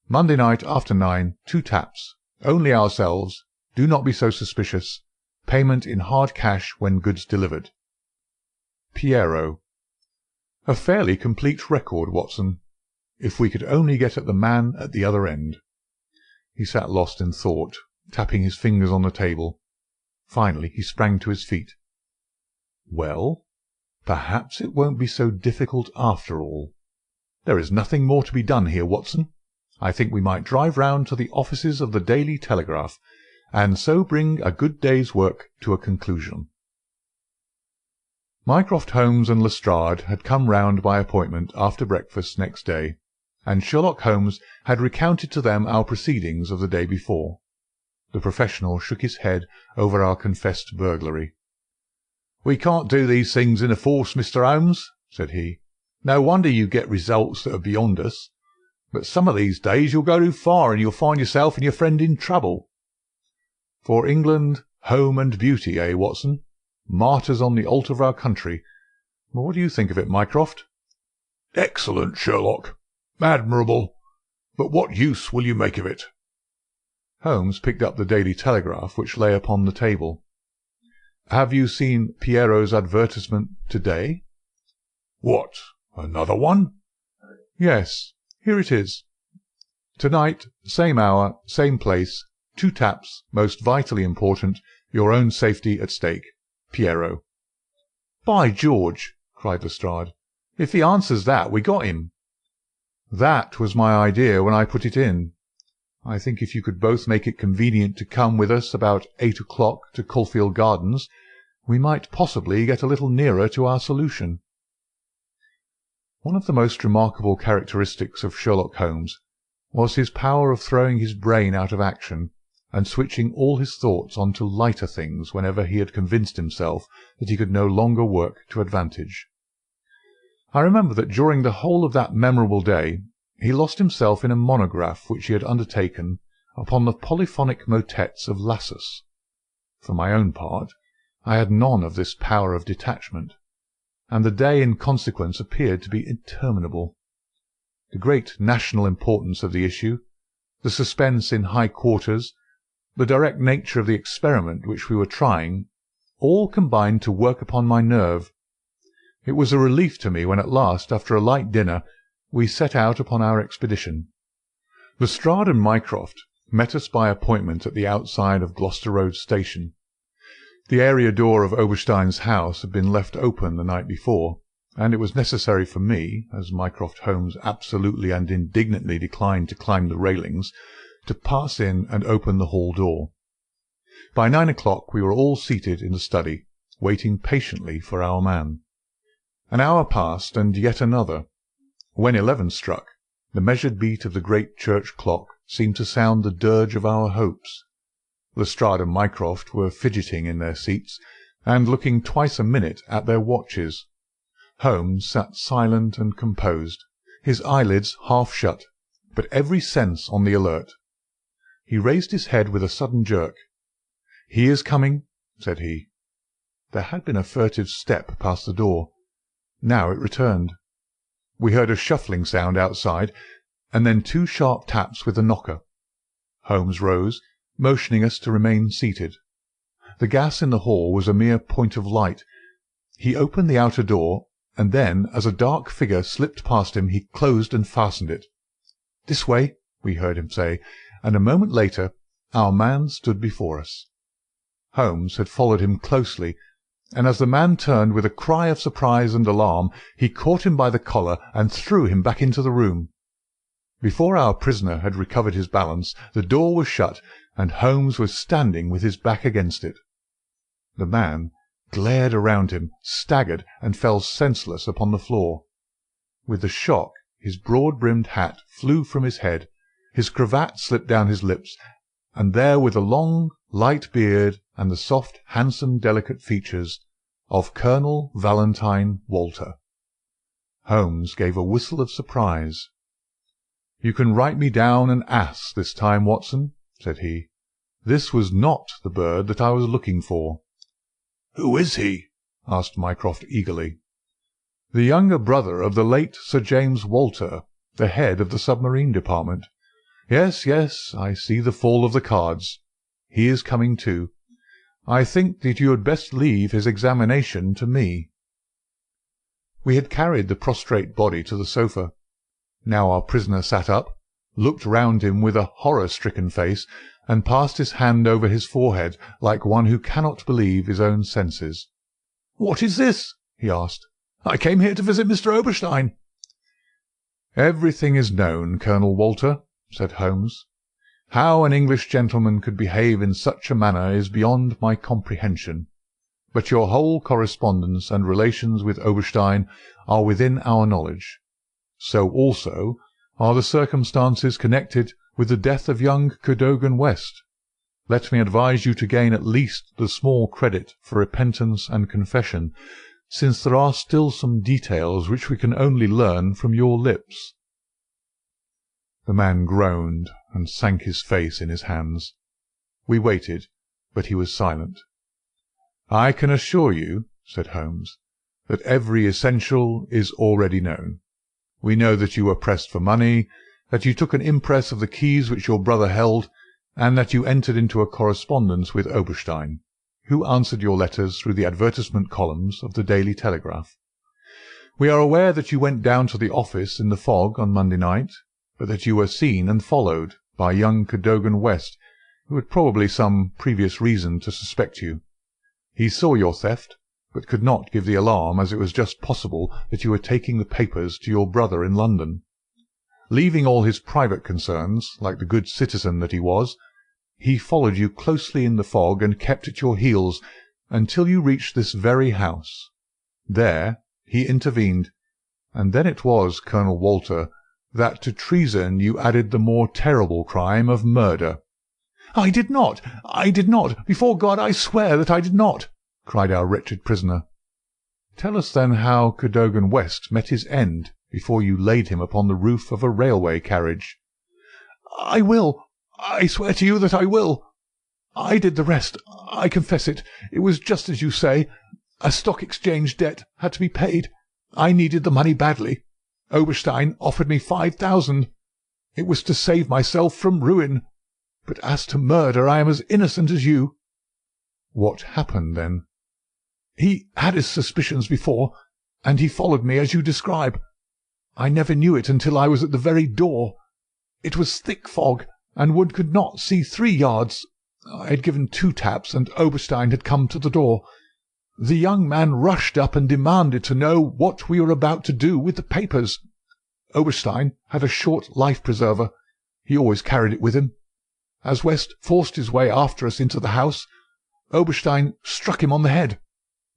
Monday night after 9, 2 taps. Only ourselves. Do not be so suspicious. Payment in hard cash when goods delivered. Piero. A fairly complete record, Watson. If we could only get at the man at the other end. He sat lost in thought, tapping his fingers on the table. Finally he sprang to his feet. Well, perhaps it won't be so difficult after all. There is nothing more to be done here, Watson. I think we might drive round to the offices of the Daily Telegraph, and so bring a good day's work to a conclusion. Mycroft Holmes and Lestrade had come round by appointment after breakfast next day, and Sherlock Holmes had recounted to them our proceedings of the day before. The professional shook his head over our confessed burglary. "We can't do these things in a force, Mr. Holmes," said he. "No wonder you get results that are beyond us. But some of these days you'll go too far, and you'll find yourself and your friend in trouble. For England, home and beauty, eh, Watson? Martyrs on the altar of our country. What do you think of it, Mycroft?" "Excellent, Sherlock. Admirable. But what use will you make of it?" Holmes picked up the Daily Telegraph which lay upon the table. Have you seen Piero's advertisement to-day?" "What, another one?" "Yes, here it is. Tonight, same hour, same place, 2 taps, most vitally important, your own safety at stake. Piero." "By George!" cried Lestrade. "If he answers that, we got him." "That was my idea when I put it in. I think if you could both make it convenient to come with us about 8 o'clock to Caulfield Gardens, we might possibly get a little nearer to our solution." One of the most remarkable characteristics of Sherlock Holmes was his power of throwing his brain out of action and switching all his thoughts on to lighter things whenever he had convinced himself that he could no longer work to advantage. I remember that during the whole of that memorable day he lost himself in a monograph which he had undertaken upon the polyphonic motets of Lassus. For my own part, I had none of this power of detachment, and the day in consequence appeared to be interminable. The great national importance of the issue, the suspense in high quarters, the direct nature of the experiment which we were trying, all combined to work upon my nerve. It was a relief to me when at last, after a light dinner, we set out upon our expedition. Lestrade and Mycroft met us by appointment at the outside of Gloucester Road Station. The area door of Oberstein's house had been left open the night before, and it was necessary for me, as Mycroft Holmes absolutely and indignantly declined to climb the railings, to pass in and open the hall door. By 9 o'clock we were all seated in the study, waiting patiently for our man. An hour passed, and yet another. When 11 struck, the measured beat of the great church clock seemed to sound the dirge of our hopes. Lestrade and Mycroft were fidgeting in their seats, and looking twice a minute at their watches. Holmes sat silent and composed, his eyelids half shut, but every sense on the alert. He raised his head with a sudden jerk. "He is coming," said he. There had been a furtive step past the door. Now it returned. We heard a shuffling sound outside, and then 2 sharp taps with the knocker. Holmes rose, motioning us to remain seated. The gas in the hall was a mere point of light. He opened the outer door, and then, as a dark figure slipped past him, he closed and fastened it. "This way," we heard him say, and a moment later our man stood before us. Holmes had followed him closely, and as the man turned with a cry of surprise and alarm, he caught him by the collar and threw him back into the room. Before our prisoner had recovered his balance, the door was shut, and Holmes was standing with his back against it. The man glared around him, staggered, and fell senseless upon the floor. With the shock, his broad-brimmed hat flew from his head, his cravat slipped down his lips, and there were the long, light beard and the soft, handsome, delicate features of Colonel Valentine Walter. Holmes gave a whistle of surprise. "You can write me down an ass this time, Watson," said he. "This was not the bird that I was looking for." "Who is he?" asked Mycroft eagerly. "The younger brother of the late Sir James Walter, the head of the submarine department. Yes, yes, I see the fall of the cards. He is coming too. I think that you had best leave his examination to me." We had carried the prostrate body to the sofa. Now our prisoner sat up, looked round him with a horror-stricken face, and passed his hand over his forehead like one who cannot believe his own senses. "What is this?" he asked. "I came here to visit Mr. Oberstein." "Everything is known, Colonel Walter," said Holmes. "How an English gentleman could behave in such a manner is beyond my comprehension. But your whole correspondence and relations with Oberstein are within our knowledge. So also are the circumstances connected with the death of young Cadogan West. Let me advise you to gain at least the small credit for repentance and confession, since there are still some details which we can only learn from your lips." The man groaned and sank his face in his hands. We waited, but he was silent. "I can assure you," said Holmes, "that every essential is already known. We know that you were pressed for money, that you took an impress of the keys which your brother held, and that you entered into a correspondence with Oberstein, who answered your letters through the advertisement columns of the Daily Telegraph. We are aware that you went down to the office in the fog on Monday night, but that you were seen and followed by young Cadogan West, who had probably some previous reason to suspect you. He saw your theft, but could not give the alarm, as it was just possible that you were taking the papers to your brother in London. Leaving all his private concerns, like the good citizen that he was, he followed you closely in the fog and kept at your heels until you reached this very house. There he intervened, and then it was, Colonel Walter, that to treason you added the more terrible crime of murder." "I did not! I did not! Before God I swear that I did not!" cried our wretched prisoner. "Tell us then how Cadogan West met his end before you laid him upon the roof of a railway carriage." "I will! I swear to you that I will! I did the rest. I confess it. It was just as you say. A stock exchange debt had to be paid. I needed the money badly. Oberstein offered me 5,000. It was to save myself from ruin. But as to murder, I am as innocent as you." "What happened then?" "He had his suspicions before, and he followed me as you describe. I never knew it until I was at the very door. It was thick fog, and one could not see 3 yards. I had given 2 taps, and Oberstein had come to the door. The young man rushed up and demanded to know what we were about to do with the papers. Oberstein had a short life-preserver. He always carried it with him. As West forced his way after us into the house, Oberstein struck him on the head.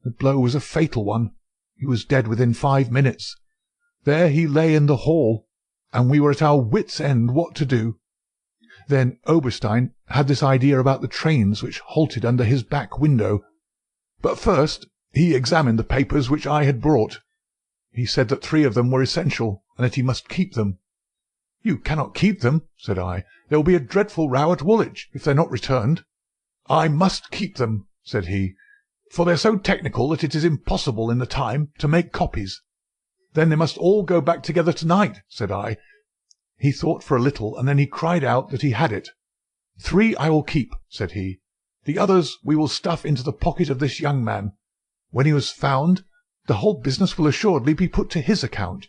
The blow was a fatal one. He was dead within 5 minutes. There he lay in the hall, and we were at our wits' end what to do. Then Oberstein had this idea about the trains which halted under his back window. But first he examined the papers which I had brought. He said that 3 of them were essential, and that he must keep them. 'You cannot keep them,' said I. 'There will be a dreadful row at Woolwich if they're not returned.' 'I must keep them,' said he, 'for they're so technical that it is impossible in the time to make copies.' 'Then they must all go back together tonight,' said I. He thought for a little, and then he cried out that he had it. 'Three I will keep,' said he. 'The others we will stuff into the pocket of this young man. When he was found, the whole business will assuredly be put to his account.'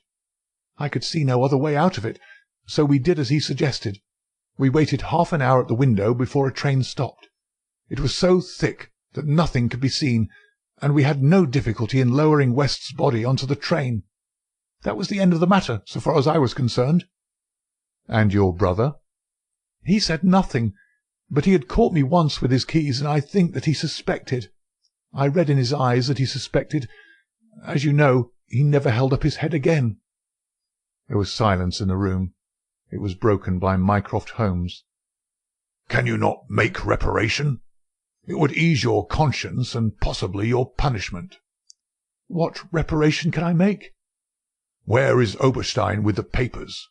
I could see no other way out of it, so we did as he suggested. We waited half an hour at the window before a train stopped. It was so thick that nothing could be seen, and we had no difficulty in lowering West's body onto the train. That was the end of the matter, so far as I was concerned." "And your brother?" "He said nothing, but he had caught me once with his keys, and I think that he suspected. I read in his eyes that he suspected. As you know, he never held up his head again." There was silence in the room. It was broken by Mycroft Holmes. "Can you not make reparation? It would ease your conscience and possibly your punishment." "What reparation can I make?" "Where is Oberstein with the papers?"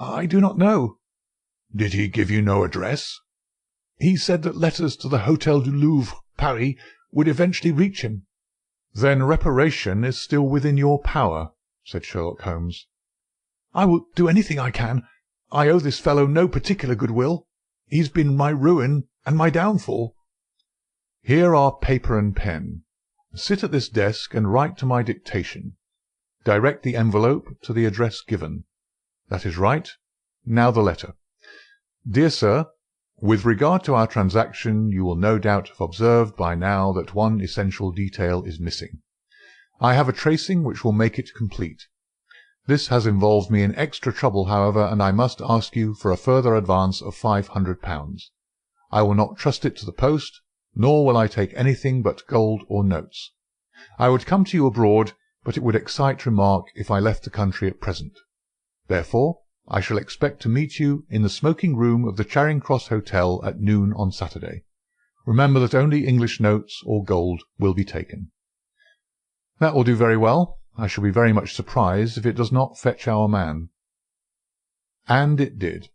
"I do not know." "Did he give you no address?" "He said that letters to the Hôtel du Louvre, Paris, would eventually reach him." "Then reparation is still within your power," said Sherlock Holmes. "I will do anything I can. I owe this fellow no particular goodwill. He's been my ruin and my downfall." "Here are paper and pen. Sit at this desk and write to my dictation. Direct the envelope to the address given. That is right. Now the letter. Dear Sir, with regard to our transaction, you will no doubt have observed by now that one essential detail is missing. I have a tracing which will make it complete. This has involved me in extra trouble, however, and I must ask you for a further advance of £500. I will not trust it to the post, nor will I take anything but gold or notes. I would come to you abroad, but it would excite remark if I left the country at present. Therefore, I shall expect to meet you in the smoking room of the Charing Cross Hotel at noon on Saturday. Remember that only English notes or gold will be taken." "That will do very well. I shall be very much surprised if it does not fetch our man." And it did.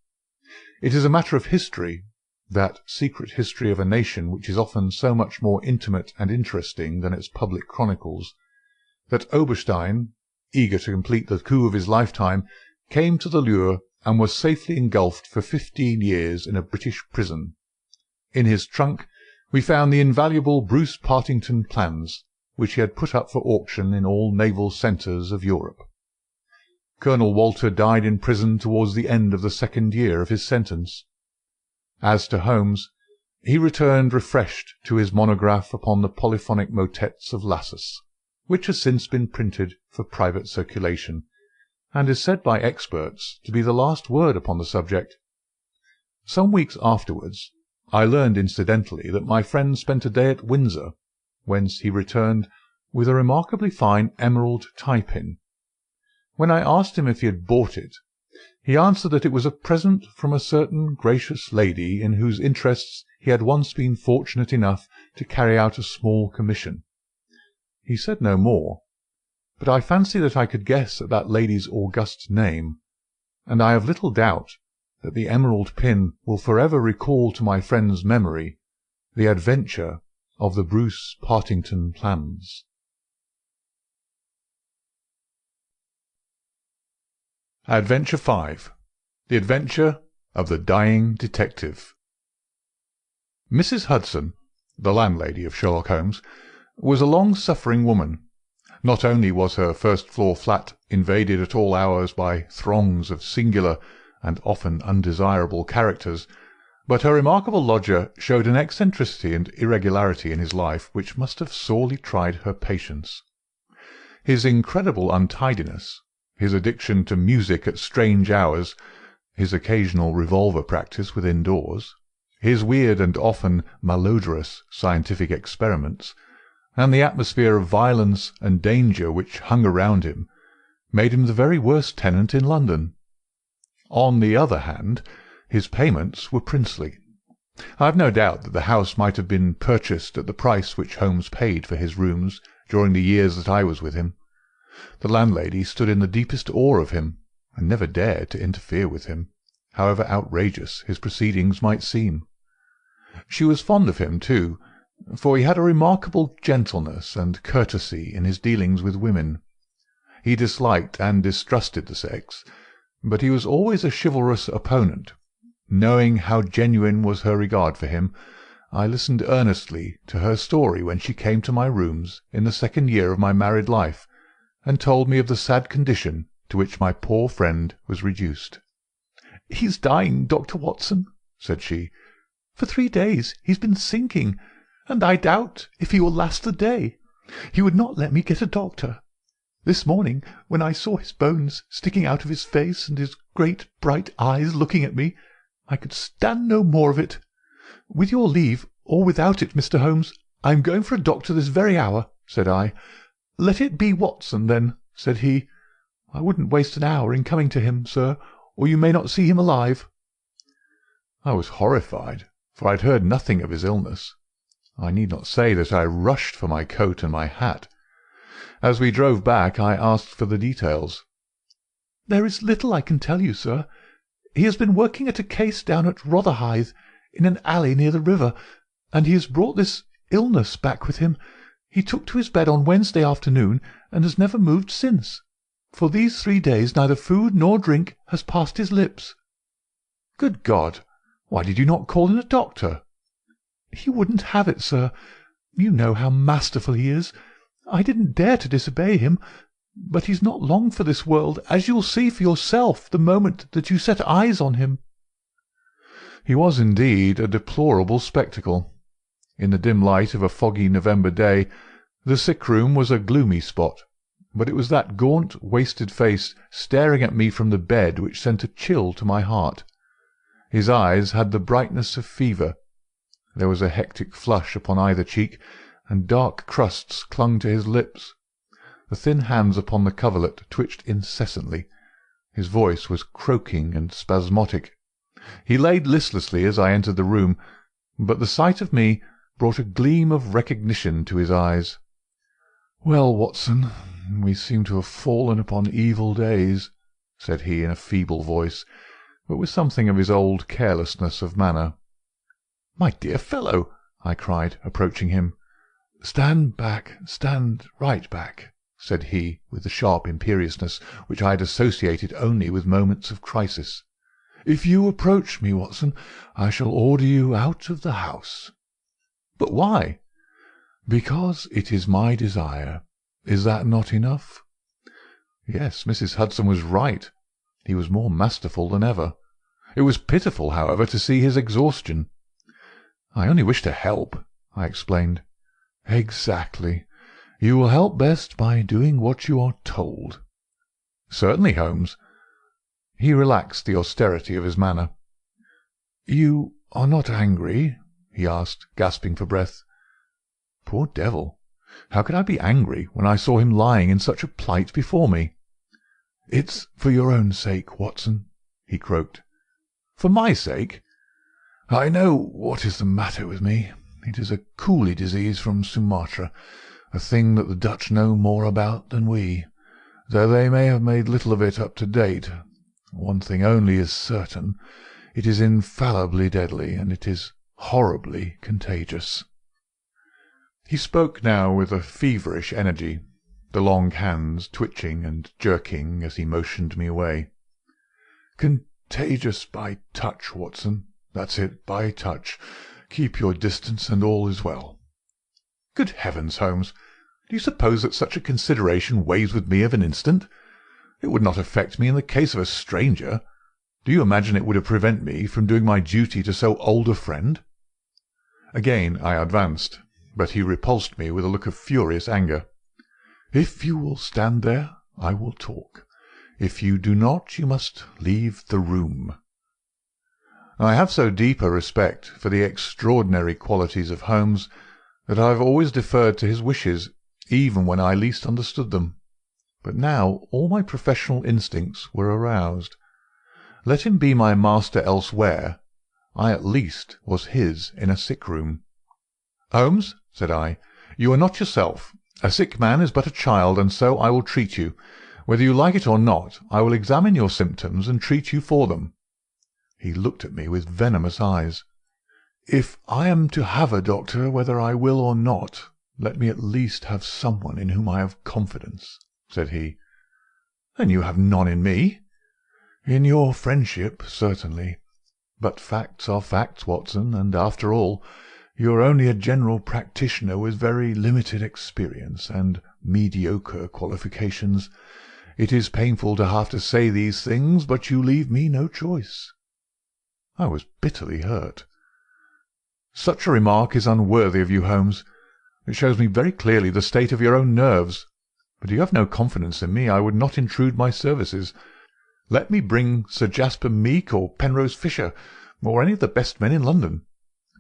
It is a matter of history, that secret history of a nation which is often so much more intimate and interesting than its public chronicles, that Oberstein, eager to complete the coup of his lifetime, came to the lure and was safely engulfed for 15 years in a British prison. In his trunk we found the invaluable Bruce Partington plans, which he had put up for auction in all naval centres of Europe. Colonel Walter died in prison towards the end of the second year of his sentence. As to Holmes, he returned refreshed to his monograph upon the polyphonic motets of Lassus, which has since been printed for private circulation, and is said by experts to be the last word upon the subject. Some weeks afterwards, I learned incidentally that my friend spent a day at Windsor, whence he returned with a remarkably fine emerald tie-pin. When I asked him if he had bought it, he answered that it was a present from a certain gracious lady in whose interests he had once been fortunate enough to carry out a small commission. He said no more, but I fancy that I could guess at that lady's august name, and I have little doubt that the emerald pin will forever recall to my friend's memory the adventure of the Bruce Partington plans. Adventure 5. The Adventure of the Dying Detective. Mrs. Hudson, the landlady of Sherlock Holmes, was a long-suffering woman. Not only was her first-floor flat invaded at all hours by throngs of singular and often undesirable characters, but her remarkable lodger showed an eccentricity and irregularity in his life which must have sorely tried her patience. His incredible untidiness, his addiction to music at strange hours, his occasional revolver practice within doors, his weird and often malodorous scientific experiments, and the atmosphere of violence and danger which hung around him, made him the very worst tenant in London. On the other hand, his payments were princely. I have no doubt that the house might have been purchased at the price which Holmes paid for his rooms during the years that I was with him. The landlady stood in the deepest awe of him, and never dared to interfere with him, however outrageous his proceedings might seem. She was fond of him, too, for he had a remarkable gentleness and courtesy in his dealings with women. He disliked and distrusted the sex, but he was always a chivalrous opponent. Knowing how genuine was her regard for him, I listened earnestly to her story when she came to my rooms in the second year of my married life, and told me of the sad condition to which my poor friend was reduced. "He's dying, Dr. Watson," said she. "For 3 days he's been sinking, and I doubt if he will last the day. He would not let me get a doctor. This morning, when I saw his bones sticking out of his face and his great bright eyes looking at me, I could stand no more of it. With your leave, or without it, Mr. Holmes, I am going for a doctor this very hour," said I. "Let it be Watson, then," said he. "I wouldn't waste an hour in coming to him, sir, or you may not see him alive." I was horrified, for I had heard nothing of his illness. I need not say that I rushed for my coat and my hat. As we drove back, I asked for the details. "There is little I can tell you, sir. He has been working at a case down at Rotherhithe, in an alley near the river, and he has brought this illness back with him. He took to his bed on Wednesday afternoon, and has never moved since. For these 3 days neither food nor drink has passed his lips." "Good God! Why did you not call in a doctor?" "He wouldn't have it, sir. You know how masterful he is. I didn't dare to disobey him, but he's not long for this world, as you'll see for yourself the moment that you set eyes on him." He was indeed a deplorable spectacle. In the dim light of a foggy November day, the sick-room was a gloomy spot, but it was that gaunt, wasted face staring at me from the bed which sent a chill to my heart. His eyes had the brightness of fever. There was a hectic flush upon either cheek, and dark crusts clung to his lips. The thin hands upon the coverlet twitched incessantly. His voice was croaking and spasmodic. He laid listlessly as I entered the room, but the sight of me brought a gleam of recognition to his eyes. "Well, Watson, we seem to have fallen upon evil days," said he in a feeble voice, but with something of his old carelessness of manner. "My dear fellow," I cried, approaching him. "Stand back, stand right back," said he, with the sharp imperiousness which I had associated only with moments of crisis. "If you approach me, Watson, I shall order you out of the house." "But why?" "Because it is my desire. Is that not enough?" Yes, Mrs. Hudson was right. He was more masterful than ever. It was pitiful, however, to see his exhaustion. "I only wish to help," I explained. "Exactly. You will help best by doing what you are told." "Certainly, Holmes." He relaxed the austerity of his manner. "You are not angry?" he asked, gasping for breath. Poor devil! How could I be angry when I saw him lying in such a plight before me? "It's for your own sake, Watson," he croaked. "For my sake?" "I know what is the matter with me. It is a coolie disease from Sumatra, a thing that the Dutch know more about than we, though they may have made little of it up to date. One thing only is certain. It is infallibly deadly, and it is horribly contagious." He spoke now with a feverish energy, the long hands twitching and jerking as he motioned me away. "Contagious by touch, Watson. That's it, by touch. Keep your distance, and all is well." "Good heavens, Holmes! Do you suppose that such a consideration weighs with me of an instant? It would not affect me in the case of a stranger. Do you imagine it would prevent me from doing my duty to so old a friend?" Again I advanced, but he repulsed me with a look of furious anger. "If you will stand there, I will talk. If you do not, you must leave the room." I have so deep a respect for the extraordinary qualities of Holmes that I have always deferred to his wishes, even when I least understood them. But now all my professional instincts were aroused. Let him be my master elsewhere, I at least was his in a sick-room. "Holmes," said I, "you are not yourself. A sick man is but a child, and so I will treat you. Whether you like it or not, I will examine your symptoms and treat you for them." He looked at me with venomous eyes. "If I am to have a doctor, whether I will or not, let me at least have someone in whom I have confidence," said he. "Then you have none in me?" "In your friendship, certainly. But facts are facts, Watson, and after all, you are only a general practitioner with very limited experience and mediocre qualifications. It is painful to have to say these things, but you leave me no choice." I was bitterly hurt. "Such a remark is unworthy of you, Holmes. It shows me very clearly the state of your own nerves. But you have no confidence in me. I would not intrude my services. Let me bring Sir Jasper Meek or Penrose Fisher, or any of the best men in London.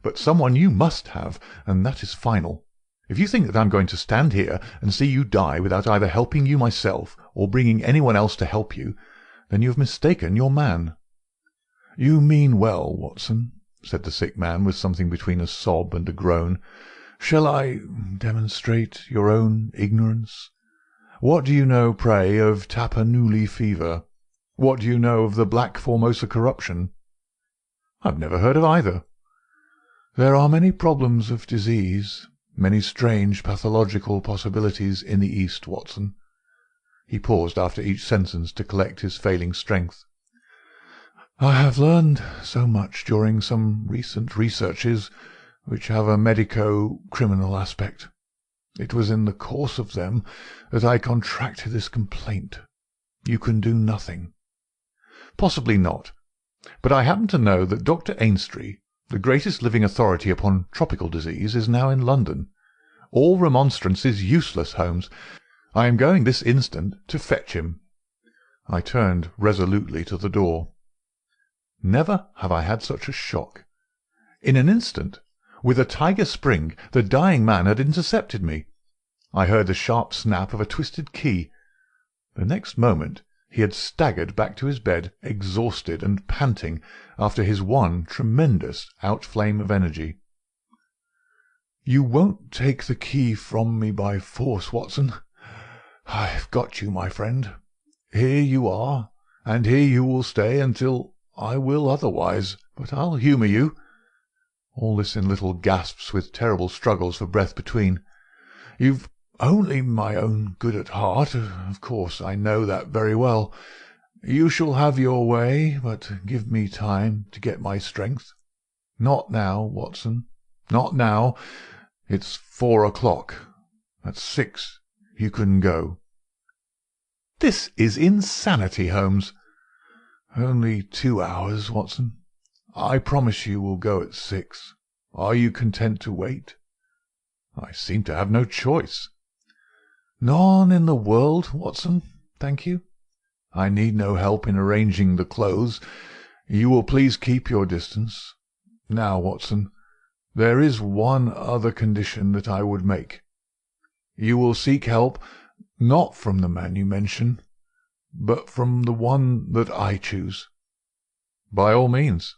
But someone you must have, and that is final. If you think that I am going to stand here and see you die without either helping you myself or bringing anyone else to help you, then you have mistaken your man." "You mean well, Watson," said the sick man with something between a sob and a groan. "Shall I demonstrate your own ignorance? What do you know, pray, of Tapanuli fever? What do you know of the Black Formosa corruption?" "I have never heard of either." "There are many problems of disease, many strange pathological possibilities in the East, Watson." He paused after each sentence to collect his failing strength. "I have learned so much during some recent researches which have a medico-criminal aspect. It was in the course of them that I contracted this complaint. You can do nothing." "Possibly not. But I happen to know that Dr. Ainstree, the greatest living authority upon tropical disease, is now in London. All remonstrance is useless, Holmes. I am going this instant to fetch him." I turned resolutely to the door. Never have I had such a shock. In an instant, with a tiger spring, the dying man had intercepted me. I heard the sharp snap of a twisted key. The next moment he had staggered back to his bed, exhausted and panting after his one tremendous outflame of energy. "You won't take the key from me by force, Watson. I've got you, my friend. Here you are, and here you will stay until I will otherwise, but I'll humour you." All this in little gasps, with terrible struggles for breath between. "You've only my own good at heart. Of course I know that very well. You shall have your way, but give me time to get my strength. Not now, Watson. Not now. It's 4 o'clock. At 6 you can go." "This is insanity, Holmes." "Only 2 hours, Watson. I promise you will go at 6. Are you content to wait?" "I seem to have no choice." "None in the world, Watson, thank you. I need no help in arranging the clothes. You will please keep your distance. Now, Watson, there is one other condition that I would make. You will seek help, not from the man you mention, but from the one that I choose." "By all means."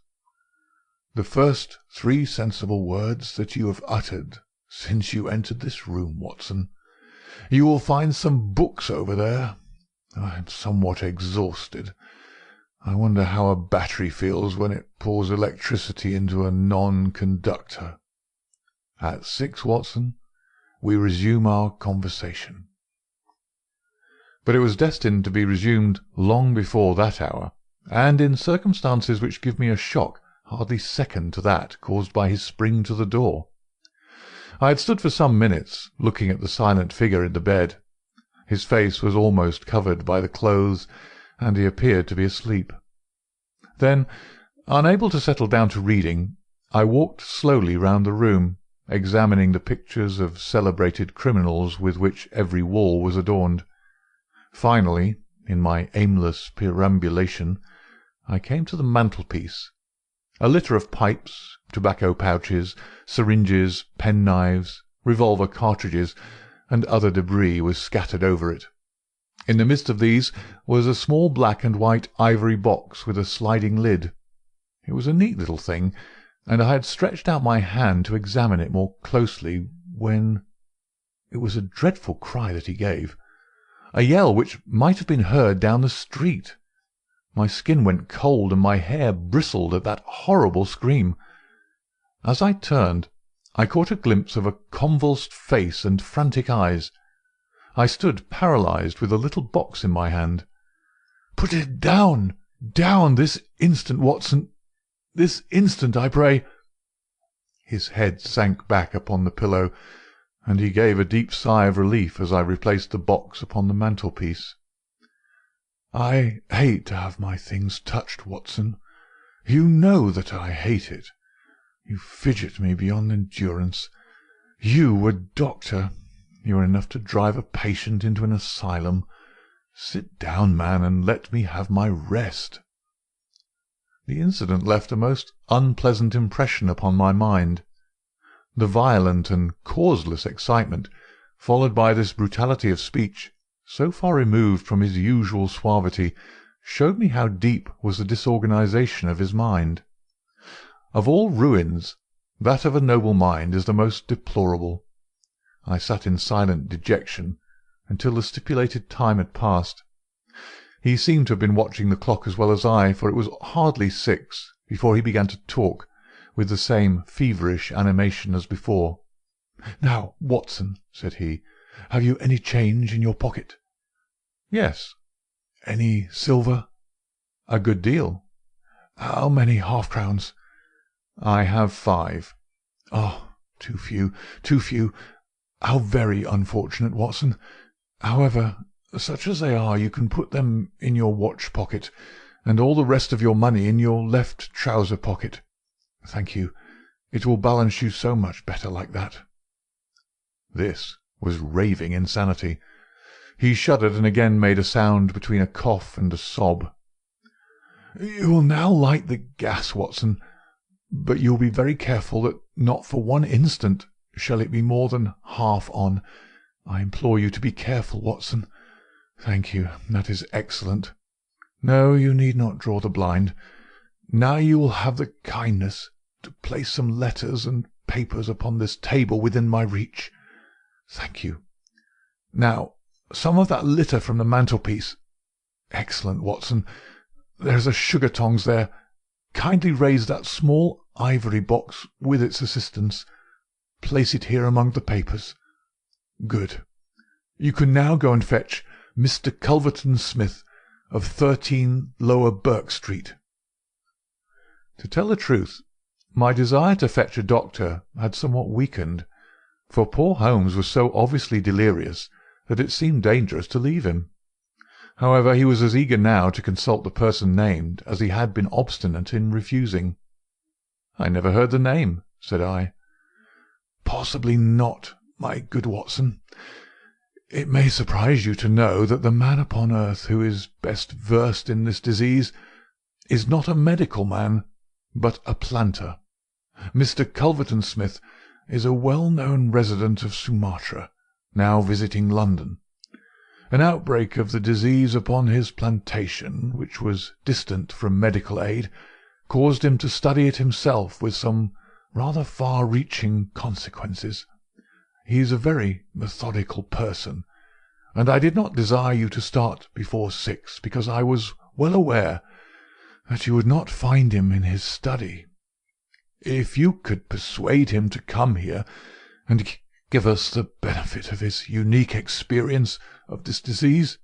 "The first 3 sensible words that you have uttered since you entered this room, Watson. You will find some books over there. I am somewhat exhausted. I wonder how a battery feels when it pours electricity into a non-conductor. At 6, Watson, we resume our conversation." But it was destined to be resumed long before that hour, and in circumstances which give me a shock hardly second to that caused by his spring to the door. I had stood for some minutes looking at the silent figure in the bed. His face was almost covered by the clothes, and he appeared to be asleep. Then, unable to settle down to reading, I walked slowly round the room, examining the pictures of celebrated criminals with which every wall was adorned. Finally, in my aimless perambulation, I came to the mantelpiece. A litter of pipes, tobacco pouches, syringes, penknives, revolver cartridges, and other debris was scattered over it. In the midst of these was a small black and white ivory box with a sliding lid. It was a neat little thing, and I had stretched out my hand to examine it more closely when— It was a dreadful cry that he gave, a yell which might have been heard down the street. My skin went cold and my hair bristled at that horrible scream. As I turned, I caught a glimpse of a convulsed face and frantic eyes. I stood paralyzed with a little box in my hand. "Put it down, down, this instant, Watson! This instant, I pray!" His head sank back upon the pillow, and he gave a deep sigh of relief as I replaced the box upon the mantelpiece. "I hate to have my things touched, Watson. You know that I hate it. You fidget me beyond endurance. You, a doctor, you are enough to drive a patient into an asylum. Sit down, man, and let me have my rest." The incident left a most unpleasant impression upon my mind. The violent and causeless excitement, followed by this brutality of speech, so far removed from his usual suavity, showed me how deep was the disorganization of his mind. Of all ruins, that of a noble mind is the most deplorable. I sat in silent dejection until the stipulated time had passed. He seemed to have been watching the clock as well as I, for it was hardly 6 before he began to talk, with the same feverish animation as before. "Now, Watson," said he, "have you any change in your pocket?" "Yes." "Any silver?" "A good deal." "How many half-crowns?" "I have 5. "Oh, too few, too few. How very unfortunate, Watson. However, such as they are, you can put them in your watch-pocket, and all the rest of your money in your left trouser pocket. Thank you. It will balance you so much better like that." This was raving insanity. He shuddered and again made a sound between a cough and a sob. "You will now light the gas, Watson, but you will be very careful that not for one instant shall it be more than half on. I implore you to be careful, Watson. Thank you. That is excellent. No, you need not draw the blind. Now you will have the kindness to place some letters and papers upon this table within my reach. Thank you. Now, some of that litter from the mantelpiece. Excellent, Watson. There's a sugar-tongs there. Kindly raise that small ivory box with its assistance. Place it here among the papers. Good. You can now go and fetch Mr. Culverton Smith of 13 Lower Burke Street." To tell the truth, My desire to fetch a doctor had somewhat weakened, for poor Holmes was so obviously delirious that it seemed dangerous to leave him. However, he was as eager now to consult the person named as he had been obstinate in refusing. "I never heard the name," said I. "Possibly not, my good Watson. It may surprise you to know that the man upon earth who is best versed in this disease is not a medical man, but a planter. Mr. Culverton Smith is a well-known resident of Sumatra, now visiting London. An outbreak of the disease upon his plantation, which was distant from medical aid, caused him to study it himself with some rather far-reaching consequences. He is a very methodical person, and I did not desire you to start before 6, because I was well aware that you would not find him in his study. If you could persuade him to come here and give us the benefit of his unique experience of this disease,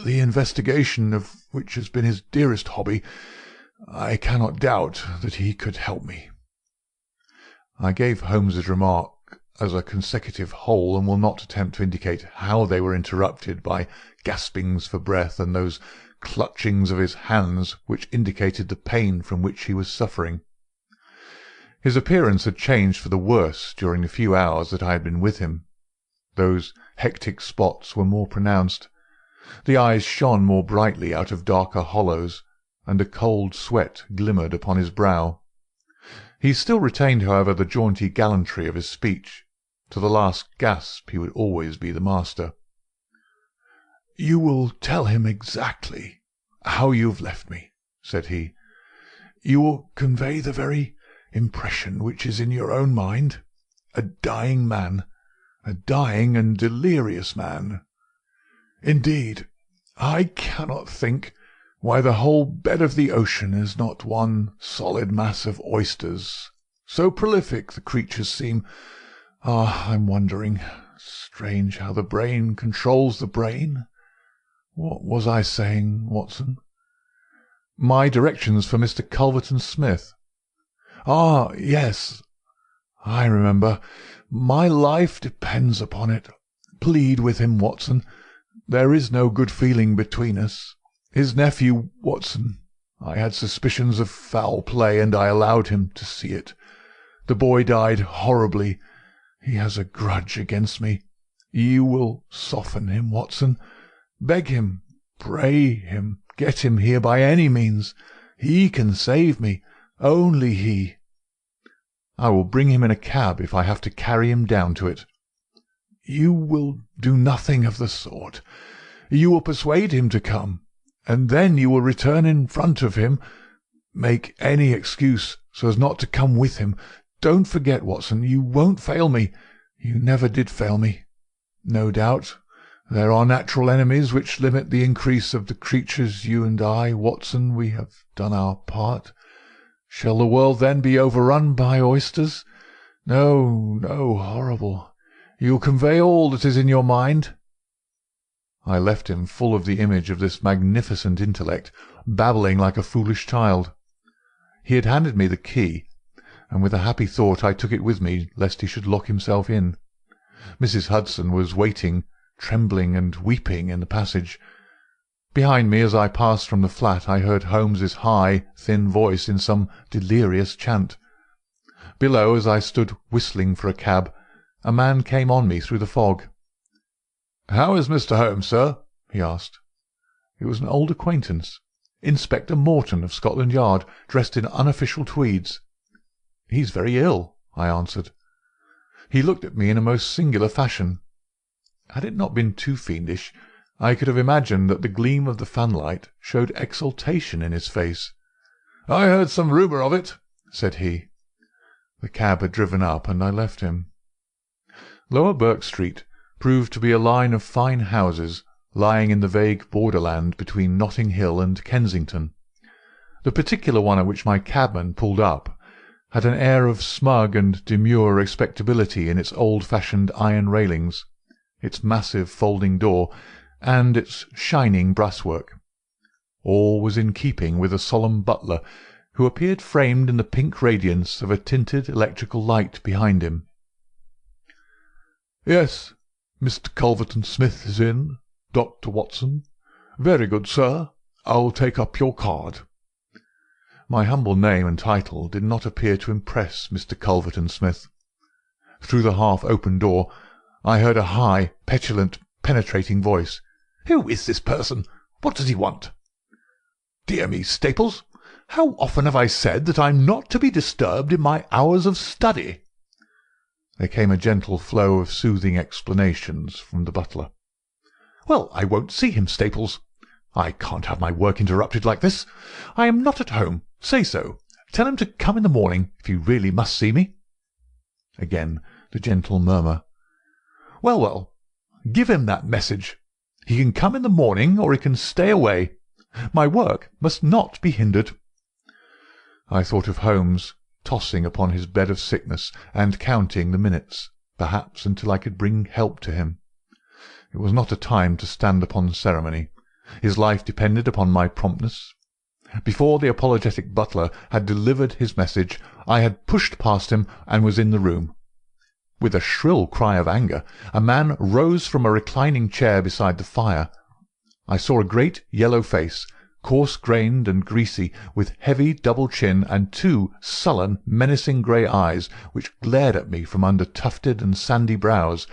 the investigation of which has been his dearest hobby, I cannot doubt that he could help me." I gave Holmes's remark as a consecutive whole, and will not attempt to indicate how they were interrupted by gaspings for breath and those clutchings of his hands which indicated the pain from which he was suffering. His appearance had changed for the worse during the few hours that I had been with him. Those hectic spots were more pronounced. The eyes shone more brightly out of darker hollows, and a cold sweat glimmered upon his brow. He still retained, however, the jaunty gallantry of his speech. To the last gasp he would always be the master. "You will tell him exactly how you have left me," said he. "You will convey the very impression which is in your own mind. A dying man, a dying and delirious man. Indeed, I cannot think why the whole bed of the ocean is not one solid mass of oysters. So prolific the creatures seem. I'm wondering. Strange how the brain controls the brain. What was I saying, Watson?" "My directions for Mr. Culverton Smith." Yes, I remember. My life depends upon it. Plead with him, Watson. There is no good feeling between us. His nephew, Watson, I had suspicions of foul play, and I allowed him to see it. The boy died horribly. He has a grudge against me. You will soften him, Watson. Beg him, pray him, get him here by any means. He can save me. Only he." "I will bring him in a cab if I have to carry him down to it." "You will do nothing of the sort. You will persuade him to come, and then you will return in front of him. Make any excuse so as not to come with him. Don't forget, Watson, you won't fail me. You never did fail me. No doubt there are natural enemies which limit the increase of the creatures. You and I, Watson, we have done our part. Shall the world then be overrun by oysters? No, no, horrible. You will convey all that is in your mind." I left him full of the image of this magnificent intellect, babbling like a foolish child. He had handed me the key, and with a happy thought I took it with me, lest he should lock himself in. Mrs. Hudson was waiting, trembling and weeping, in the passage. Behind me, as I passed from the flat, I heard Holmes's high, thin voice in some delirious chant. Below, as I stood whistling for a cab, a man came on me through the fog. "How is Mr. Holmes, sir?" he asked. It was an old acquaintance, Inspector Morton of Scotland Yard, dressed in unofficial tweeds. "He's very ill," I answered. He looked at me in a most singular fashion. Had it not been too fiendish, I could have imagined that the gleam of the fanlight showed exultation in his face. "I heard some rumour of it," said he. The cab had driven up, and I left him. Lower Burke Street proved to be a line of fine houses lying in the vague borderland between Notting Hill and Kensington. The particular one at which my cabman pulled up had an air of smug and demure respectability in its old-fashioned iron railings, its massive folding door, and its shining brasswork. All was in keeping with a solemn butler who appeared framed in the pink radiance of a tinted electrical light behind him. "Yes, Mr. Culverton-Smith is in, Dr. Watson. Very good, sir. I'll take up your card." My humble name and title did not appear to impress Mr. Culverton-Smith. Through the half-open door I heard a high, petulant, penetrating voice. "Who is this person? What does he want?" "Dear me, Staples, how often have I said that I'm not to be disturbed in my hours of study?" There came a gentle flow of soothing explanations from the butler. "Well, I won't see him, Staples. I can't have my work interrupted like this. I am not at home. Say so. Tell him to come in the morning, if he really must see me." Again the gentle murmur. "Well, well, give him that message. He can come in the morning, or he can stay away. My work must not be hindered." I thought of Holmes tossing upon his bed of sickness and counting the minutes, perhaps until I could bring help to him. It was not a time to stand upon ceremony. His life depended upon my promptness. Before the apologetic butler had delivered his message, I had pushed past him and was in the room. With a shrill cry of anger, a man rose from a reclining chair beside the fire. I saw a great yellow face, coarse-grained and greasy, with heavy double chin and two sullen, menacing grey eyes which glared at me from under tufted and sandy brows.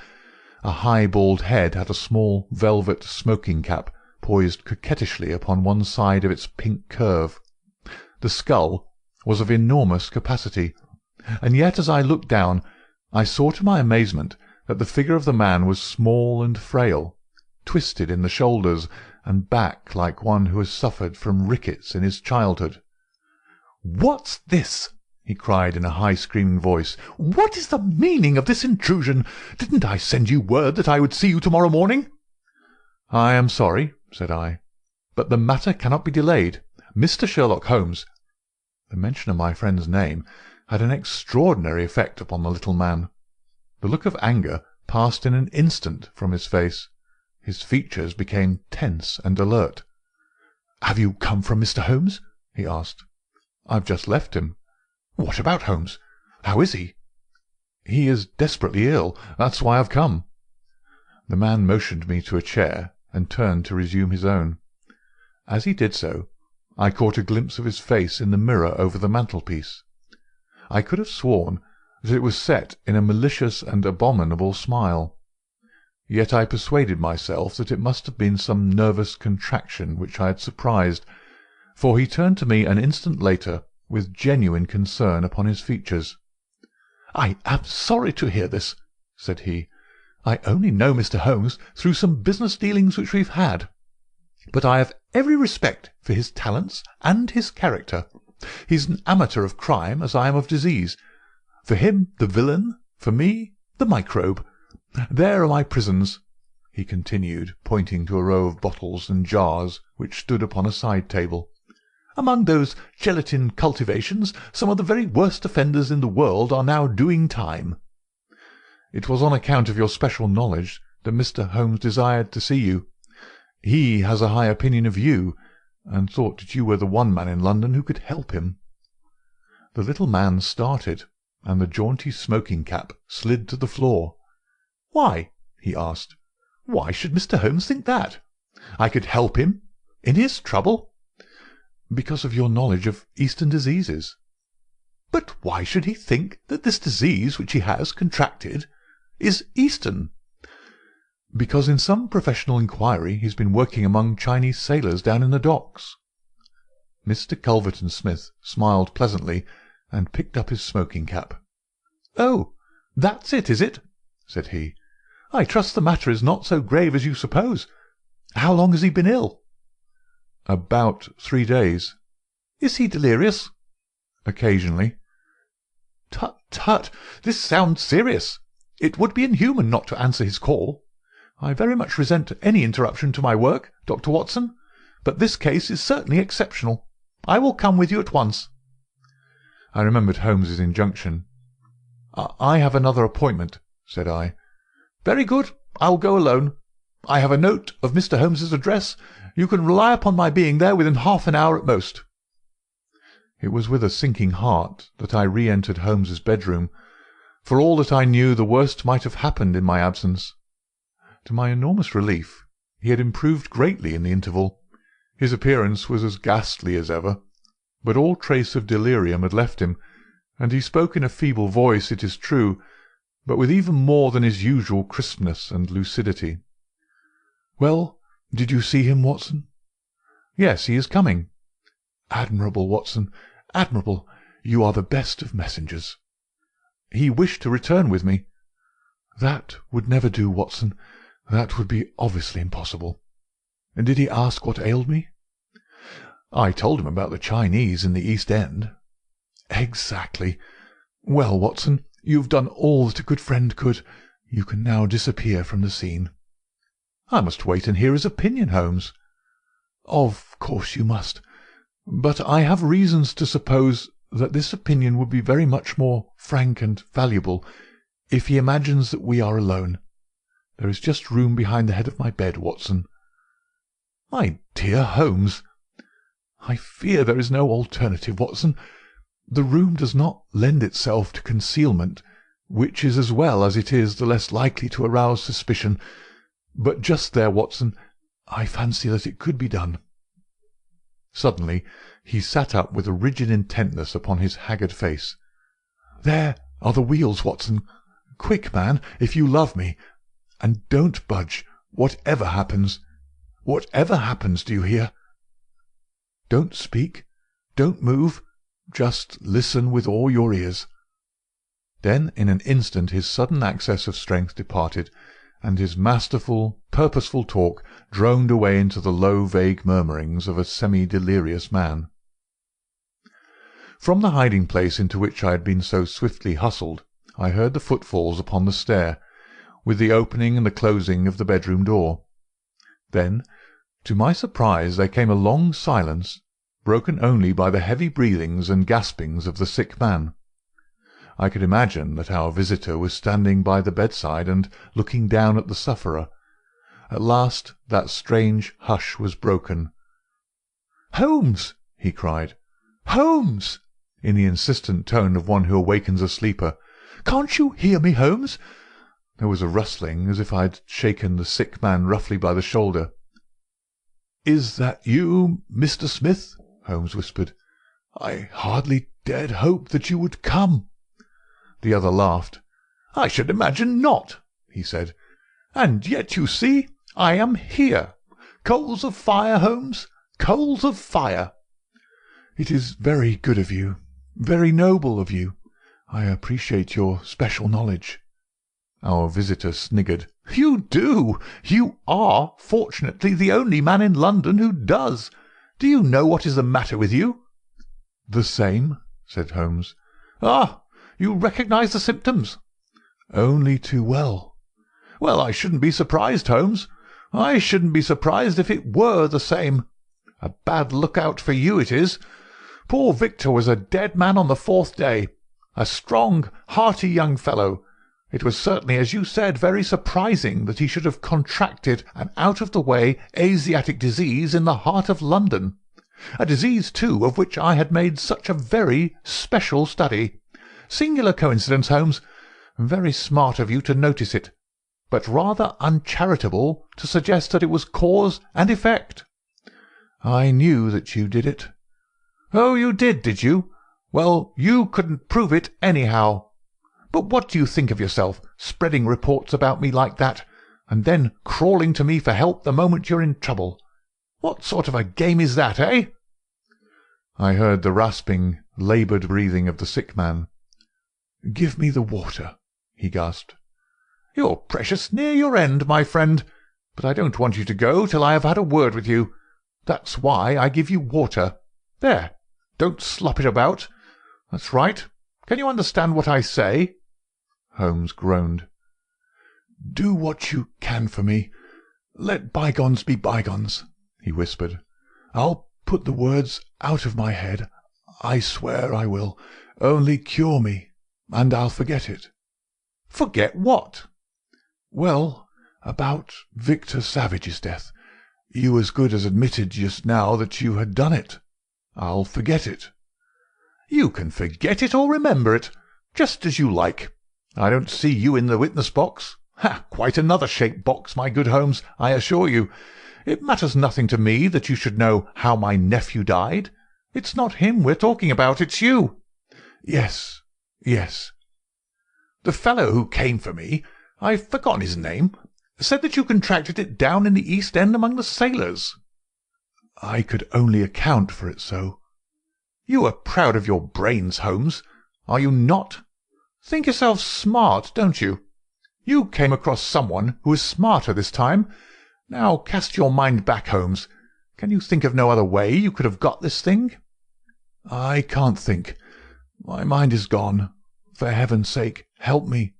A high bald head had a small velvet smoking-cap poised coquettishly upon one side of its pink curve. The skull was of enormous capacity, and yet as I looked down I saw to my amazement that the figure of the man was small and frail, twisted in the shoulders and back like one who has suffered from rickets in his childhood. "What's this?" he cried in a high screaming voice. "What is the meaning of this intrusion? Didn't I send you word that I would see you tomorrow morning?" "I am sorry," said I, "but the matter cannot be delayed. Mr. Sherlock Holmes—" The mention of my friend's name had an extraordinary effect upon the little man. The look of anger passed in an instant from his face. His features became tense and alert. "Have you come from Mr. Holmes?" he asked. "I've just left him." "What about Holmes? How is he?" "He is desperately ill. That's why I've come." The man motioned me to a chair and turned to resume his own. As he did so, I caught a glimpse of his face in the mirror over the mantelpiece. I could have sworn that it was set in a malicious and abominable smile. Yet I persuaded myself that it must have been some nervous contraction which I had surprised, for he turned to me an instant later with genuine concern upon his features. "I am sorry to hear this," said he. "I only know Mr. Holmes through some business dealings which we've had. But I have every respect for his talents and his character. He's an amateur of crime, as I am of disease. For him, the villain; for me, the microbe. There are my prisons," he continued, pointing to a row of bottles and jars which stood upon a side table. "Among those gelatin cultivations, some of the very worst offenders in the world are now doing time." "It was on account of your special knowledge that Mr. Holmes desired to see you. He has a high opinion of you, and thought that you were the one man in London who could help him." The little man started, and the jaunty smoking-cap slid to the floor. "Why?" he asked. "Why should Mr. Holmes think that? I could help him in his trouble." "Because of your knowledge of Eastern diseases." "But why should he think that this disease which he has contracted is Eastern?" "Because in some professional inquiry he's been working among Chinese sailors down in the docks." Mr. Culverton-Smith smiled pleasantly and picked up his smoking-cap. "Oh, that's it, is it?" said he. "I trust the matter is not so grave as you suppose. How long has he been ill?" "About 3 days." "Is he delirious?" "Occasionally." "Tut, tut! This sounds serious. It would be inhuman not to answer his call. I very much resent any interruption to my work, Dr. Watson, but this case is certainly exceptional. I will come with you at once." I remembered Holmes's injunction. "I have another appointment," said I. "Very good. I'll go alone. I have a note of Mr. Holmes's address. You can rely upon my being there within half an hour at most." It was with a sinking heart that I re-entered Holmes's bedroom. For all that I knew, the worst might have happened in my absence. To my enormous relief, he had improved greatly in the interval. His appearance was as ghastly as ever, but all trace of delirium had left him, and he spoke in a feeble voice, it is true, but with even more than his usual crispness and lucidity. "Well, did you see him, Watson?" "Yes, he is coming." "Admirable, Watson, admirable. You are the best of messengers." "He wished to return with me." "That would never do, Watson. That would be obviously impossible. And did he ask what ailed me?" "I told him about the Chinese in the East End." "Exactly. Well, Watson, you've done all that a good friend could. You can now disappear from the scene." "I must wait and hear his opinion, Holmes." "Of course you must. But I have reasons to suppose that this opinion would be very much more frank and valuable if he imagines that we are alone. There is just room behind the head of my bed, Watson." "My dear Holmes!" "I fear there is no alternative, Watson. The room does not lend itself to concealment, which is as well as it is the less likely to arouse suspicion. But just there, Watson, I fancy that it could be done." Suddenly he sat up with a rigid intentness upon his haggard face. "There are the wheels, Watson. Quick, man, if you love me. And don't budge, whatever happens. Whatever happens, do you hear? Don't speak. Don't move. Just listen with all your ears." Then in an instant his sudden access of strength departed, and his masterful, purposeful talk droned away into the low, vague murmurings of a semi-delirious man. From the hiding-place into which I had been so swiftly hustled, I heard the footfalls upon the stair, with the opening and the closing of the bedroom door. Then, to my surprise, there came a long silence, broken only by the heavy breathings and gaspings of the sick man. I could imagine that our visitor was standing by the bedside and looking down at the sufferer. At last that strange hush was broken. "Holmes!" he cried. "Holmes!" in the insistent tone of one who awakens a sleeper. "Can't you hear me, Holmes?" There was a rustling, as if I had shaken the sick man roughly by the shoulder. "Is that you, Mr. Smith?" Holmes whispered. "I hardly dared hope that you would come." The other laughed. "I should imagine not," he said. "And yet, you see, I am here. Coals of fire, Holmes, coals of fire." "It is very good of you, very noble of you. I appreciate your special knowledge." Our visitor sniggered. "You do. You are, fortunately, the only man in London who does. Do you know what is the matter with you?" "The same," said Holmes. "Ah! You recognize the symptoms?" "Only too well." "Well, I shouldn't be surprised, Holmes. I shouldn't be surprised if it were the same. A bad lookout for you it is. Poor Victor was a dead man on the 4th day. A strong, hearty young fellow. It was certainly, as you said, very surprising that he should have contracted an out-of-the-way Asiatic disease in the heart of London. A disease, too, of which I had made such a very special study. Singular coincidence, Holmes. Very smart of you to notice it, but rather uncharitable to suggest that it was cause and effect." "I knew that you did it." "Oh, you did you? Well, you couldn't prove it anyhow. But what do you think of yourself, spreading reports about me like that, and then crawling to me for help the moment you're in trouble? What sort of a game is that, eh?" I heard the rasping, laboured breathing of the sick man. "Give me the water," he gasped. You're precious near your end, my friend, but I don't want you to go till I have had a word with you. That's why I give you water. There, don't slop it about. That's right. Can you understand what I say?" Holmes groaned. "Do what you can for me. Let bygones be bygones," he whispered. "I'll put the words out of my head. I swear I will. Only cure me, and I'll forget it." "Forget what?" "Well, about Victor Savage's death. You as good as admitted just now that you had done it. I'll forget it." You can forget it or remember it, just as you like. I don't see you in the witness box. Ha! Quite another shaped box, my good Holmes, I assure you. It matters nothing to me that you should know how my nephew died. It's not him we're talking about, it's you. Yes, yes. The fellow who came for me, I've forgotten his name, said that you contracted it down in the East End among the sailors. I could only account for it so. You are proud of your brains, Holmes, are you not? Think yourself smart, don't you? You came across someone who is smarter this time. Now cast your mind back, Holmes. Can you think of no other way you could have got this thing? I can't think. My mind is gone. For heaven's sake, help me.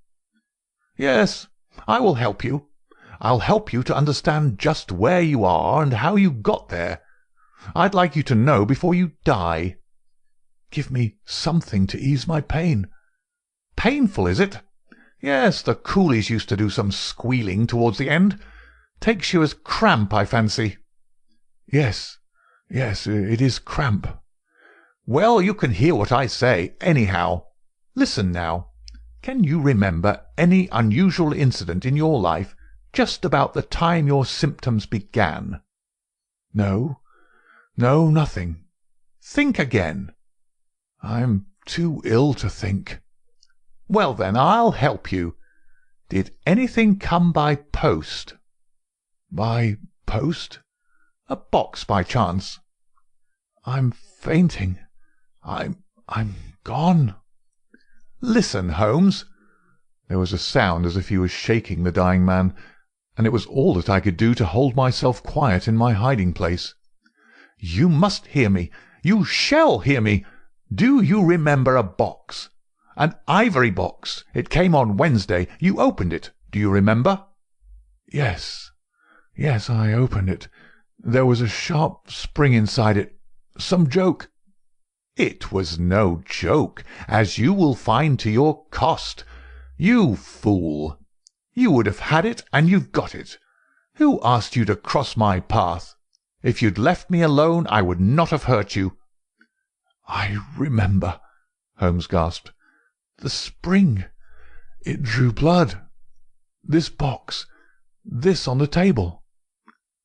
Yes, I will help you. I'll help you to understand just where you are and how you got there. I'd like you to know before you die. Give me something to ease my pain. Painful, is it? Yes, the coolies used to do some squealing towards the end. Takes you as cramp, I fancy. Yes, it is cramp. Well, you can hear what I say, anyhow. Listen now. Can you remember any unusual incident in your life just about the time your symptoms began? No, nothing. Think again. I'm too ill to think. Well, then, I'll help you. Did anything come by post? By post? A box, by chance? I'm fainting. I'm gone. Listen, Holmes. There was a sound as if he was shaking the dying man, and it was all that I could do to hold myself quiet in my hiding-place. You must hear me. You shall hear me. Do you remember a box? An ivory box. It came on Wednesday. You opened it. Do you remember? Yes, I opened it. There was a sharp spring inside it. Some joke. It was no joke, as you will find to your cost. You fool! You would have had it, and you've got it. Who asked you to cross my path? If you'd left me alone, I would not have hurt you. I remember, Holmes gasped. The spring. It drew blood. This box. This on the table.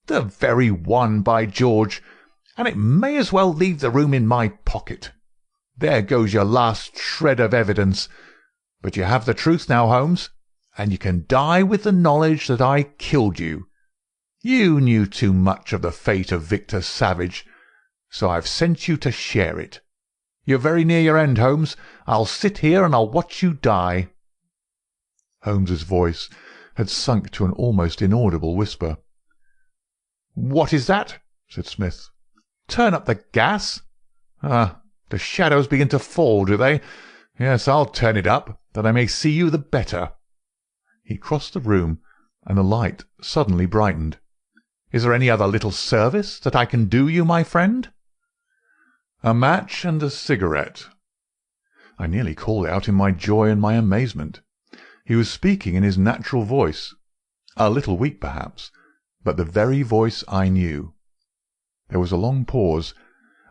The very one, by George! And it may as well leave the room in my pocket. There goes your last shred of evidence. But you have the truth now, Holmes, and you can die with the knowledge that I killed you. You knew too much of the fate of Victor Savage, so I've sent you to share it. You're very near your end, Holmes. I'll sit here and I'll watch you die. Holmes's voice had sunk to an almost inaudible whisper. What is that? Said Smith. Turn up the gas? Ah, the shadows begin to fall, do they? Yes, I'll turn it up, that I may see you the better. He crossed the room, and the light suddenly brightened. Is there any other little service that I can do you, my friend? A match and a cigarette. I nearly called out in my joy and my amazement. He was speaking in his natural voice, a little weak perhaps, but the very voice I knew. There was a long pause,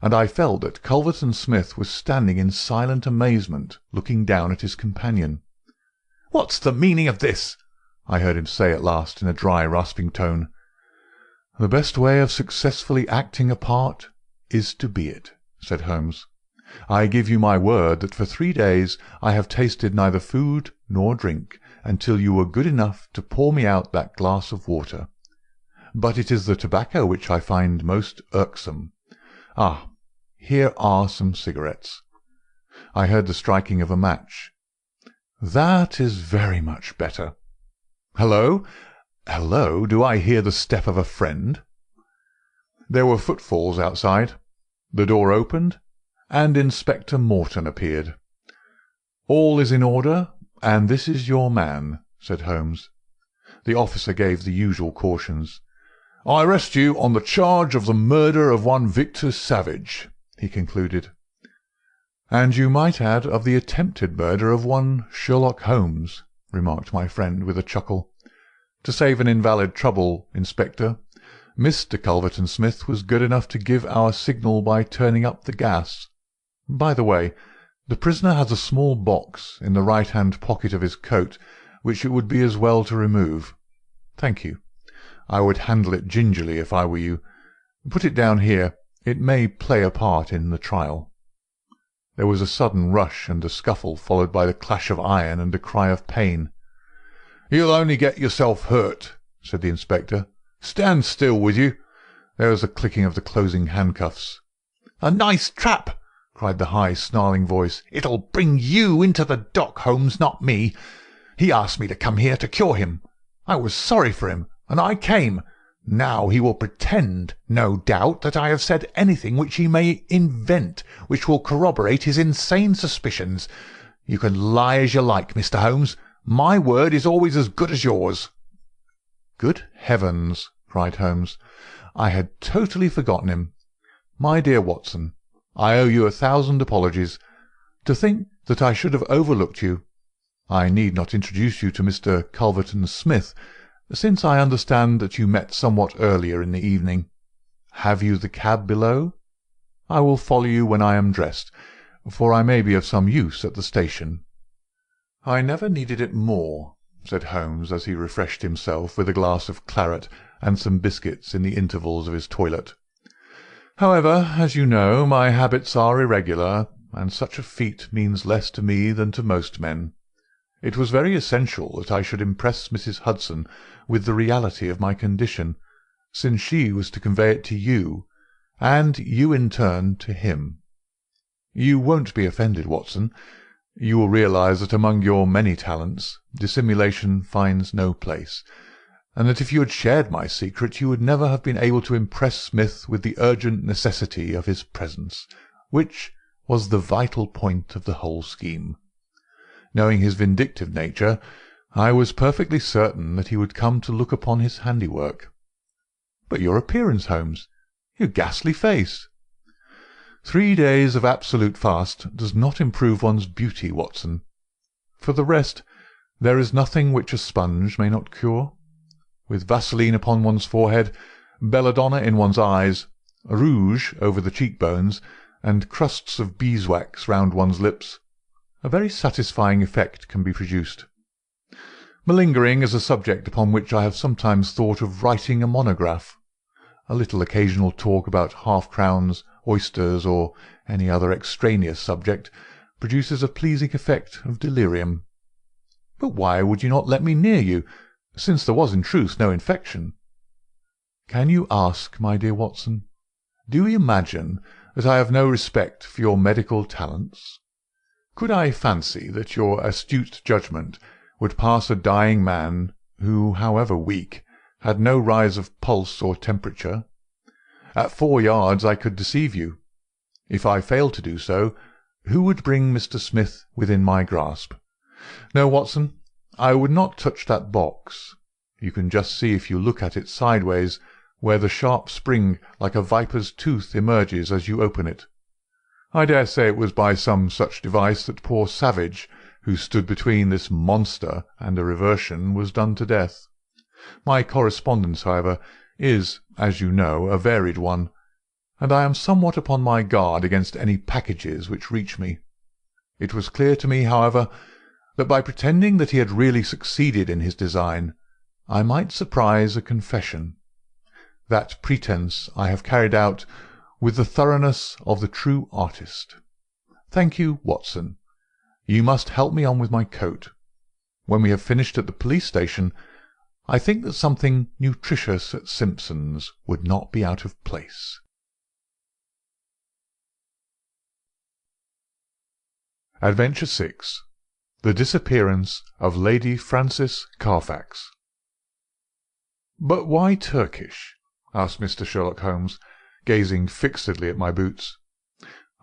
and I felt that Culverton Smith was standing in silent amazement, looking down at his companion. "What's the meaning of this?" I heard him say at last in a dry, rasping tone. "The best way of successfully acting a part is to be it," said Holmes. "I give you my word that for 3 days I have tasted neither food nor drink until you were good enough to pour me out that glass of water. But it is the tobacco which I find most irksome. Ah, here are some cigarettes." I heard the striking of a match. "That is very much better. Hello! Hello! Do I hear the step of a friend?" There were footfalls outside. The door opened, and Inspector Morton appeared. "All is in order, and this is your man," said Holmes. The officer gave the usual cautions. "I arrest you on the charge of the murder of one Victor Savage," he concluded. "And you might add of the attempted murder of one Sherlock Holmes," remarked my friend with a chuckle. "To save an invalid trouble, Inspector, Mr. Culverton Smith was good enough to give our signal by turning up the gas." By the way, the prisoner has a small box in the right-hand pocket of his coat, which it would be as well to remove. Thank you. I would handle it gingerly if I were you. Put it down here. It may play a part in the trial." There was a sudden rush and a scuffle, followed by the clash of iron and a cry of pain. "You'll only get yourself hurt," said the inspector. "Stand still, with you." There was a clicking of the closing handcuffs. "A nice trap!" cried the high, snarling voice. "It'll bring you into the dock, Holmes, not me. He asked me to come here to cure him. I was sorry for him, and I came. Now he will pretend, no doubt, that I have said anything which he may invent, which will corroborate his insane suspicions. You can lie as you like, Mr. Holmes. My word is always as good as yours." "Good heavens!" cried Holmes. "I had totally forgotten him. My dear Watson, I owe you 1,000 apologies. To think that I should have overlooked you. I need not introduce you to Mr. Culverton-Smith, since I understand that you met somewhat earlier in the evening. Have you the cab below? I will follow you when I am dressed, for I may be of some use at the station." "I never needed it more," said Holmes, as he refreshed himself with a glass of claret and some biscuits in the intervals of his toilet. "However, as you know, my habits are irregular, and such a feat means less to me than to most men. It was very essential that I should impress Mrs. Hudson with the reality of my condition, since she was to convey it to you, and you in turn to him. You won't be offended, Watson. You will realize that among your many talents dissimulation finds no place, and that if you had shared my secret you would never have been able to impress Smith with the urgent necessity of his presence, which was the vital point of the whole scheme. Knowing his vindictive nature, I was perfectly certain that he would come to look upon his handiwork. But your appearance, Holmes, your ghastly face! 3 days of absolute fast does not improve one's beauty, Watson. For the rest, there is nothing which a sponge may not cure. With Vaseline upon one's forehead, belladonna in one's eyes, rouge over the cheekbones, and crusts of beeswax round one's lips, a very satisfying effect can be produced. Malingering is a subject upon which I have sometimes thought of writing a monograph. A little occasional talk about half-crowns, oysters, or any other extraneous subject produces a pleasing effect of delirium. But why would you not let me near you, since there was in truth no infection? Can you ask, my dear Watson? Do you imagine that I have no respect for your medical talents? Could I fancy that your astute judgment would pass a dying man, who, however weak, had no rise of pulse or temperature? At 4 yards I could deceive you. If I failed to do so, who would bring Mr. Smith within my grasp? No, Watson, I would not touch that box. You can just see, if you look at it sideways, where the sharp spring like a viper's tooth emerges as you open it. I dare say it was by some such device that poor Savage, who stood between this monster and a reversion, was done to death. My correspondence, however, is, as you know, a varied one, and I am somewhat upon my guard against any packages which reach me. It was clear to me, however, that by pretending that he had really succeeded in his design, I might surprise a confession. That pretence I have carried out with the thoroughness of the true artist. Thank you, Watson. You must help me on with my coat. When we have finished at the police station, I think that something nutritious at Simpson's would not be out of place. Adventure 6. The Disappearance of Lady Frances Carfax. "But why Turkish?" asked Mr. Sherlock Holmes, gazing fixedly at my boots.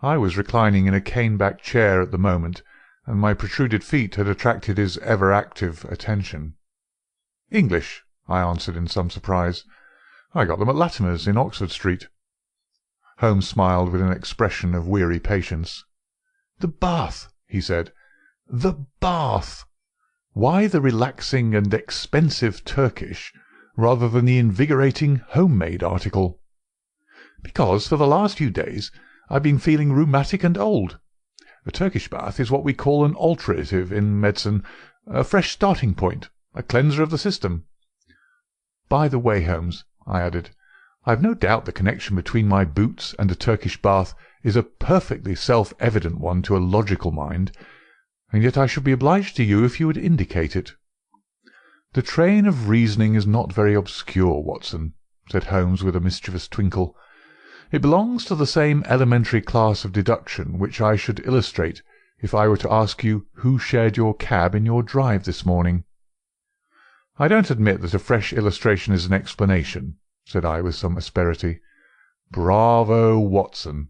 I was reclining in a cane-backed chair at the moment, and my protruded feet had attracted his ever-active attention. "English," I answered in some surprise. "I got them at Latimer's in Oxford Street." Holmes smiled with an expression of weary patience. "The bath," he said. "The bath! Why the relaxing and expensive Turkish rather than the invigorating home-made article?" "Because for the last few days I've been feeling rheumatic and old. A Turkish bath is what we call an alterative in medicine, a fresh starting point, a cleanser of the system. By the way, Holmes," I added, "I've no doubt the connection between my boots and a Turkish bath is a perfectly self-evident one to a logical mind, and yet I should be obliged to you if you would indicate it." "The train of reasoning is not very obscure, Watson," said Holmes with a mischievous twinkle. "It belongs to the same elementary class of deduction which I should illustrate if I were to ask you who shared your cab in your drive this morning." "I don't admit that a fresh illustration is an explanation," said I with some asperity. "Bravo, Watson!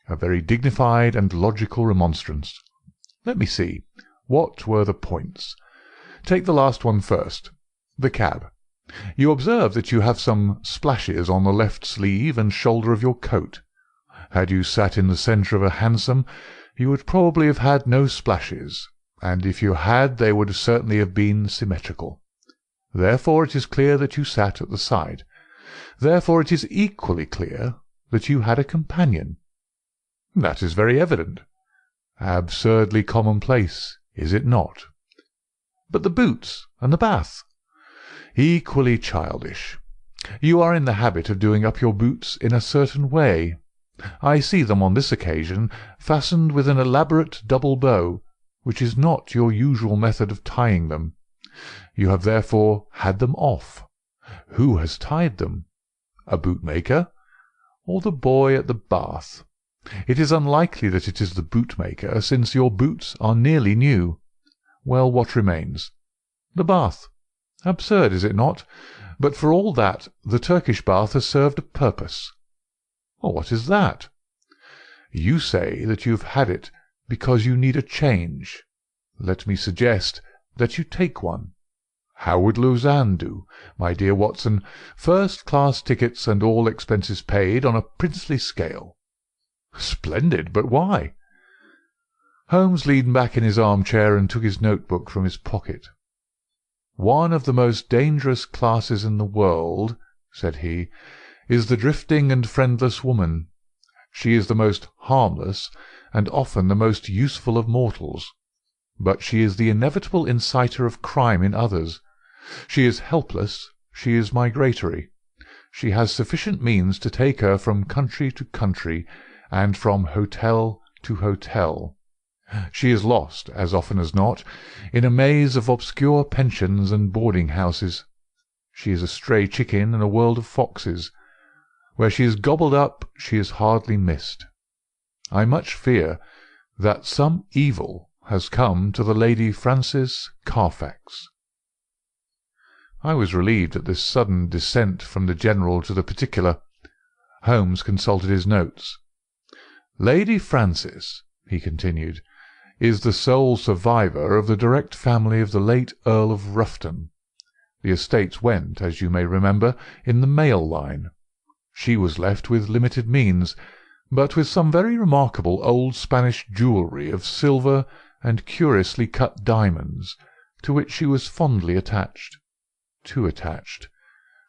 A very dignified and logical remonstrance. Let me see. What were the points? Take the last one first. The cab. You observe that you have some splashes on the left sleeve and shoulder of your coat. Had you sat in the centre of a hansom, you would probably have had no splashes, and if you had they would certainly have been symmetrical. Therefore it is clear that you sat at the side. Therefore it is equally clear that you had a companion." "That is very evident." "Absurdly commonplace, is it not?" "But the boots and the bath?" "Equally childish. You are in the habit of doing up your boots in a certain way. I see them on this occasion fastened with an elaborate double bow, which is not your usual method of tying them. You have therefore had them off. Who has tied them? A bootmaker? Or the boy at the bath? It is unlikely that it is the bootmaker, since your boots are nearly new. Well, what remains? The bath. Absurd, is it not? But for all that, the Turkish bath has served a purpose." "What is that?" "You say that you have had it because you need a change. Let me suggest that you take one. How would Lausanne do, my dear Watson? First-class tickets and all expenses paid on a princely scale." "Splendid, but why?" Holmes leaned back in his arm-chair and took his note-book from his pocket. "One of the most dangerous classes in the world," said he, "is the drifting and friendless woman. She is the most harmless, and often the most useful of mortals. But she is the inevitable inciter of crime in others. She is helpless, she is migratory. She has sufficient means to take her from country to country, and from hotel to hotel. She is lost, as often as not, in a maze of obscure pensions and boarding-houses. She is a stray chicken in a world of foxes. Where she is gobbled up, she is hardly missed. I much fear that some evil has come to the Lady Frances Carfax." I was relieved at this sudden descent from the general to the particular. Holmes consulted his notes. "Lady Frances," he continued, "is the sole survivor of the direct family of the late Earl of Rufton. The estates went, as you may remember, in the male line. She was left with limited means, but with some very remarkable old Spanish jewellery of silver and curiously cut diamonds, to which she was fondly attached. Too attached,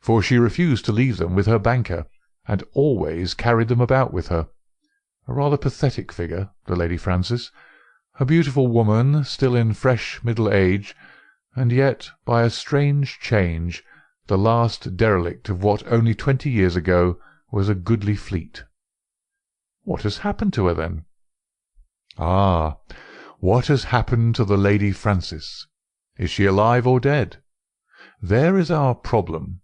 for she refused to leave them with her banker, and always carried them about with her. A rather pathetic figure, the Lady Frances. A beautiful woman, still in fresh middle age, and yet, by a strange change, the last derelict of what only 20 years ago was a goodly fleet." "What has happened to her, then?" "Ah, what has happened to the Lady Frances? Is she alive or dead? There is our problem.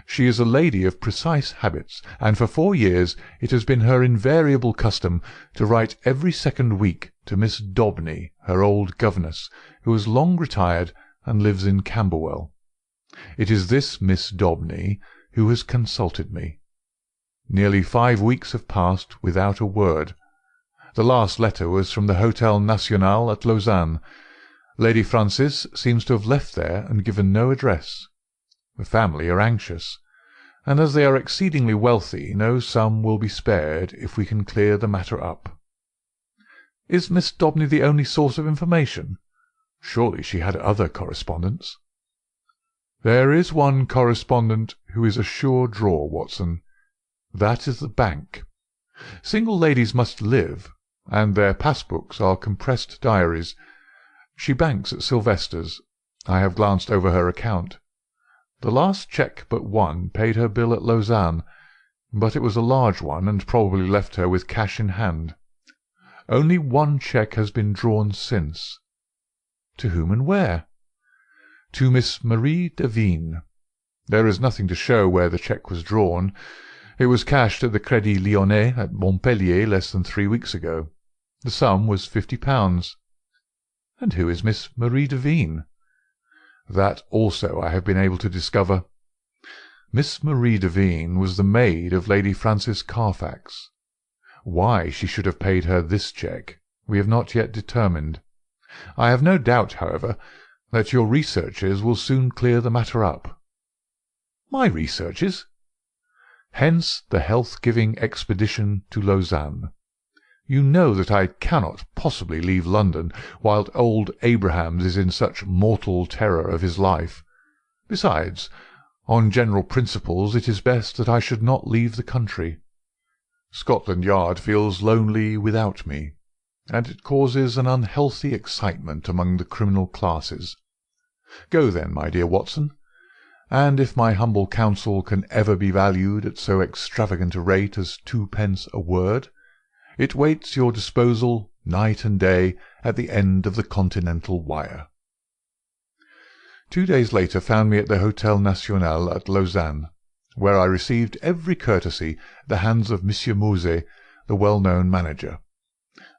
She is a lady of precise habits, and for 4 years it has been her invariable custom to write every second week to Miss Daubeny, her old governess, who has long retired and lives in Camberwell. It is this Miss Daubeny who has consulted me. Nearly 5 weeks have passed without a word. The last letter was from the Hotel National at Lausanne. Lady Frances seems to have left there and given no address. The family are anxious, and as they are exceedingly wealthy, no sum will be spared if we can clear the matter up." "Is Miss Daubeny the only source of information? Surely she had other correspondents?" "There is one correspondent who is a sure draw, Watson. That is the bank. Single ladies must live, and their passbooks are compressed diaries. She banks at Sylvester's. I have glanced over her account. The last cheque but one paid her bill at Lausanne, but it was a large one, and probably left her with cash in hand. Only one cheque has been drawn since. To whom and where? To Miss Marie Devine. There is nothing to show where the cheque was drawn. It was cashed at the Crédit Lyonnais at Montpellier less than 3 weeks ago. The sum was £50. And who is Miss Marie Devine? That also I have been able to discover. Miss Marie Devine was the maid of Lady Frances Carfax. Why she should have paid her this cheque we have not yet determined. I have no doubt, however, that your researches will soon clear the matter up. My researches? Hence the health-giving expedition to Lausanne. You know that I cannot possibly leave London while old Abrahams is in such mortal terror of his life. Besides, on general principles it is best that I should not leave the country. Scotland Yard feels lonely without me, and it causes an unhealthy excitement among the criminal classes. Go then, my dear Watson, and if my humble counsel can ever be valued at so extravagant a rate as 2d a word, it waits your disposal night and day at the end of the continental wire. 2 days later found me at the Hôtel National at Lausanne, where I received every courtesy at the hands of Monsieur Mose, the well-known manager.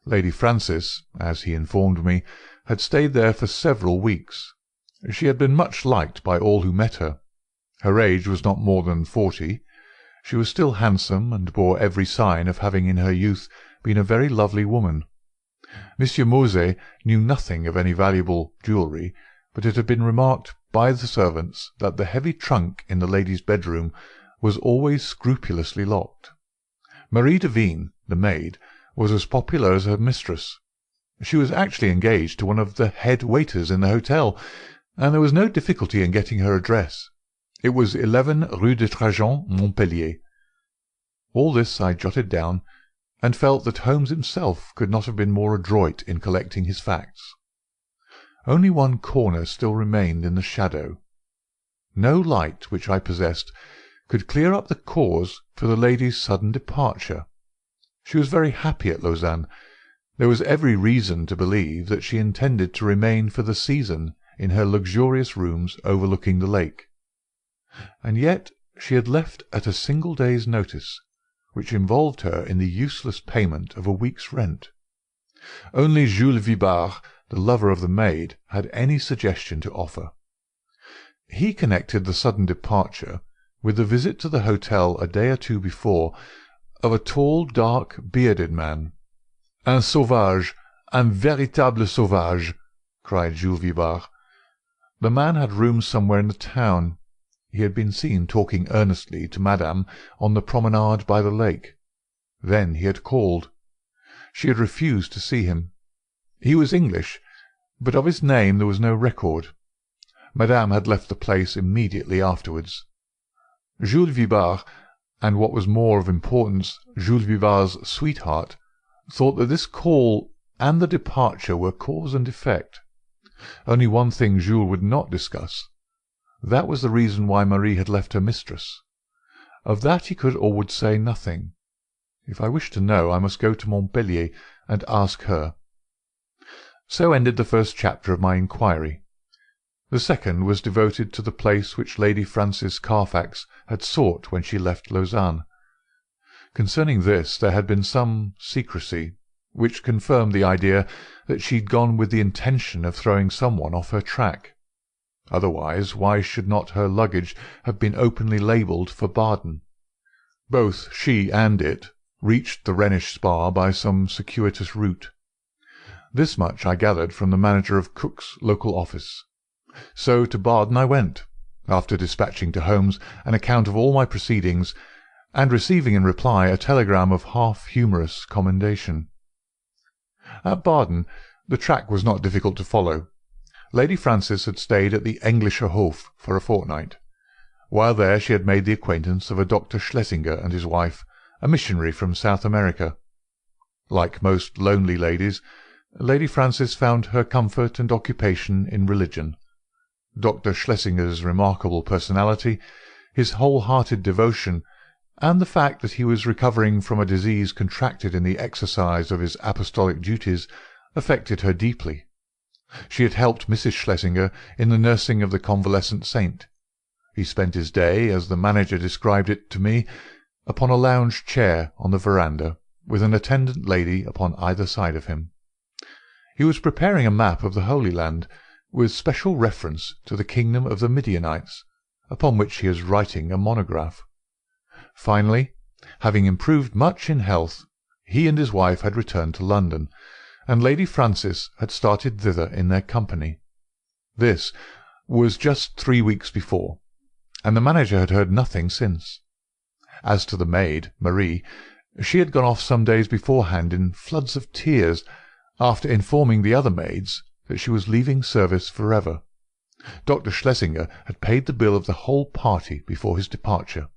Lady Frances, as he informed me, had stayed there for several weeks. She had been much liked by all who met her. Her age was not more than 40. She was still handsome, and bore every sign of having in her youth been a very lovely woman. Monsieur Mose knew nothing of any valuable jewellery, but it had been remarked by the servants that the heavy trunk in the lady's bedroom was always scrupulously locked. Marie Devine, the maid, was as popular as her mistress. She was actually engaged to one of the head waiters in the hotel, and there was no difficulty in getting her address. It was 11 Rue de Trajan, Montpellier. All this I jotted down, and felt that Holmes himself could not have been more adroit in collecting his facts. Only one corner still remained in the shadow. No light which I possessed could clear up the cause for the lady's sudden departure. She was very happy at Lausanne. There was every reason to believe that she intended to remain for the season in her luxurious rooms overlooking the lake. And yet she had left at a single day's notice, which involved her in the useless payment of a week's rent. Only Jules Vibart, the lover of the maid, had any suggestion to offer. He connected the sudden departure with the visit to the hotel a day or two before of a tall, dark, bearded man. "Un sauvage, un véritable sauvage," cried Jules Vibart. The man had rooms somewhere in the town. He had been seen talking earnestly to Madame on the promenade by the lake. Then he had called. She had refused to see him. He was English, but of his name there was no record. Madame had left the place immediately afterwards. Jules Vibart, and what was more of importance, Jules Vibart's sweetheart, thought that this call and the departure were cause and effect. Only one thing Jules would not discuss. That was the reason why Marie had left her mistress. Of that he could or would say nothing. If I wished to know, I must go to Montpellier and ask her. So ended the first chapter of my inquiry. The second was devoted to the place which Lady Frances Carfax had sought when she left Lausanne. Concerning this there had been some secrecy, which confirmed the idea that she had gone with the intention of throwing someone off her track. Otherwise, why should not her luggage have been openly labelled for Baden? Both she and it reached the Rhenish Spa by some circuitous route. This much I gathered from the manager of Cook's local office. So to Baden I went, after dispatching to Holmes an account of all my proceedings, and receiving in reply a telegram of half-humorous commendation. At Baden the track was not difficult to follow. Lady Frances had stayed at the Englischer Hof for a fortnight. While there she had made the acquaintance of a Dr. Schlesinger and his wife, a missionary from South America. Like most lonely ladies, Lady Frances found her comfort and occupation in religion. Dr. Schlesinger's remarkable personality, his whole-hearted devotion, and the fact that he was recovering from a disease contracted in the exercise of his apostolic duties affected her deeply. She had helped Mrs. Schlesinger in the nursing of the convalescent saint. He spent his day, as the manager described it to me, upon a lounge chair on the veranda, with an attendant lady upon either side of him. He was preparing a map of the Holy Land, with special reference to the kingdom of the Midianites, upon which he is writing a monograph. Finally, having improved much in health, he and his wife had returned to London, and Lady Frances had started thither in their company. This was just 3 weeks before, and the manager had heard nothing since. As to the maid, Marie, she had gone off some days beforehand in floods of tears, after informing the other maids that she was leaving service forever. Dr. Schlesinger had paid the bill of the whole party before his departure.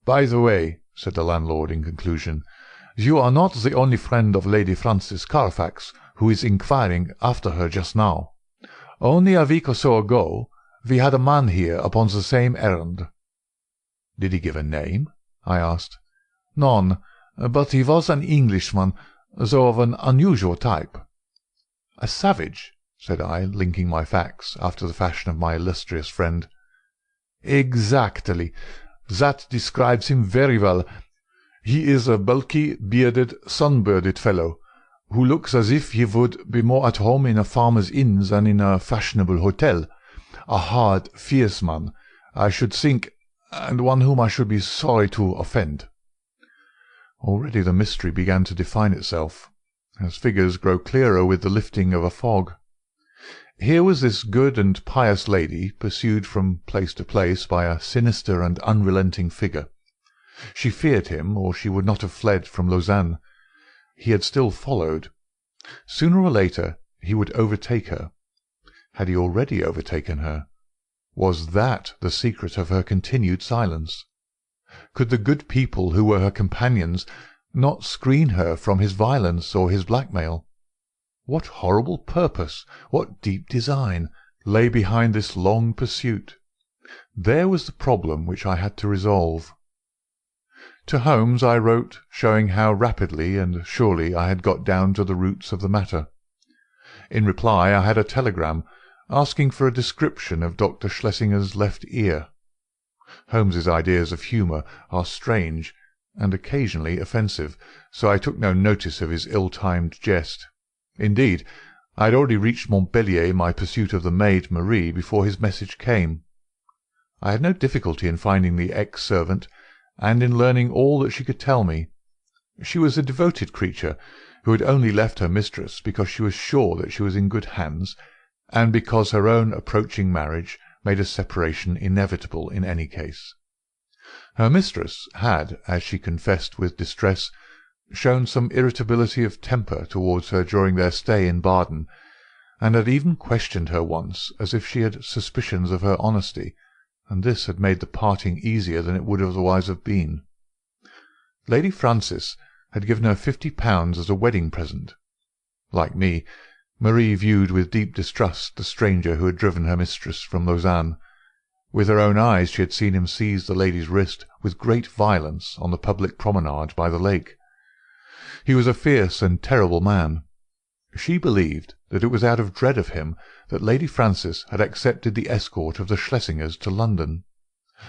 "By the way," said the landlord in conclusion, "you are not the only friend of Lady Frances Carfax who is inquiring after her just now. Only a week or so ago we had a man here upon the same errand." "Did he give a name?" I asked. "None, but he was an Englishman, though of an unusual type." "A savage?" said I, linking my facts after the fashion of my illustrious friend. "Exactly. That describes him very well. He is a bulky, bearded, sunbirded fellow, who looks as if he would be more at home in a farmer's inn than in a fashionable hotel. A hard, fierce man, I should think, and one whom I should be sorry to offend." Already the mystery began to define itself, as figures grow clearer with the lifting of a fog. Here was this good and pious lady pursued from place to place by a sinister and unrelenting figure. She feared him, or she would not have fled from Lausanne. He had still followed. Sooner or later he would overtake her. Had he already overtaken her? Was that the secret of her continued silence? Could the good people who were her companions not screen her from his violence or his blackmail? What horrible purpose, what deep design, lay behind this long pursuit? There was the problem which I had to resolve. To Holmes I wrote, showing how rapidly and surely I had got down to the roots of the matter. In reply I had a telegram, asking for a description of Dr. Schlesinger's left ear. Holmes's ideas of humour are strange, and occasionally offensive, so I took no notice of his ill-timed jest. Indeed, I had already reached Montpellier in my pursuit of the maid Marie before his message came. I had no difficulty in finding the ex-servant, and in learning all that she could tell me. She was a devoted creature, who had only left her mistress because she was sure that she was in good hands, and because her own approaching marriage made a separation inevitable in any case. Her mistress had, as she confessed with distress, shown some irritability of temper towards her during their stay in Baden, and had even questioned her once as if she had suspicions of her honesty, and this had made the parting easier than it would otherwise have been. Lady Frances had given her £50 as a wedding present. Like me, Marie viewed with deep distrust the stranger who had driven her mistress from Lausanne. With her own eyes she had seen him seize the lady's wrist with great violence on the public promenade by the lake. He was a fierce and terrible man. She believed that it was out of dread of him that Lady Frances had accepted the escort of the Schlesingers to London.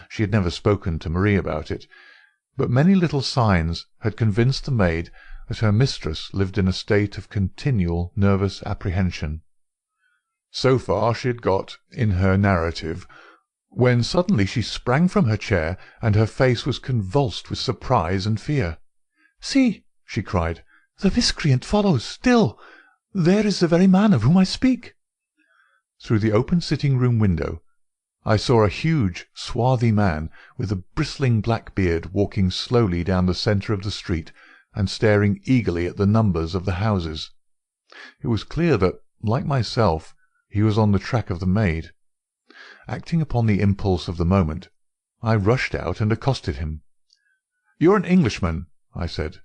She had never spoken to Marie about it, but many little signs had convinced the maid that her mistress lived in a state of continual nervous apprehension. So far she had got in her narrative, when suddenly she sprang from her chair, and her face was convulsed with surprise and fear. "See!" she cried, "the miscreant follows still! There is the very man of whom I speak!" Through the open sitting-room window I saw a huge, swarthy man with a bristling black beard walking slowly down the centre of the street and staring eagerly at the numbers of the houses. It was clear that, like myself, he was on the track of the maid. Acting upon the impulse of the moment, I rushed out and accosted him. "You're an Englishman," I said.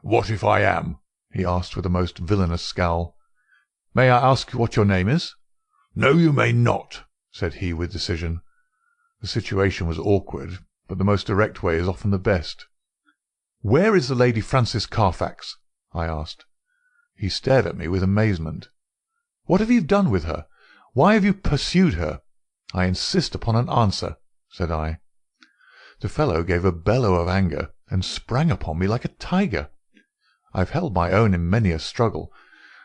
"What if I am?" he asked with a most villainous scowl. "May I ask what your name is?" "No, you may not," said he with decision. The situation was awkward, but the most direct way is often the best. "Where is the Lady Frances Carfax?" I asked. He stared at me with amazement. "What have you done with her? Why have you pursued her? I insist upon an answer," said I. The fellow gave a bellow of anger and sprang upon me like a tiger. I've held my own in many a struggle,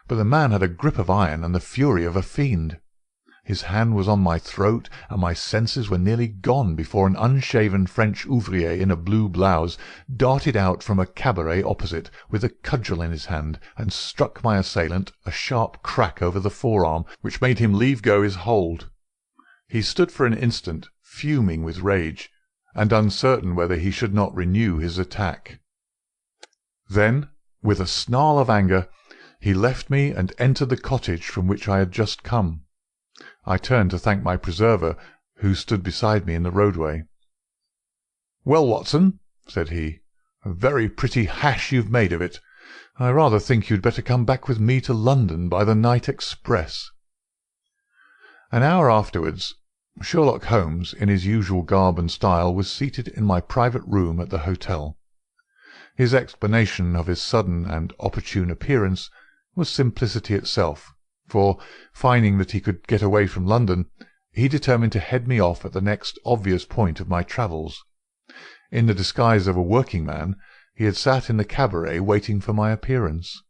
but the man had a grip of iron and the fury of a fiend. His hand was on my throat, and my senses were nearly gone before an unshaven French ouvrier in a blue blouse darted out from a cabaret opposite with a cudgel in his hand and struck my assailant a sharp crack over the forearm, which made him leave go his hold. He stood for an instant fuming with rage, and uncertain whether he should not renew his attack. Then, with a snarl of anger, he left me and entered the cottage from which I had just come. I turned to thank my preserver, who stood beside me in the roadway. "Well, Watson," said he, "a very pretty hash you've made of it. I rather think you'd better come back with me to London by the night express." An hour afterwards, Sherlock Holmes, in his usual garb and style, was seated in my private room at the hotel. His explanation of his sudden and opportune appearance was simplicity itself, for, finding that he could get away from London, he determined to head me off at the next obvious point of my travels. In the disguise of a working man, he had sat in the cabaret waiting for my appearance.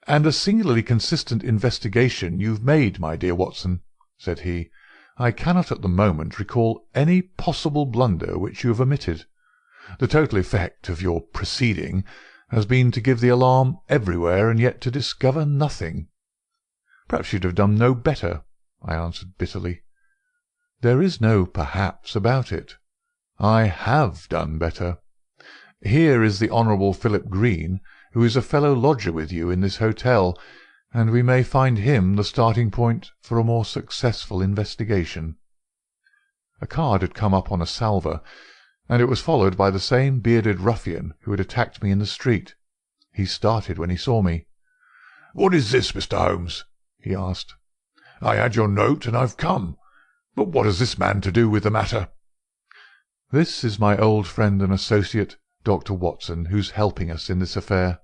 "And a singularly consistent investigation you've made, my dear Watson," said he. "I cannot at the moment recall any possible blunder which you have omitted. The total effect of your proceeding has been to give the alarm everywhere and yet to discover nothing." "Perhaps you'd have done no better," I answered bitterly. "There is no perhaps about it. I have done better. Here is the Honourable Philip Green, who is a fellow lodger with you in this hotel, and we may find him the starting point for a more successful investigation." A card had come up on a salver, and it was followed by the same bearded ruffian who had attacked me in the street. He started when he saw me. "What is this, Mr. Holmes?" he asked. "I had your note, and I've come. But what has this man to do with the matter?" "This is my old friend and associate, Dr. Watson, who's helping us in this affair."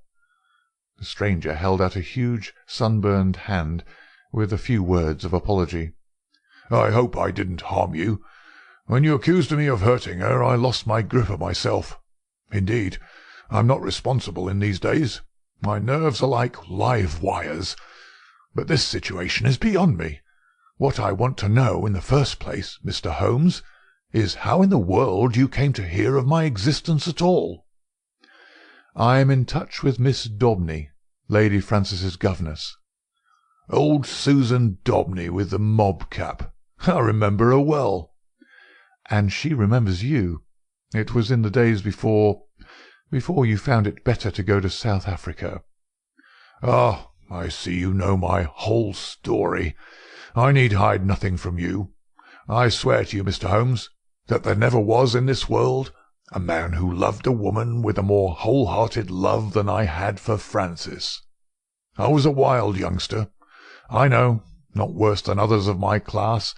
The stranger held out a huge, sunburned hand, with a few words of apology. "I hope I didn't harm you. When you accused me of hurting her, I lost my grip of myself. Indeed, I'm not responsible in these days. My nerves are like live wires. But this situation is beyond me. What I want to know in the first place, Mr. Holmes, is how in the world you came to hear of my existence at all." "I am in touch with Miss Daubeny, Lady Frances's governess." "Old Susan Daubeny with the mob cap. I remember her well." "And she remembers you. It was in the days before you found it better to go to South Africa." "Ah, I see you know my whole story. I need hide nothing from you. I swear to you, Mr. Holmes, that there never was in this world a man who loved a woman with a more whole-hearted love than I had for Frances. I was a wild youngster, I know, not worse than others of my class,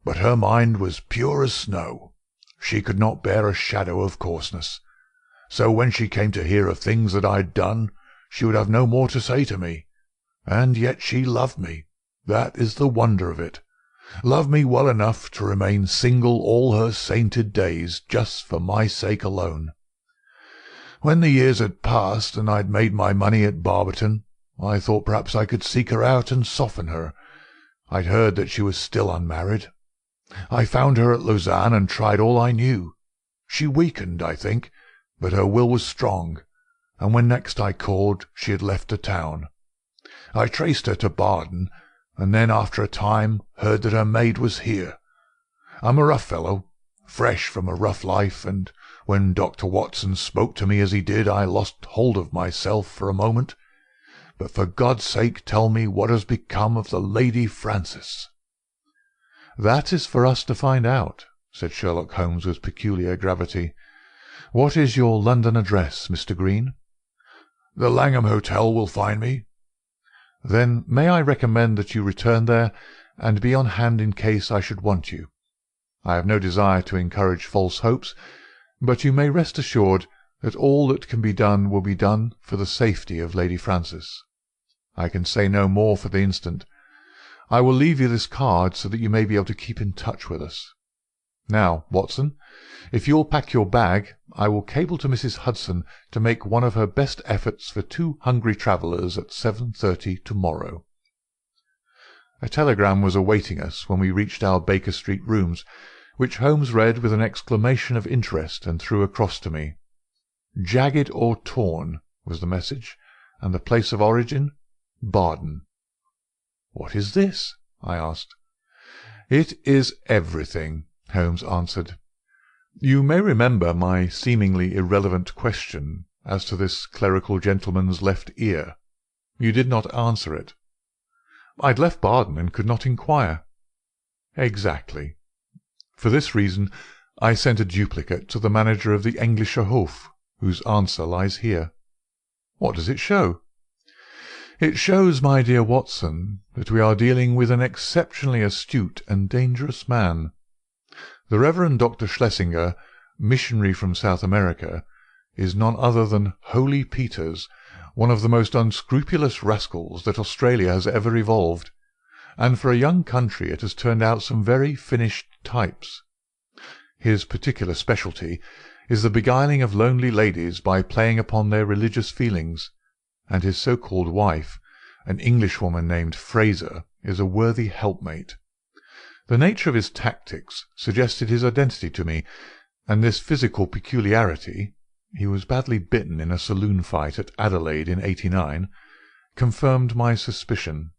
but her mind was pure as snow. She could not bear a shadow of coarseness. So when she came to hear of things that I'd done, she would have no more to say to me. And yet she loved me. That is the wonder of it. Loved me well enough to remain single all her sainted days, just for my sake alone. When the years had passed, and I'd made my money at Barberton, I thought perhaps I could seek her out and soften her. I'd heard that she was still unmarried. I found her at Lausanne and tried all I knew. She weakened, I think, but her will was strong, and when next I called she had left the town. I traced her to Baden, and then after a time heard that her maid was here. I'm a rough fellow, fresh from a rough life, and when Dr. Watson spoke to me as he did, I lost hold of myself for a moment. But for God's sake tell me what has become of the Lady Frances." "That is for us to find out," said Sherlock Holmes with peculiar gravity. What is your London address, Mr. Green?" "The Langham Hotel will find me." "Then may I recommend that you return there, and be on hand in case I should want you. I have no desire to encourage false hopes, but you may rest assured that all that can be done will be done for the safety of Lady Frances. I can say no more for the instant. I will leave you this card so that you may be able to keep in touch with us. Now, Watson, if you will pack your bag, I will cable to Mrs. Hudson to make one of her best efforts for 2 hungry travellers at 7:30 tomorrow." A telegram was awaiting us when we reached our Baker Street rooms, which Holmes read with an exclamation of interest and threw across to me. "Jagged or torn" was the message, and the place of origin, Baden. "What is this?" I asked. "It is everything," Holmes answered. "You may remember my seemingly irrelevant question as to this clerical gentleman's left ear. You did not answer it." "I'd left Baden and could not inquire." "Exactly. For this reason I sent a duplicate to the manager of the Englischer Hof, whose answer lies here." "What does it show?" "It shows, my dear Watson, that we are dealing with an exceptionally astute and dangerous man. The Reverend Dr. Schlesinger, missionary from South America, is none other than Holy Peters, one of the most unscrupulous rascals that Australia has ever evolved, and for a young country it has turned out some very finished types. His particular specialty is the beguiling of lonely ladies by playing upon their religious feelings, and his so-called wife, an Englishwoman named Fraser, is a worthy helpmate. The nature of his tactics suggested his identity to me, and this physical peculiarity (he was badly bitten in a saloon fight at Adelaide in '89) confirmed my suspicion.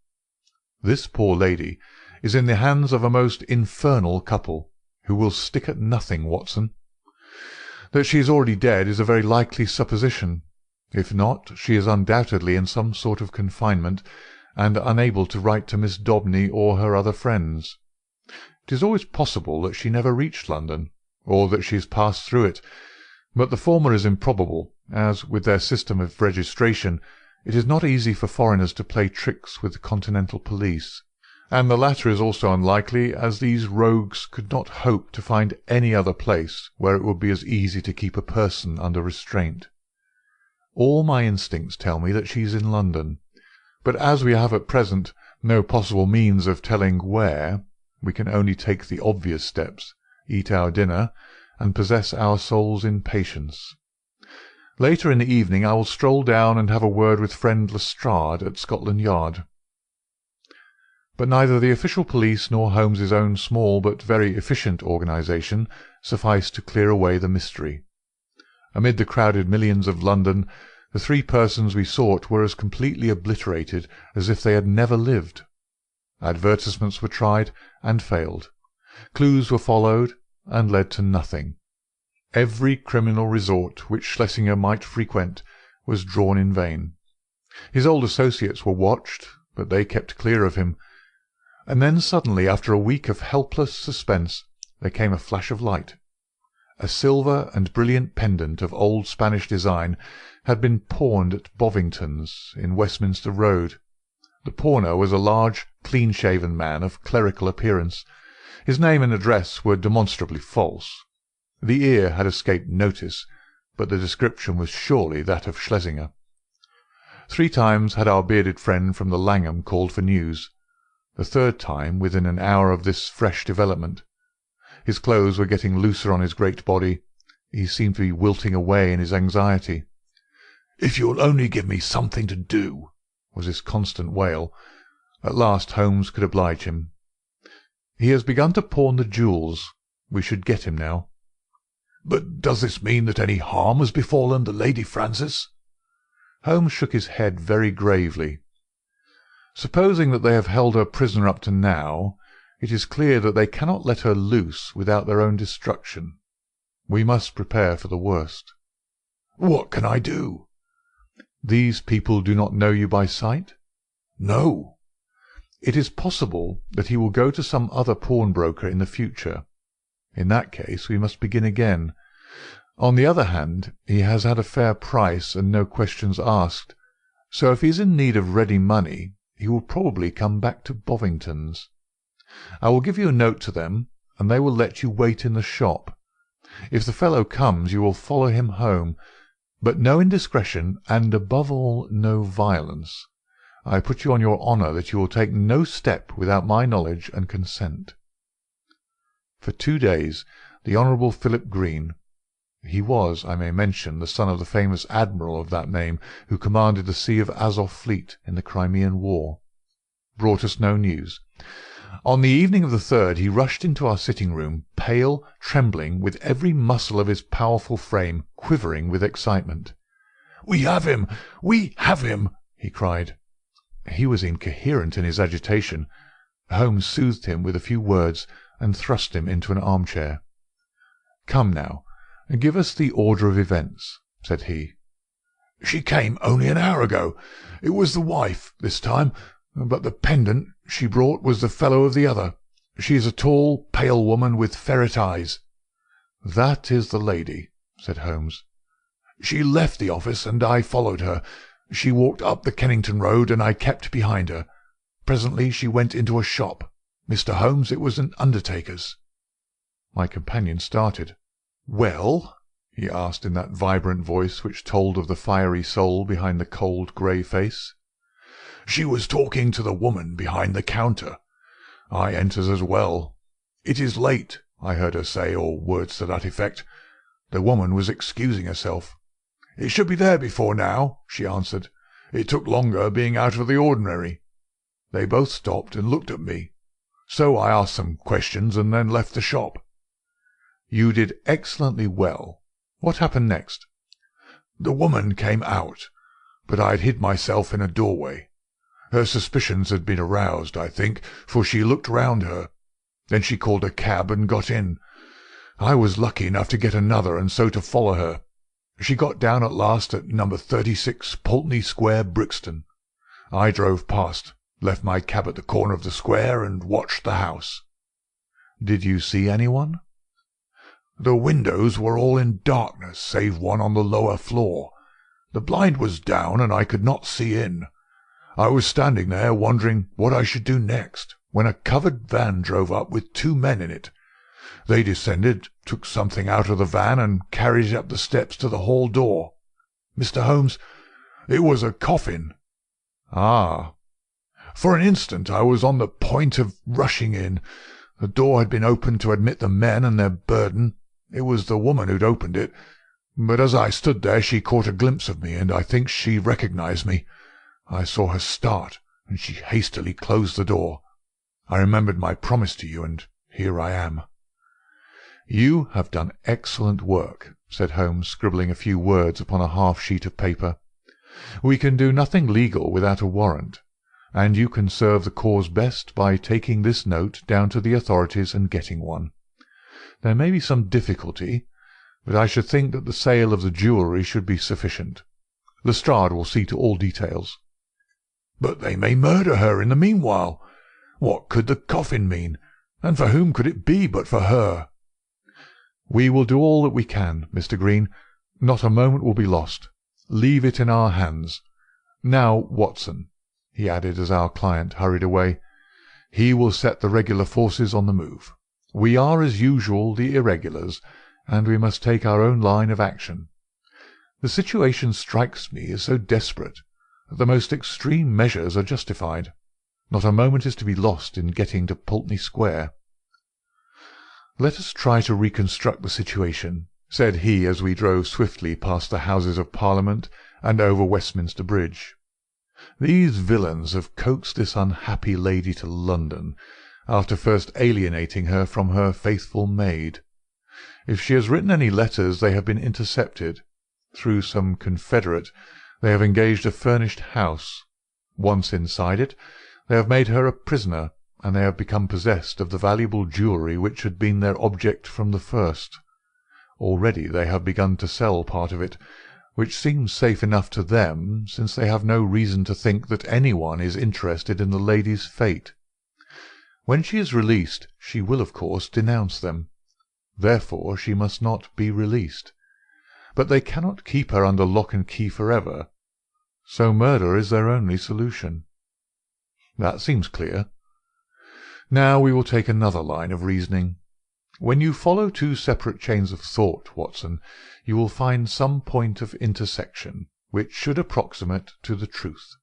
This poor lady is in the hands of a most infernal couple, who will stick at nothing, Watson. That she is already dead is a very likely supposition. If not, she is undoubtedly in some sort of confinement, and unable to write to Miss Daubeny or her other friends. It is always possible that she never reached London, or that she has passed through it, but the former is improbable, as, with their system of registration, it is not easy for foreigners to play tricks with the continental police, and the latter is also unlikely, as these rogues could not hope to find any other place where it would be as easy to keep a person under restraint. All my instincts tell me that she is in London, but as we have at present no possible means of telling where, we can only take the obvious steps, eat our dinner, and possess our souls in patience. Later in the evening I will stroll down and have a word with friend Lestrade at Scotland Yard. But neither the official police nor Holmes's own small but very efficient organisation sufficed to clear away the mystery. Amid the crowded millions of London, the 3 persons we sought were as completely obliterated as if they had never lived. Advertisements were tried and failed. Clues were followed and led to nothing. Every criminal resort which Schlesinger might frequent was drawn in vain. His old associates were watched, but they kept clear of him. And then suddenly, after a week of helpless suspense, there came a flash of light. A silver and brilliant pendant of old Spanish design had been pawned at Bovington's, in Westminster Road. The pawner was a large, clean-shaven man of clerical appearance. His name and address were demonstrably false. The ear had escaped notice, but the description was surely that of Schlesinger. 3 times had our bearded friend from the Langham called for news, the 3rd time within an hour of this fresh development. His clothes were getting looser on his great body. He seemed to be wilting away in his anxiety. "If you'll only give me something to do," was his constant wail. At last Holmes could oblige him. "He has begun to pawn the jewels. We should get him now." "But does this mean that any harm has befallen the Lady Frances?" Holmes shook his head very gravely. "Supposing that they have held her prisoner up to now, it is clear that they cannot let her loose without their own destruction. We must prepare for the worst." "What can I do?" "These people do not know you by sight?" "No." "It is possible that he will go to some other pawnbroker in the future. In that case we must begin again. On the other hand, he has had a fair price and no questions asked, so if he is in need of ready money, he will probably come back to Bovington's. I will give you a note to them, and they will let you wait in the shop. If the fellow comes, you will follow him home, but no indiscretion, and above all no violence. I put you on your honour that you will take no step without my knowledge and consent." For 2 days the Honourable Philip Green, he was, I may mention, the son of the famous admiral of that name who commanded the Sea of Azov fleet in the Crimean War, brought us no news. On the evening of the 3rd he rushed into our sitting-room, pale, trembling, with every muscle of his powerful frame quivering with excitement. "We have him! We have him!" he cried. He was incoherent in his agitation. Holmes soothed him with a few words and thrust him into an armchair. "Come now, give us the order of events," said he. "She came only an hour ago. It was the wife this time, but the pendant she brought was the fellow of the other. She is a tall, pale woman with ferret eyes." "That is the lady," said Holmes. "She left the office, and I followed her. She walked up the Kennington Road, and I kept behind her. Presently she went into a shop. Mr. Holmes, it was an undertaker's." My companion started. "Well?" he asked in that vibrant voice which told of the fiery soul behind the cold grey face. "She was talking to the woman behind the counter. I enters as well. 'It is late,' I heard her say, or words to that effect. The woman was excusing herself. 'It should be there before now,' she answered. 'It took longer, being out of the ordinary.' They both stopped and looked at me. So I asked some questions and then left the shop." "You did excellently well. What happened next?" "The woman came out, but I had hid myself in a doorway. Her suspicions had been aroused, I think, for she looked round her. Then she called a cab and got in. I was lucky enough to get another, and so to follow her. She got down at last at No. 36 Pulteney Square, Brixton. I drove past, left my cab at the corner of the square, and watched the house." "Did you see anyone?" "The windows were all in darkness, save one on the lower floor. The blind was down, and I could not see in. I was standing there wondering what I should do next, when a covered van drove up with 2 men in it. They descended, took something out of the van, and carried it up the steps to the hall door. Mr. Holmes, it was a coffin." "Ah!" For an instant I was on the point of rushing in. The door had been opened to admit the men and their burden. It was the woman who'd opened it, but as I stood there she caught a glimpse of me, and I think she recognized me. I saw her start, and she hastily closed the door. I remembered my promise to you, and here I am." "You have done excellent work," said Holmes, scribbling a few words upon a half-sheet of paper. "We can do nothing legal without a warrant, and you can serve the cause best by taking this note down to the authorities and getting one. There may be some difficulty, but I should think that the sale of the jewellery should be sufficient. Lestrade will see to all details." "But they may murder her in the meanwhile. What could the coffin mean, and for whom could it be but for her?" "We will do all that we can, Mr. Green. Not a moment will be lost. Leave it in our hands. Now, Watson," he added as our client hurried away, "he will set the regular forces on the move. We are, as usual, the irregulars, and we must take our own line of action. The situation strikes me as so desperate that the most extreme measures are justified. Not a moment is to be lost in getting to Pulteney Square." "Let us try to reconstruct the situation," said he as we drove swiftly past the Houses of Parliament and over Westminster Bridge. "These villains have coaxed this unhappy lady to London, after first alienating her from her faithful maid. If she has written any letters, they have been intercepted. Through some confederate, they have engaged a furnished house. Once inside it, they have made her a prisoner, and they have become possessed of the valuable jewellery which had been their object from the first. Already they have begun to sell part of it, which seems safe enough to them, since they have no reason to think that anyone is interested in the lady's fate. When she is released, she will, of course, denounce them. Therefore she must not be released. but they cannot keep her under lock and key forever, so murder is their only solution. That seems clear. Now we will take another line of reasoning. When you follow two separate chains of thought, Watson, you will find some point of intersection which should approximate to the truth.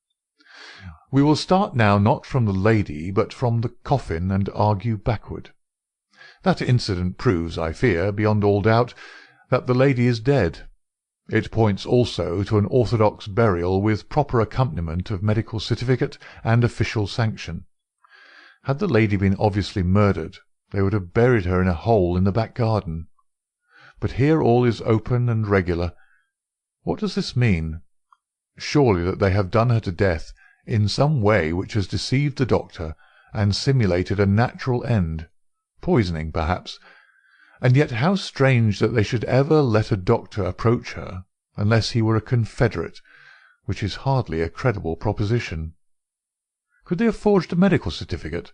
We will start now not from the lady, but from the coffin, and argue backward. That incident proves, I fear, beyond all doubt, that the lady is dead. It points also to an orthodox burial with proper accompaniment of medical certificate and official sanction. Had the lady been obviously murdered, they would have buried her in a hole in the back garden. But here all is open and regular. What does this mean? Surely that they have done her to death in some way which has deceived the doctor and simulated a natural end, poisoning perhaps. And yet how strange that they should ever let a doctor approach her unless he were a confederate, which is hardly a credible proposition. Could they have forged a medical certificate?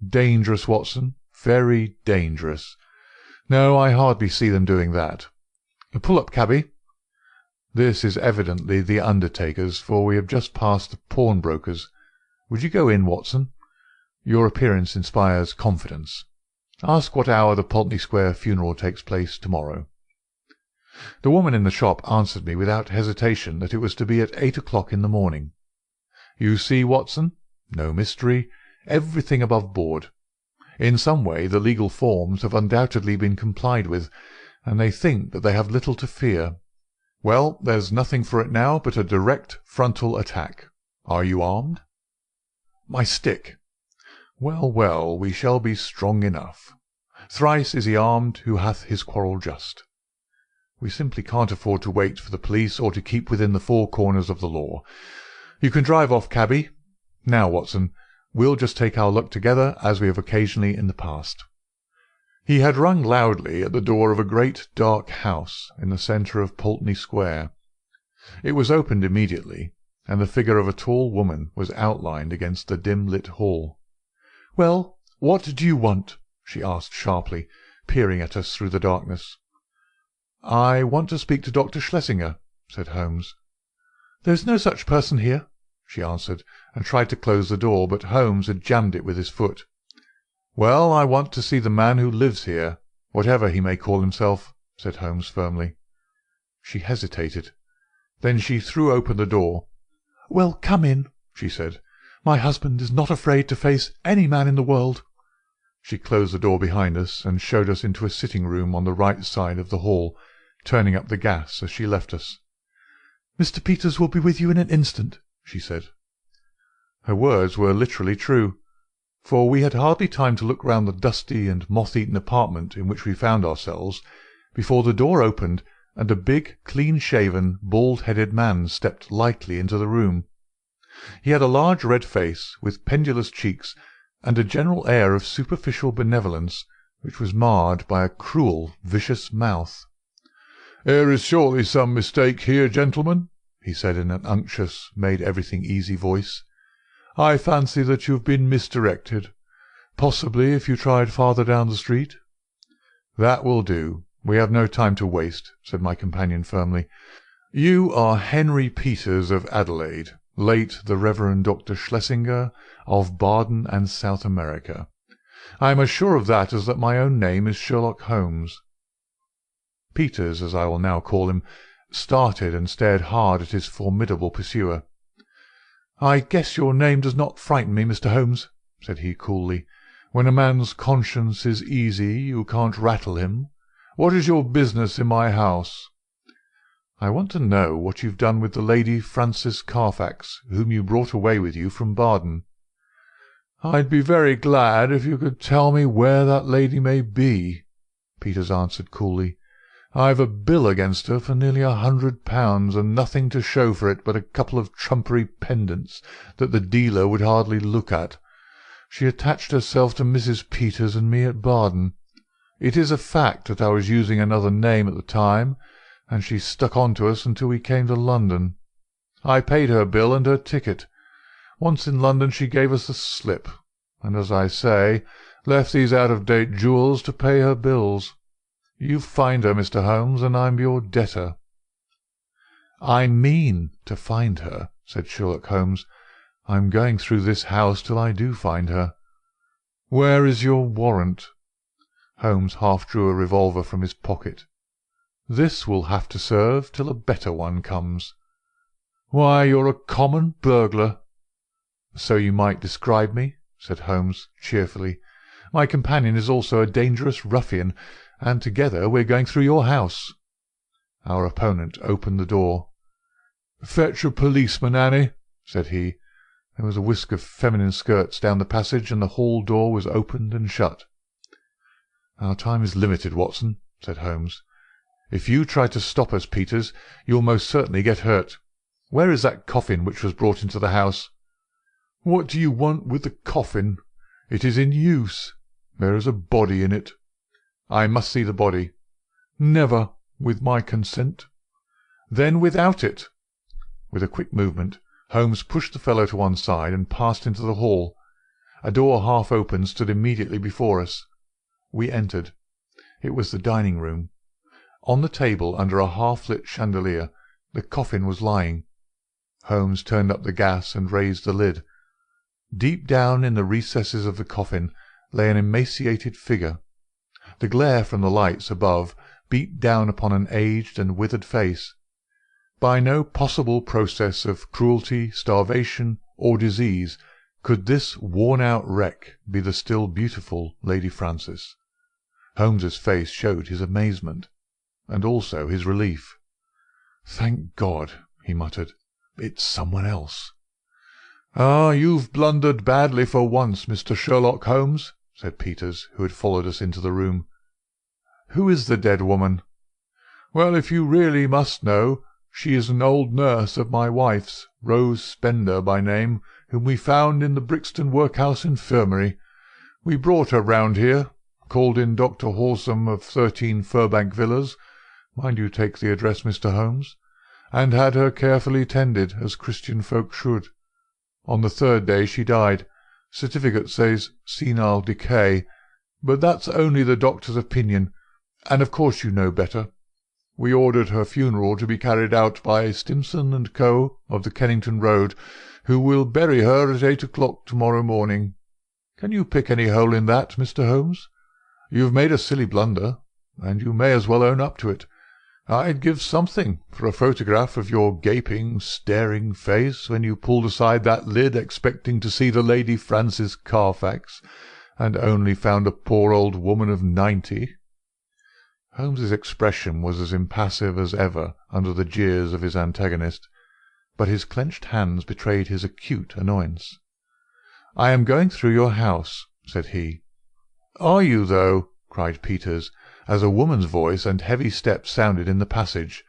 Dangerous, Watson, very dangerous. No, I hardly see them doing that. Pull up, cabby. This is evidently the undertaker's, for we have just passed the pawnbroker's. Would you go in, Watson? Your appearance inspires confidence. Ask what hour the Pulteney Square funeral takes place tomorrow. The woman in the shop answered me without hesitation that it was to be at 8 o'clock in the morning. You see, Watson, no mystery, everything above board. In some way the legal forms have undoubtedly been complied with, and they think that they have little to fear. Well, there's nothing for it now but a direct frontal attack. Are you armed? My stick. Well, well, we shall be strong enough. Thrice is he armed who hath his quarrel just. We simply can't afford to wait for the police or to keep within the four corners of the law. You can drive off, cabby. Now, Watson, we'll just take our luck together as we have occasionally in the past. He had rung loudly at the door of a great dark house in the centre of Pulteney Square. It was opened immediately, and the figure of a tall woman was outlined against the dim-lit hall. "Well, what do you want?" she asked sharply, peering at us through the darkness. "I want to speak to Dr. Schlesinger," said Holmes. "There's no such person here," she answered, and tried to close the door, but Holmes had jammed it with his foot. "Well, I want to see the man who lives here, whatever he may call himself," said Holmes firmly. She hesitated. Then she threw open the door. "Well, come in," she said. "My husband is not afraid to face any man in the world." She closed the door behind us and showed us into a sitting-room on the right side of the hall, turning up the gas as she left us. "Mr. Peters will be with you in an instant," she said. Her words were literally true, for we had hardly time to look round the dusty and moth-eaten apartment in which we found ourselves before the door opened and a big, clean-shaven, bald-headed man stepped lightly into the room. He had a large red face, with pendulous cheeks, and a general air of superficial benevolence, which was marred by a cruel, vicious mouth. "There is surely some mistake here, gentlemen," he said in an unctuous, made-everything-easy voice. "I fancy that you have been misdirected. Possibly if you tried farther down the street." "That will do. We have no time to waste," said my companion firmly. "You are Henry Peters of Adelaide, late the Reverend Dr. Schlesinger of Baden and South America. I am as sure of that as that my own name is Sherlock Holmes." Peters, as I will now call him, started and stared hard at his formidable pursuer. "I guess your name does not frighten me, Mr. Holmes," said he coolly. "When a man's conscience is easy, you can't rattle him. What is your business in my house?" "I want to know what you've done with the Lady Frances Carfax, whom you brought away with you from Baden." "I'd be very glad if you could tell me where that lady may be," Peters answered coolly. "I've a bill against her for nearly £100, and nothing to show for it but a couple of trumpery pendants that the dealer would hardly look at. She attached herself to Mrs. Peters and me at Baden. It is a fact that I was using another name at the time, and she stuck on to us until we came to London. I paid her bill and her ticket. Once in London she gave us the slip, and, as I say, left these out-of-date jewels to pay her bills. You find her, Mr. Holmes, and I'm your debtor." "I mean to find her," said Sherlock Holmes. "I'm going through this house till I do find her. Where is your warrant?" Holmes half drew a revolver from his pocket. "This will have to serve till a better one comes." "Why, you're a common burglar." "So you might describe me," said Holmes cheerfully. "My companion is also a dangerous ruffian, and together we're going through your house." Our opponent opened the door. "Fetch a policeman, Annie," said he. There was a whisk of feminine skirts down the passage, and the hall door was opened and shut. "Our time is limited, Watson," said Holmes. "If you try to stop us, Peters, you'll most certainly get hurt. Where is that coffin which was brought into the house?" "What do you want with the coffin? It is in use. There is a body in it." "I must see the body." "Never, with my consent." "Then without it." With a quick movement, Holmes pushed the fellow to one side and passed into the hall. A door half open stood immediately before us. We entered. It was the dining-room. On the table, under a half-lit chandelier, the coffin was lying. Holmes turned up the gas and raised the lid. Deep down in the recesses of the coffin lay an emaciated figure. The glare from the lights above beat down upon an aged and withered face. By no possible process of cruelty, starvation, or disease could this worn-out wreck be the still beautiful Lady Frances. Holmes's face showed his amazement, and also his relief. "Thank God," he muttered. "It's someone else." "Ah, you've blundered badly for once, Mr. Sherlock Holmes," said Peters, who had followed us into the room. "Who is the dead woman?" "Well, if you really must know, she is an old nurse of my wife's, Rose Spender by name, whom we found in the Brixton Workhouse Infirmary. We brought her round here, called in Dr. Horsam of 13 Furbank Villas, mind you take the address, Mr. Holmes, and had her carefully tended, as Christian folk should. On the third day she died. Certificate says senile decay, but that's only the doctor's opinion, and of course you know better. We ordered her funeral to be carried out by Stimson and Co. of the Kennington Road, who will bury her at 8 o'clock tomorrow morning. Can you pick any hole in that, Mr. Holmes? You've made a silly blunder, and you may as well own up to it. I'd give something for a photograph of your gaping, staring face when you pulled aside that lid expecting to see the Lady Frances Carfax, and only found a poor old woman of 90. Holmes's expression was as impassive as ever under the jeers of his antagonist, but his clenched hands betrayed his acute annoyance. "I am going through your house," said he. "Are you, though?" cried Peters, as a woman's voice and heavy steps sounded in the passage.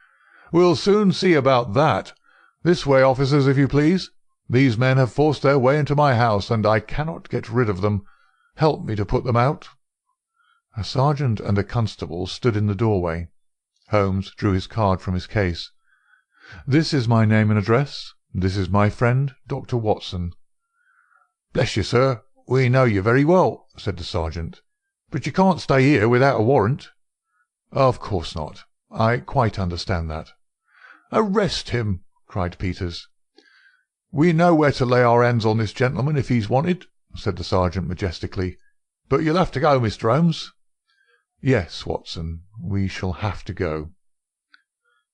"We'll soon see about that. This way, officers, if you please. These men have forced their way into my house, and I cannot get rid of them. Help me to put them out." A sergeant and a constable stood in the doorway. Holmes drew his card from his case. "This is my name and address. This is my friend, Dr. Watson." "Bless you, sir, we know you very well," said the sergeant. "But you can't stay here without a warrant." "Of course not. I quite understand that." "Arrest him!" cried Peters. "We know where to lay our hands on this gentleman if he's wanted," said the sergeant majestically. "But you'll have to go, Mr. Holmes." "Yes, Watson, we shall have to go."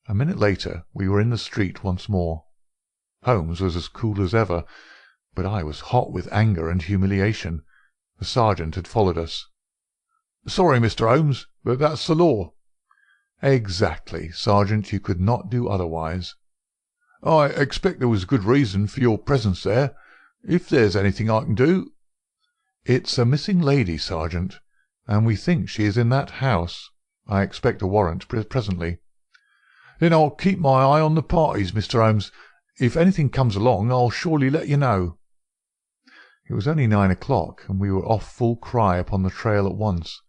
A minute later we were in the street once more. Holmes was as cool as ever, but I was hot with anger and humiliation. The sergeant had followed us. "Sorry, Mr. Holmes, but that's the law." "Exactly, Sergeant, you could not do otherwise." "I expect there was good reason for your presence there. If there's anything I can do—" "It's a missing lady, Sergeant, and we think she is in that house. I expect a warrant presently." "Then I'll keep my eye on the parties, Mr. Holmes. If anything comes along, I'll surely let you know." It was only 9 o'clock, and we were off full cry upon the trail at once.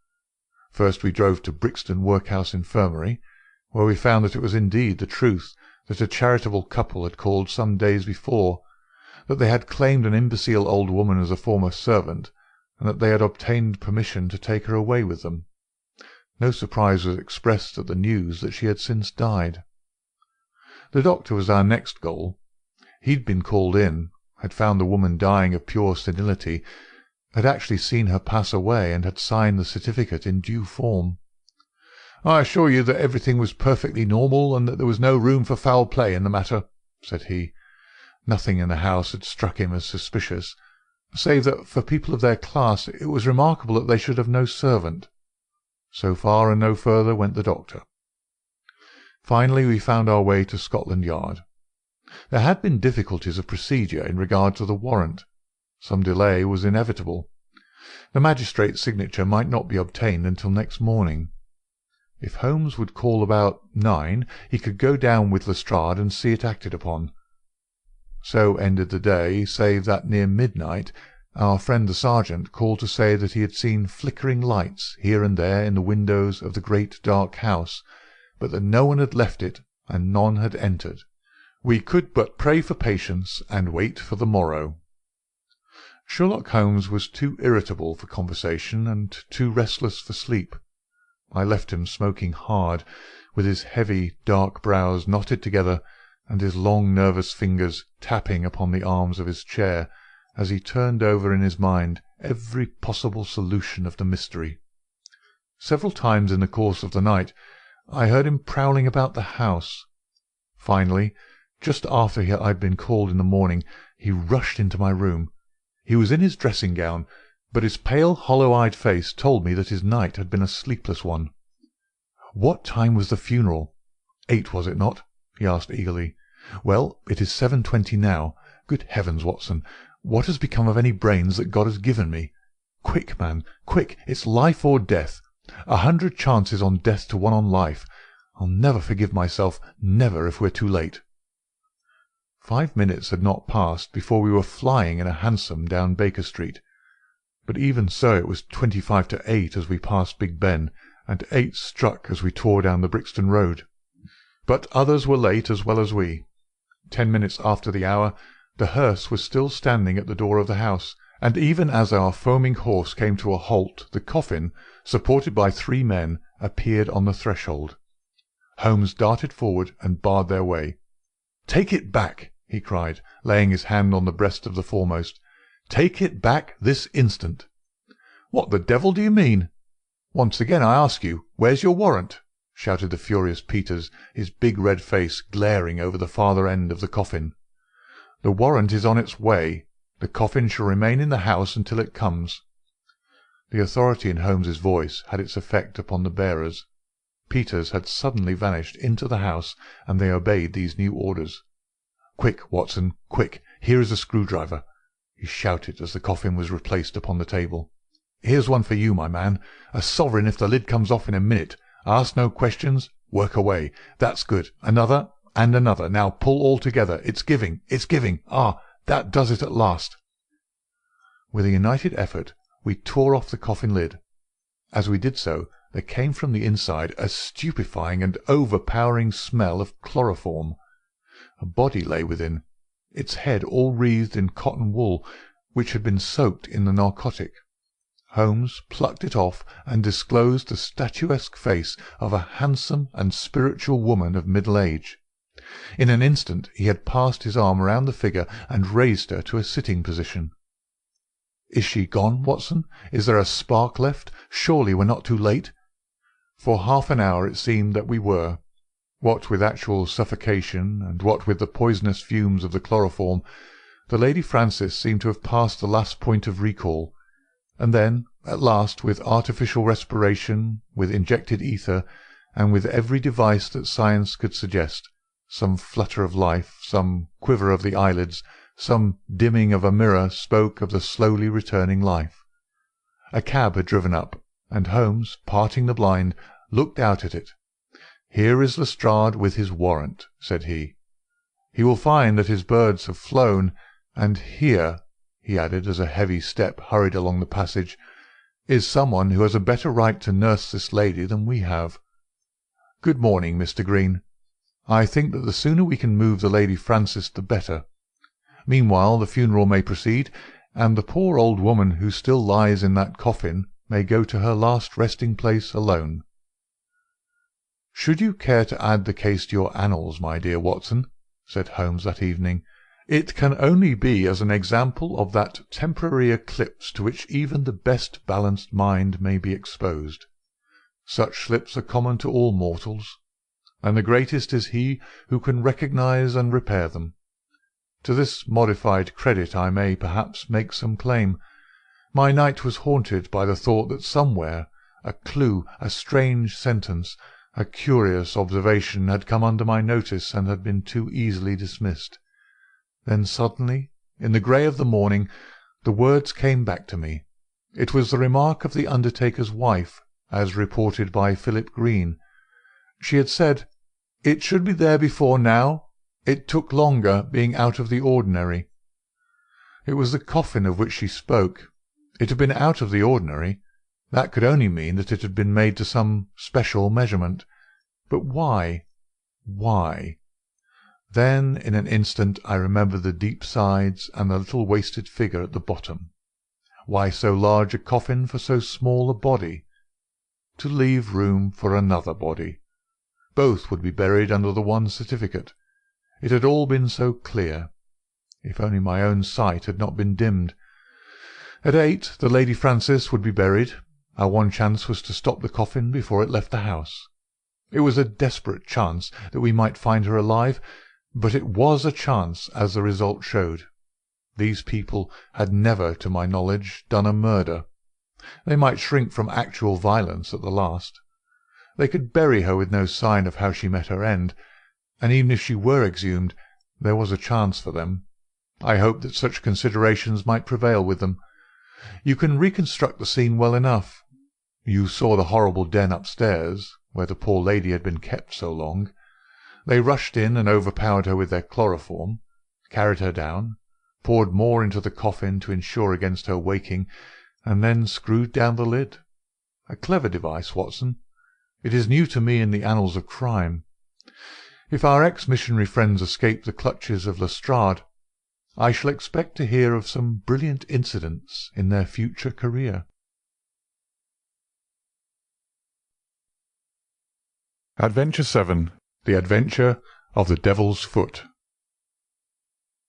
First we drove to Brixton Workhouse Infirmary, where we found that it was indeed the truth that a charitable couple had called some days before, that they had claimed an imbecile old woman as a former servant, and that they had obtained permission to take her away with them. No surprise was expressed at the news that she had since died. The doctor was our next goal. He'd been called in, had found the woman dying of pure senility, had actually seen her pass away, and had signed the certificate in due form. "I assure you that everything was perfectly normal, and that there was no room for foul play in the matter," said he. Nothing in the house had struck him as suspicious, save that for people of their class it was remarkable that they should have no servant. So far and no further went the doctor. Finally we found our way to Scotland Yard. There had been difficulties of procedure in regard to the warrant. Some delay was inevitable. The magistrate's signature might not be obtained until next morning. If Holmes would call about 9, he could go down with Lestrade and see it acted upon. So ended the day, save that near midnight our friend the sergeant called to say that he had seen flickering lights here and there in the windows of the great dark house, but that no one had left it and none had entered. We could but pray for patience and wait for the morrow. Sherlock Holmes was too irritable for conversation and too restless for sleep. I left him smoking hard, with his heavy dark brows knotted together and his long nervous fingers tapping upon the arms of his chair, as he turned over in his mind every possible solution of the mystery. Several times in the course of the night I heard him prowling about the house. Finally, just after I had been called in the morning, he rushed into my room. He was in his dressing-gown, but his pale, hollow-eyed face told me that his night had been a sleepless one. "What time was the funeral? 8, was it not?" he asked eagerly. "Well, it is 7:20 now. Good heavens, Watson, what has become of any brains that God has given me? Quick, man, quick! It's life or death. 100 chances on death to 1 on life. I'll never forgive myself, never, if we're too late." 5 minutes had not passed before we were flying in a hansom down Baker Street. But even so it was 25 to 8 as we passed Big Ben, and 8 struck as we tore down the Brixton Road. But others were late as well as we. 10 minutes after the hour, the hearse was still standing at the door of the house, and even as our foaming horse came to a halt, the coffin, supported by 3 men, appeared on the threshold. Holmes darted forward and barred their way. "Take it back!" he cried, laying his hand on the breast of the foremost. "Take it back this instant!" "What the devil do you mean?" "Once again I ask you, where's your warrant?" shouted the furious Peters, his big red face glaring over the farther end of the coffin. "The warrant is on its way. The coffin shall remain in the house until it comes." The authority in Holmes's voice had its effect upon the bearers. Peters had suddenly vanished into the house, and they obeyed these new orders. "Quick, Watson, quick! Here is a screwdriver," he shouted as the coffin was replaced upon the table. "Here's one for you, my man. A sovereign if the lid comes off in a minute. Ask no questions. Work away. That's good. Another, and another. Now pull all together. It's giving. It's giving. Ah, that does it at last." With a united effort we tore off the coffin lid. As we did so, there came from the inside a stupefying and overpowering smell of chloroform. A body lay within, its head all wreathed in cotton wool, which had been soaked in the narcotic. Holmes plucked it off and disclosed the statuesque face of a handsome and spiritual woman of middle age. In an instant he had passed his arm round the figure and raised her to a sitting position. "Is she gone, Watson? Is there a spark left? Surely we're not too late?" For half an hour it seemed that we were. What with actual suffocation, and what with the poisonous fumes of the chloroform, the Lady Frances seemed to have passed the last point of recall, and then, at last, with artificial respiration, with injected ether, and with every device that science could suggest, some flutter of life, some quiver of the eyelids, some dimming of a mirror spoke of the slowly returning life. A cab had driven up, and Holmes, parting the blind, looked out at it. "Here is Lestrade with his warrant," said he. "He will find that his birds have flown, and here," he added, as a heavy step hurried along the passage, "is someone who has a better right to nurse this lady than we have. Good morning, Mr. Green. I think that the sooner we can move the Lady Frances the better. Meanwhile the funeral may proceed, and the poor old woman who still lies in that coffin may go to her last resting-place alone." "Should you care to add the case to your annals, my dear Watson," said Holmes that evening, "it can only be as an example of that temporary eclipse to which even the best balanced mind may be exposed. Such slips are common to all mortals, and the greatest is he who can recognize and repair them. To this modified credit I may, perhaps, make some claim. My night was haunted by the thought that somewhere a clue, a strange sentence, a curious observation had come under my notice and had been too easily dismissed. Then suddenly, in the grey of the morning, the words came back to me. It was the remark of the undertaker's wife, as reported by Philip Green. She had said, "It should be there before now. It took longer, being out of the ordinary." It was the coffin of which she spoke. It had been out of the ordinary. That could only mean that it had been made to some special measurement. But why? Why? Then, in an instant, I remembered the deep sides and the little wasted figure at the bottom. Why so large a coffin for so small a body? To leave room for another body. Both would be buried under the one certificate. It had all been so clear. If only my own sight had not been dimmed. At 8, the Lady Frances would be buried. Our one chance was to stop the coffin before it left the house. It was a desperate chance that we might find her alive, but it was a chance, as the result showed. These people had never, to my knowledge, done a murder. They might shrink from actual violence at the last. They could bury her with no sign of how she met her end, and even if she were exhumed, there was a chance for them. I hoped that such considerations might prevail with them. You can reconstruct the scene well enough. You saw the horrible den upstairs, where the poor lady had been kept so long. They rushed in and overpowered her with their chloroform, carried her down, poured more into the coffin to insure against her waking, and then screwed down the lid. A clever device, Watson. It is new to me in the annals of crime. If our ex-missionary friends escape the clutches of Lestrade, I shall expect to hear of some brilliant incidents in their future career. Adventure 7. The Adventure of the Devil's Foot.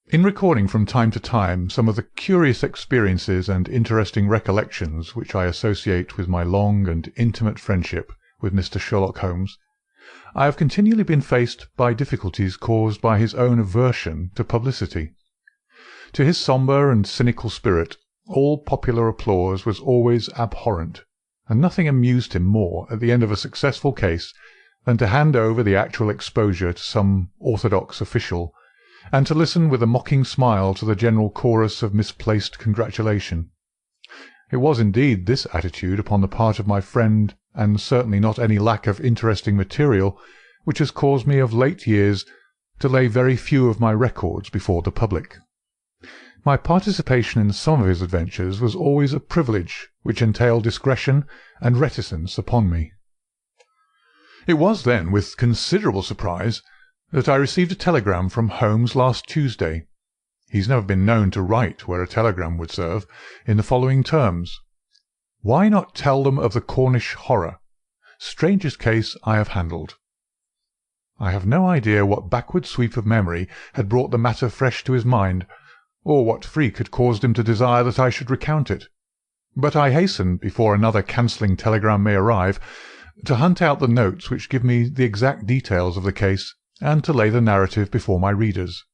In recording from time to time some of the curious experiences and interesting recollections which I associate with my long and intimate friendship with Mr. Sherlock Holmes, I have continually been faced by difficulties caused by his own aversion to publicity. To his sombre and cynical spirit, all popular applause was always abhorrent, and nothing amused him more at the end of a successful case than to hand over the actual exposure to some orthodox official, and to listen with a mocking smile to the general chorus of misplaced congratulation. It was indeed this attitude upon the part of my friend, and certainly not any lack of interesting material, which has caused me of late years to lay very few of my records before the public. My participation in some of his adventures was always a privilege which entailed discretion and reticence upon me. It was then with considerable surprise that I received a telegram from Holmes last Tuesday. He's never been known to write where a telegram would serve, in the following terms: "Why not tell them of the Cornish horror? Strangest case I have handled." I have no idea what backward sweep of memory had brought the matter fresh to his mind, or what freak had caused him to desire that I should recount it. But I hasten, before another cancelling telegram may arrive, to hunt out the notes which give me the exact details of the case, and to lay the narrative before my readers.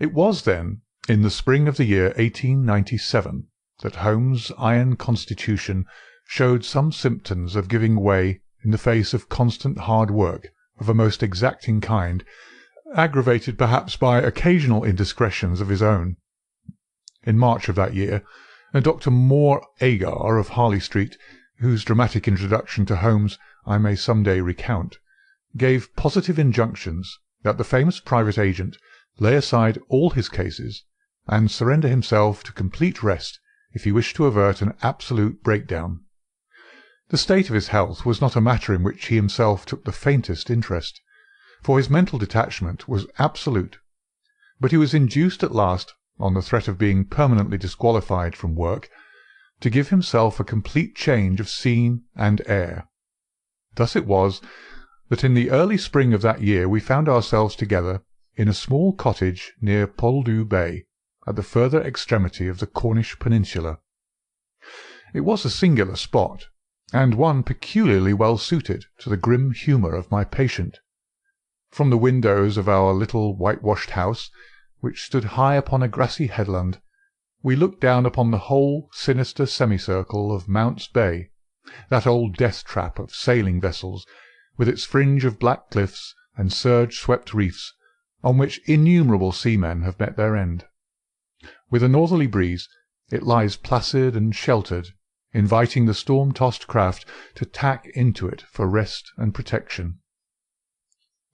It was, then, in the spring of the year 1897, that Holmes' iron constitution showed some symptoms of giving way in the face of constant hard work of a most exacting kind, aggravated perhaps by occasional indiscretions of his own. In March of that year, Dr. Moore Agar of Harley Street, whose dramatic introduction to Holmes I may some day recount, gave positive injunctions that the famous private agent lay aside all his cases and surrender himself to complete rest if he wished to avert an absolute breakdown. The state of his health was not a matter in which he himself took the faintest interest, for his mental detachment was absolute, but he was induced at last, on the threat of being permanently disqualified from work, to give himself a complete change of scene and air. Thus it was that in the early spring of that year we found ourselves together in a small cottage near Poldhu Bay, at the further extremity of the Cornish peninsula. It was a singular spot, and one peculiarly well suited to the grim humour of my patient. From the windows of our little whitewashed house, which stood high upon a grassy headland, we looked down upon the whole sinister semicircle of Mount's Bay, that old death-trap of sailing vessels, with its fringe of black cliffs and surge-swept reefs, on which innumerable seamen have met their end. With a northerly breeze, it lies placid and sheltered, inviting the storm-tossed craft to tack into it for rest and protection.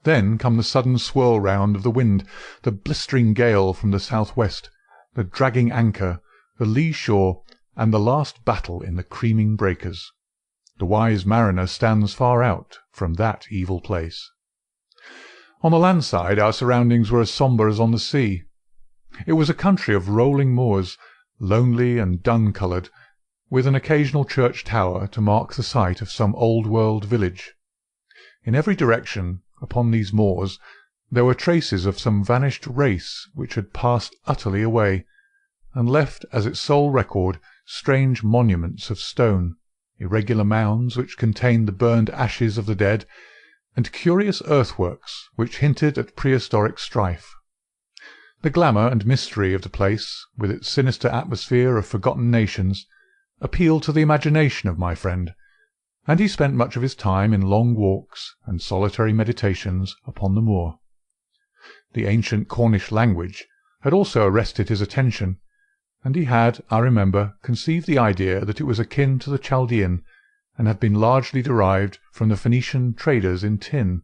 Then come the sudden swirl-round of the wind, the blistering gale from the south-west, the dragging anchor, the lee shore, and the last battle in the creaming breakers. The wise mariner stands far out from that evil place. On the land side our surroundings were as sombre as on the sea. It was a country of rolling moors, lonely and dun-coloured, with an occasional church tower to mark the site of some old-world village. In every direction, upon these moors, there were traces of some vanished race which had passed utterly away, and left as its sole record strange monuments of stone, irregular mounds which contained the burned ashes of the dead, and curious earthworks which hinted at prehistoric strife. The glamour and mystery of the place, with its sinister atmosphere of forgotten nations, appealed to the imagination of my friend, and he spent much of his time in long walks and solitary meditations upon the moor. The ancient Cornish language had also arrested his attention, and he had, I remember, conceived the idea that it was akin to the Chaldean, and had been largely derived from the Phoenician traders in tin.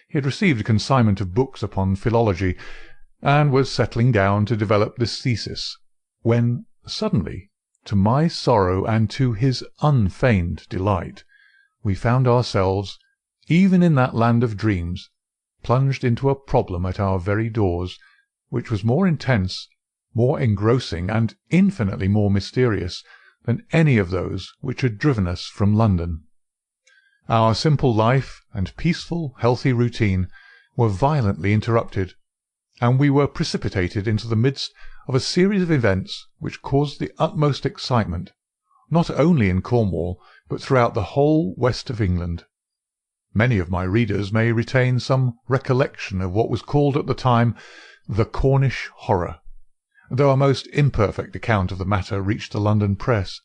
He had received a consignment of books upon philology, and was settling down to develop this thesis, when suddenly, to my sorrow and to his unfeigned delight, we found ourselves, even in that land of dreams, plunged into a problem at our very doors, which was more intense, more engrossing, and infinitely more mysterious than any of those which had driven us from London. Our simple life and peaceful, healthy routine were violently interrupted, and we were precipitated into the midst of a series of events which caused the utmost excitement, not only in Cornwall, but throughout the whole west of England. Many of my readers may retain some recollection of what was called at the time the Cornish horror, though a most imperfect account of the matter reached the London press.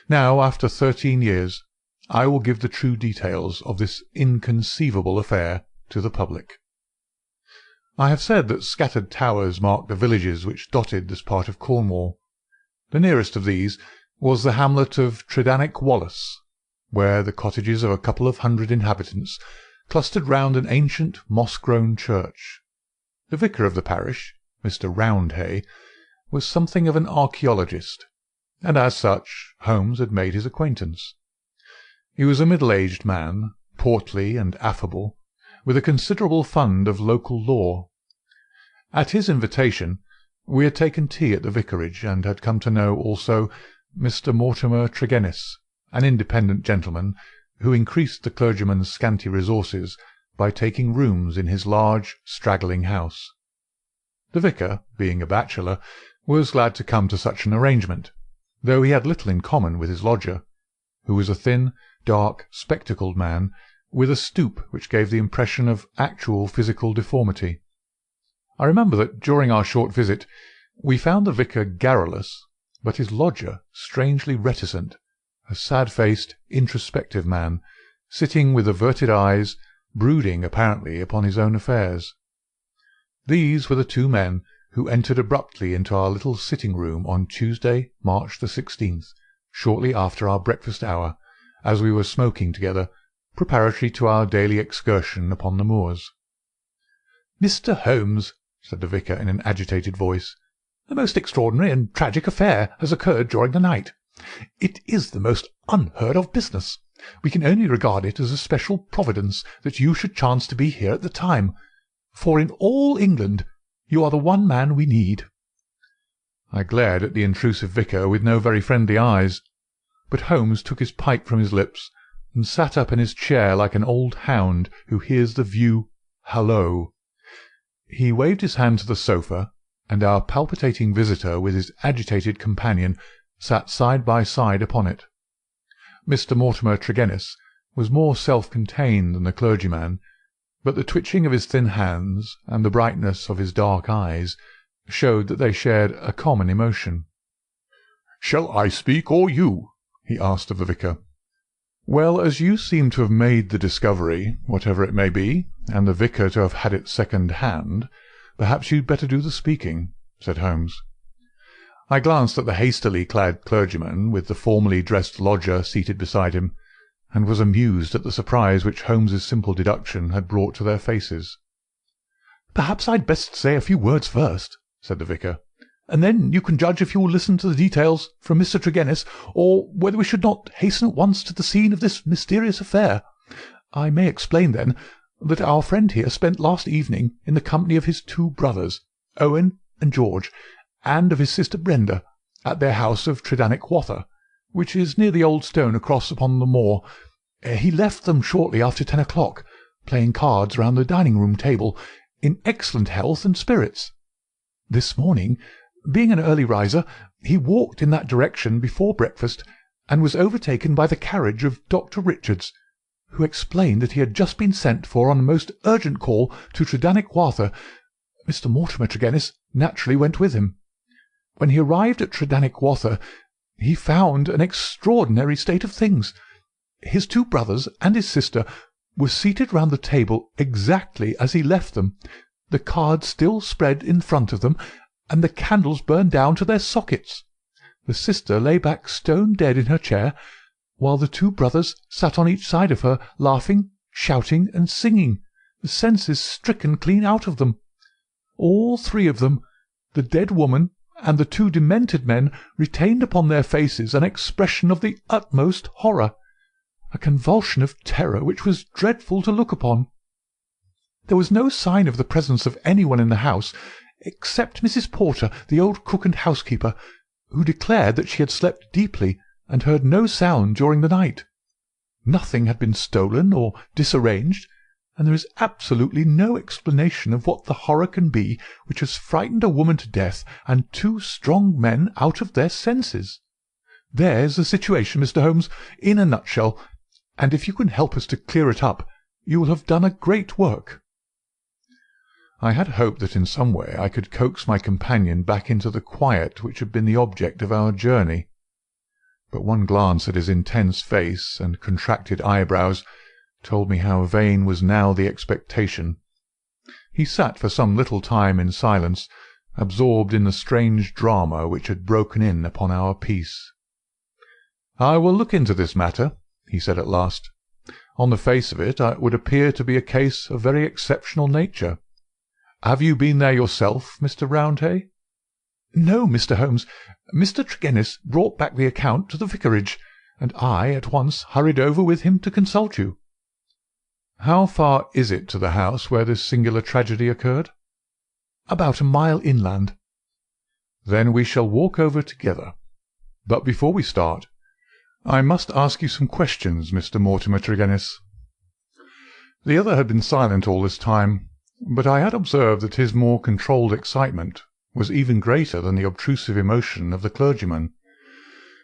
Now, after 13 years, I will give the true details of this inconceivable affair to the public. I have said that scattered towers marked the villages which dotted this part of Cornwall. The nearest of these was the hamlet of Tredannick Wallace, where the cottages of a couple of hundred inhabitants clustered round an ancient moss-grown church. The vicar of the parish, Mr. Roundhay, was something of an archaeologist, and as such Holmes had made his acquaintance. He was a middle-aged man, portly and affable, with a considerable fund of local lore. At his invitation we had taken tea at the vicarage, and had come to know also Mr. Mortimer Tregennis, an independent gentleman who increased the clergyman's scanty resources by taking rooms in his large, straggling house. The vicar, being a bachelor, was glad to come to such an arrangement, though he had little in common with his lodger, who was a thin, dark, spectacled man, with a stoop which gave the impression of actual physical deformity. I remember that during our short visit we found the vicar garrulous, but his lodger strangely reticent, a sad-faced, introspective man, sitting with averted eyes, brooding apparently upon his own affairs. These were the two men who entered abruptly into our little sitting-room on Tuesday, March the 16th, shortly after our breakfast hour, as we were smoking together, preparatory to our daily excursion upon the moors. "Mr. Holmes," said the vicar in an agitated voice, "a most extraordinary and tragic affair has occurred during the night. It is the most unheard-of business. We can only regard it as a special providence that you should chance to be here at the time, for in all England you are the one man we need." I glared at the intrusive vicar with no very friendly eyes, but Holmes took his pipe from his lips, and sat up in his chair like an old hound who hears the view hallo. He waved his hand to the sofa, and our palpitating visitor with his agitated companion sat side by side upon it. Mr. Mortimer Tregennis was more self-contained than the clergyman, but the twitching of his thin hands and the brightness of his dark eyes showed that they shared a common emotion. "Shall I speak or you?" he asked of the vicar. "Well, as you seem to have made the discovery, whatever it may be, and the vicar to have had it second-hand, perhaps you'd better do the speaking," said Holmes. I glanced at the hastily clad clergyman with the formally dressed lodger seated beside him, and was amused at the surprise which Holmes's simple deduction had brought to their faces. "Perhaps I'd best say a few words first," said the vicar, "and then you can judge if you will listen to the details from Mr. Tregennis, or whether we should not hasten at once to the scene of this mysterious affair. I may explain, then, that our friend here spent last evening in the company of his 2 brothers, Owen and George, and of his sister Brenda, at their house of Tredannick Wather, which is near the old stone across upon the moor. He left them shortly after 10 o'clock, playing cards round the dining-room table, in excellent health and spirits. This morning, being an early riser, he walked in that direction before breakfast, and was overtaken by the carriage of Dr. Richards, who explained that he had just been sent for on a most urgent call to Tredannick Wather. Mr. Mortimer Tregennis naturally went with him. When he arrived at Tredannick Wather, he found an extraordinary state of things. His 2 brothers and his sister were seated round the table exactly as he left them, the cards still spread in front of them, and the candles burned down to their sockets. The sister lay back stone-dead in her chair, while the 2 brothers sat on each side of her, laughing, shouting, and singing, the senses stricken clean out of them. All 3 of them, the dead woman and the 2 demented men, retained upon their faces an expression of the utmost horror, a convulsion of terror which was dreadful to look upon. There was no sign of the presence of anyone in the house, except Mrs. Porter, the old cook and housekeeper, who declared that she had slept deeply and heard no sound during the night. Nothing had been stolen or disarranged, and there is absolutely no explanation of what the horror can be which has frightened a woman to death and 2 strong men out of their senses. There's the situation, Mr. Holmes, in a nutshell, and if you can help us to clear it up, you will have done a great work." I had hoped that in some way I could coax my companion back into the quiet which had been the object of our journey, but one glance at his intense face and contracted eyebrows told me how vain was now the expectation. He sat for some little time in silence, absorbed in the strange drama which had broken in upon our peace. "I will look into this matter," he said at last. "On the face of it would appear to be a case of very exceptional nature. Have you been there yourself, Mr. Roundhay?" "No, Mr. Holmes. Mr. Tregennis brought back the account to the vicarage, and I at once hurried over with him to consult you." "How far is it to the house where this singular tragedy occurred?" "About a mile inland." "Then we shall walk over together. But before we start, I must ask you some questions, Mr. Mortimer Tregennis." The other had been silent all this time, but I had observed that his more controlled excitement was even greater than the obtrusive emotion of the clergyman.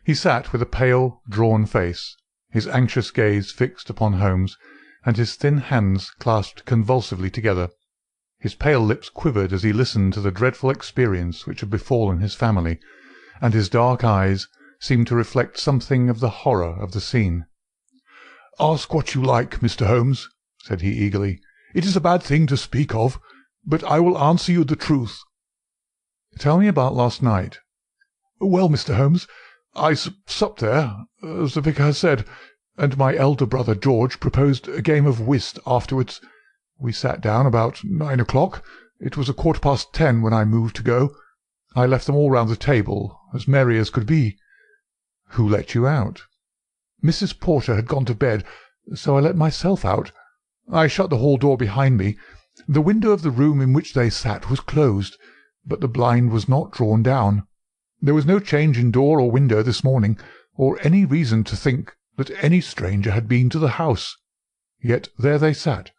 He sat with a pale, drawn face, his anxious gaze fixed upon Holmes, and his thin hands clasped convulsively together. His pale lips quivered as he listened to the dreadful experience which had befallen his family, and his dark eyes seemed to reflect something of the horror of the scene. "Ask what you like, Mr. Holmes," said he eagerly. "It is a bad thing to speak of, but I will answer you the truth." "Tell me about last night." "Well, Mr. Holmes, I supped there, as the vicar has said, and my elder brother George proposed a game of whist afterwards. We sat down about 9 o'clock. It was 10:15 when I moved to go. I left them all round the table, as merry as could be." "Who let you out?" "Mrs. Porter had gone to bed, so I let myself out. I shut the hall door behind me. The window of the room in which they sat was closed, but the blind was not drawn down. There was no change in door or window this morning, or any reason to think that any stranger had been to the house. Yet there they sat,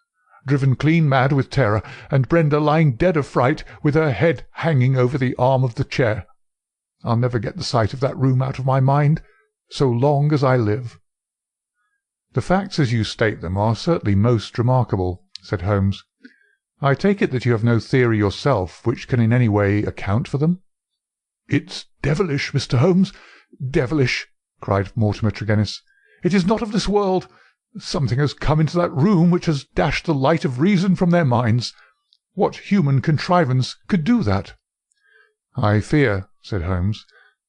driven clean mad with terror, and Brenda lying dead of fright, with her head hanging over the arm of the chair. I'll never get the sight of that room out of my mind, so long as I live." "The facts as you state them are certainly most remarkable," said Holmes. "I take it that you have no theory yourself which can in any way account for them?" "It's devilish, Mr. Holmes, devilish," cried Mortimer Tregennis. "It is not of this world. Something has come into that room which has dashed the light of reason from their minds. What human contrivance could do that?" "I fear," said Holmes,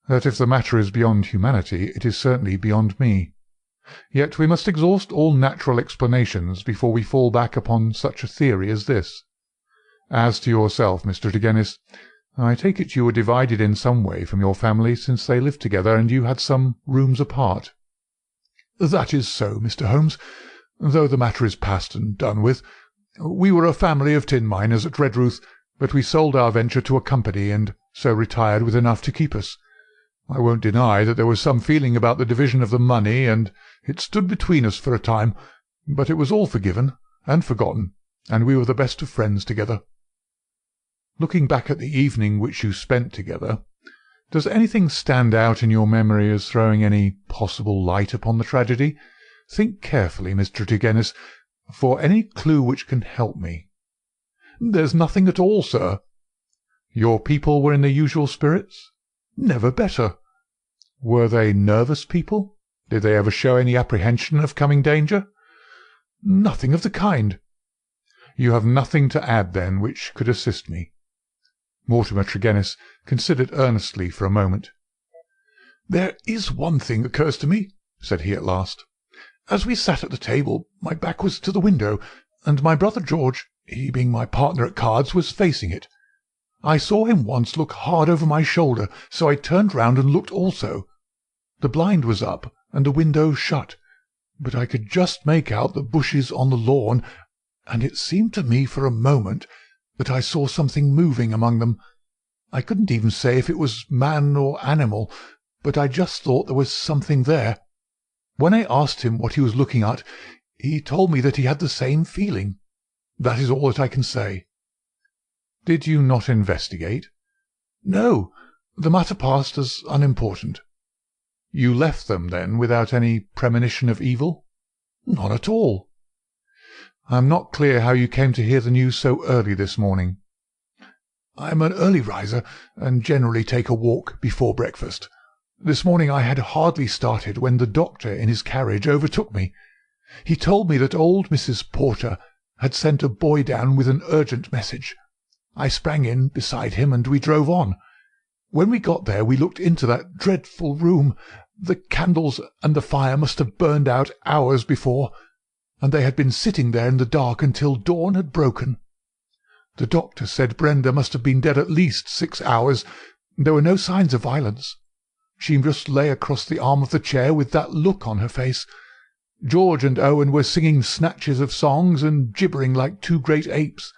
"that if the matter is beyond humanity, it is certainly beyond me. Yet we must exhaust all natural explanations before we fall back upon such a theory as this. As to yourself, Mr. Tregennis, I take it you were divided in some way from your family since they lived together, and you had some rooms apart." "That is so, Mr. Holmes, though the matter is past and done with. We were a family of tin miners at Redruth, but we sold our venture to a company, and so retired with enough to keep us. I won't deny that there was some feeling about the division of the money, and it stood between us for a time, but it was all forgiven and forgotten, and we were the best of friends together." "Looking back at the evening which you spent together, does anything stand out in your memory as throwing any possible light upon the tragedy? Think carefully, Mr. Tregennis, for any clue which can help me." "There's nothing at all, sir." "Your people were in their usual spirits?" "Never better." "Were they nervous people? Did they ever show any apprehension of coming danger?" "Nothing of the kind." "You have nothing to add, then, which could assist me?" Mortimer Tregennis considered earnestly for a moment. "There is one thing occurs to me," said he at last. "As we sat at the table, my back was to the window, and my brother George, he being my partner at cards, was facing it. I saw him once look hard over my shoulder, so I turned round and looked also. The blind was up and the window shut, but I could just make out the bushes on the lawn, and it seemed to me for a moment that I saw something moving among them. I couldn't even say if it was man or animal, but I just thought there was something there. When I asked him what he was looking at, he told me that he had the same feeling. That is all that I can say." "Did you not investigate?" "No, the matter passed as unimportant." "You left them, then, without any premonition of evil?" "None at all." "I am not clear how you came to hear the news so early this morning." "I am an early riser, and generally take a walk before breakfast. This morning I had hardly started when the doctor in his carriage overtook me. He told me that old Mrs. Porter had sent a boy down with an urgent message. I sprang in beside him, and we drove on. When we got there we looked into that dreadful room. The candles and the fire must have burned out hours before, and they had been sitting there in the dark until dawn had broken. The doctor said Brenda must have been dead at least 6 hours. There were no signs of violence. She just lay across the arm of the chair with that look on her face. George and Owen were singing snatches of songs and gibbering like two great apes.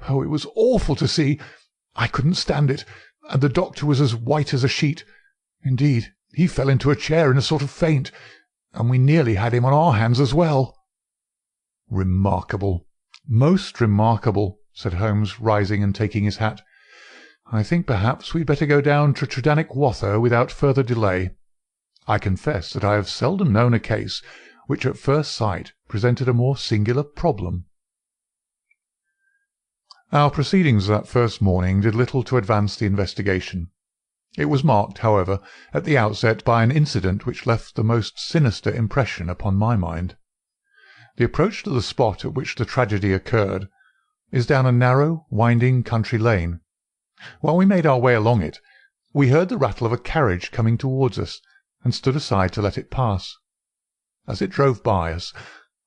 Oh, it was awful to see. I couldn't stand it, and the doctor was as white as a sheet. Indeed, he fell into a chair in a sort of faint, and we nearly had him on our hands as well." "Remarkable, most remarkable," said Holmes, rising and taking his hat. "I think perhaps we'd better go down to Tredannick Wather without further delay. I confess that I have seldom known a case which at first sight presented a more singular problem." Our proceedings that first morning did little to advance the investigation. It was marked, however, at the outset by an incident which left the most sinister impression upon my mind. The approach to the spot at which the tragedy occurred is down a narrow, winding country lane. While we made our way along it, we heard the rattle of a carriage coming towards us, and stood aside to let it pass. As it drove by us,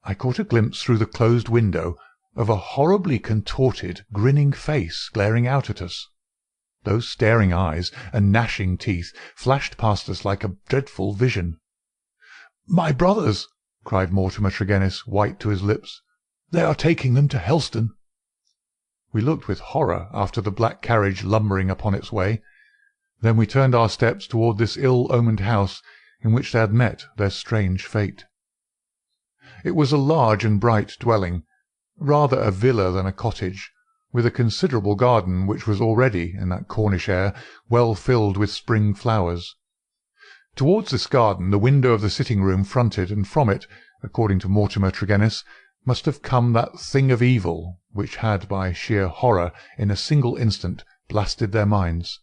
I caught a glimpse through the closed window of a horribly contorted, grinning face glaring out at us. Those staring eyes and gnashing teeth flashed past us like a dreadful vision. "My brothers!" cried Mortimer Tregennis, white to his lips. "They are taking them to Helston." We looked with horror after the black carriage lumbering upon its way. Then we turned our steps toward this ill-omened house in which they had met their strange fate. It was a large and bright dwelling, rather a villa than a cottage, with a considerable garden which was already, in that Cornish air, well filled with spring flowers. Towards this garden the window of the sitting-room fronted, and from it, according to Mortimer Tregennis, must have come that thing of evil which had, by sheer horror, in a single instant, blasted their minds.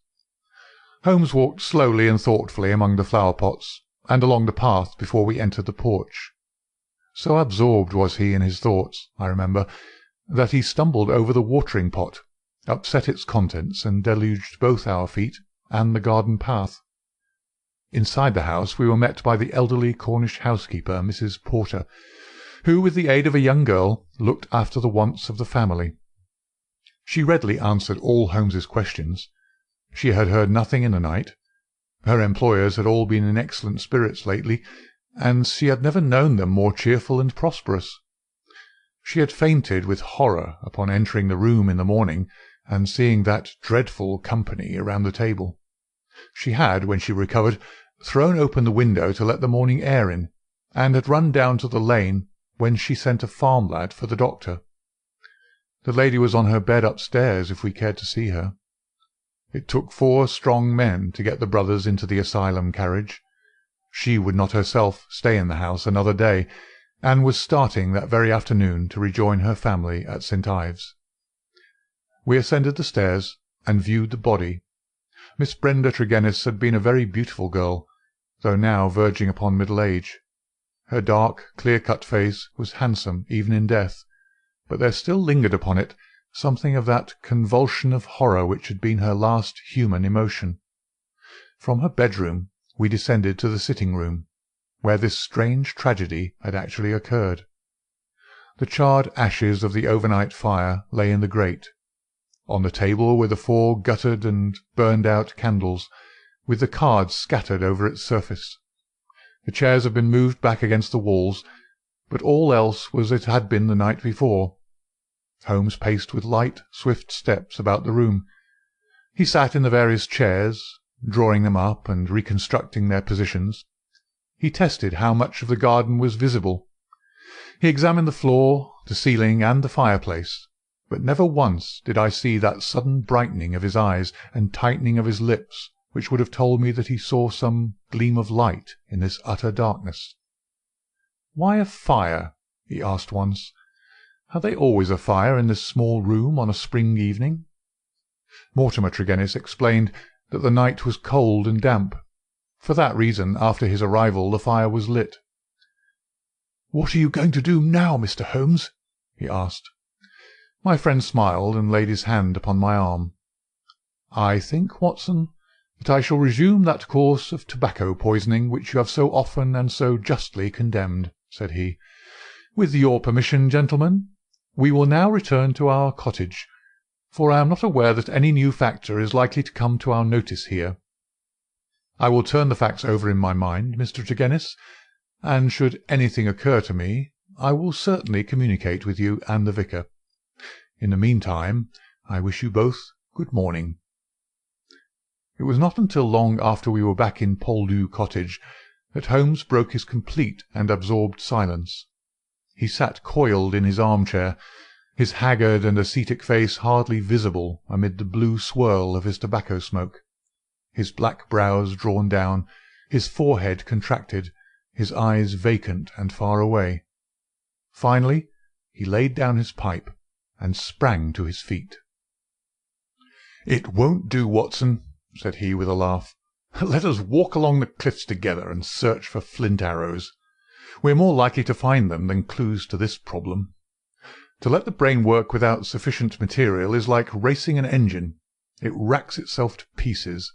Holmes walked slowly and thoughtfully among the flower-pots, and along the path before we entered the porch. So absorbed was he in his thoughts, I remember, that he stumbled over the watering-pot, upset its contents, and deluged both our feet and the garden path. Inside the house we were met by the elderly Cornish housekeeper, Mrs. Porter, who, with the aid of a young girl, looked after the wants of the family. She readily answered all Holmes's questions. She had heard nothing in the night. Her employers had all been in excellent spirits lately, and she had never known them more cheerful and prosperous. She had fainted with horror upon entering the room in the morning and seeing that dreadful company around the table. She had, when she recovered, thrown open the window to let the morning air in, and had run down to the lane, when she sent a farm lad for the doctor. The lady was on her bed upstairs if we cared to see her. It took 4 strong men to get the brothers into the asylum carriage. She would not herself stay in the house another day, and was starting that very afternoon to rejoin her family at St. Ives. We ascended the stairs and viewed the body. Miss Brenda Tregennis had been a very beautiful girl, though now verging upon middle age. Her dark, clear-cut face was handsome even in death, but there still lingered upon it something of that convulsion of horror which had been her last human emotion. From her bedroom we descended to the sitting-room, where this strange tragedy had actually occurred. The charred ashes of the overnight fire lay in the grate. On the table were the 4 guttered and burned-out candles, with the cards scattered over its surface. The chairs had been moved back against the walls, but all else was as it had been the night before. Holmes paced with light, swift steps about the room. He sat in the various chairs, drawing them up and reconstructing their positions. He tested how much of the garden was visible. He examined the floor, the ceiling, and the fireplace, but never once did I see that sudden brightening of his eyes and tightening of his lips which would have told me that he saw some gleam of light in this utter darkness. "Why a fire?" he asked once. "Have they always a fire in this small room on a spring evening?" Mortimer Tregennis explained that the night was cold and damp. For that reason, after his arrival, the fire was lit. "What are you going to do now, Mr. Holmes?" he asked. My friend smiled and laid his hand upon my arm. "I think, Watson, that I shall resume that course of tobacco poisoning which you have so often and so justly condemned," said he. "With your permission, gentlemen, we will now return to our cottage, for I am not aware that any new factor is likely to come to our notice here. I will turn the facts over in my mind, Mr. Tregennis, and should anything occur to me, I will certainly communicate with you and the vicar. In the meantime, I wish you both good morning." It was not until long after we were back in Poldhu Cottage that Holmes broke his complete and absorbed silence. He sat coiled in his arm-chair, his haggard and ascetic face hardly visible amid the blue swirl of his tobacco smoke, his black brows drawn down, his forehead contracted, his eyes vacant and far away. Finally he laid down his pipe and sprang to his feet. "It won't do, Watson," said he with a laugh. "Let us walk along the cliffs together and search for flint arrows. We are more likely to find them than clues to this problem. To let the brain work without sufficient material is like racing an engine. It racks itself to pieces.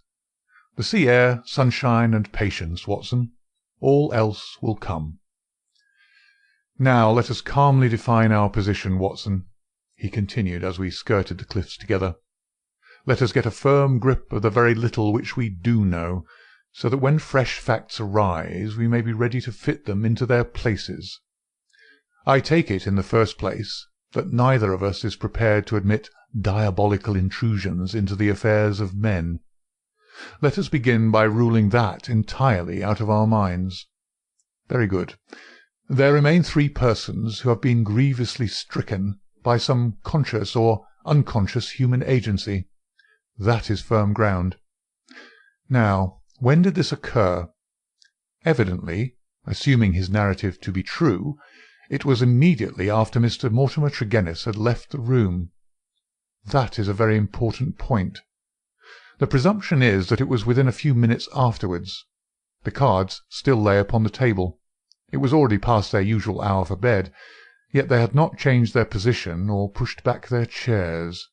The sea air, sunshine, and patience, Watson. All else will come. Now let us calmly define our position, Watson," he continued as we skirted the cliffs together. "Let us get a firm grip of the very little which we do know, so that when fresh facts arise we may be ready to fit them into their places. I take it, in the first place, that neither of us is prepared to admit diabolical intrusions into the affairs of men. Let us begin by ruling that entirely out of our minds. Very good. There remain 3 persons who have been grievously stricken by some conscious or unconscious human agency. That is firm ground. Now, when did this occur? Evidently, assuming his narrative to be true, it was immediately after Mr. Mortimer Tregennis had left the room. That is a very important point. The presumption is that it was within a few minutes afterwards. The cards still lay upon the table. It was already past their usual hour for bed, yet they had not changed their position or pushed back their chairs.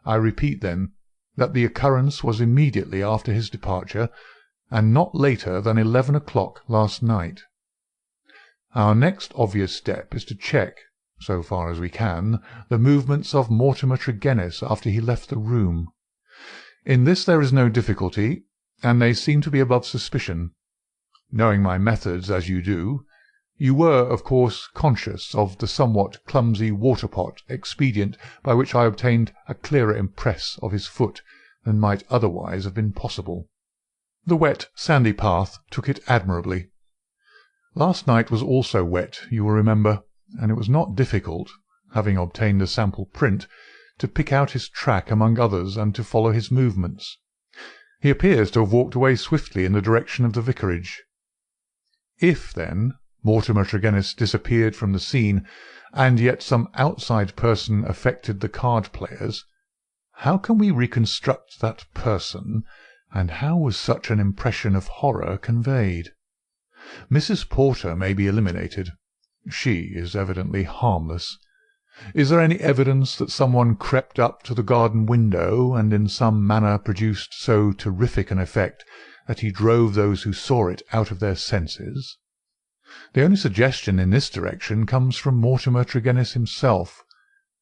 I repeat, then, that the occurrence was immediately after his departure, and not later than 11 o'clock last night. Our next obvious step is to check, so far as we can, the movements of Mortimer Tregennis after he left the room. In this there is no difficulty, and they seem to be above suspicion. Knowing my methods as you do, you were, of course, conscious of the somewhat clumsy water-pot expedient by which I obtained a clearer impress of his foot than might otherwise have been possible. The wet, sandy path took it admirably. Last night was also wet, you will remember, and it was not difficult, having obtained a sample print, to pick out his track among others and to follow his movements. He appears to have walked away swiftly in the direction of the vicarage. If, then, Mortimer Tregennis disappeared from the scene, and yet some outside person affected the card-players, how can we reconstruct that person, and how was such an impression of horror conveyed? Mrs. Porter may be eliminated. She is evidently harmless. Is there any evidence that someone crept up to the garden window and in some manner produced so terrific an effect that he drove those who saw it out of their senses? The only suggestion in this direction comes from Mortimer Tregennis himself,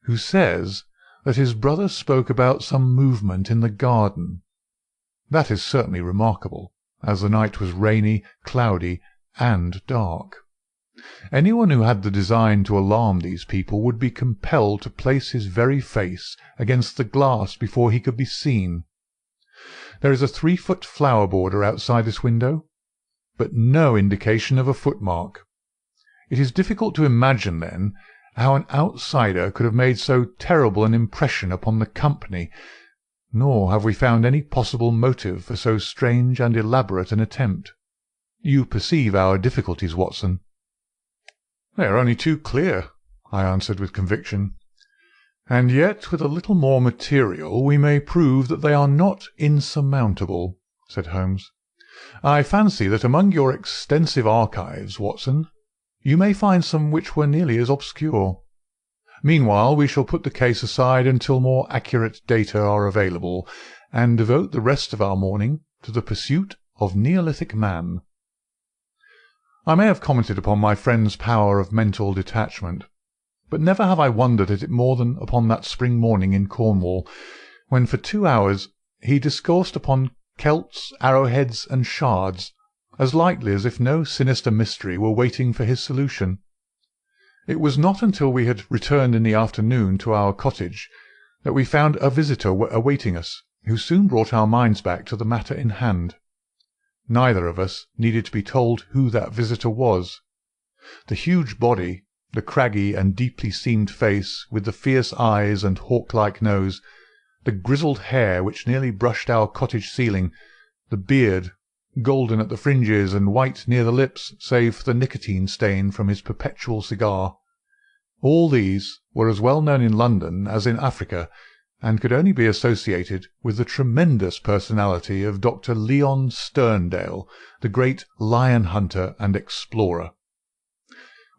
who says that his brother spoke about some movement in the garden. That is certainly remarkable, as the night was rainy, cloudy, and dark. Anyone who had the design to alarm these people would be compelled to place his very face against the glass before he could be seen. There is a 3-foot flower border outside this window, but no indication of a footmark. It is difficult to imagine, then, how an outsider could have made so terrible an impression upon the company, nor have we found any possible motive for so strange and elaborate an attempt. You perceive our difficulties, Watson. They are only too clear, I answered with conviction. And yet, with a little more material, we may prove that they are not insurmountable, said Holmes. I fancy that among your extensive archives, Watson, you may find some which were nearly as obscure. Meanwhile, we shall put the case aside until more accurate data are available, and devote the rest of our morning to the pursuit of Neolithic man. I may have commented upon my friend's power of mental detachment, but never have I wondered at it more than upon that spring morning in Cornwall, when for 2 hours he discoursed upon celts, arrowheads, and shards, as lightly as if no sinister mystery were waiting for his solution. It was not until we had returned in the afternoon to our cottage that we found a visitor awaiting us, who soon brought our minds back to the matter in hand. Neither of us needed to be told who that visitor was. The huge body, the craggy and deeply seamed face with the fierce eyes and hawk-like nose, the grizzled hair which nearly brushed our cottage ceiling, the beard, golden at the fringes and white near the lips save for the nicotine stain from his perpetual cigar. All these were as well known in London as in Africa, and could only be associated with the tremendous personality of Dr. Leon Sterndale, the great lion-hunter and explorer.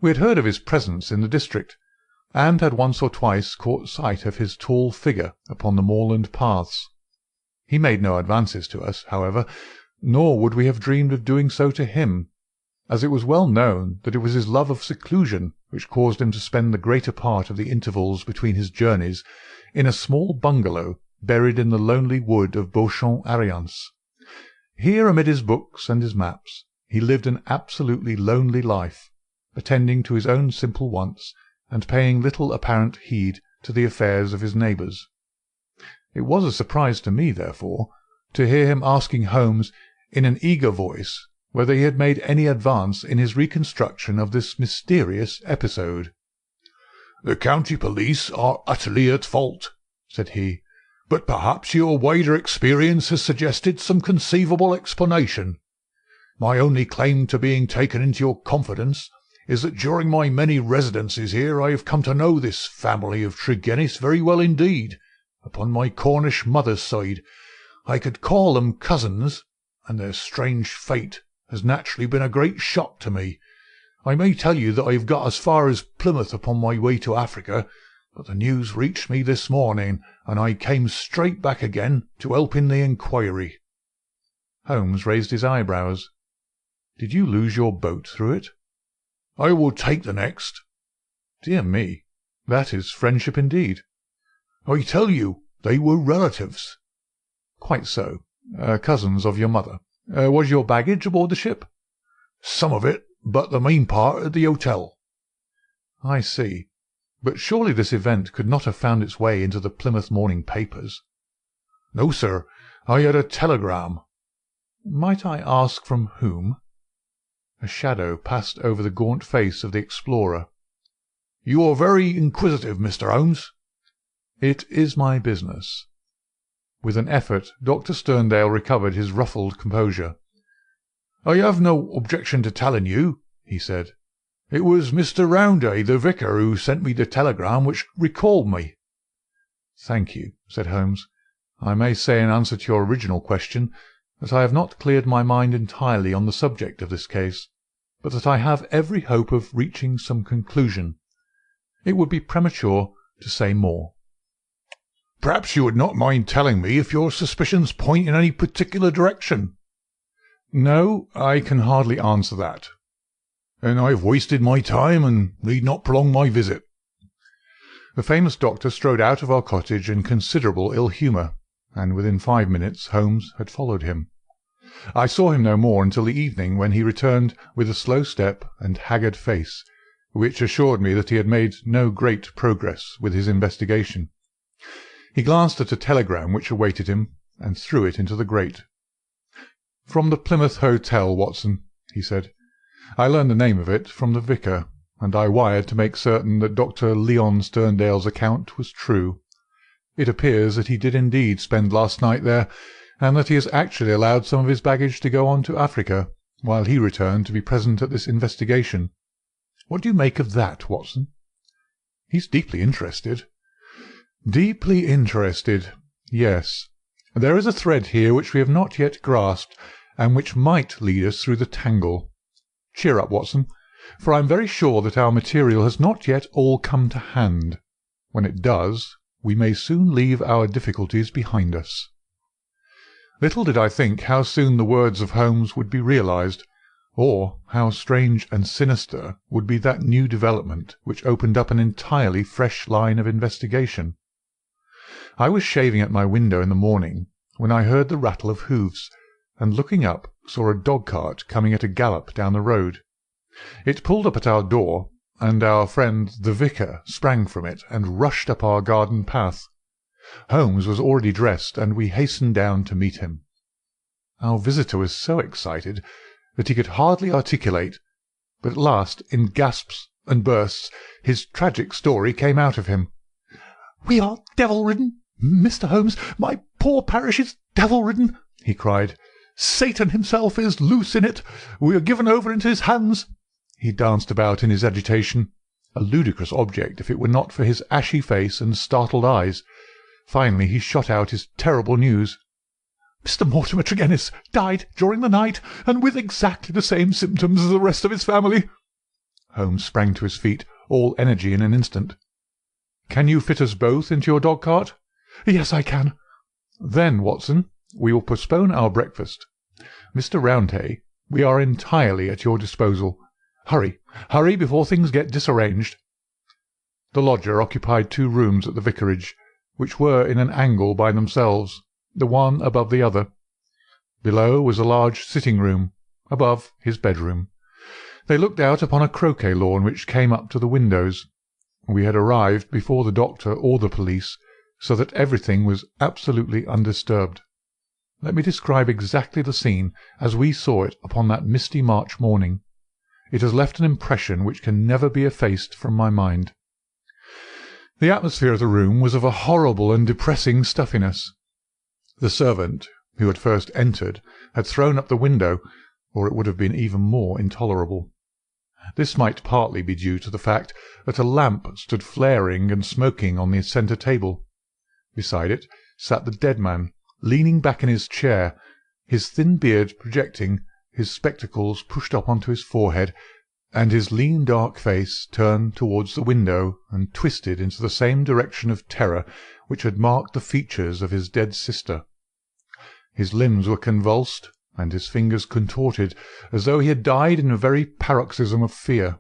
We had heard of his presence in the district, and had once or twice caught sight of his tall figure upon the moorland paths. He made no advances to us, however, nor would we have dreamed of doing so to him, as it was well known that it was his love of seclusion which caused him to spend the greater part of the intervals between his journeys in a small bungalow buried in the lonely wood of Beauchamp-Ariens. Here, amid his books and his maps, he lived an absolutely lonely life, attending to his own simple wants, and paying little apparent heed to the affairs of his neighbours. It was a surprise to me, therefore, to hear him asking Holmes, in an eager voice, whether he had made any advance in his reconstruction of this mysterious episode. "The county police are utterly at fault," said he, "but perhaps your wider experience has suggested some conceivable explanation. My only claim to being taken into your confidence is that during my many residences here I have come to know this family of Tregennis very well indeed. Upon my Cornish mother's side, I could call them cousins, and their strange fate has naturally been a great shock to me. I may tell you that I have got as far as Plymouth upon my way to Africa, but the news reached me this morning, and I came straight back again to help in the inquiry." Holmes raised his eyebrows. "Did you lose your boat through it?" "I will take the next." "Dear me, that is friendship indeed." "I tell you, they were relatives." "Quite so. Cousins of your mother. Was your baggage aboard the ship?" "Some of it, but the main part at the hotel." "I see. But surely this event could not have found its way into the Plymouth morning papers?" "No, sir. I had a telegram." "Might I ask from whom?" A shadow passed over the gaunt face of the explorer. "You are very inquisitive, Mr. Holmes." "It is my business." With an effort Dr. Sterndale recovered his ruffled composure. "I have no objection to telling you," he said. "It was Mr. Rounday, the vicar, who sent me the telegram which recalled me." "Thank you," said Holmes. "I may say in answer to your original question that I have not cleared my mind entirely on the subject of this case, but that I have every hope of reaching some conclusion. It would be premature to say more." "Perhaps you would not mind telling me if your suspicions point in any particular direction?" "No, I can hardly answer that." "Then I have wasted my time and need not prolong my visit." The famous doctor strode out of our cottage in considerable ill-humour, and within 5 minutes Holmes had followed him. I saw him no more until the evening, when he returned with a slow step and haggard face, which assured me that he had made no great progress with his investigation. He glanced at a telegram which awaited him, and threw it into the grate. "From the Plymouth Hotel, Watson," he said. "I learned the name of it from the vicar, and I wired to make certain that Dr. Leon Sterndale's account was true. It appears that he did indeed spend last night there, and that he has actually allowed some of his baggage to go on to Africa, while he returned to be present at this investigation. What do you make of that, Watson?" "He's deeply interested." "Deeply interested. Yes. There is a thread here which we have not yet grasped, and which might lead us through the tangle. Cheer up, Watson, for I am very sure that our material has not yet all come to hand. When it does, we may soon leave our difficulties behind us." Little did I think how soon the words of Holmes would be realized, or how strange and sinister would be that new development which opened up an entirely fresh line of investigation. I was shaving at my window in the morning when I heard the rattle of hoofs, and looking up saw a dog-cart coming at a gallop down the road. It pulled up at our door, and our friend the vicar sprang from it and rushed up our garden path. Holmes was already dressed, and we hastened down to meet him. Our visitor was so excited that he could hardly articulate, but at last, in gasps and bursts, his tragic story came out of him. "We are devil-ridden, Mr. Holmes. My poor parish is devil-ridden," he cried. "Satan himself is loose in it. We are given over into his hands." He danced about in his agitation, a ludicrous object if it were not for his ashy face and startled eyes. Finally he shot out his terrible news. "Mr. Mortimer Tregennis died during the night, and with exactly the same symptoms as the rest of his family." Holmes sprang to his feet, all energy in an instant. "Can you fit us both into your dog-cart?" "Yes, I can." "Then, Watson, we will postpone our breakfast. Mr. Roundhay, we are entirely at your disposal. Hurry, hurry, before things get disarranged." The lodger occupied 2 rooms at the vicarage, which were in an angle by themselves, the one above the other. Below was a large sitting-room, above his bedroom. They looked out upon a croquet lawn which came up to the windows. We had arrived before the doctor or the police, so that everything was absolutely undisturbed. let me describe exactly the scene as we saw it upon that misty March morning. It has left an impression which can never be effaced from my mind. The atmosphere of the room was of a horrible and depressing stuffiness. The servant, who had first entered, had thrown up the window, or it would have been even more intolerable. This might partly be due to the fact that a lamp stood flaring and smoking on the centre table. Beside it sat the dead man, leaning back in his chair, his thin beard projecting, his spectacles pushed up onto his forehead, and his lean dark face turned towards the window and twisted into the same direction of terror which had marked the features of his dead sister. His limbs were convulsed, and his fingers contorted, as though he had died in a very paroxysm of fear.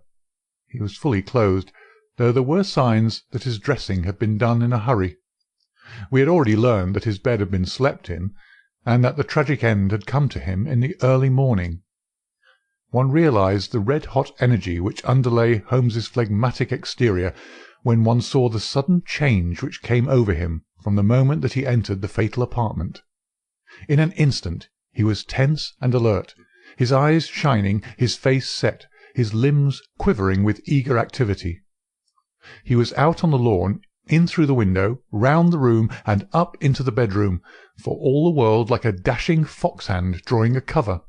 He was fully clothed, though there were signs that his dressing had been done in a hurry. We had already learned that his bed had been slept in, and that the tragic end had come to him in the early morning. One realized the red-hot energy which underlay Holmes's phlegmatic exterior when one saw the sudden change which came over him from the moment that he entered the fatal apartment. In an instant he was tense and alert, his eyes shining, his face set, his limbs quivering with eager activity. He was out on the lawn, in through the window, round the room, and up into the bedroom, for all the world like a dashing foxhound drawing a cover.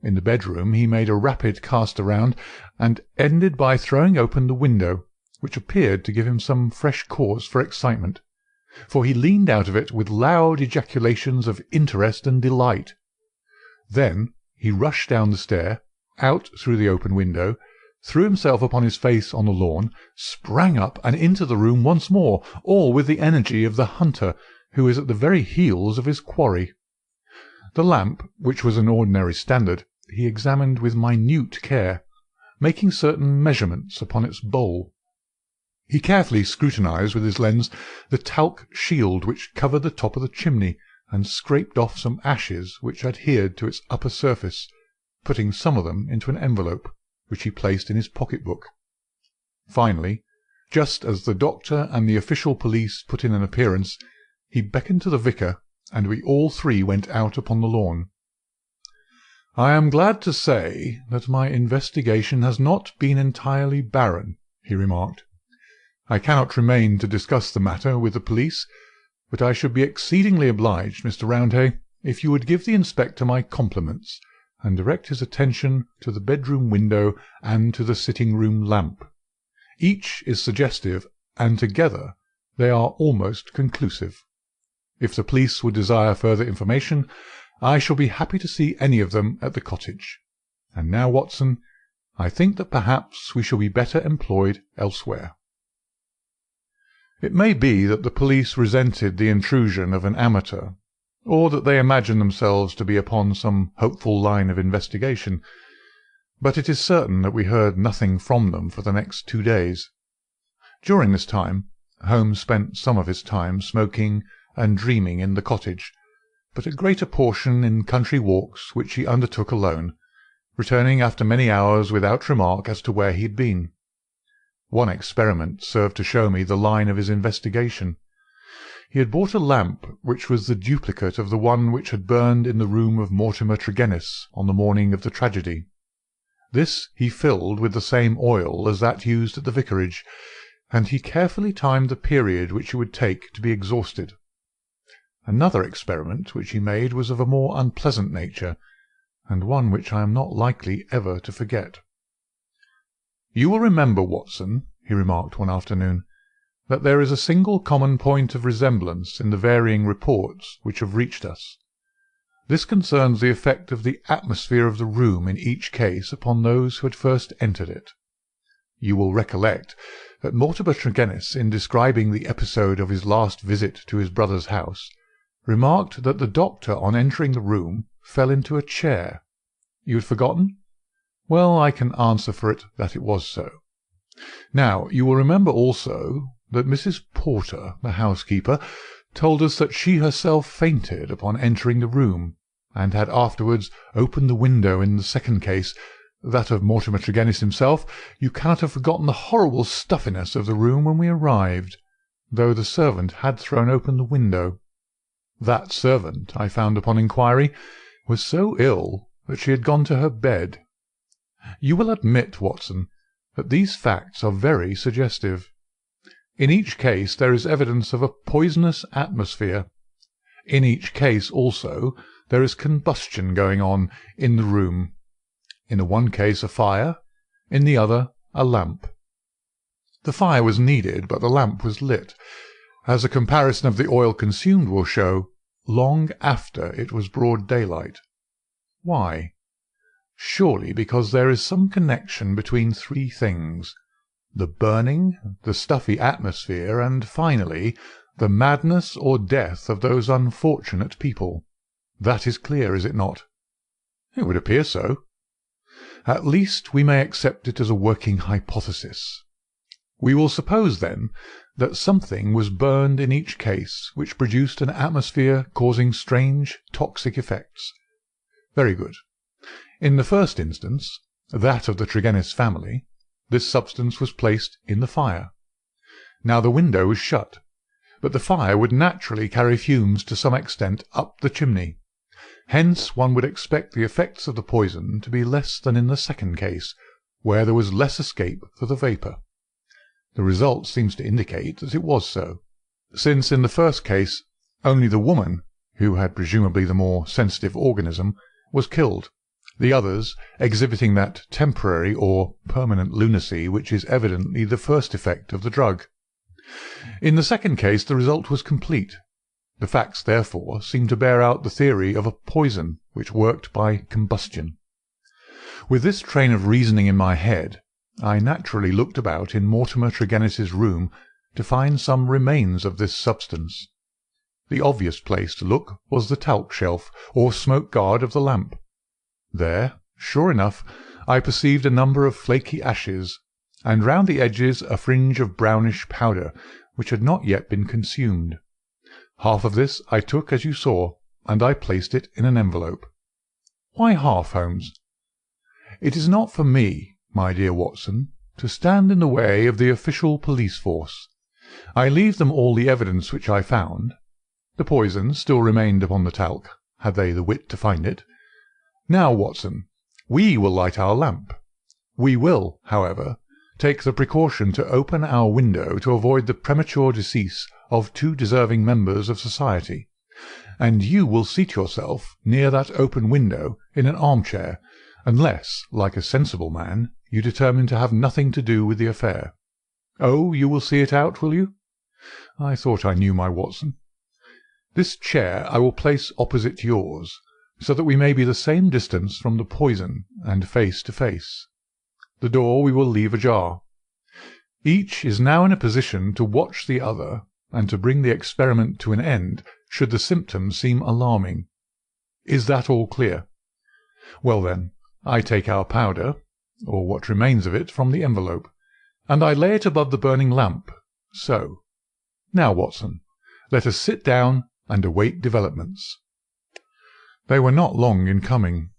In the bedroom he made a rapid cast around, and ended by throwing open the window, which appeared to give him some fresh cause for excitement, for he leaned out of it with loud ejaculations of interest and delight. Then he rushed down the stair, out through the open window, threw himself upon his face on the lawn, sprang up and into the room once more, all with the energy of the hunter who is at the very heels of his quarry. The lamp, which was an ordinary standard, he examined with minute care, making certain measurements upon its bowl. He carefully scrutinized with his lens the talc shield which covered the top of the chimney, and scraped off some ashes which adhered to its upper surface, putting some of them into an envelope, which he placed in his pocket-book. Finally, just as the doctor and the official police put in an appearance, he beckoned to the vicar, and we all three went out upon the lawn. "I am glad to say that my investigation has not been entirely barren," he remarked. "I cannot remain to discuss the matter with the police, but I should be exceedingly obliged, Mr. Roundhay, if you would give the inspector my compliments, and direct his attention to the bedroom window and to the sitting-room lamp. Each is suggestive, and together they are almost conclusive. If the police would desire further information, I shall be happy to see any of them at the cottage. And now, Watson, I think that perhaps we shall be better employed elsewhere." It may be that the police resented the intrusion of an amateur, or that they imagined themselves to be upon some hopeful line of investigation, but it is certain that we heard nothing from them for the next 2 days. During this time Holmes spent some of his time smoking and dreaming in the cottage, but a greater portion in country walks which he undertook alone, returning after many hours without remark as to where he had been. One experiment served to show me the line of his investigation. He had bought a lamp which was the duplicate of the one which had burned in the room of Mortimer Tregennis on the morning of the tragedy. This he filled with the same oil as that used at the vicarage, and he carefully timed the period which it would take to be exhausted. Another experiment which he made was of a more unpleasant nature, and one which I am not likely ever to forget. "You will remember, Watson," he remarked one afternoon, "that there is a single common point of resemblance in the varying reports which have reached us. This concerns the effect of the atmosphere of the room in each case upon those who had first entered it. You will recollect that Mortimer Tregennis, in describing the episode of his last visit to his brother's house, remarked that the doctor on entering the room fell into a chair. You had forgotten? Well, I can answer for it that it was so. Now, you will remember also that Mrs. Porter, the housekeeper, told us that she herself fainted upon entering the room, and had afterwards opened the window in the second case, that of Mortimer Tregennis himself. You cannot have forgotten the horrible stuffiness of the room when we arrived, though the servant had thrown open the window. That servant, I found upon inquiry, was so ill that she had gone to her bed. You will admit, Watson, that these facts are very suggestive. In each case there is evidence of a poisonous atmosphere. In each case, also, there is combustion going on in the room. In the one case a fire, in the other a lamp. The fire was needed, but the lamp was lit, as a comparison of the oil consumed will show, long after it was broad daylight. Why? Surely because there is some connection between three things: the burning, the stuffy atmosphere, and, finally, the madness or death of those unfortunate people. That is clear, is it not? It would appear so. At least we may accept it as a working hypothesis. We will suppose, then, that something was burned in each case which produced an atmosphere causing strange toxic effects. Very good. In the first instance, that of the Tregennis family, this substance was placed in the fire. Now the window was shut, but the fire would naturally carry fumes to some extent up the chimney. Hence one would expect the effects of the poison to be less than in the second case, where there was less escape for the vapour. The result seems to indicate that it was so, since in the first case only the woman, who had presumably the more sensitive organism, was killed, the others exhibiting that temporary or permanent lunacy which is evidently the first effect of the drug. In the second case the result was complete. The facts, therefore, seem to bear out the theory of a poison which worked by combustion. With this train of reasoning in my head, I naturally looked about in Mortimer Tregennis's room to find some remains of this substance. The obvious place to look was the talc shelf, or smoke guard of the lamp. There, sure enough, I perceived a number of flaky ashes, and round the edges a fringe of brownish powder, which had not yet been consumed. Half of this I took as you saw, and I placed it in an envelope. Why half, Holmes? It is not for me, my dear Watson, to stand in the way of the official police force. I leave them all the evidence which I found. The poison still remained upon the talc, had they the wit to find it. Now, Watson, we will light our lamp. We will, however, take the precaution to open our window to avoid the premature decease of two deserving members of society, and you will seat yourself near that open window in an armchair, unless, like a sensible man, you determine to have nothing to do with the affair. Oh, you will see it out, will you? I thought I knew my Watson. This chair I will place opposite yours, so that we may be the same distance from the poison and face to face. The door we will leave ajar. Each is now in a position to watch the other, and to bring the experiment to an end should the symptoms seem alarming. Is that all clear? Well, then, I take our powder, or what remains of it, from the envelope, and I lay it above the burning lamp, so. Now, Watson, let us sit down and await developments. They were not long in coming.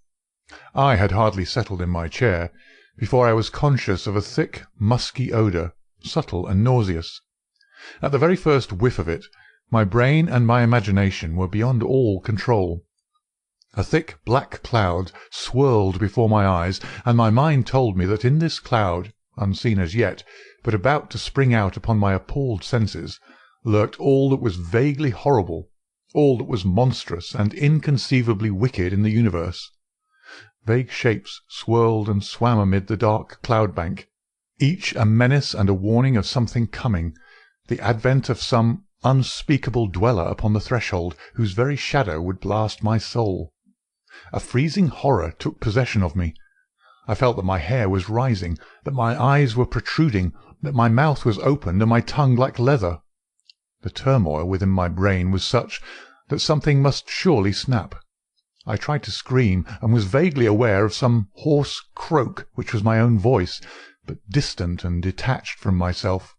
I had hardly settled in my chair before I was conscious of a thick, musky odour, subtle and nauseous. At the very first whiff of it, my brain and my imagination were beyond all control. A thick black cloud swirled before my eyes, and my mind told me that in this cloud, unseen as yet, but about to spring out upon my appalled senses, lurked all that was vaguely horrible, all that was monstrous and inconceivably wicked in the universe. Vague shapes swirled and swam amid the dark cloud-bank, each a menace and a warning of something coming, the advent of some unspeakable dweller upon the threshold, whose very shadow would blast my soul. A freezing horror took possession of me. I felt that my hair was rising, that my eyes were protruding, that my mouth was opened and my tongue like leather. The turmoil within my brain was such that something must surely snap. I tried to scream, and was vaguely aware of some hoarse croak which was my own voice, but distant and detached from myself.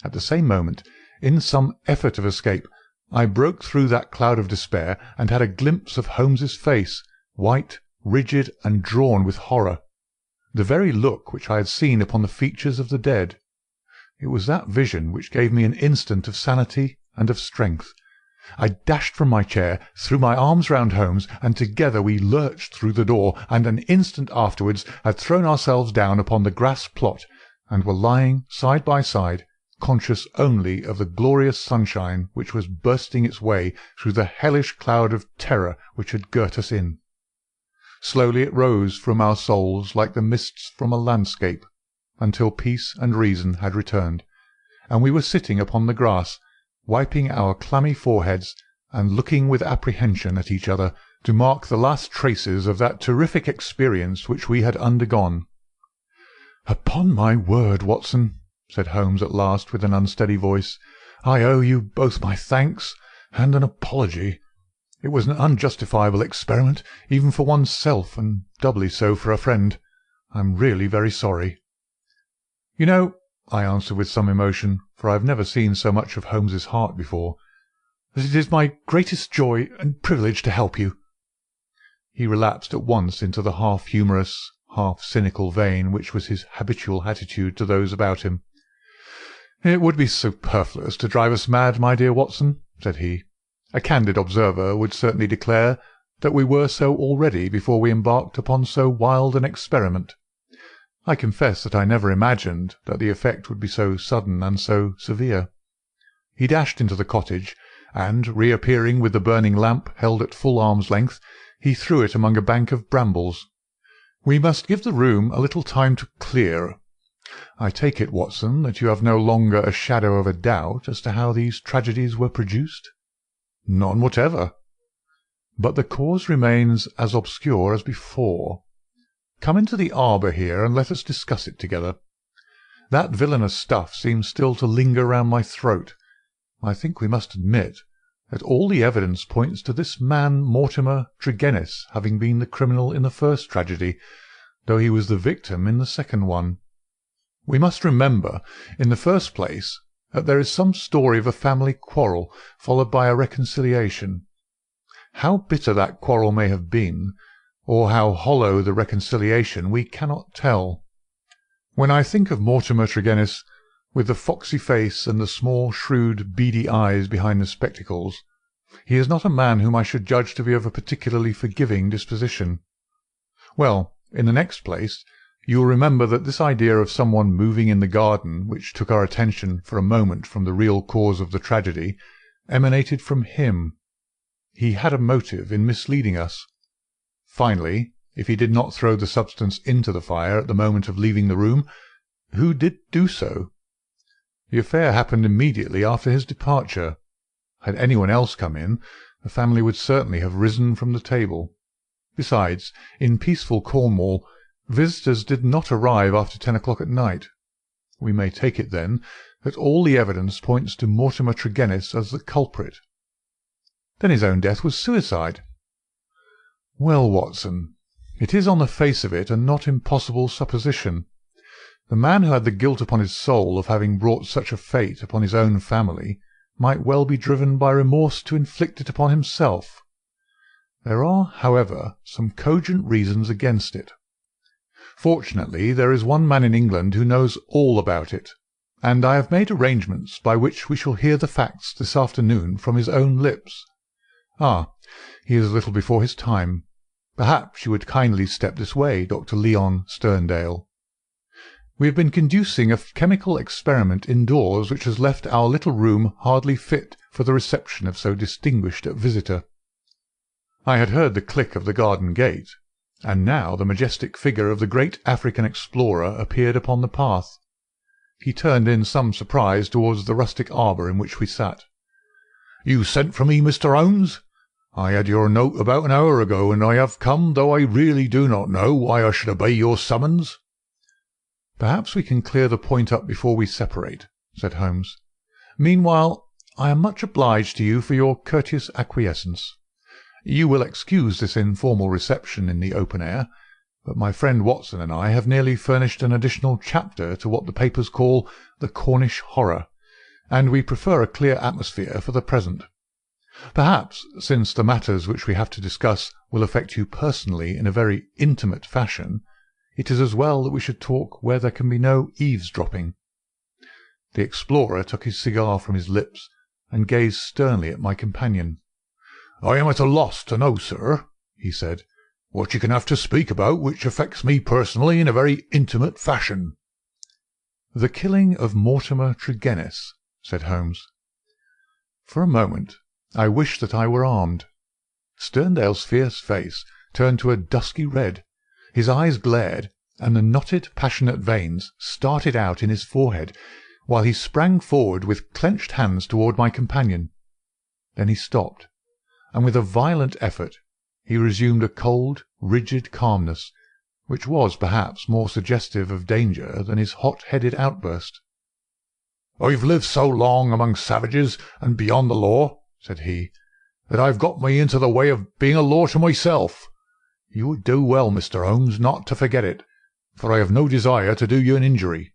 At the same moment, in some effort of escape, I broke through that cloud of despair, and had a glimpse of Holmes's face, white, rigid, and drawn with horror, the very look which I had seen upon the features of the dead. It was that vision which gave me an instant of sanity and of strength, I dashed from my chair, threw my arms round Holmes, and together we lurched through the door, and an instant afterwards had thrown ourselves down upon the grass plot, and were lying side by side, conscious only of the glorious sunshine which was bursting its way through the hellish cloud of terror which had girt us in. Slowly it rose from our souls like the mists from a landscape, until peace and reason had returned, and we were sitting upon the grass, wiping our clammy foreheads and looking with apprehension at each other to mark the last traces of that terrific experience which we had undergone. "Upon my word, Watson," said Holmes at last with an unsteady voice, "I owe you both my thanks and an apology. It was an unjustifiable experiment, even for one's self, and doubly so for a friend. I'm really very sorry." "You know," I answered with some emotion, for I have never seen so much of Holmes's heart before, "that it is my greatest joy and privilege to help you." He relapsed at once into the half-humorous, half-cynical vein which was his habitual attitude to those about him. "It would be superfluous to drive us mad, my dear Watson," said he. "A candid observer would certainly declare that we were so already before we embarked upon so wild an experiment. I confess that I never imagined that the effect would be so sudden and so severe." He dashed into the cottage, and, reappearing with the burning lamp held at full arm's length, he threw it among a bank of brambles. "We must give the room a little time to clear. I take it, Watson, that you have no longer a shadow of a doubt as to how these tragedies were produced?" "None whatever." "But the cause remains as obscure as before. Come into the arbour here, and let us discuss it together. That villainous stuff seems still to linger round my throat. I think we must admit that all the evidence points to this man Mortimer Tregennis having been the criminal in the first tragedy, though he was the victim in the second one. We must remember, in the first place, that there is some story of a family quarrel, followed by a reconciliation. How bitter that quarrel may have been, or how hollow the reconciliation, we cannot tell. When I think of Mortimer Tregennis, with the foxy face and the small, shrewd, beady eyes behind the spectacles, he is not a man whom I should judge to be of a particularly forgiving disposition. Well, in the next place, you will remember that this idea of someone moving in the garden, which took our attention for a moment from the real cause of the tragedy, emanated from him. He had a motive in misleading us. Finally, if he did not throw the substance into the fire at the moment of leaving the room, who did do so? The affair happened immediately after his departure. Had anyone else come in, the family would certainly have risen from the table. Besides, in peaceful Cornwall, visitors did not arrive after 10 o'clock at night. We may take it, then, that all the evidence points to Mortimer Tregennis as the culprit. Then his own death was suicide. Well, Watson, it is on the face of it a not impossible supposition. The man who had the guilt upon his soul of having brought such a fate upon his own family might well be driven by remorse to inflict it upon himself. There are, however, some cogent reasons against it. Fortunately, there is one man in England who knows all about it, and I have made arrangements by which we shall hear the facts this afternoon from his own lips. Ah, he is a little before his time. Perhaps you would kindly step this way, Dr. Leon Sterndale. We have been conducting a chemical experiment indoors which has left our little room hardly fit for the reception of so distinguished a visitor." I had heard the click of the garden gate, and now the majestic figure of the great African explorer appeared upon the path. He turned in some surprise towards the rustic arbour in which we sat. "You sent for me, Mr. Holmes? I had your note about an hour ago, and I have come, though I really do not know why I should obey your summons." "Perhaps we can clear the point up before we separate," said Holmes. "Meanwhile, I am much obliged to you for your courteous acquiescence. You will excuse this informal reception in the open air, but my friend Watson and I have nearly furnished an additional chapter to what the papers call the Cornish horror, and we prefer a clear atmosphere for the present. Perhaps, since the matters which we have to discuss will affect you personally in a very intimate fashion, it is as well that we should talk where there can be no eavesdropping." The explorer took his cigar from his lips and gazed sternly at my companion. "I am at a loss to know, sir," he said, "what you can have to speak about which affects me personally in a very intimate fashion." "The killing of Mortimer Tregennis," said Holmes. For a moment I wished that I were armed. Sterndale's fierce face turned to a dusky red, his eyes glared, and the knotted, passionate veins started out in his forehead, while he sprang forward with clenched hands toward my companion. Then he stopped, and with a violent effort he resumed a cold, rigid calmness, which was perhaps more suggestive of danger than his hot-headed outburst. "I've lived so long among savages and beyond the law," said he, "that I've got me into the way of being a law to myself. You would do well, Mr. Holmes, not to forget it, for I have no desire to do you an injury."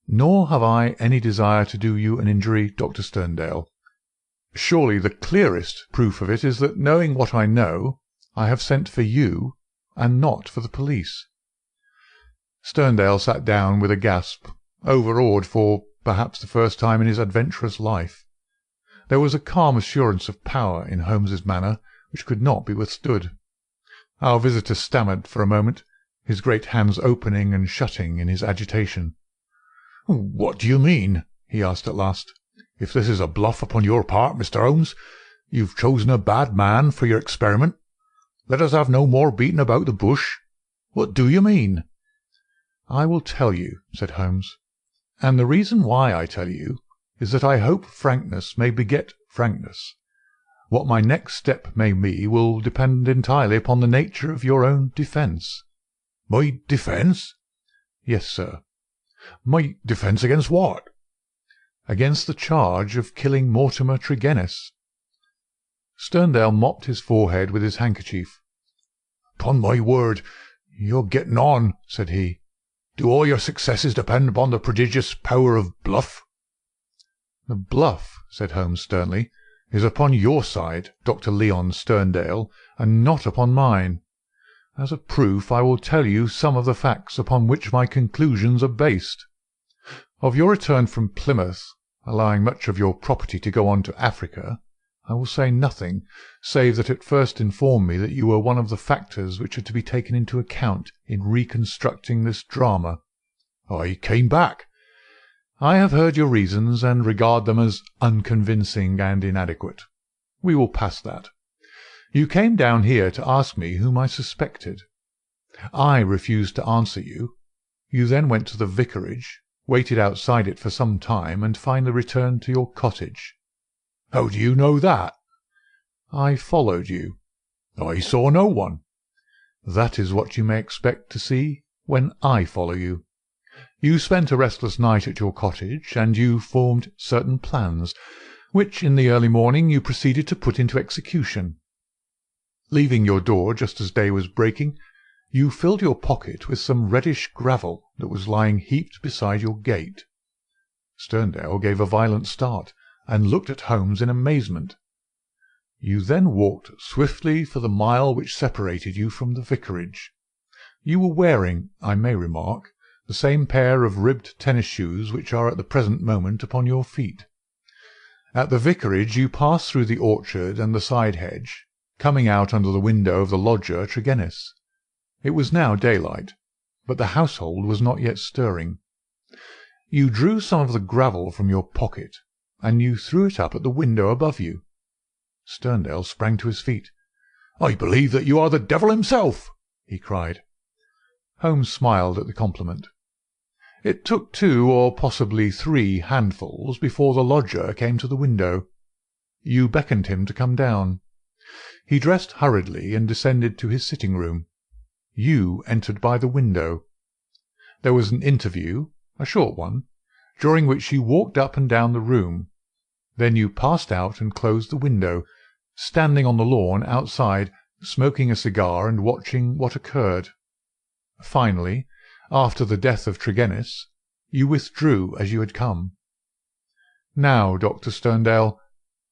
"Nor have I any desire to do you an injury, Dr. Sterndale. Surely the clearest proof of it is that, knowing what I know, I have sent for you, and not for the police." Sterndale sat down with a gasp, overawed for perhaps the first time in his adventurous life. There was a calm assurance of power in Holmes's manner which could not be withstood. Our visitor stammered for a moment, his great hands opening and shutting in his agitation. "What do you mean?" he asked at last. "If this is a bluff upon your part, Mr. Holmes, you've chosen a bad man for your experiment. Let us have no more beating about the bush. What do you mean?" "I will tell you," said Holmes, "and the reason why I tell you is that I hope frankness may beget frankness. What my next step may be will depend entirely upon the nature of your own defence." "My defence?" "Yes, sir." "My defence against what?" "Against the charge of killing Mortimer Tregennis." Sterndale mopped his forehead with his handkerchief. "Upon my word, you're getting on," said he. "Do all your successes depend upon the prodigious power of bluff?" "The bluff," said Holmes sternly, "is upon your side, Dr. Leon Sterndale, and not upon mine. As a proof I will tell you some of the facts upon which my conclusions are based. Of your return from Plymouth, allowing much of your property to go on to Africa, I will say nothing, save that it first informed me that you were one of the factors which are to be taken into account in reconstructing this drama." "I came back." "I have heard your reasons, and regard them as unconvincing and inadequate. We will pass that. You came down here to ask me whom I suspected. I refused to answer you. You then went to the vicarage, waited outside it for some time, and finally returned to your cottage." "How do you know that?" "I followed you." "I saw no one." "That is what you may expect to see when I follow you. You spent a restless night at your cottage, and you formed certain plans, which in the early morning you proceeded to put into execution. Leaving your door just as day was breaking, you filled your pocket with some reddish gravel that was lying heaped beside your gate." Sterndale gave a violent start, and looked at Holmes in amazement. "You then walked swiftly for the mile which separated you from the vicarage. You were wearing, I may remark, the same pair of ribbed tennis shoes which are at the present moment upon your feet. At the vicarage you passed through the orchard and the side hedge, coming out under the window of the lodger Tregennis. It was now daylight, but the household was not yet stirring. You drew some of the gravel from your pocket, and you threw it up at the window above you." Sterndale sprang to his feet. "I believe that you are the devil himself!" he cried. Holmes smiled at the compliment. "It took 2 or possibly 3 handfuls before the lodger came to the window. You beckoned him to come down. He dressed hurriedly and descended to his sitting-room. You entered by the window. There was an interview, a short one, during which you walked up and down the room. Then you passed out and closed the window, standing on the lawn outside, smoking a cigar and watching what occurred. Finally, after the death of Tregennis, you withdrew as you had come. Now, Dr. Sterndale,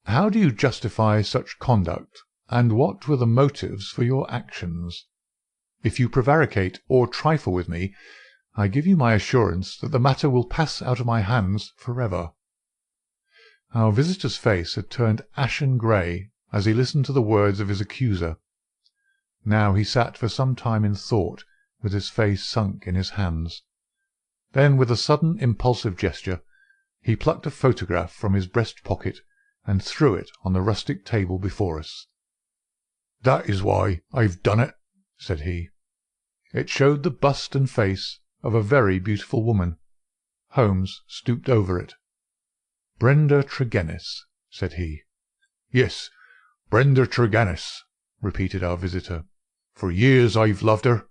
how do you justify such conduct, and what were the motives for your actions? If you prevaricate or trifle with me, I give you my assurance that the matter will pass out of my hands forever." Our visitor's face had turned ashen grey as he listened to the words of his accuser. Now he sat for some time in thought, with his face sunk in his hands. Then, with a sudden impulsive gesture, he plucked a photograph from his breast pocket and threw it on the rustic table before us. "That is why I've done it," said he. It showed the bust and face of a very beautiful woman. Holmes stooped over it. "Brenda Tregennis," said he. "Yes, Brenda Tregennis," repeated our visitor. "For years I've loved her.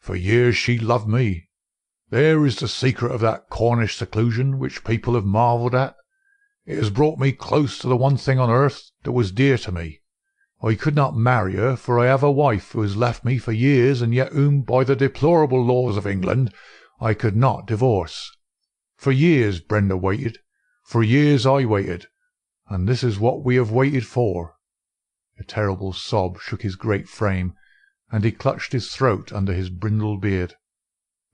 For years she loved me. There is the secret of that Cornish seclusion which people have marvelled at. It has brought me close to the one thing on earth that was dear to me. I could not marry her, for I have a wife who has left me for years, and yet whom, by the deplorable laws of England, I could not divorce. For years Brenda waited. For years I waited. And this is what we have waited for." A terrible sob shook his great frame, and he clutched his throat under his brindled beard.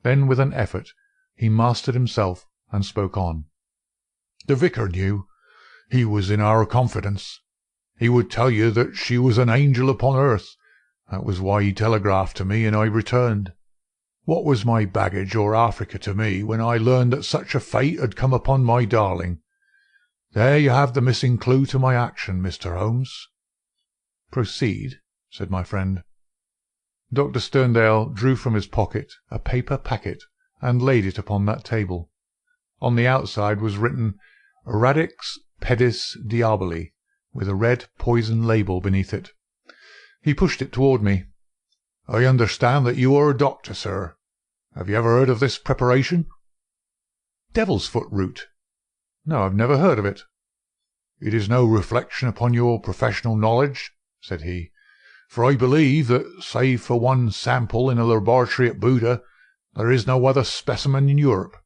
Then, with an effort, he mastered himself and spoke on. "The vicar knew. He was in our confidence. He would tell you that she was an angel upon earth. That was why he telegraphed to me and I returned. What was my baggage or Africa to me when I learned that such a fate had come upon my darling? There you have the missing clue to my action, Mr. Holmes." "Proceed," said my friend. Dr. Sterndale drew from his pocket a paper packet and laid it upon that table. On the outside was written Radix Pedis Diaboli, with a red poison label beneath it. He pushed it toward me. "I understand that you are a doctor, sir. Have you ever heard of this preparation?" "Devil's foot root? No, I've never heard of it." "It is no reflection upon your professional knowledge," said he, "for I believe that, save for one sample in a laboratory at Buda, there is no other specimen in Europe.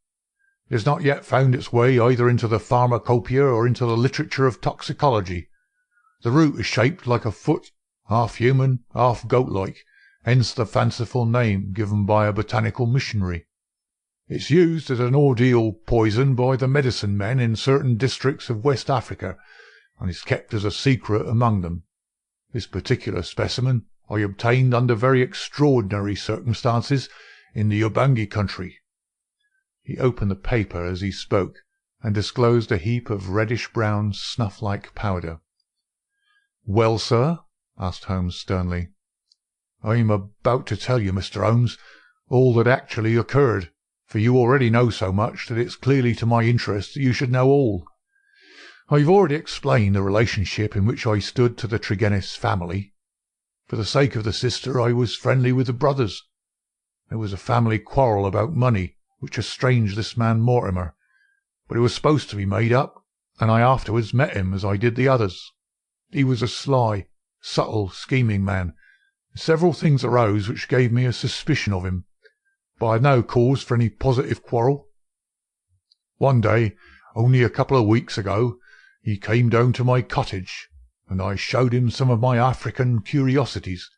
It has not yet found its way either into the pharmacopoeia or into the literature of toxicology. The root is shaped like a foot, half human, half goat-like, hence the fanciful name given by a botanical missionary. It's used as an ordeal poison by the medicine men in certain districts of West Africa, and is kept as a secret among them. This particular specimen I obtained under very extraordinary circumstances in the Ubangi country." He opened the paper as he spoke, and disclosed a heap of reddish-brown snuff-like powder. "Well, sir?" asked Holmes sternly. "I am about to tell you, Mr. Holmes, all that actually occurred, for you already know so much that it's clearly to my interest that you should know all. I've already explained the relationship in which I stood to the Tregennis family. For the sake of the sister I was friendly with the brothers. There was a family quarrel about money which estranged this man Mortimer, but it was supposed to be made up, and I afterwards met him as I did the others. He was a sly, subtle, scheming man. Several things arose which gave me a suspicion of him, but I had no cause for any positive quarrel. One day, only a couple of weeks ago, he came down to my cottage, and I showed him some of my African curiosities.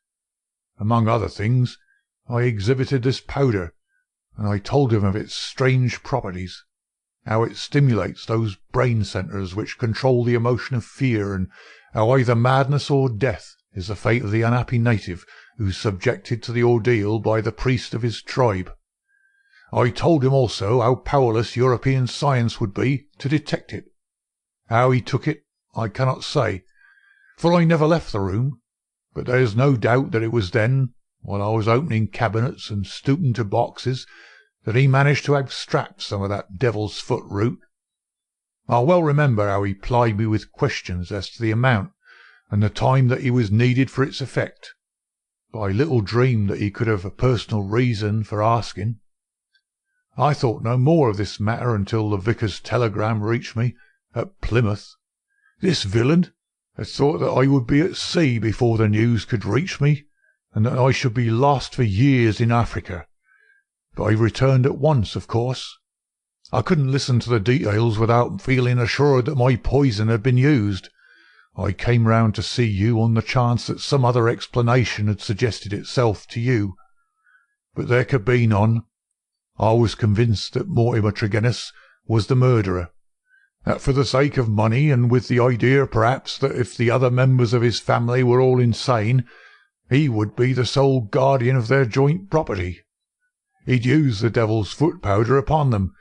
Among other things, I exhibited this powder, and I told him of its strange properties, how it stimulates those brain centres which control the emotion of fear, and how either madness or death is the fate of the unhappy native who is subjected to the ordeal by the priest of his tribe. I told him also how powerless European science would be to detect it. How he took it, I cannot say, for I never left the room, but there is no doubt that it was then, while I was opening cabinets and stooping to boxes, that he managed to abstract some of that devil's foot root. I well remember how he plied me with questions as to the amount and the time that he was needed for its effect, but I little dreamed that he could have a personal reason for asking. I thought no more of this matter until the vicar's telegram reached me at Plymouth. This villain had thought that I would be at sea before the news could reach me, and that I should be lost for years in Africa. But I returned at once, of course. I couldn't listen to the details without feeling assured that my poison had been used. I came round to see you on the chance that some other explanation had suggested itself to you. But there could be none. I was convinced that Mortimer Tregennis was the murderer, That for the sake of money, and with the idea perhaps that if the other members of his family were all insane, he would be the sole guardian of their joint property. He'd used the devil's foot powder upon them,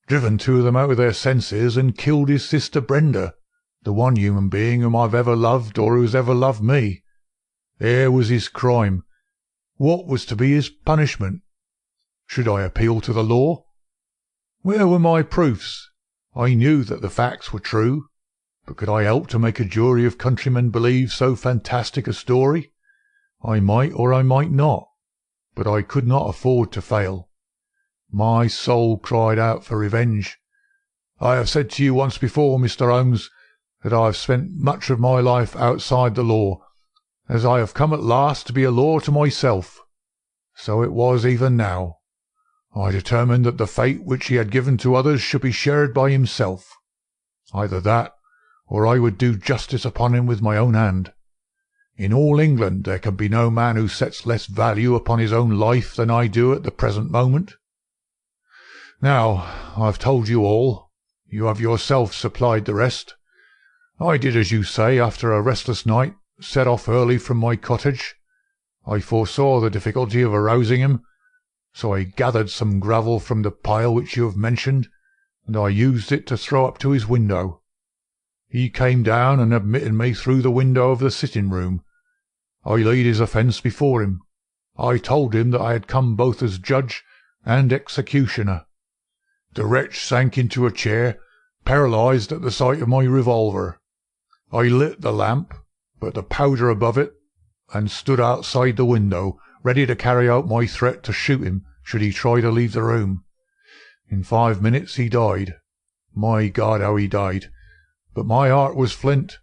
driven two of them out of their senses, and killed his sister Brenda, the one human being whom I've ever loved or who's ever loved me. There was his crime. What was to be his punishment? Should I appeal to the law? Where were my proofs? I knew that the facts were true, but could I help to make a jury of countrymen believe so fantastic a story? I might or I might not, but I could not afford to fail. My soul cried out for revenge. I have said to you once before, Mr. Holmes, that I have spent much of my life outside the law, as I have come at last to be a law to myself. So it was even now. I determined that the fate which he had given to others should be shared by himself. Either that, or I would do justice upon him with my own hand. In all England there can be no man who sets less value upon his own life than I do at the present moment. Now, I've told you all. You have yourself supplied the rest. I did as you say after a restless night, set off early from my cottage. I foresaw the difficulty of arousing him, so I gathered some gravel from the pile which you have mentioned, and I used it to throw up to his window. He came down and admitted me through the window of the sitting-room. I laid his offence before him. I told him that I had come both as judge and executioner. The wretch sank into a chair, paralysed at the sight of my revolver. I lit the lamp, put the powder above it, and stood outside the window, ready to carry out my threat to shoot him should he try to leave the room. In 5 minutes he died. My God, how he died! But my heart was flint,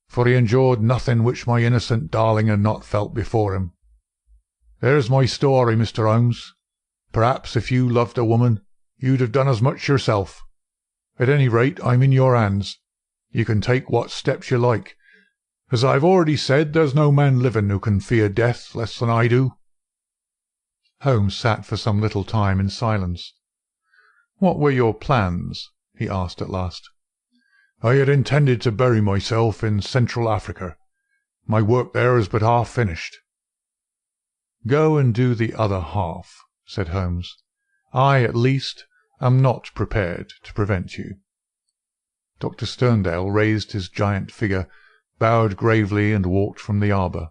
for he endured nothing which my innocent darling had not felt before him. There's my story, Mr. Holmes. Perhaps if you loved a woman, you'd have done as much yourself. At any rate, I'm in your hands. You can take what steps you like. As I've already said, there's no man living who can fear death less than I do." Holmes sat for some little time in silence. "What were your plans?" he asked at last. "I had intended to bury myself in Central Africa. My work there is but half finished." "Go and do the other half," said Holmes. "I, at least, am not prepared to prevent you." Dr. Sterndale raised his giant figure, bowed gravely, and walked from the arbour.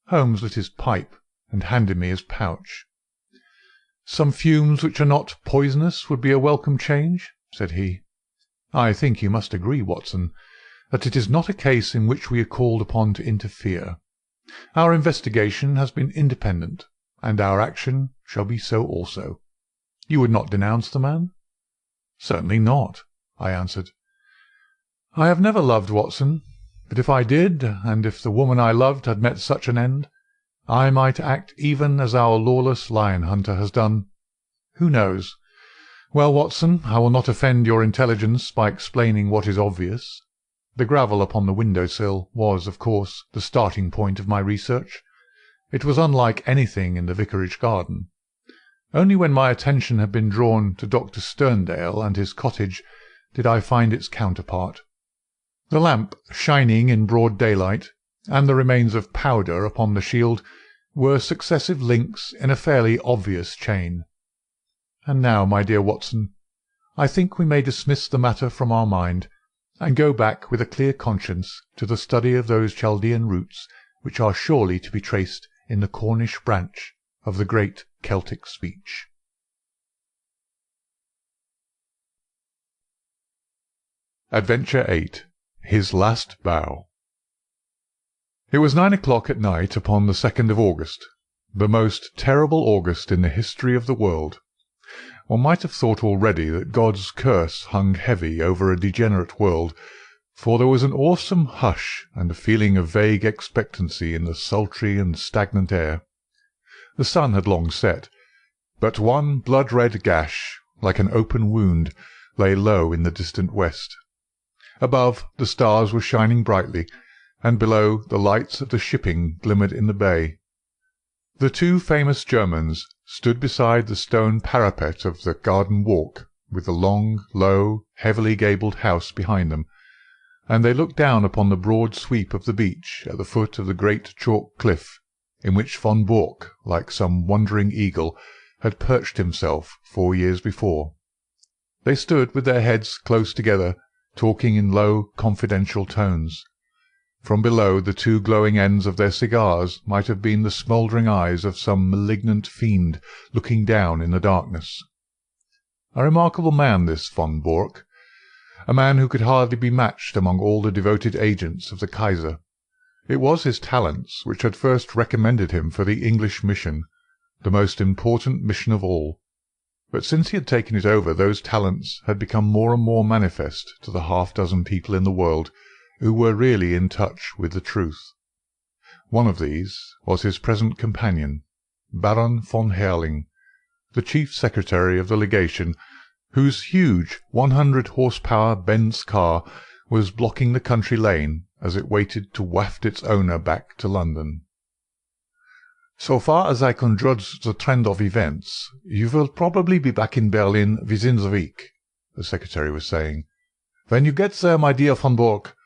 Holmes lit his pipe and handed me his pouch. "Some fumes which are not poisonous would be a welcome change," said he. "I think you must agree, Watson, that it is not a case in which we are called upon to interfere. Our investigation has been independent, and our action shall be so also. You would not denounce the man?" "Certainly not," I answered. "I have never loved, Watson, but if I did, and if the woman I loved had met such an end, I might act even as our lawless lion-hunter has done. Who knows? Well, Watson, I will not offend your intelligence by explaining what is obvious. The gravel upon the window-sill was, of course, the starting point of my research. It was unlike anything in the vicarage garden. Only when my attention had been drawn to Dr. Sterndale and his cottage did I find its counterpart. The lamp, shining in broad daylight, and the remains of powder upon the shield were successive links in a fairly obvious chain. And now, my dear Watson, I think we may dismiss the matter from our mind, and go back with a clear conscience to the study of those Chaldean roots which are surely to be traced in the Cornish branch of the great Celtic speech. Adventure 8. His Last Bow. It was 9 o'clock at night upon the 2nd of August, the most terrible August in the history of the world. One might have thought already that God's curse hung heavy over a degenerate world, for there was an awesome hush and a feeling of vague expectancy in the sultry and stagnant air. The sun had long set, but one blood-red gash, like an open wound, lay low in the distant west. Above, the stars were shining brightly, and below, the lights of the shipping glimmered in the bay. The two famous Germans stood beside the stone parapet of the garden walk, with the long, low, heavily gabled house behind them, and they looked down upon the broad sweep of the beach at the foot of the great chalk cliff in which von Bork, like some wandering eagle, had perched himself 4 years before. They stood with their heads close together, talking in low, confidential tones. From below, the two glowing ends of their cigars might have been the smouldering eyes of some malignant fiend looking down in the darkness. A remarkable man, this von Bork, a man who could hardly be matched among all the devoted agents of the Kaiser. It was his talents which had first recommended him for the English mission, the most important mission of all. But since he had taken it over, those talents had become more and more manifest to the half-dozen people in the world who were really in touch with the truth. One of these was his present companion, Baron von Herling, the chief secretary of the legation, whose huge 100-horsepower Benz car was blocking the country lane as it waited to waft its owner back to London. "So far as I can judge the trend of events, you will probably be back in Berlin within the week," the secretary was saying. "When you get there, my dear von Bork,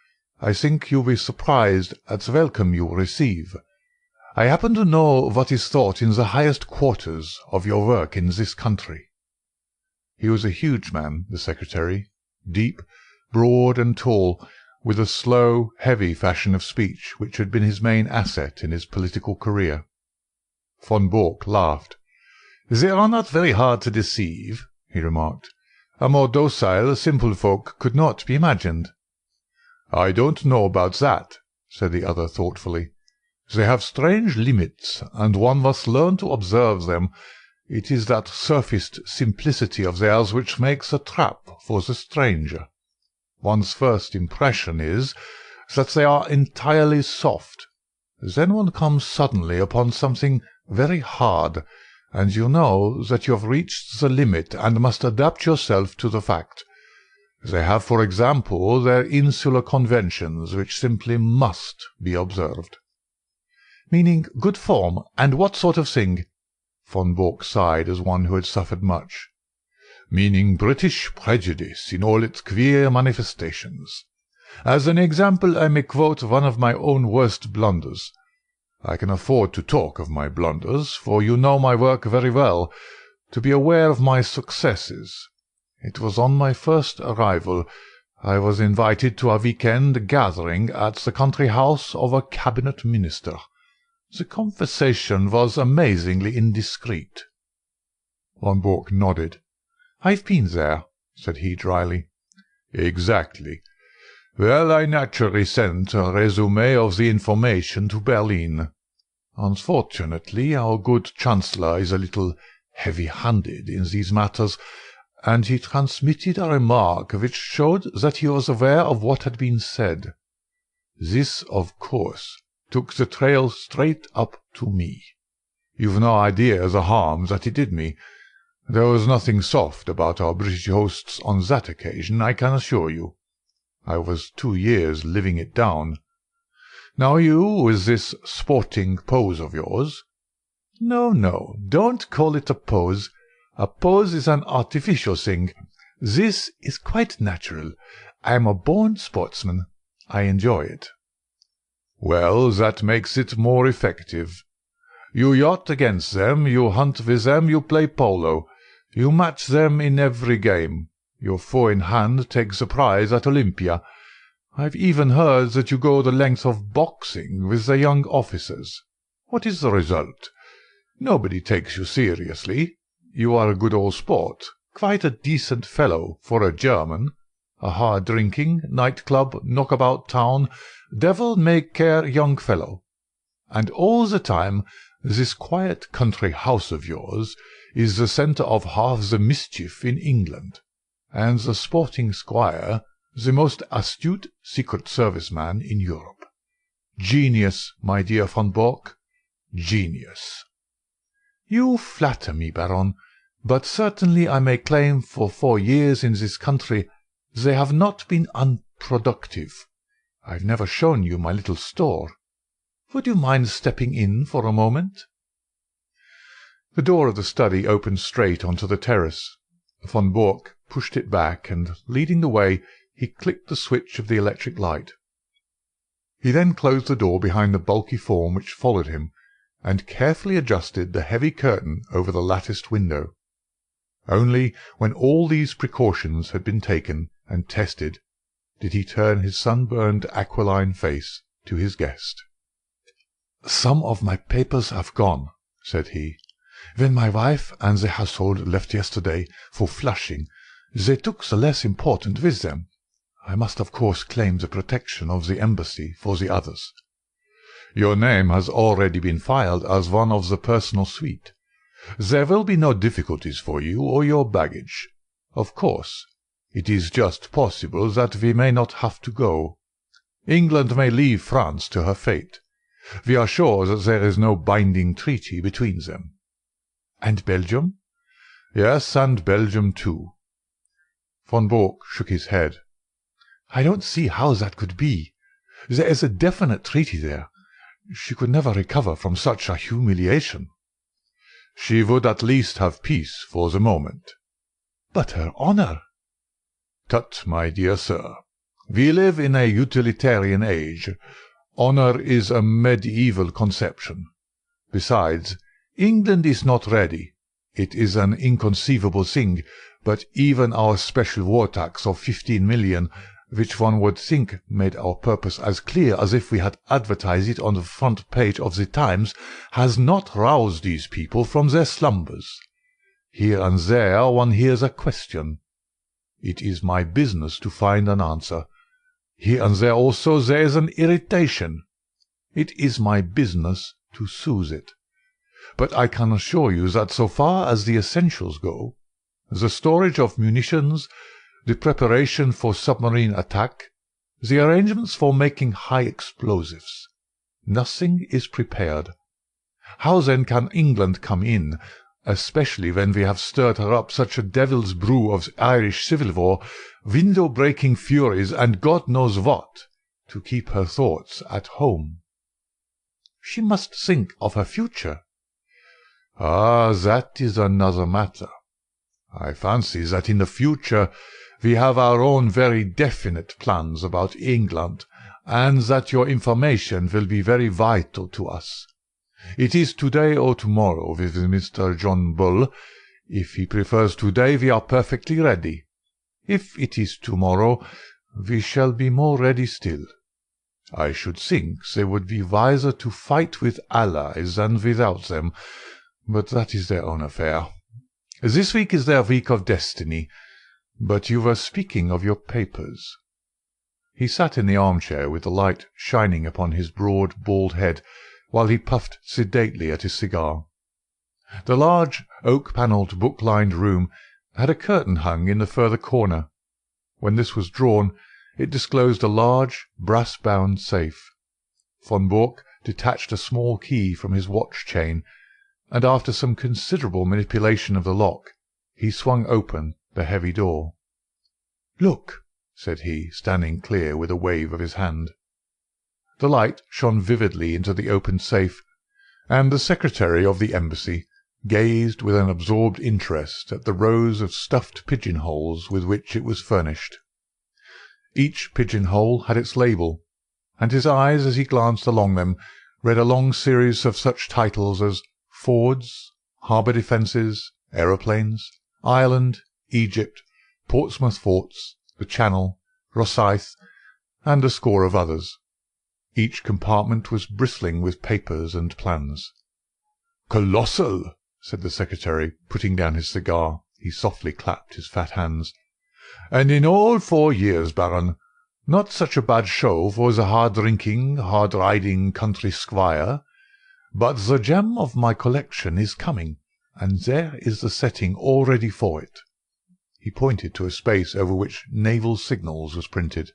I think you'll be surprised at the welcome you will receive. I happen to know what is thought in the highest quarters of your work in this country." He was a huge man, the secretary, deep, broad, and tall, with a slow, heavy fashion of speech which had been his main asset in his political career. Von Bork laughed. "They are not very hard to deceive," he remarked. "A more docile, simple folk could not be imagined." "I don't know about that," said the other thoughtfully. "They have strange limits, and one must learn to observe them. It is that surfaced simplicity of theirs which makes a trap for the stranger. One's first impression is that they are entirely soft. Then one comes suddenly upon something very hard, and you know that you have reached the limit and must adapt yourself to the fact. They have, for example, their insular conventions, which simply must be observed." "Meaning good form, and what sort of thing?" Von Bork sighed as one who had suffered much. "Meaning British prejudice in all its queer manifestations. As an example, I may quote one of my own worst blunders. I can afford to talk of my blunders, for you know my work very well, to be aware of my successes. It was on my first arrival. I was invited to a week-end gathering at the country house of a cabinet minister. The conversation was amazingly indiscreet." Von Bork nodded. "I've been there," said he dryly. "Exactly. Well, I naturally sent a résumé of the information to Berlin. Unfortunately, our good Chancellor is a little heavy-handed in these matters, and he transmitted a remark which showed that he was aware of what had been said. This, of course, took the trail straight up to me. You've no idea the harm that it did me. There was nothing soft about our British hosts on that occasion, I can assure you. I was 2 years living it down. Now you, with this sporting pose of yours—" No, don't call it a pose. A pose is an artificial thing. This is quite natural. I am a born sportsman. I enjoy it." "Well, that makes it more effective. You yacht against them, you hunt with them, you play polo. You match them in every game. Your four-in-hand takes the prize at Olympia. I've even heard that you go the length of boxing with the young officers. What is the result? Nobody takes you seriously. You are a good old sport, quite a decent fellow for a German, a hard-drinking, night-club, knockabout town, devil-may-care young fellow. And all the time this quiet country house of yours is the centre of half the mischief in England, and the sporting squire the most astute secret service man in Europe. Genius, my dear von Bork, genius." "You flatter me, Baron, but certainly I may claim for 4 years in this country they have not been unproductive. I've never shown you my little store. Would you mind stepping in for a moment?" The door of the study opened straight onto the terrace. Von Bork pushed it back, and, leading the way, he clicked the switch of the electric light. He then closed the door behind the bulky form which followed him, and carefully adjusted the heavy curtain over the latticed window. Only when all these precautions had been taken and tested did he turn his sunburned aquiline face to his guest. "Some of my papers have gone," said he. "When my wife and the household left yesterday for Flushing, they took the less important with them. I must of course claim the protection of the embassy for the others." "Your name has already been filed as one of the personal suite. There will be no difficulties for you or your baggage. Of course, it is just possible that we may not have to go. England may leave France to her fate. We are sure that there is no binding treaty between them." "And Belgium?" "Yes, and Belgium too." Von Bork shook his head. "I don't see how that could be. There is a definite treaty there. She could never recover from such a humiliation." "She would at least have peace for the moment." "But her honour—" "Tut, my dear sir. We live in a utilitarian age. Honour is a medieval conception. Besides, England is not ready. It is an inconceivable thing, but even our special war tax of 15 million, which one would think made our purpose as clear as if we had advertised it on the front page of the Times, has not roused these people from their slumbers. Here and there one hears a question. It is my business to find an answer. Here and there also there is an irritation. It is my business to soothe it. But I can assure you that so far as the essentials go, the storage of munitions, the preparation for submarine attack, the arrangements for making high explosives, nothing is prepared. How then can England come in, especially when we have stirred her up such a devil's brew of Irish civil war, window-breaking furies, and God knows what, to keep her thoughts at home? She must think of her future." "Ah, that is another matter. I fancy that in the future we have our own very definite plans about England, and that your information will be very vital to us. It is today or tomorrow with Mr. John Bull. If he prefers today, we are perfectly ready. If it is tomorrow, we shall be more ready still. I should think they would be wiser to fight with allies than without them, but that is their own affair. This week is their week of destiny. But you were speaking of your papers." He sat in the armchair with the light shining upon his broad, bald head, while he puffed sedately at his cigar. The large, oak-panelled, book-lined room had a curtain hung in the further corner. When this was drawn, it disclosed a large, brass-bound safe. Von Bork detached a small key from his watch-chain, and after some considerable manipulation of the lock, he swung open the heavy door. "Look," said he, standing clear with a wave of his hand. The light shone vividly into the open safe, and the secretary of the embassy gazed with an absorbed interest at the rows of stuffed pigeon-holes with which it was furnished. Each pigeon-hole had its label, and his eyes, as he glanced along them, read a long series of such titles as Fords, Harbour Defences, Aeroplanes, Ireland, Egypt, Portsmouth Forts, the Channel, Rosyth, and a score of others. Each compartment was bristling with papers and plans. "Colossal!" said the secretary, putting down his cigar. He softly clapped his fat hands. "And in all 4 years, Baron, not such a bad show for the hard-drinking, hard-riding country squire. But the gem of my collection is coming, and there is the setting all ready for it." He pointed to a space over which Naval Signals was printed.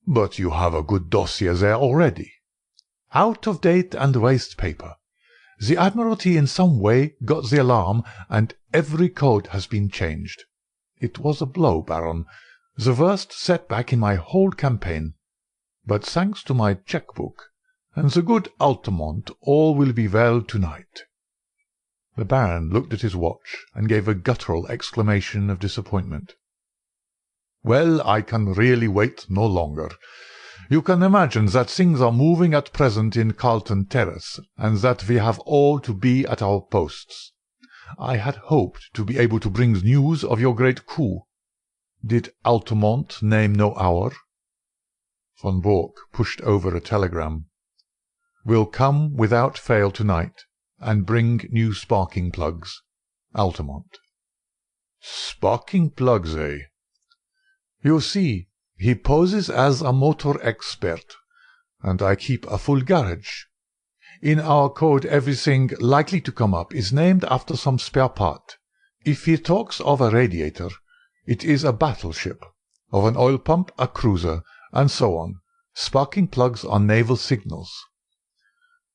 "But you have a good dossier there already." "Out of date and waste paper. The Admiralty in some way got the alarm, and every code has been changed. It was a blow, Baron, the worst setback in my whole campaign. But thanks to my cheque-book and the good Altamont, all will be well tonight." The Baron looked at his watch and gave a guttural exclamation of disappointment. "Well, I can really wait no longer. You can imagine that things are moving at present in Carlton Terrace, and that we have all to be at our posts. I had hoped to be able to bring news of your great coup. Did Altamont name no hour?" Von Bork pushed over a telegram. "Will come without fail tonight, and bring new sparking plugs. Altamont." "Sparking plugs, eh?" "You see, he poses as a motor expert, and I keep a full garage. In our code everything likely to come up is named after some spare part. If he talks of a radiator, it is a battleship, of an oil pump a cruiser, and so on. Sparking plugs are naval signals."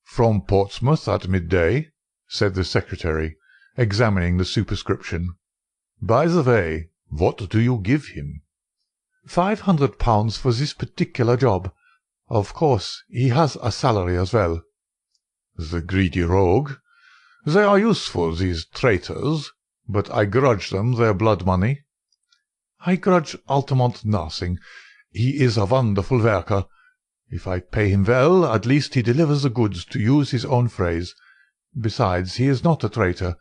"From Portsmouth at midday," said the secretary, examining the superscription. "By the way, what do you give him?" £500 for this particular job. Of course, he has a salary as well." "The greedy rogue. They are useful, these traitors, but I grudge them their blood money." "I grudge Altamont nothing. He is a wonderful worker. If I pay him well, at least he delivers the goods, to use his own phrase. Besides, he is not a traitor.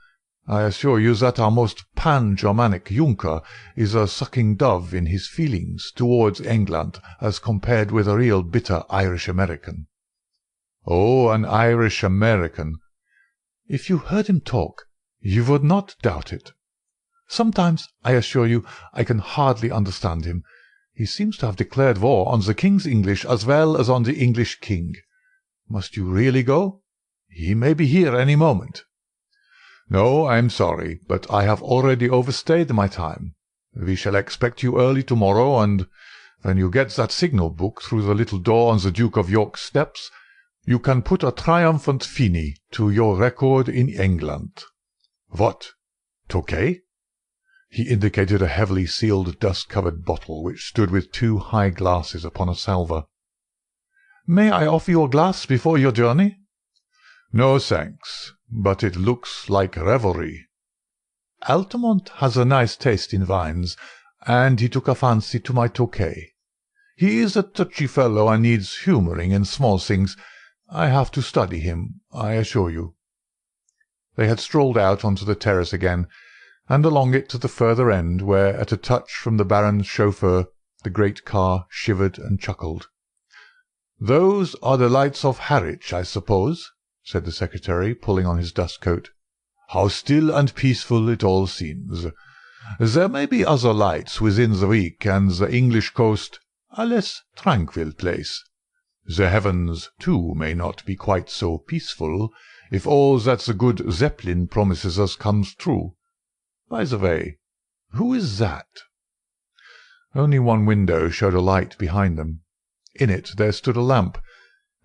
I assure you that our most pan-Germanic Junker is a sucking dove in his feelings towards England as compared with a real bitter Irish-American." "Oh, an Irish-American!" "If you heard him talk, you would not doubt it. Sometimes, I assure you, I can hardly understand him. He seems to have declared war on the King's English as well as on the English King. Must you really go? He may be here any moment." "No, I'm sorry, but I have already overstayed my time. We shall expect you early tomorrow, and when you get that signal book through the little door on the Duke of York's steps, you can put a triumphant fine to your record in England." "What? Tokay?" He indicated a heavily sealed dust-covered bottle which stood with 2 high glasses upon a salver. "May I offer you a glass before your journey?" "No, thanks, but it looks like revelry." "Altamont has a nice taste in wines, and he took a fancy to my Tokay. He is a touchy fellow and needs humouring in small things. I have to study him, I assure you." They had strolled out onto the terrace again, and along it to the further end, where, at a touch from the Baron's chauffeur, the great car shivered and chuckled. "Those are the lights of Harwich, I suppose?" said the secretary, pulling on his dust-coat. "How still and peaceful it all seems. There may be other lights within the week, and the English coast a less tranquil place. The heavens, too, may not be quite so peaceful, if all that the good Zeppelin promises us comes true. By the way, who is that?" Only one window showed a light behind them. In it there stood a lamp,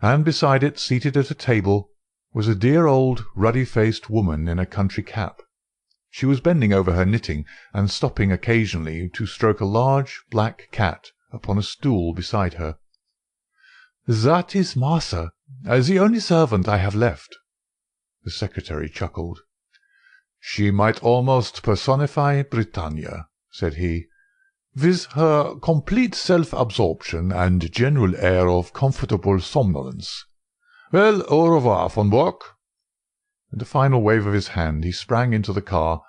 and beside it, seated at a table, was a dear old ruddy-faced woman in a country cap. She was bending over her knitting, and stopping occasionally to stroke a large black cat upon a stool beside her. "That is Martha, the only servant I have left." The secretary chuckled. "She might almost personify Britannia," said he, "with her complete self-absorption and general air of comfortable somnolence. Well, au revoir, von Bork." With a final wave of his hand he sprang into the car,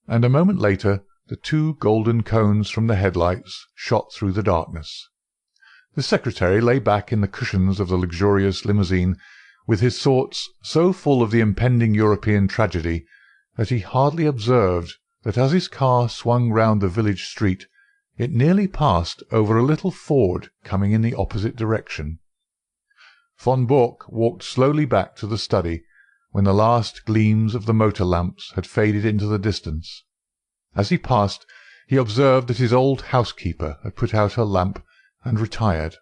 and a moment later the 2 golden cones from the headlights shot through the darkness. The secretary lay back in the cushions of the luxurious limousine, with his thoughts so full of the impending European tragedy that he hardly observed that as his car swung round the village street it nearly passed over a little Ford coming in the opposite direction. Von Bork walked slowly back to the study when the last gleams of the motor lamps had faded into the distance. As he passed, he observed that his old housekeeper had put out her lamp and retired.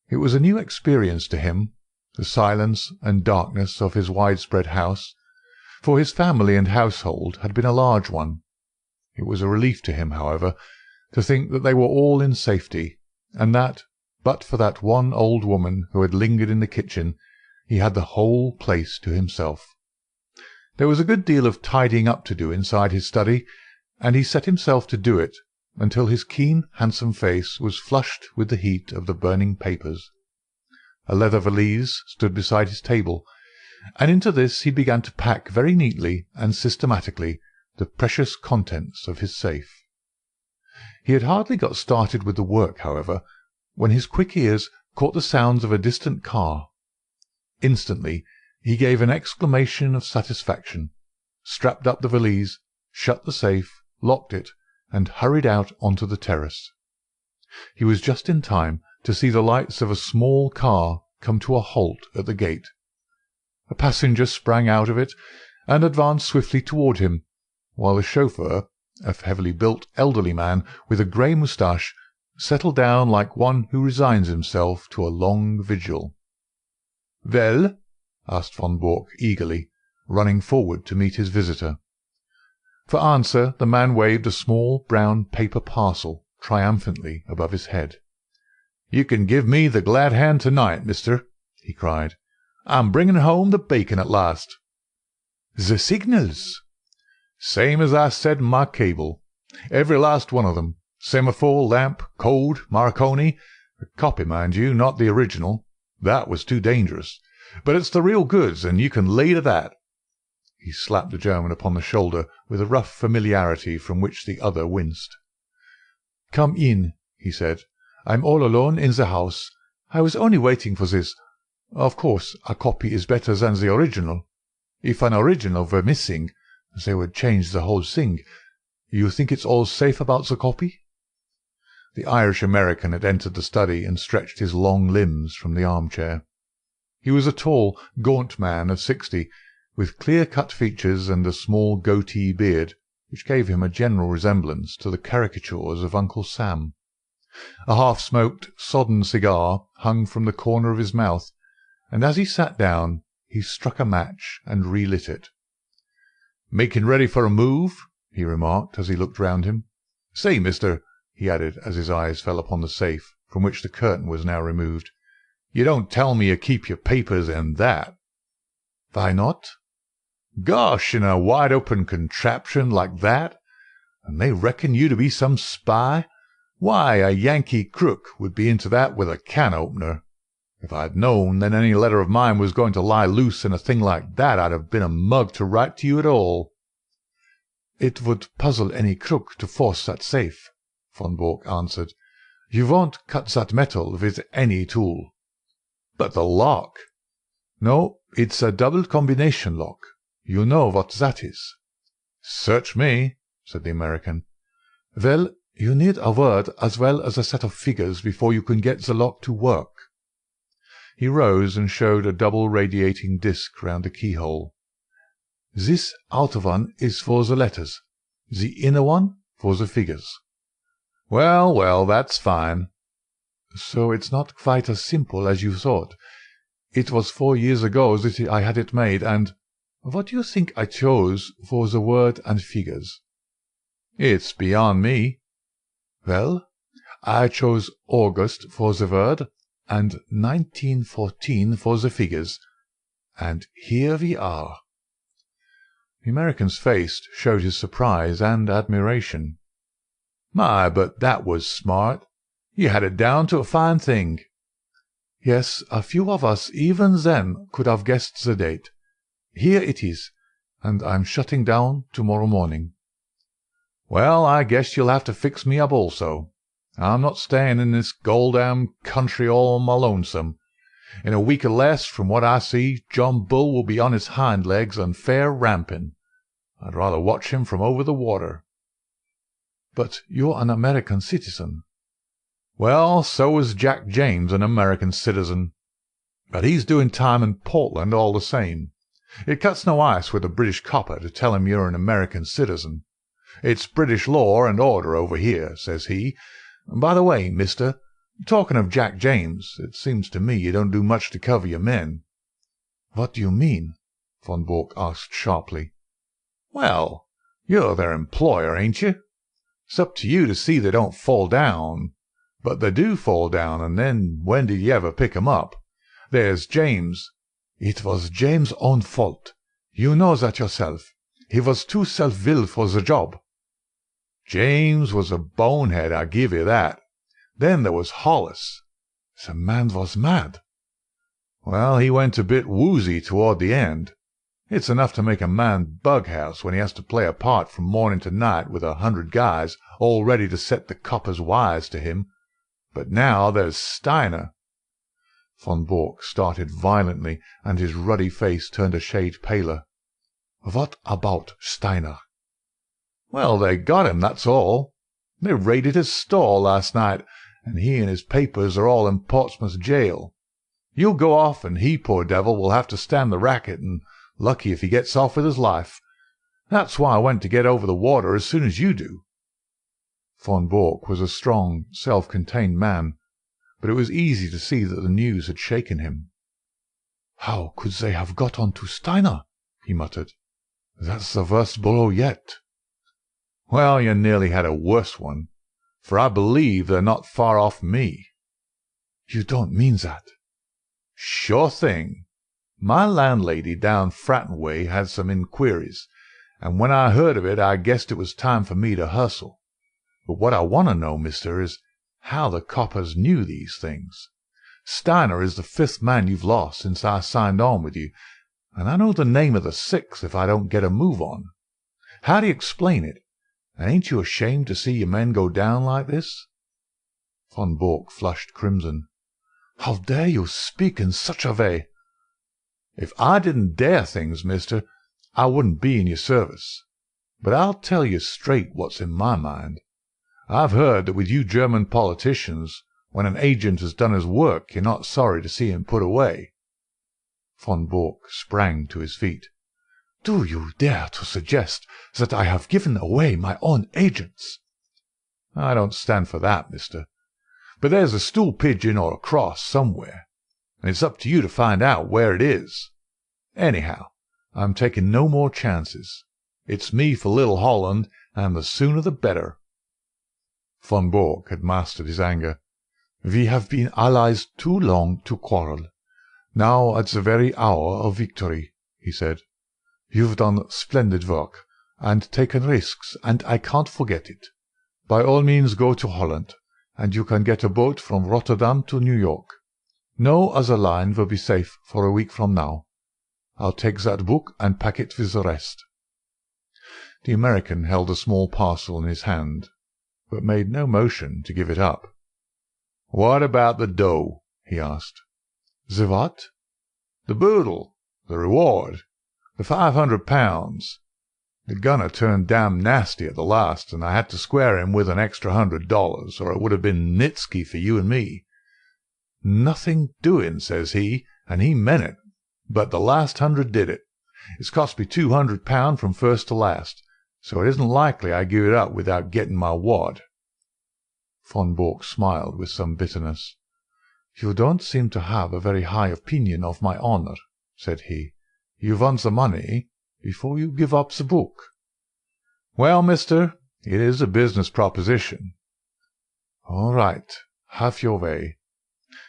It was a new experience to him, the silence and darkness of his widespread house, for his family and household had been a large one. It was a relief to him, however, to think that they were all in safety, and that, but for that one old woman who had lingered in the kitchen, he had the whole place to himself. There was a good deal of tidying up to do inside his study, and he set himself to do it until his keen, handsome face was flushed with the heat of the burning papers. A leather valise stood beside his table, and into this he began to pack very neatly and systematically the precious contents of his safe. He had hardly got started with the work, however, when his quick ears caught the sounds of a distant car. Instantly he gave an exclamation of satisfaction, strapped up the valise, shut the safe, locked it, and hurried out onto the terrace. He was just in time to see the lights of a small car come to a halt at the gate. A passenger sprang out of it and advanced swiftly toward him, while the chauffeur, a heavily built elderly man with a grey moustache, settled down like one who resigns himself to a long vigil. "Well?" asked von Bork eagerly, running forward to meet his visitor. For answer the man waved a small brown paper parcel triumphantly above his head. "You can give me the glad hand tonight, mister," he cried. "I'm bringing home the bacon at last." "The signals?" "Same as I said in my cable. Every last one of them. Semaphore, lamp, code, Marconi. A copy, mind you, not the original. That was too dangerous. But it's the real goods, and you can lay to that." He slapped the German upon the shoulder with a rough familiarity from which the other winced. "Come in," he said. "I'm all alone in the house. I was only waiting for this. Of course, a copy is better than the original. If an original were missing, they would change the whole thing. You think it's all safe about the copy?" The Irish-American had entered the study and stretched his long limbs from the armchair. He was a tall, gaunt man of 60, with clear-cut features and a small goatee beard, which gave him a general resemblance to the caricatures of Uncle Sam. A half-smoked, sodden cigar hung from the corner of his mouth, and as he sat down he struck a match and relit it. "Making ready for a move?" he remarked as he looked round him. "Say, mister," he added as his eyes fell upon the safe, from which the curtain was now removed, "you don't tell me you keep your papers in that?" "Why not?" "Gosh, in a wide-open contraption like that? And they reckon you to be some spy? Why, a Yankee crook would be into that with a can-opener. If I'd known that any letter of mine was going to lie loose in a thing like that, I'd have been a mug to write to you at all." "It would puzzle any crook to force that safe," von Bork answered. "You won't cut that metal with any tool." "But the lock?" "No, it's a double combination lock. You know what that is?" "Search me," said the American. "Well, you need a word as well as a set of figures before you can get the lock to work." He rose and showed a double radiating disc round the keyhole. "This outer one is for the letters, the inner one for the figures." "Well, well, that's fine." "So it's not quite as simple as you thought. It was 4 years ago that I had it made, and what do you think I chose for the word and figures?" "It's beyond me." "Well, I chose August for the word and 1914 for the figures, and here we are." The American's face showed his surprise and admiration. "My, but that was smart. You had it down to a fine thing." "Yes, a few of us even then could have guessed the date. Here it is, and I'm shutting down tomorrow morning." "Well, I guess you'll have to fix me up also. I'm not staying in this goddam country all on my lonesome. In a week or less, from what I see, John Bull will be on his hind legs and fair ramping. I'd rather watch him from over the water." "But you're an American citizen." "Well, so is Jack James an American citizen. But he's doing time in Portland all the same. It cuts no ice with a British copper to tell him you're an American citizen. It's British law and order over here, says he. By the way, mister, talking of Jack James, it seems to me you don't do much to cover your men." "What do you mean?" von Bork asked sharply. "Well, you're their employer, ain't you? It's up to you to see they don't fall down. But they do fall down, and then when did you ever pick 'em up? There's James—" "It was James' own fault. You know that yourself. He was too self-willed for the job." James was a bonehead, I give you that. Then there was Hollis. The man was mad. Well, he went a bit woozy toward the end. It's enough to make a man bughouse when he has to play a part from morning to night with 100 guys all ready to set the coppers wise to him. But now there's Steiner." Von Bork started violently, and his ruddy face turned a shade paler. "What about Steiner?" "Well, they got him, that's all. They raided his store last night, and he and his papers are all in Portsmouth jail. You'll go off, and he, poor devil, will have to stand the racket, and lucky if he gets off with his life. That's why I went to get over the water as soon as you do." Von Bork was a strong, self-contained man, but it was easy to see that the news had shaken him. "How could they have got on to Steiner?" he muttered. "That's the worst blow yet." "Well, you nearly had a worse one, for I believe they're not far off me." "You don't mean that?" "Sure thing. My landlady down Fratton way had some inquiries, and when I heard of it I guessed it was time for me to hustle. But what I want to know, mister, is how the coppers knew these things. Steiner is the 5th man you've lost since I signed on with you, and I know the name of the 6th if I don't get a move on. How do you explain it? And ain't you ashamed to see your men go down like this?" Von Bork flushed crimson. "How dare you speak in such a way?" "If I didn't dare things, mister, I wouldn't be in your service. But I'll tell you straight what's in my mind. I've heard that with you German politicians, when an agent has done his work, you're not sorry to see him put away." Von Bork sprang to his feet. "Do you dare to suggest that I have given away my own agents?" "I don't stand for that, mister. But there's a stool pigeon or a cross somewhere, and it's up to you to find out where it is. Anyhow, I'm taking no more chances. It's me for Little Holland, and the sooner the better." Von Bork had mastered his anger. "We have been allies too long to quarrel. Now at the very hour of victory," he said. "You've done splendid work, and taken risks, and I can't forget it. By all means go to Holland, and you can get a boat from Rotterdam to New York. No other line will be safe for a week from now. I'll take that book and pack it with the rest." The American held a small parcel in his hand, but made no motion to give it up. "What about the dough?" he asked. "The what?" "The boodle, the reward, the £500. The gunner turned damn nasty at the last, and I had to square him with an extra $100, or it would have been Nitsky for you and me. 'Nothing doing,' says he, and he meant it, but the last 100 did it. It's cost me £200 from first to last, so it isn't likely I give it up without getting my wad." Von Bork smiled with some bitterness. "You don't seem to have a very high opinion of my honour," said he. "You want the money before you give up the book." "Well, mister, it is a business proposition." "All right, have your way."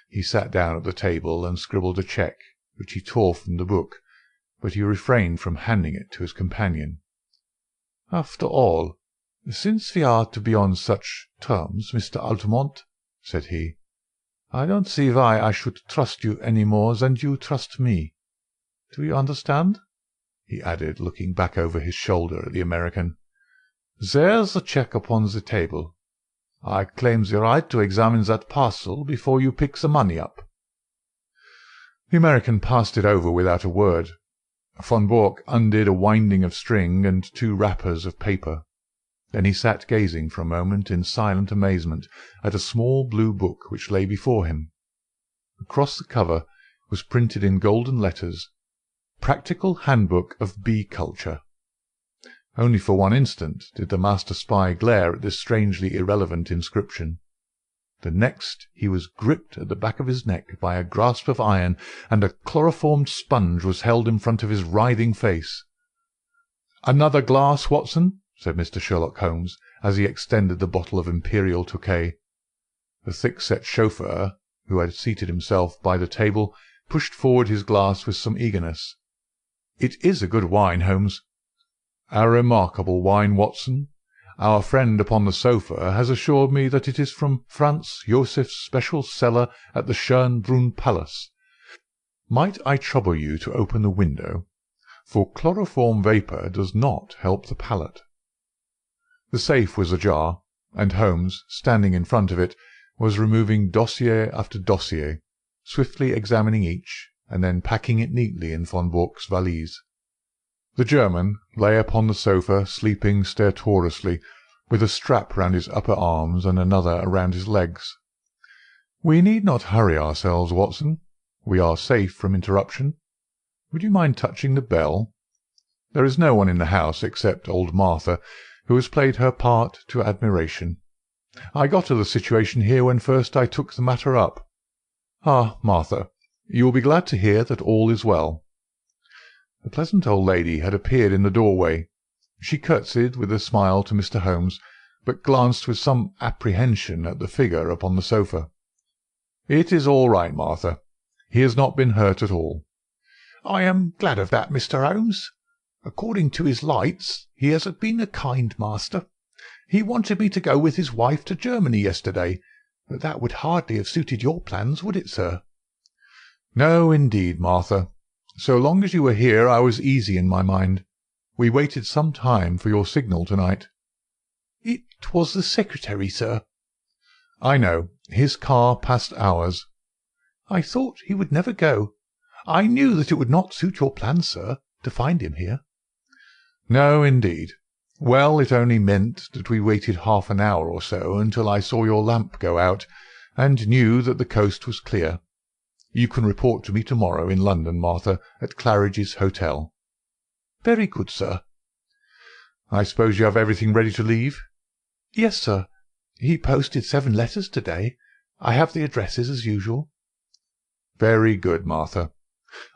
He sat down at the table and scribbled a cheque, which he tore from the book, but he refrained from handing it to his companion. "After all, since we are to be on such terms, Mr. Altamont," said he, "I don't see why I should trust you any more than you trust me. Do you understand?" he added, looking back over his shoulder at the American. "There's the cheque upon the table. I claim the right to examine that parcel before you pick the money up." The American passed it over without a word. Von Bork undid a winding of string and 2 wrappers of paper. Then he sat gazing for a moment in silent amazement at a small blue book which lay before him. Across the cover was printed in golden letters, "Practical Handbook of Bee Culture." Only for one instant did the master spy glare at this strangely irrelevant inscription. The next he was gripped at the back of his neck by a grasp of iron, and a chloroformed sponge was held in front of his writhing face. "Another glass, Watson?" said Mr. Sherlock Holmes, as he extended the bottle of Imperial Tokay. The thick-set chauffeur, who had seated himself by the table, pushed forward his glass with some eagerness. "It is a good wine, Holmes." "A remarkable wine, Watson. Our friend upon the sofa has assured me that it is from Franz Josef's special cellar at the Schönbrunn Palace. Might I trouble you to open the window? For chloroform vapour does not help the palate." The safe was ajar, and Holmes, standing in front of it, was removing dossier after dossier, swiftly examining each, and then packing it neatly in von Bork's valise. The German lay upon the sofa sleeping stertorously, with a strap round his upper arms and another around his legs. "We need not hurry ourselves, Watson. We are safe from interruption. Would you mind touching the bell? There is no one in the house except old Martha, who has played her part to admiration. I got to the situation here when first I took the matter up. Ah, Martha, you will be glad to hear that all is well." The pleasant old lady had appeared in the doorway. She curtsied with a smile to Mr. Holmes, but glanced with some apprehension at the figure upon the sofa. "It is all right, Martha. He has not been hurt at all." "I am glad of that, Mr. Holmes. According to his lights, he has been a kind master. He wanted me to go with his wife to Germany yesterday, but that would hardly have suited your plans, would it, sir?" "No, indeed, Martha. So long as you were here I was easy in my mind. We waited some time for your signal to-night." "It was the secretary, sir." "I know. His car passed ours." "I thought he would never go. I knew that it would not suit your plans, sir, to find him here." "No, indeed. Well, it only meant that we waited half an hour or so until I saw your lamp go out, and knew that the coast was clear. You can report to me to-morrow in London, Martha, at Claridge's Hotel." "Very good, sir." "I suppose you have everything ready to leave?" "Yes, sir. He posted 7 letters to-day. I have the addresses as usual." "Very good, Martha.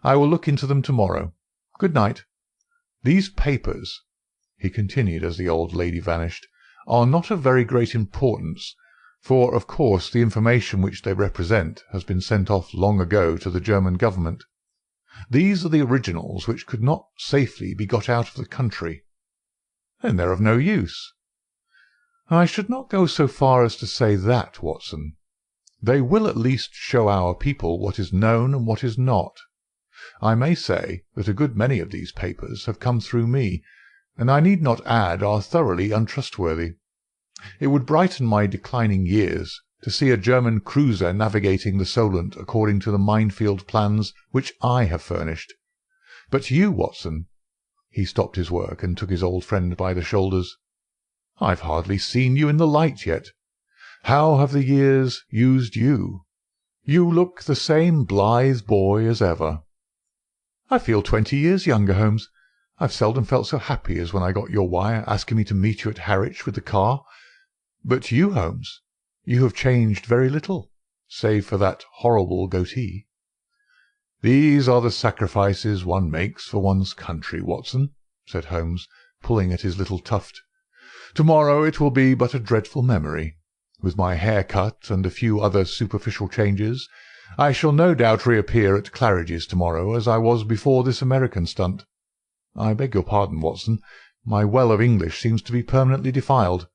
I will look into them to-morrow. Good night. These papers," he continued as the old lady vanished, "are not of very great importance, for of course the information which they represent has been sent off long ago to the German government. These are the originals which could not safely be got out of the country." "Then they're of no use." "I should not go so far as to say that, Watson. They will at least show our people what is known and what is not. I may say that a good many of these papers have come through me, and I need not add are thoroughly untrustworthy. It would brighten my declining years to see a German cruiser navigating the Solent according to the minefield plans which I have furnished. But you, Watson—" He stopped his work and took his old friend by the shoulders. "I've hardly seen you in the light yet. How have the years used you? You look the same blithe boy as ever." "I feel 20 years younger, Holmes. I've seldom felt so happy as when I got your wire asking me to meet you at Harwich with the car. But you, Holmes, you have changed very little, save for that horrible goatee." "These are the sacrifices one makes for one's country, Watson," said Holmes, pulling at his little tuft. "To-morrow it will be but a dreadful memory. With my hair cut and a few other superficial changes, I shall no doubt reappear at Claridge's to-morrow as I was before this American stunt. I beg your pardon, Watson, my well of English seems to be permanently defiled.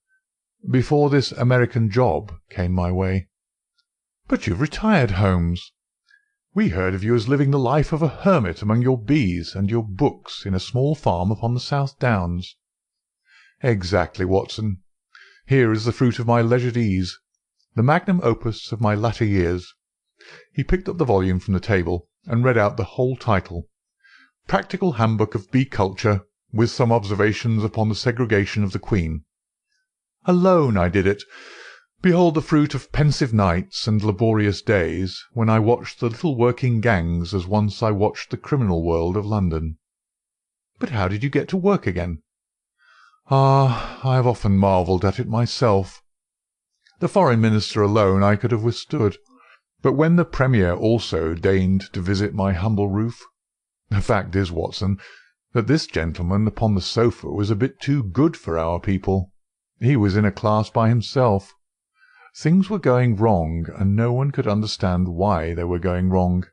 Before this American job came my way." "But you've retired, Holmes. We heard of you as living the life of a hermit among your bees and your books in a small farm upon the South Downs." "Exactly, Watson. Here is the fruit of my leisured ease, the magnum opus of my latter years." He picked up the volume from the table and read out the whole title: "Practical Handbook of Bee Culture, with some observations upon the segregation of the queen. Alone I did it. Behold the fruit of pensive nights and laborious days, when I watched the little working gangs as once I watched the criminal world of London." "But how did you get to work again?" "Ah, I have often marvelled at it myself. The Foreign Minister alone I could have withstood, but when the Premier also deigned to visit my humble roof— The fact is, Watson, that this gentleman upon the sofa was a bit too good for our people. He was in a class by himself. Things were going wrong, and no one could understand why they were going wrong.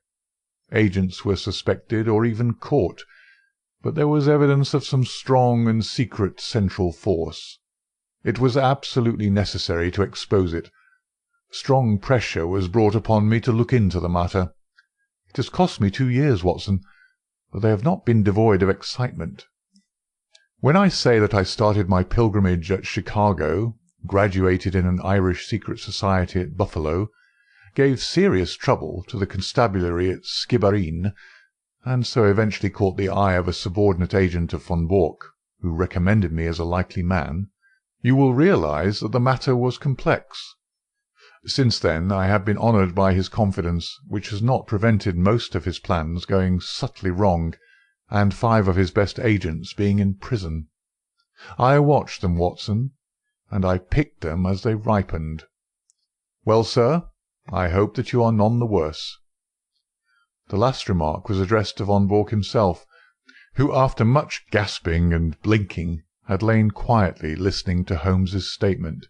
Agents were suspected or even caught. but there was evidence of some strong and secret central force. It was absolutely necessary to expose it. Strong pressure was brought upon me to look into the matter. It has cost me 2 years, Watson, but they have not been devoid of excitement. When I say that I started my pilgrimage at Chicago, graduated in an Irish secret society at Buffalo, gave serious trouble to the constabulary at Skibbereen, and so eventually caught the eye of a subordinate agent of von Bork, who recommended me as a likely man, you will realize that the matter was complex. Since then I have been honoured by his confidence, which has not prevented most of his plans going subtly wrong, and 5 of his best agents being in prison. I watched them, Watson, and I picked them as they ripened. Well, sir, I hope that you are none the worse." The last remark was addressed to von Bork himself, who, after much gasping and blinking, had lain quietly listening to Holmes's statement.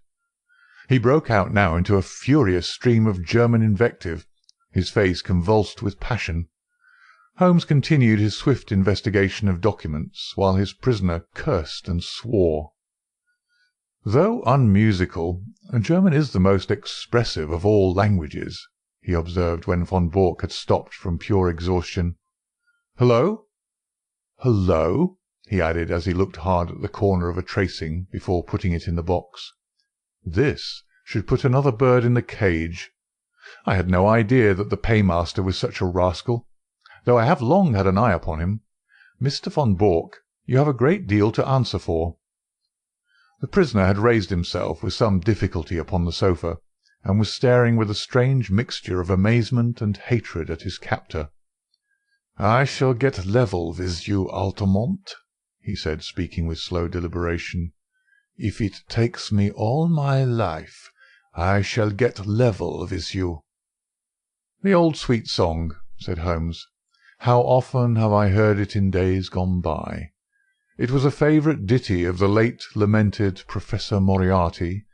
He broke out now into a furious stream of German invective, his face convulsed with passion. Holmes continued his swift investigation of documents, while his prisoner cursed and swore. "Though unmusical, German is the most expressive of all languages," he observed when von Bork had stopped from pure exhaustion. "Hullo! Hullo!" he added as he looked hard at the corner of a tracing before putting it in the box. "This should put another bird in the cage. I had no idea that the paymaster was such a rascal, though I have long had an eye upon him. Mr. von Bork, you have a great deal to answer for." The prisoner had raised himself with some difficulty upon the sofa, and was staring with a strange mixture of amazement and hatred at his captor. "I shall get level with you, Altamont," he said, speaking with slow deliberation. "If it takes me all my life, I shall get level with you." "The old sweet song," said Holmes. "How often have I heard it in days gone by! It was a favourite ditty of the late lamented Professor Moriarty.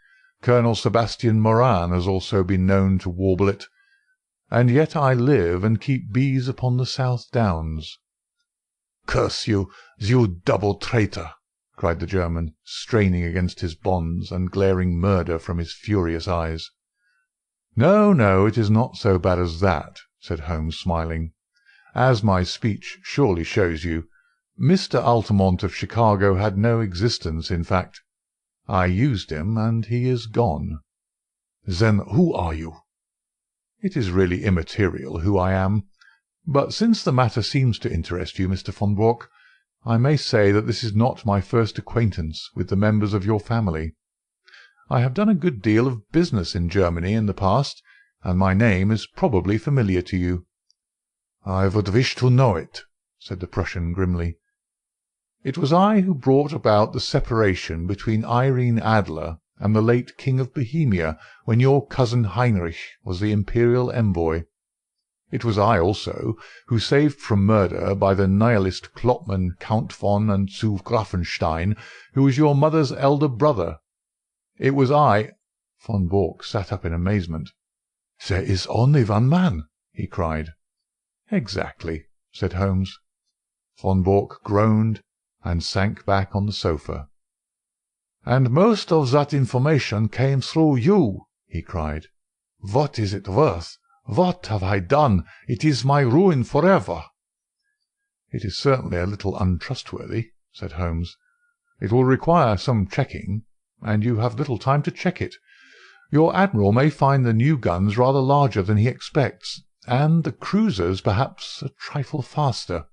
Colonel Sebastian Moran has also been known to warble it. And yet I live and keep bees upon the South Downs." "Curse you, you double traitor!" cried the German, straining against his bonds and glaring murder from his furious eyes. "No, no, it is not so bad as that," said Holmes, smiling. "As my speech surely shows you, Mr. Altamont of Chicago had no existence, in fact. I used him, and he is gone." "Then who are you?" "It is really immaterial who I am. But since the matter seems to interest you, Mr. von Bork, I may say that this is not my first acquaintance with the members of your family. I have done a good deal of business in Germany in the past, and my name is probably familiar to you." "I would wish to know it," said the Prussian grimly. "It was I who brought about the separation between Irene Adler and the late King of Bohemia when your cousin Heinrich was the imperial envoy. It was I also who saved from murder by the nihilist Klopman Count von and zu Grafenstein, who was your mother's elder brother. It was I—" Von Bork sat up in amazement. "There is only one man," he cried. "Exactly," said Holmes. Von Bork groaned and sank back on the sofa. "And most of that information came through you," he cried. "What is it worth? What have I done? It is my ruin forever." "It is certainly a little untrustworthy," said Holmes. "It will require some checking, and you have little time to check it. Your admiral may find the new guns rather larger than he expects, and the cruisers perhaps a trifle faster."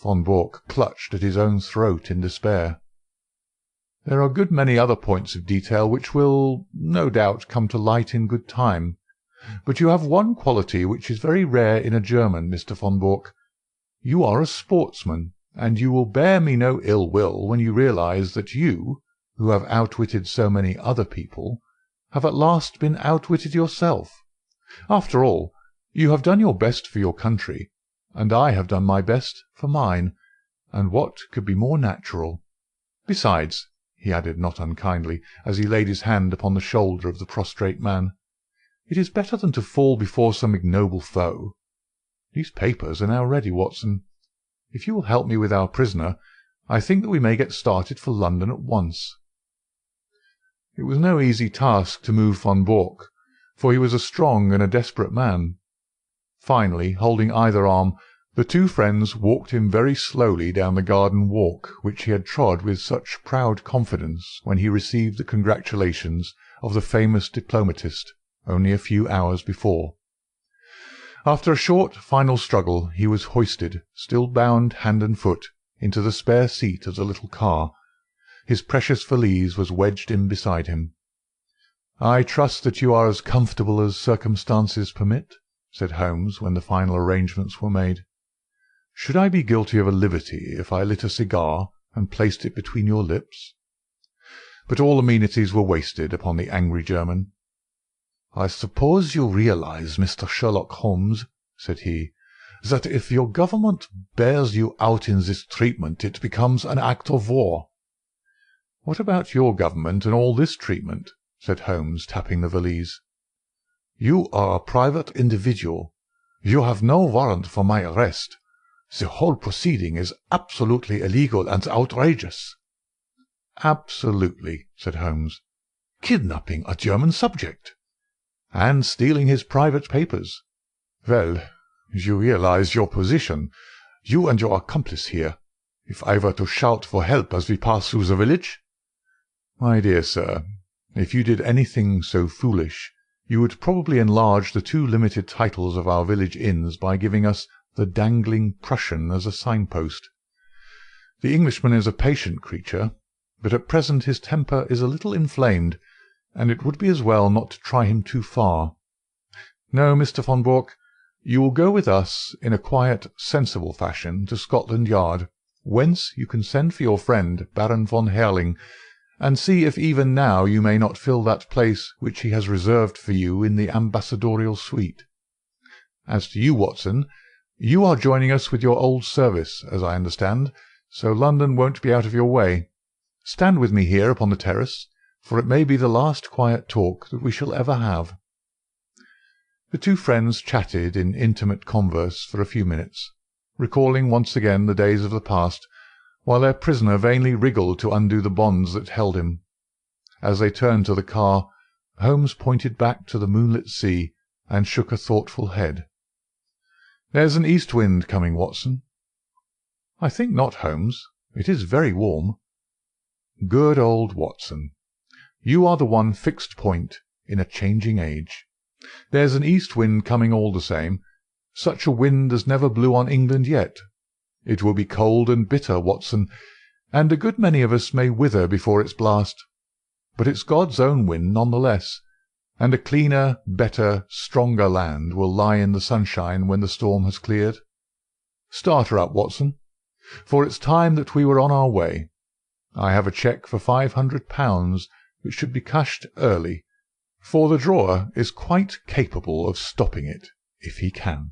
Von Bork clutched at his own throat in despair. "There are a good many other points of detail which will, no doubt, come to light in good time. But you have one quality which is very rare in a German, Mr. von Bork. You are a sportsman, and you will bear me no ill will when you realize that you, who have outwitted so many other people, have at last been outwitted yourself. After all, you have done your best for your country, and I have done my best for mine, and what could be more natural? Besides," he added not unkindly, as he laid his hand upon the shoulder of the prostrate man, "it is better than to fall before some ignoble foe. These papers are now ready, Watson. If you will help me with our prisoner, I think that we may get started for London at once." It was no easy task to move von Bork, for he was a strong and a desperate man. Finally, holding either arm, the two friends walked him very slowly down the garden walk which he had trod with such proud confidence when he received the congratulations of the famous diplomatist only a few hours before. After a short final struggle he was hoisted, still bound hand and foot, into the spare seat of the little car. His precious valise was wedged in beside him. "I trust that you are as comfortable as circumstances permit," said Holmes, when the final arrangements were made. "Should I be guilty of a liberty if I lit a cigar and placed it between your lips?" But all amenities were wasted upon the angry German. "I suppose you realize, Mr. Sherlock Holmes," said he, "that if your government bears you out in this treatment it becomes an act of war." "What about your government and all this treatment?" said Holmes, tapping the valise. "You are a private individual. You have no warrant for my arrest. The whole proceeding is absolutely illegal and outrageous." "Absolutely," said Holmes. "Kidnapping a German subject." "And stealing his private papers." "Well, you realize your position, you and your accomplice here, if I were to shout for help as we pass through the village?" "My dear sir, if you did anything so foolish, you would probably enlarge the too limited titles of our village inns by giving us the Dangling Prussian as a signpost. The Englishman is a patient creature, but at present his temper is a little inflamed, and it would be as well not to try him too far. No, Mr. von Bork, you will go with us in a quiet, sensible fashion to Scotland Yard, whence you can send for your friend Baron von Herling, and see if even now you may not fill that place which he has reserved for you in the ambassadorial suite. As to you, Watson, you are joining us with your old service, as I understand, so London won't be out of your way. Stand with me here upon the terrace, for it may be the last quiet talk that we shall ever have." The two friends chatted in intimate converse for a few minutes, recalling once again the days of the past, while their prisoner vainly wriggled to undo the bonds that held him. As they turned to the car, Holmes pointed back to the moonlit sea and shook a thoughtful head. "There's an east wind coming, Watson." "I think not, Holmes. It is very warm." "Good old Watson. You are the one fixed point in a changing age. There's an east wind coming all the same. Such a wind as never blew on England yet. It will be cold and bitter, Watson, and a good many of us may wither before its blast. But it's God's own wind none the less, and a cleaner, better, stronger land will lie in the sunshine when the storm has cleared. Start her up, Watson, for it's time that we were on our way. I have a cheque for £500 which should be cashed early, for the drawer is quite capable of stopping it if he can."